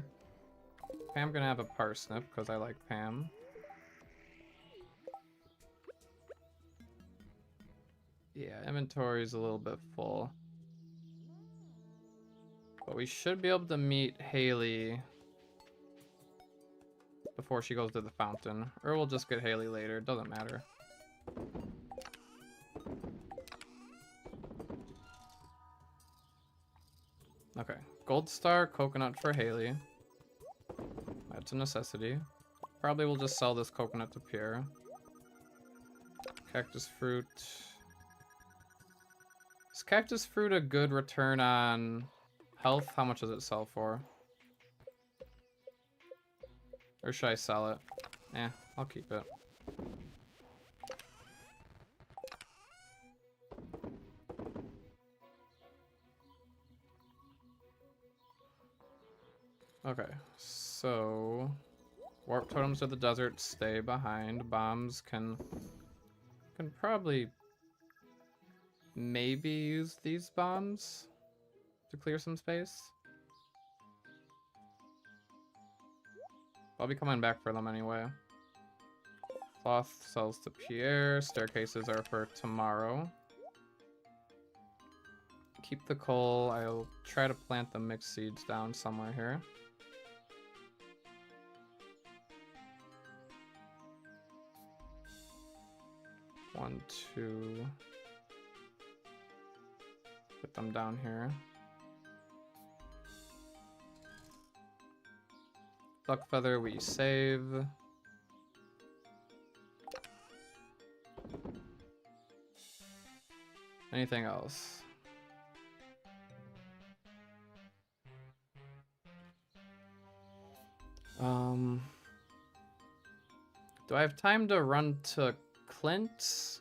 Pam gonna have a parsnip because I like Pam. Yeah, inventory's a little bit full. But we should be able to meet Haley before she goes to the fountain. Or we'll just get Haley later, it doesn't matter. Okay. Gold star, coconut for Haley. That's a necessity. Probably we'll just sell this coconut to Pierre. Cactus fruit. Is cactus fruit a good return on health? How much does it sell for? Or should I sell it? Eh, I'll keep it. Okay, so warp totems of the desert stay behind. Bombs can probably maybe use these bombs to clear some space. I'll be coming back for them anyway. Cloth sells to Pierre. Staircases are for tomorrow. Keep the coal. I'll try to plant the mixed seeds down somewhere here. One, two. Put them down here. Duck feather we save. Anything else? Do I have time to run to Clint's?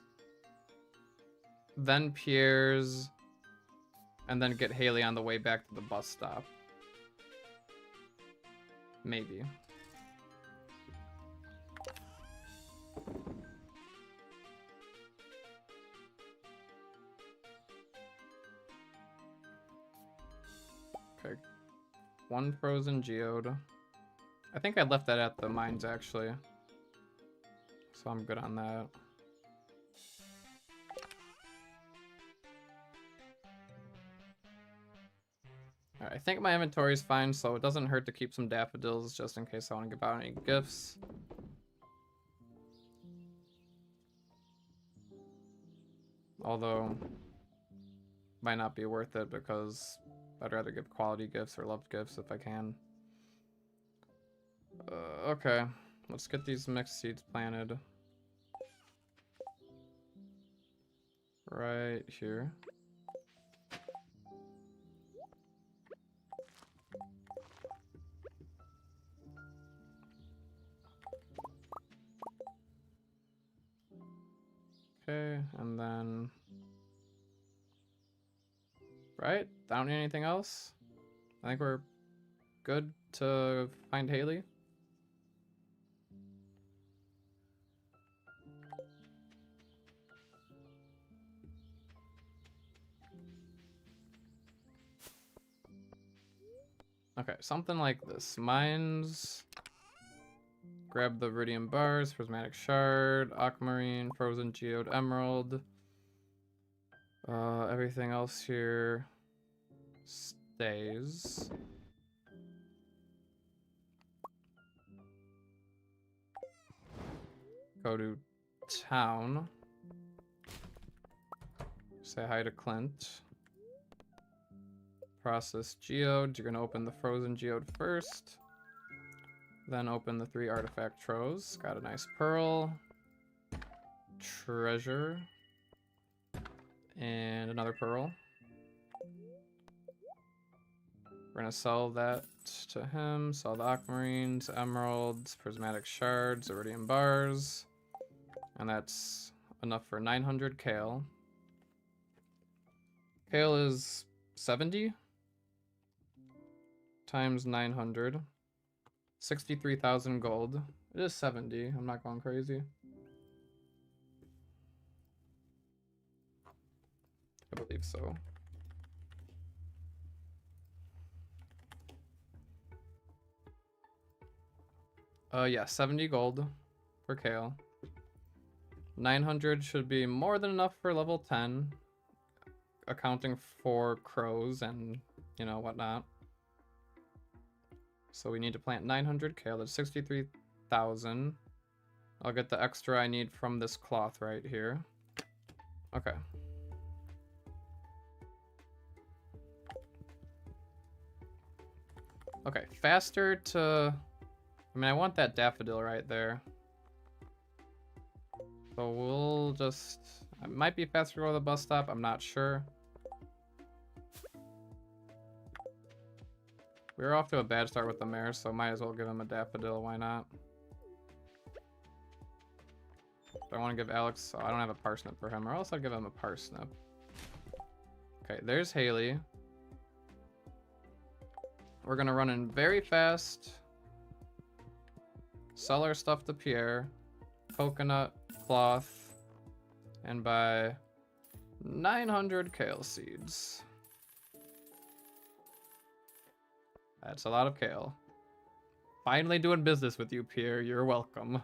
Then Pierre's? And then get Haley on the way back to the bus stop? Maybe. Okay. One frozen geode. I think I left that at the mines actually. So I'm good on that. Alright, I think my inventory is fine, so it doesn't hurt to keep some daffodils just in case I want to give out any gifts. Although, might not be worth it because I'd rather give quality gifts or loved gifts if I can. Okay, let's get these mixed seeds planted. Right here. Okay, and then... Right? I don't need anything else? I think we're good to find Haley. Okay, something like this. Mines. Grab the Viridian bars, prismatic shard, aquamarine, frozen geode, emerald. Everything else here stays. Go to town. Say hi to Clint. Process geode. You're gonna open the frozen geode first. Then open the 3 artifact troves. Got a nice pearl. Treasure. And another pearl. We're gonna sell that to him. Sell the aquamarines, emeralds, prismatic shards, iridium bars. And that's enough for 900 kale. Kale is 70 times 900. 63,000 gold. It is 70. I'm not going crazy. I believe so. Yeah, 70 gold for kale. 900 should be more than enough for level 10, accounting for crows and, you know, whatnot. So we need to plant 900 kale. That's 63,000. I'll get the extra I need from this cloth right here. Okay. faster to... I mean, I want that daffodil right there. So we'll just... It might be faster to go to the bus stop, I'm not sure. We were off to a bad start with the mayor, so might as well give him a daffodil, why not? I want to give Alex... Oh, I don't have a parsnip for him, or else I'd give him a parsnip. Okay, there's Haley. We're gonna run in very fast. Sell our stuff to Pierre. Coconut, cloth, and buy 900 kale seeds. That's a lot of kale. Finally doing business with you, Pierre. You're welcome.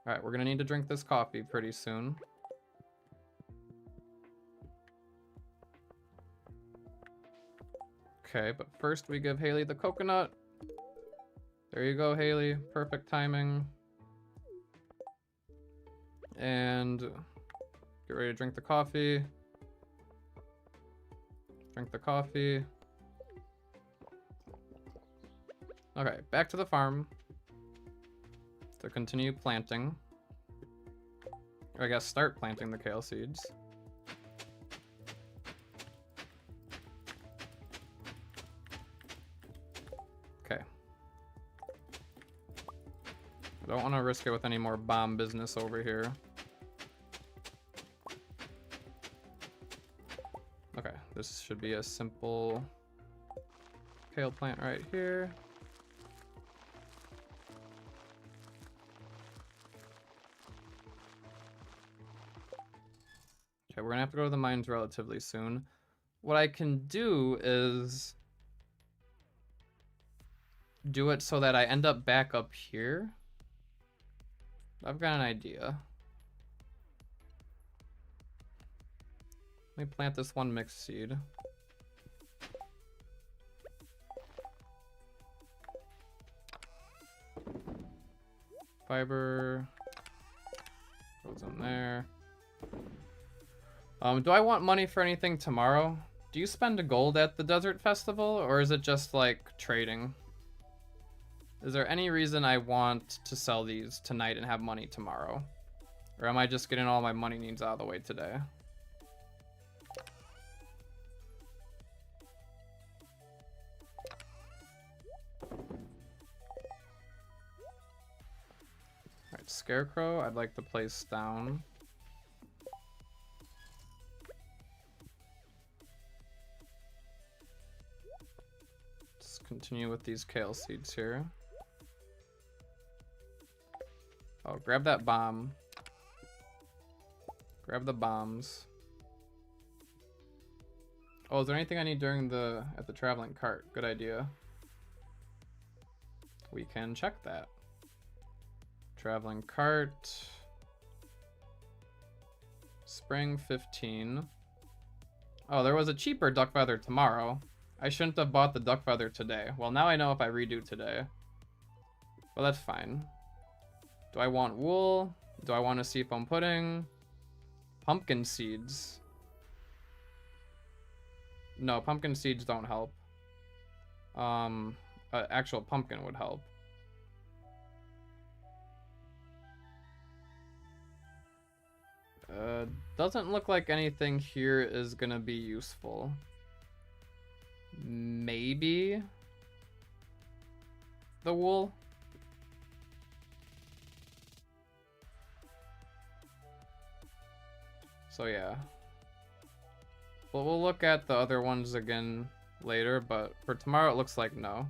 Alright, we're gonna need to drink this coffee pretty soon. Okay, but first we give Haley the coconut. There you go, Haley. Perfect timing. And get ready to drink the coffee. Drink the coffee. Okay, back to the farm to continue planting. Or I guess start planting the kale seeds. Okay. I don't want to risk it with any more bomb business over here. Okay, this should be a simple kale plant right here. Okay, we're gonna have to go to the mines relatively soon. What I can do is do it so that I end up back up here. I've got an idea. Let me plant this one mixed seed. Fiber goes in there. Do I want money for anything tomorrow? Do you spend gold at the desert festival, or is it just like trading? Is there any reason I want to sell these tonight and have money tomorrow? Or am I just getting all my money needs out of the way today? Alright, Scarecrow, I'd like to place down. Let's continue with these kale seeds here. Oh, grab that bomb. Grab the bombs. Oh, is there anything I need during at the traveling cart? Good idea. We can check that. Traveling cart. Spring 15. Oh, there was a cheaper duck feather tomorrow. I shouldn't have bought the duck feather today. Well, now I know if I redo today. Well, that's fine. Do I want wool? Do I want a seafoam pudding? Pumpkin seeds. No, pumpkin seeds don't help. Actual pumpkin would help. Doesn't look like anything here is gonna be useful. Maybe the wool? So yeah. Well, we'll look at the other ones again later, but for tomorrow it looks like no.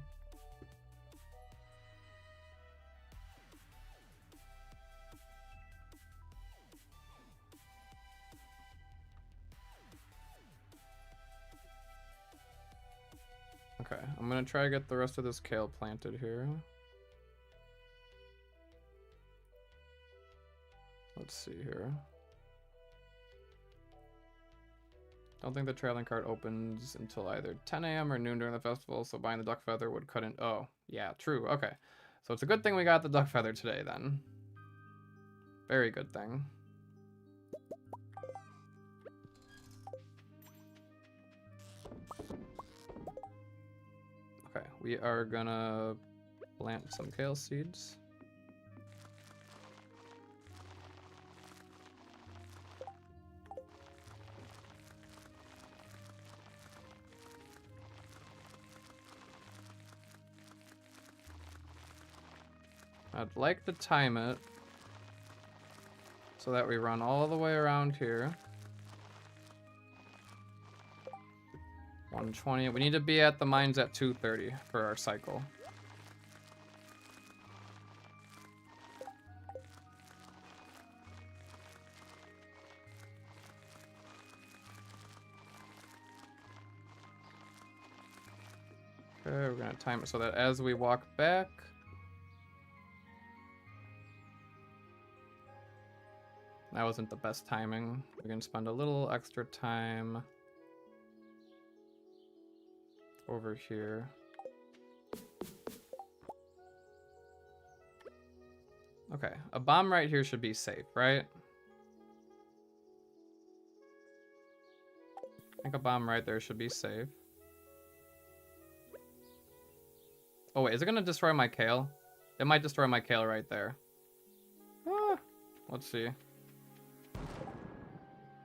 Okay, I'm gonna try to get the rest of this kale planted here. Let's see here. Don't think the traveling cart opens until either 10 a.m. or noon during the festival, so buying the duck feather would cut in. Oh, yeah, true. Okay. So it's a good thing we got the duck feather today, then. Very good thing. Okay, we are gonna plant some kale seeds. I'd like to time it so that we run all the way around here. 120. We need to be at the mines at 2:30 for our cycle. Okay, we're gonna time it so that as we walk back, that wasn't the best timing. We're gonna spend a little extra time over here. Okay, a bomb right here should be safe, right? I think a bomb right there should be safe. Oh wait, is it gonna destroy my kale? It might destroy my kale right there. Ah, let's see.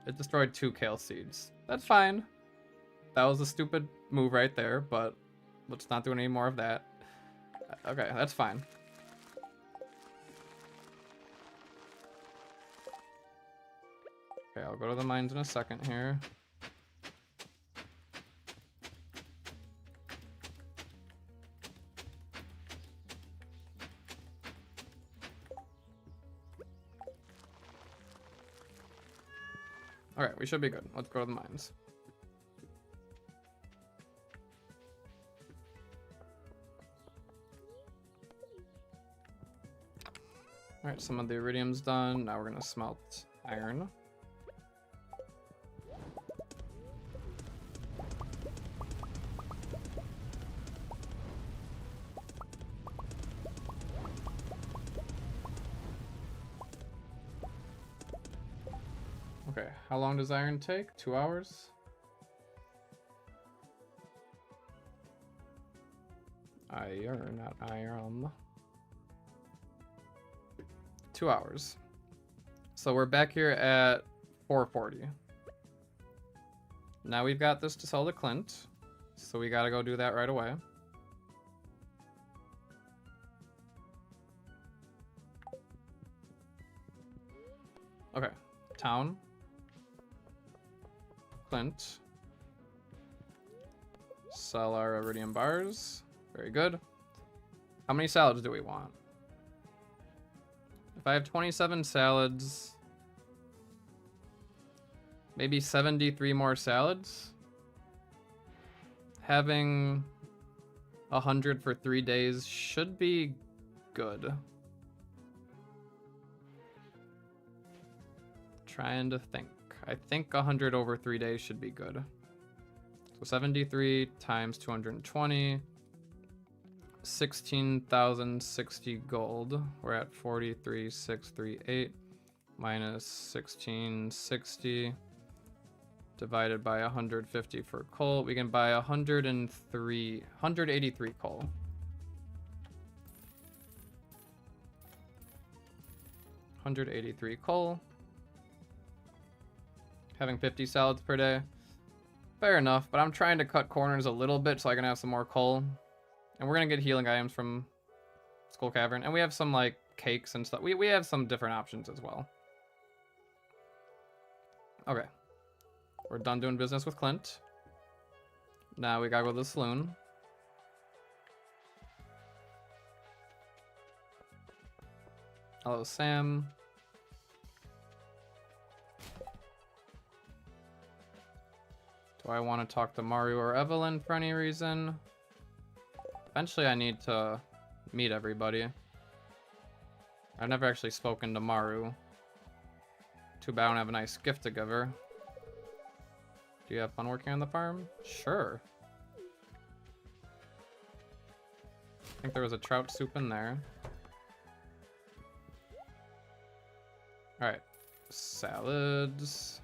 It destroyed 2 kale seeds. That's fine. That was a stupid move right there, but let's not do any more of that. Okay, that's fine. Okay, I'll go to the mines in a second here. Alright, we should be good. Let's go to the mines. Alright, some of the iridium's done. Now we're gonna smelt iron. Okay, how long does iron take? 2 hours? Iron, not iron. 2 hours. So we're back here at 440. Now we've got this to sell to Clint, so we gotta go do that right away. Okay, town. Clint. Sell our iridium bars. Very good. How many salads do we want? If I have 27 salads, maybe 73 more salads. Having 100 for 3 days should be good. Trying to think. I think 100 over 3 days should be good. So 73 times 220. 16,060 gold. We're at 43,638 minus 1660 divided by 150 for coal. We can buy 183 coal. $183 coal. Having 50 salads per day. Fair enough, but I'm trying to cut corners a little bit so I can have some more coal. And we're gonna get healing items from Skull Cavern. And we have some like cakes and stuff. We have some different options as well. Okay. We're done doing business with Clint. Now we gotta go to the saloon. Hello, Sam. Do I want to talk to Mario or Evelyn for any reason? Eventually I need to meet everybody. I've never actually spoken to Maru. Too bad I don't have a nice gift to give her. Do you have fun working on the farm? Sure. I think there was a trout soup in there. Alright. Salads.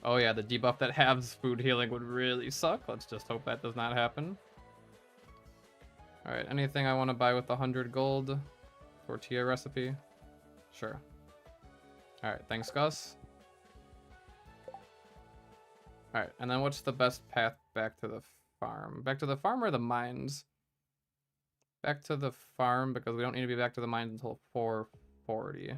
Oh yeah, the debuff that halves food healing would really suck. Let's just hope that does not happen. Alright, anything I want to buy with 100 gold? Tortilla recipe? Sure. Alright, thanks, Gus. Alright, and then what's the best path back to the farm? Back to the farm or the mines? Back to the farm, because we don't need to be back to the mines until 4:40.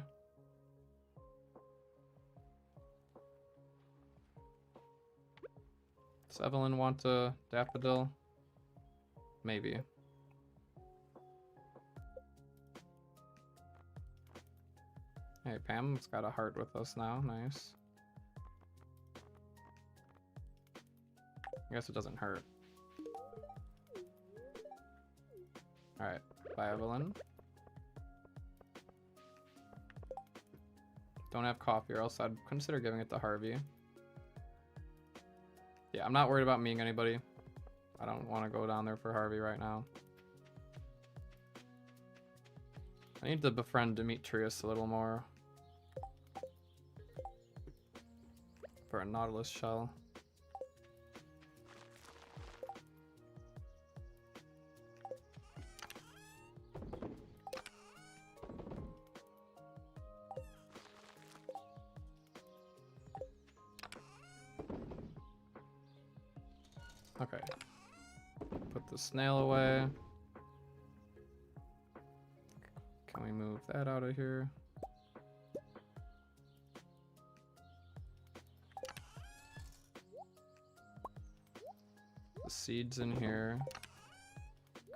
Does Evelyn want a daffodil? Maybe. Hey, Pam's got a heart with us now. Nice. I guess it doesn't hurt. Alright, bye, Evelyn. Don't have coffee, or else I'd consider giving it to Harvey. Yeah, I'm not worried about meeting anybody. I don't want to go down there for Harvey right now. I need to befriend Demetrius a little more. For a nautilus shell. Okay. Put the snail away. Can we move that out of here? The seeds in here.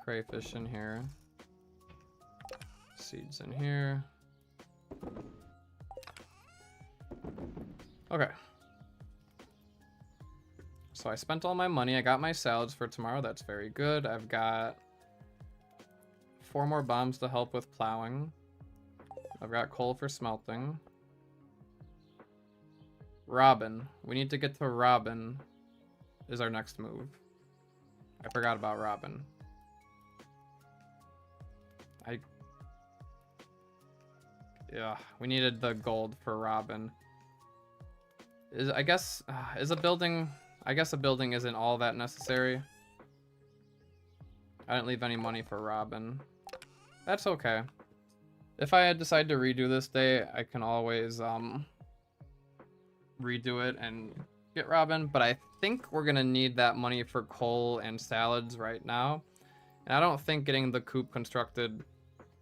Crayfish in here. Seeds in here. Okay. So I spent all my money. I got my salads for tomorrow. That's very good. I've got 4 more bombs to help with plowing. I've got coal for smelting. Robin. We need to get to Robin is our next move. I forgot about Robin. Yeah, we needed the gold for Robin. I guess a building isn't all that necessary. I didn't leave any money for Robin. That's okay. If I decide to redo this day, I can always redo it and get Robin, but I think we're gonna need that money for coal and salads right now. And I don't think getting the coop constructed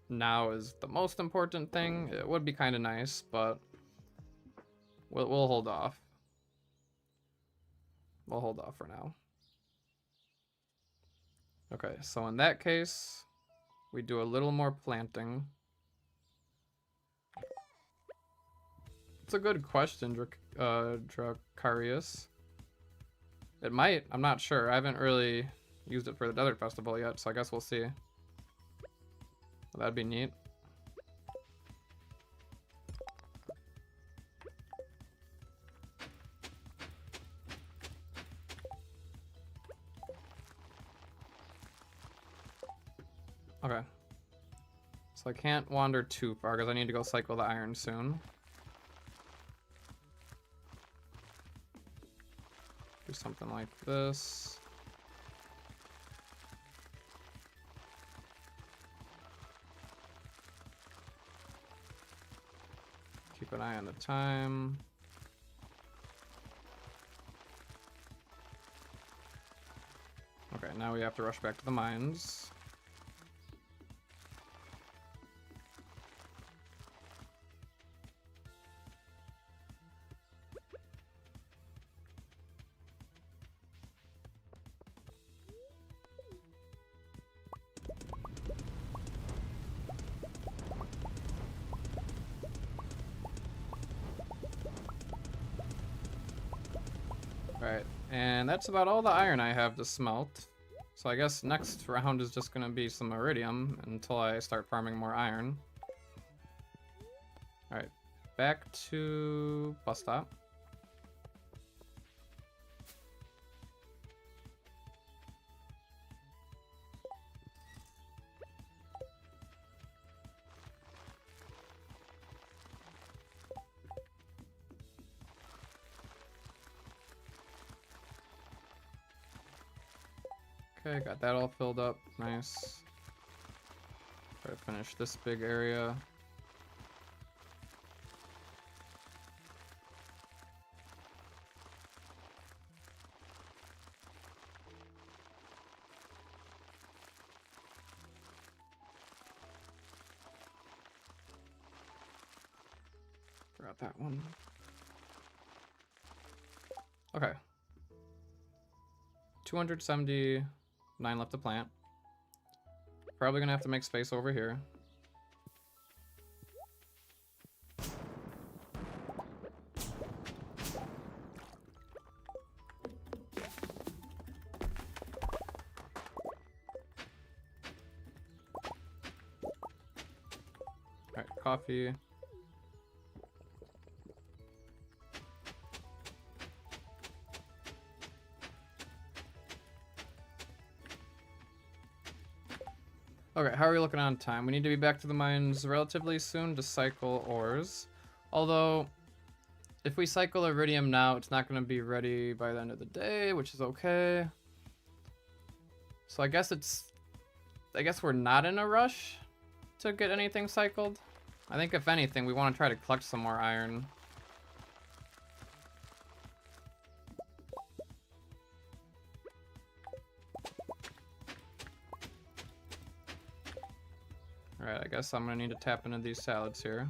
now is the most important thing. It would be kind of nice, but we'll hold off. We'll hold off for now. Okay, so in that case, we do a little more planting. It's a good question, Dracarius. It might, I'm not sure. I haven't really used it for the Desert Festival yet, so I guess we'll see. Well, that'd be neat. Okay. So I can't wander too far because I need to go cycle the iron soon. Do something like this. Keep an eye on the time. Okay, now we have to rush back to the mines. Alright, and that's about all the iron I have to smelt. So I guess next round is just gonna be some iridium until I start farming more iron. Alright, back to bus stop. Okay, got that all filled up. Nice. Try to finish this big area. Forgot that one. Okay. 279 left to plant. Probably gonna have to make space over here. Alright, coffee. Okay, how are we looking on time? We need to be back to the mines relatively soon to cycle ores. Although, if we cycle iridium now, it's not going to be ready by the end of the day, which is okay. So I guess we're not in a rush to get anything cycled. I think if anything, we want to try to collect some more iron. Alright, I guess I'm gonna need to tap into these salads here.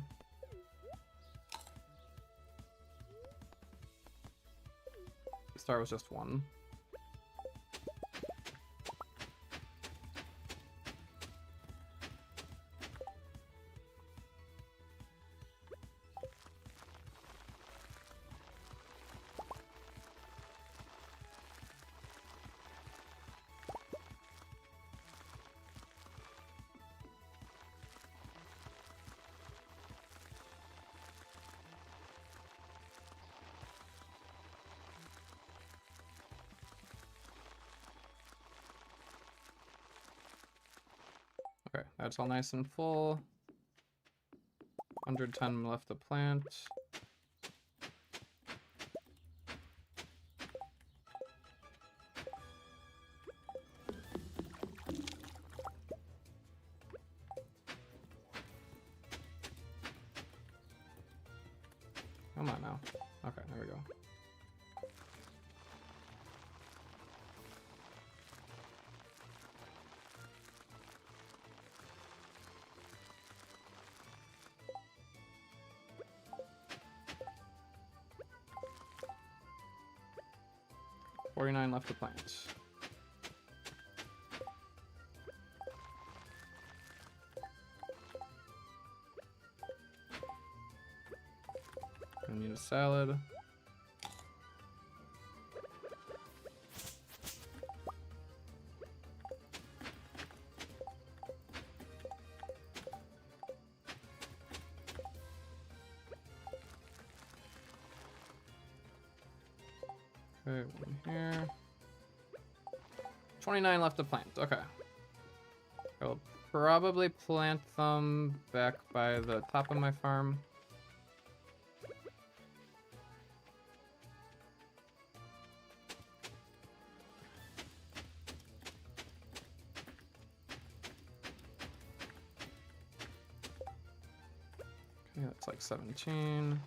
Start with just one. Okay, that's all nice and full. 110 left to plant. Come on now. Okay, there we go. $49 left to plant. I need a salad. Okay, one here. 29 left to plant. Okay. I'll probably plant them back by the top of my farm. Okay, that's like 17.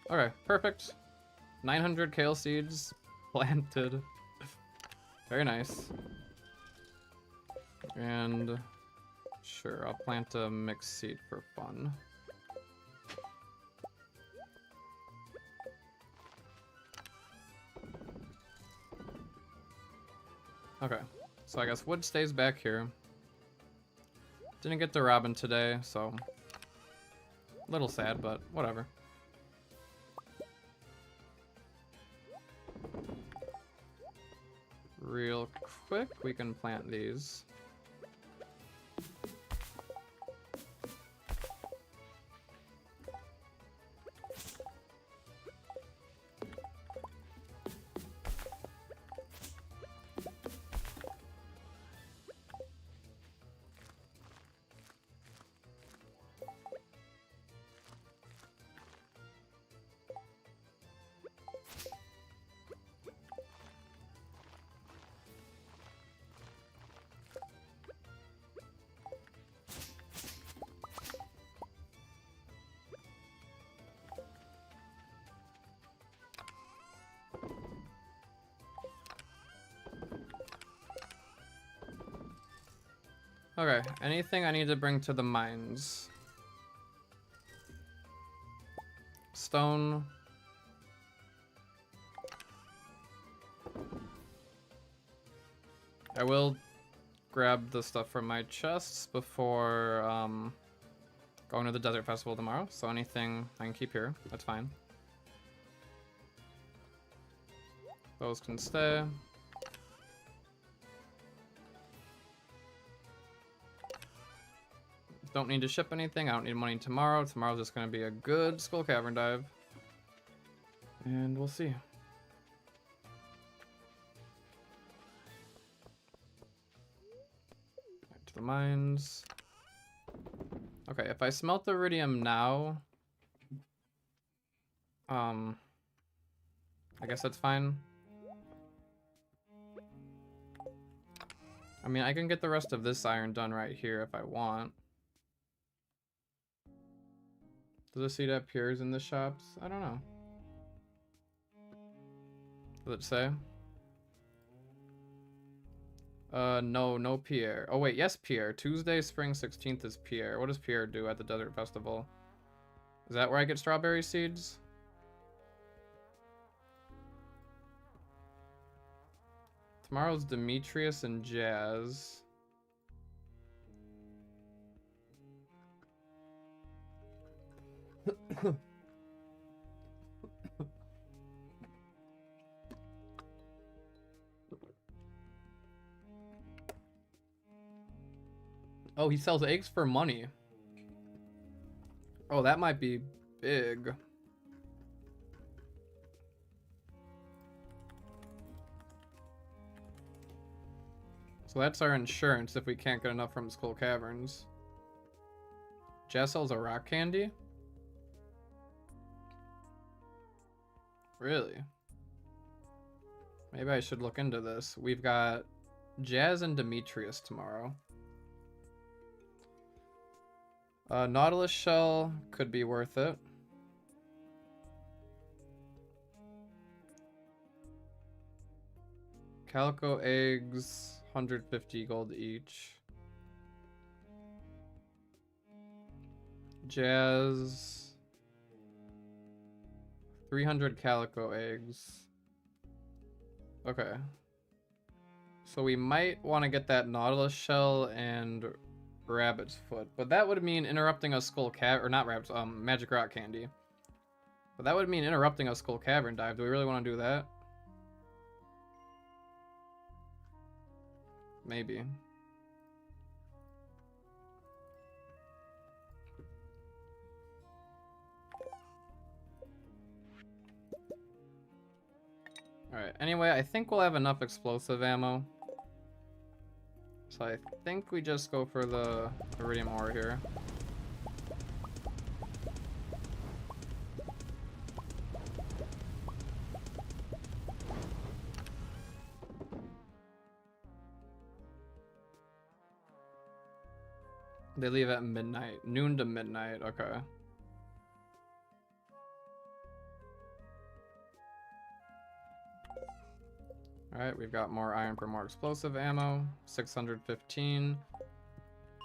Okay, perfect. 900 kale seeds planted. Very nice. And sure, I'll plant a mixed seed for fun. Okay, so I guess wood stays back here. Didn't get to Robin today, so a little sad, but whatever. Real quick, we can plant these. Okay, anything I need to bring to the mines? Stone. I will grab the stuff from my chests before going to the desert festival tomorrow. So anything I can keep here, that's fine. Those can stay. Don't need to ship anything. I don't need money tomorrow. Tomorrow's just going to be a good Skull Cavern dive. And we'll see. Back to the mines. Okay, if I smelt the iridium now, I guess that's fine. I mean, I can get the rest of this iron done right here if I want. Does it say that appears in the shops? I don't know. Does it say? No Pierre. Oh wait, yes Pierre. Tuesday, spring 16th is Pierre. What does Pierre do at the desert festival? Is that where I get strawberry seeds? Tomorrow's Demetrius and Jazz. Oh, he sells eggs for money. Oh, that might be big. So that's our insurance if we can't get enough from Skull Caverns. Jazz sells a rock candy? Really? Maybe I should look into this. We've got Jazz and Demetrius tomorrow. Nautilus shell could be worth it. Calico eggs, 150 gold each. Jazz, 300 calico eggs. Okay. So we might want to get that Nautilus shell and rabbit's foot, but that would mean interrupting a Skull Cavern, or not rabbit's, magic rock candy. But that would mean interrupting a Skull Cavern dive. Do we really want to do that? Maybe. Alright, anyway, I think we'll have enough explosive ammo. So I think we just go for the iridium ore here. They leave at midnight. Noon to midnight, okay. Alright, we've got more iron for more explosive ammo. 615.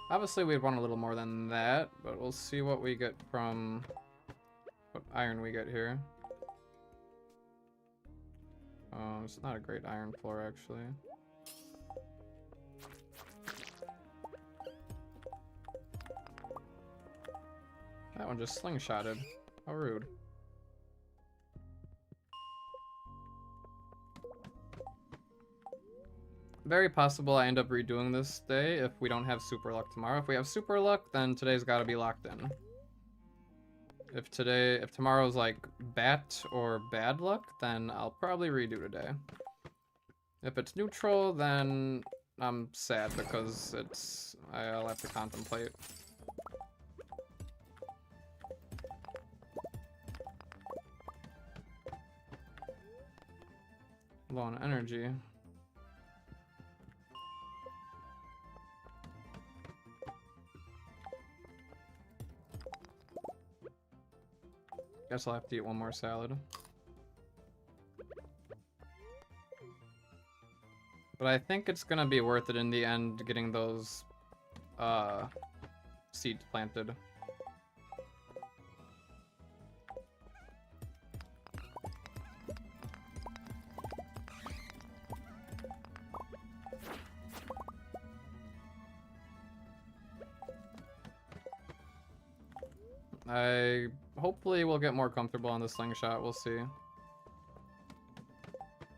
Obviously, we'd want a little more than that, but we'll see what we get from... what iron we get here. It's not a great iron floor, actually. That one just slingshotted. How rude. Very possible I end up redoing this day if we don't have super luck tomorrow. If we have super luck, then today's gotta be locked in. If tomorrow's like bat or bad luck, then I'll probably redo today. If it's neutral, then I'm sad because I'll have to contemplate. Low on energy. Guess I'll have to eat one more salad. But I think it's gonna be worth it in the end getting those seeds planted. I hopefully will get more comfortable on the slingshot. We'll see.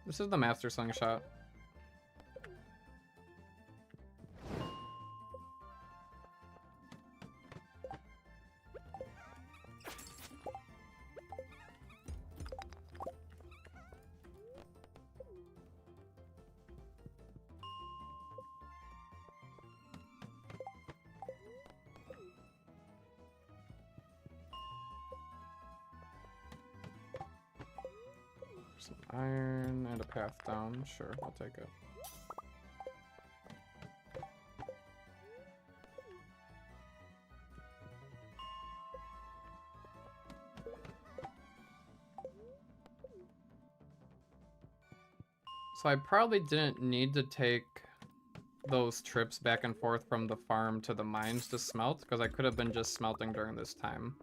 This is the master slingshot. Some iron and a path down. Sure, I'll take it. So I probably didn't need to take those trips back and forth from the farm to the mines to smelt, because I could have been just smelting during this time.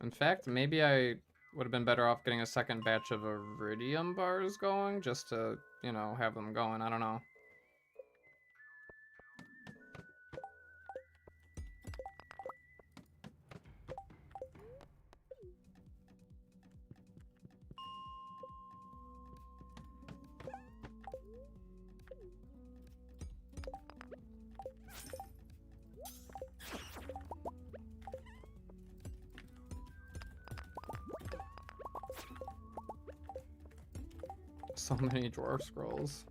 In fact, maybe I would have been better off getting a second batch of iridium bars going, just to, you know, have them going. I don't know. So many dwarf scrolls.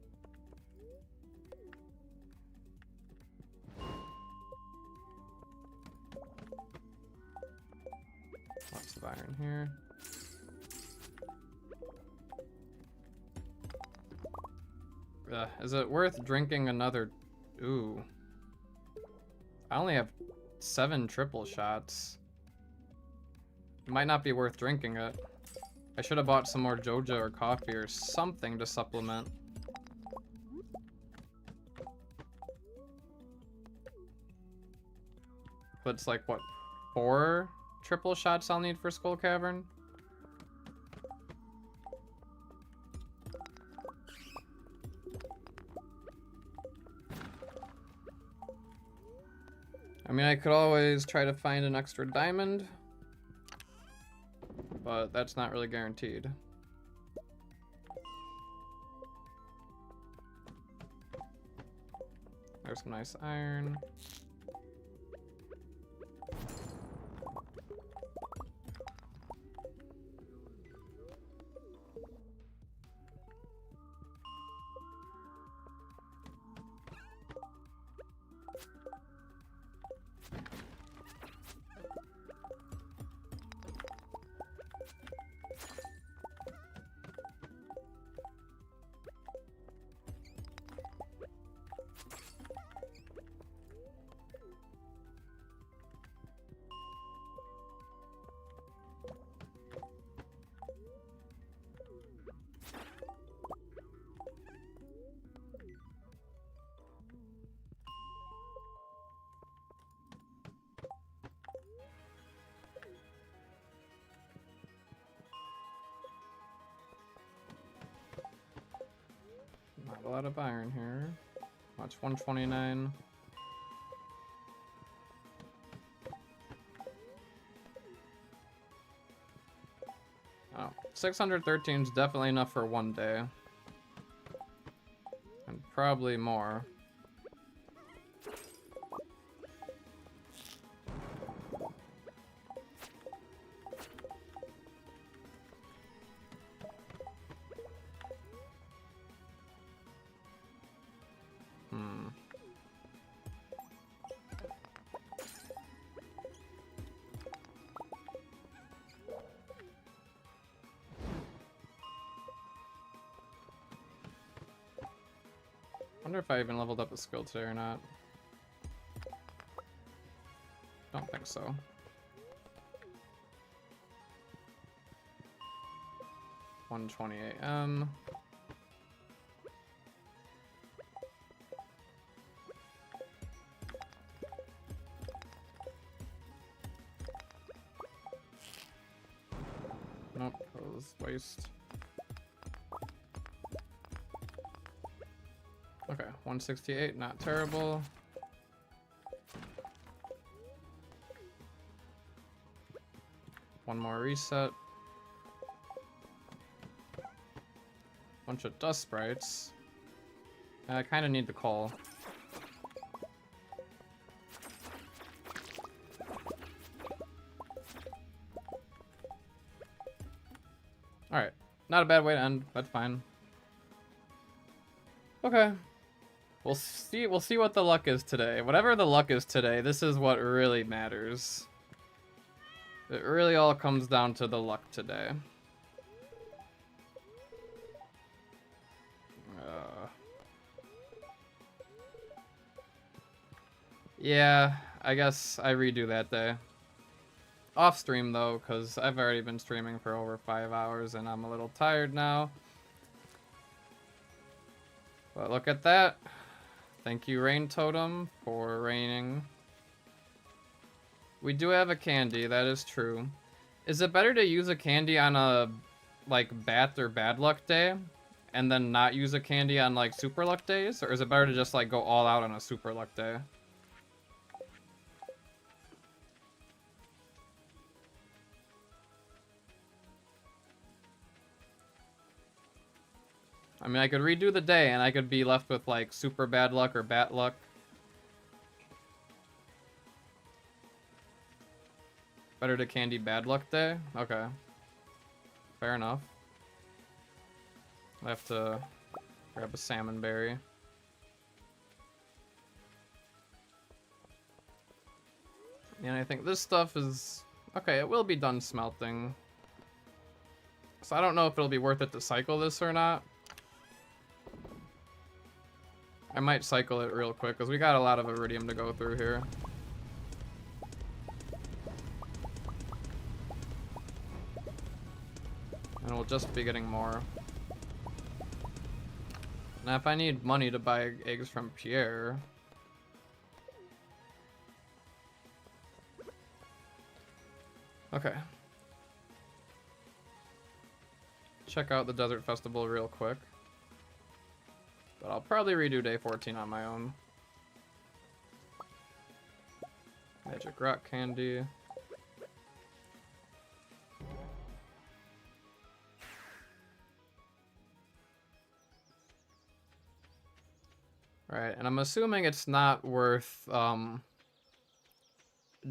Lots of iron here. Is it worth drinking another? Ooh. I only have 7 triple shots. It might not be worth drinking it. I should have bought some more Joja or coffee or something to supplement. But it's like, what, 4 triple shots I'll need for Skull Cavern? I mean, I could always try to find an extra diamond, but that's not really guaranteed. There's some nice iron. Not a lot of iron here. Watch 129. Oh, 613 is definitely enough for one day. And probably more. Wonder if I even leveled up a skill today or not. Don't think so. $1:20 AM. Nope, that was waste. Okay, 168, not terrible. One more reset. Bunch of dust sprites. I kind of need the coal. Alright, not a bad way to end. That's fine. Okay. We'll see what the luck is today. Whatever the luck is today, this is what really matters. It really all comes down to the luck today. Yeah, I guess I redo that day. Off stream though, because I've already been streaming for over 5 hours and I'm a little tired now. But look at that. Thank you, Rain Totem, for raining. We do have a candy, that is true. Is it better to use a candy on a, like, bat or bad luck day? And then not use a candy on, like, super luck days? Or is it better to just, like, go all out on a super luck day? I mean, I could redo the day and I could be left with, like, super bad luck or bat luck. Better to candy bad luck day? Okay. Fair enough. I have to grab a salmon berry. And I think this stuff is... Okay, it will be done smelting. So I don't know if it'll be worth it to cycle this or not. I might cycle it real quick, because we got a lot of iridium to go through here. And we'll just be getting more. Now if I need money to buy eggs from Pierre... Okay. Check out the Desert Festival real quick. But I'll probably redo day 14 on my own. Magic rock candy. Alright, and I'm assuming it's not worth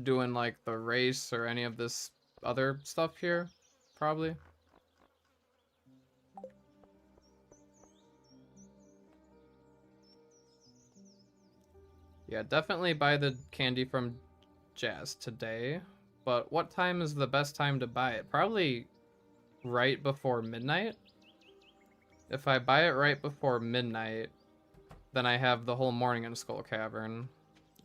doing like the race or any of this other stuff here, probably. Yeah, definitely buy the candy from Jazz today, but what time is the best time to buy it? Probably right before midnight. If I buy it right before midnight, then I have the whole morning in Skull Cavern.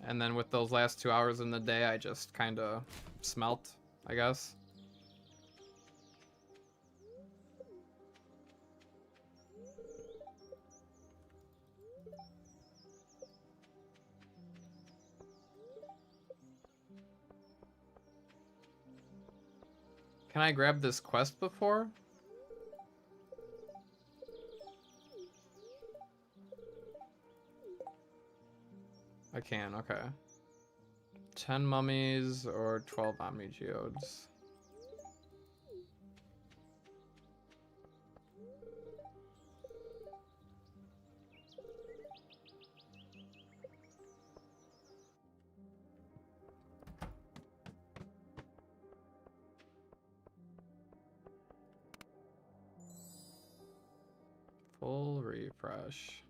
And then with those last 2 hours in the day, I just kind of smelt, I guess. Can I grab this quest before? I can, okay. 10 mummies or 12 omni geodes. Full refresh.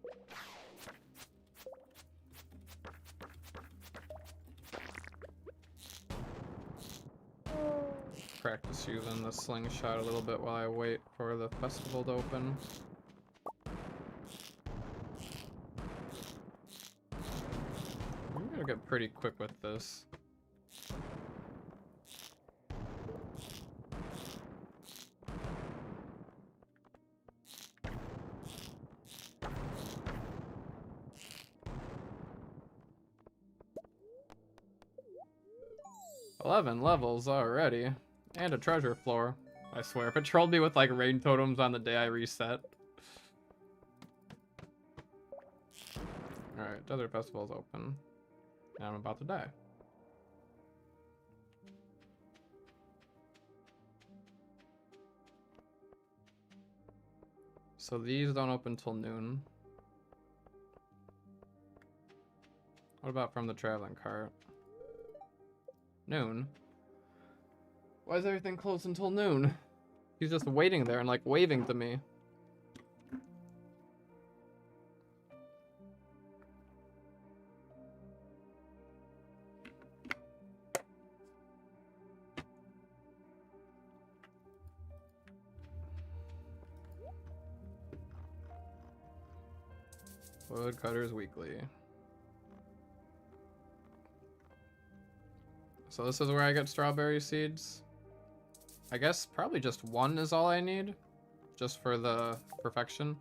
Practice using the slingshot a little bit while I wait for the festival to open. I'm gonna get pretty quick with this. $11 levels already, and a treasure floor. I swear, if it trolled me with like rain totems on the day I reset. Alright, Desert Festival's open. And I'm about to die. So these don't open till noon. What about from the traveling cart? Noon? Why is everything closed until noon? He's just waiting there and like waving to me. Woodcutters Weekly. So this is where I get strawberry seeds. I guess probably just one is all I need. Just for the perfection.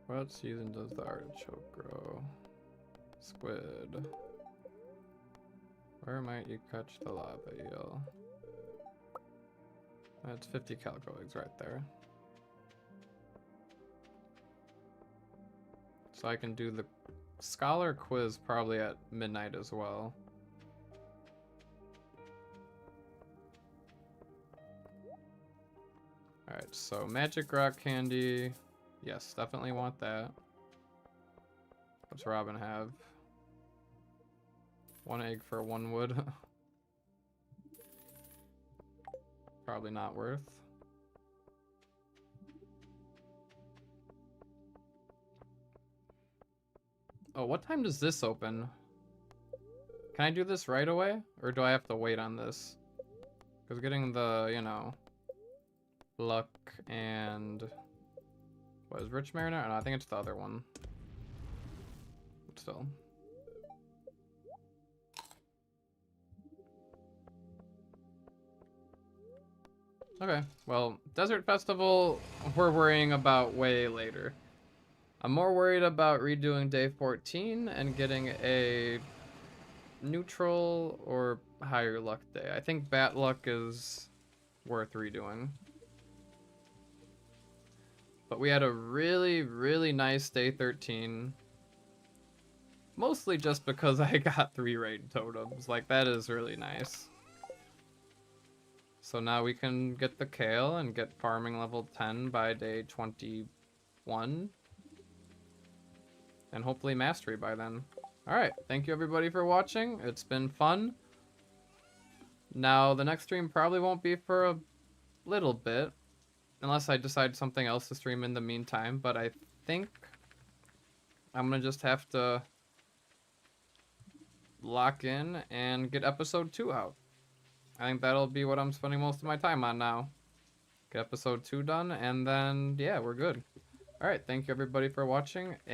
What season does the artichoke grow? Squid. Where might you catch the lava eel? That's 50 calico eggs right there. So I can do the scholar quiz probably at midnight as well. Alright, so magic rock candy. Yes, definitely want that. What's Robin have? 1 egg for 1 wood. Probably not worth. Oh, what time does this open? Can I do this right away? Or do I have to wait on this? Because getting the, you know, luck and... What is Rich Mariner? No, I think it's the other one. But still. Okay, well, Desert Festival, we're worrying about way later. I'm more worried about redoing day 14 and getting a neutral or higher luck day. I think bat luck is worth redoing. But we had a really, really nice day 13. Mostly just because I got 3 raid totems. Like, that is really nice. So now we can get the kale and get farming level 10 by day 21. And hopefully mastery by then. Alright, thank you everybody for watching. It's been fun. Now, the next stream probably won't be for a little bit. Unless I decide something else to stream in the meantime. But I think I'm going to just have to lock in and get episode 2 out. I think that'll be what I'm spending most of my time on now. Get episode 2 done, and then, yeah, we're good. Alright, thank you everybody for watching. And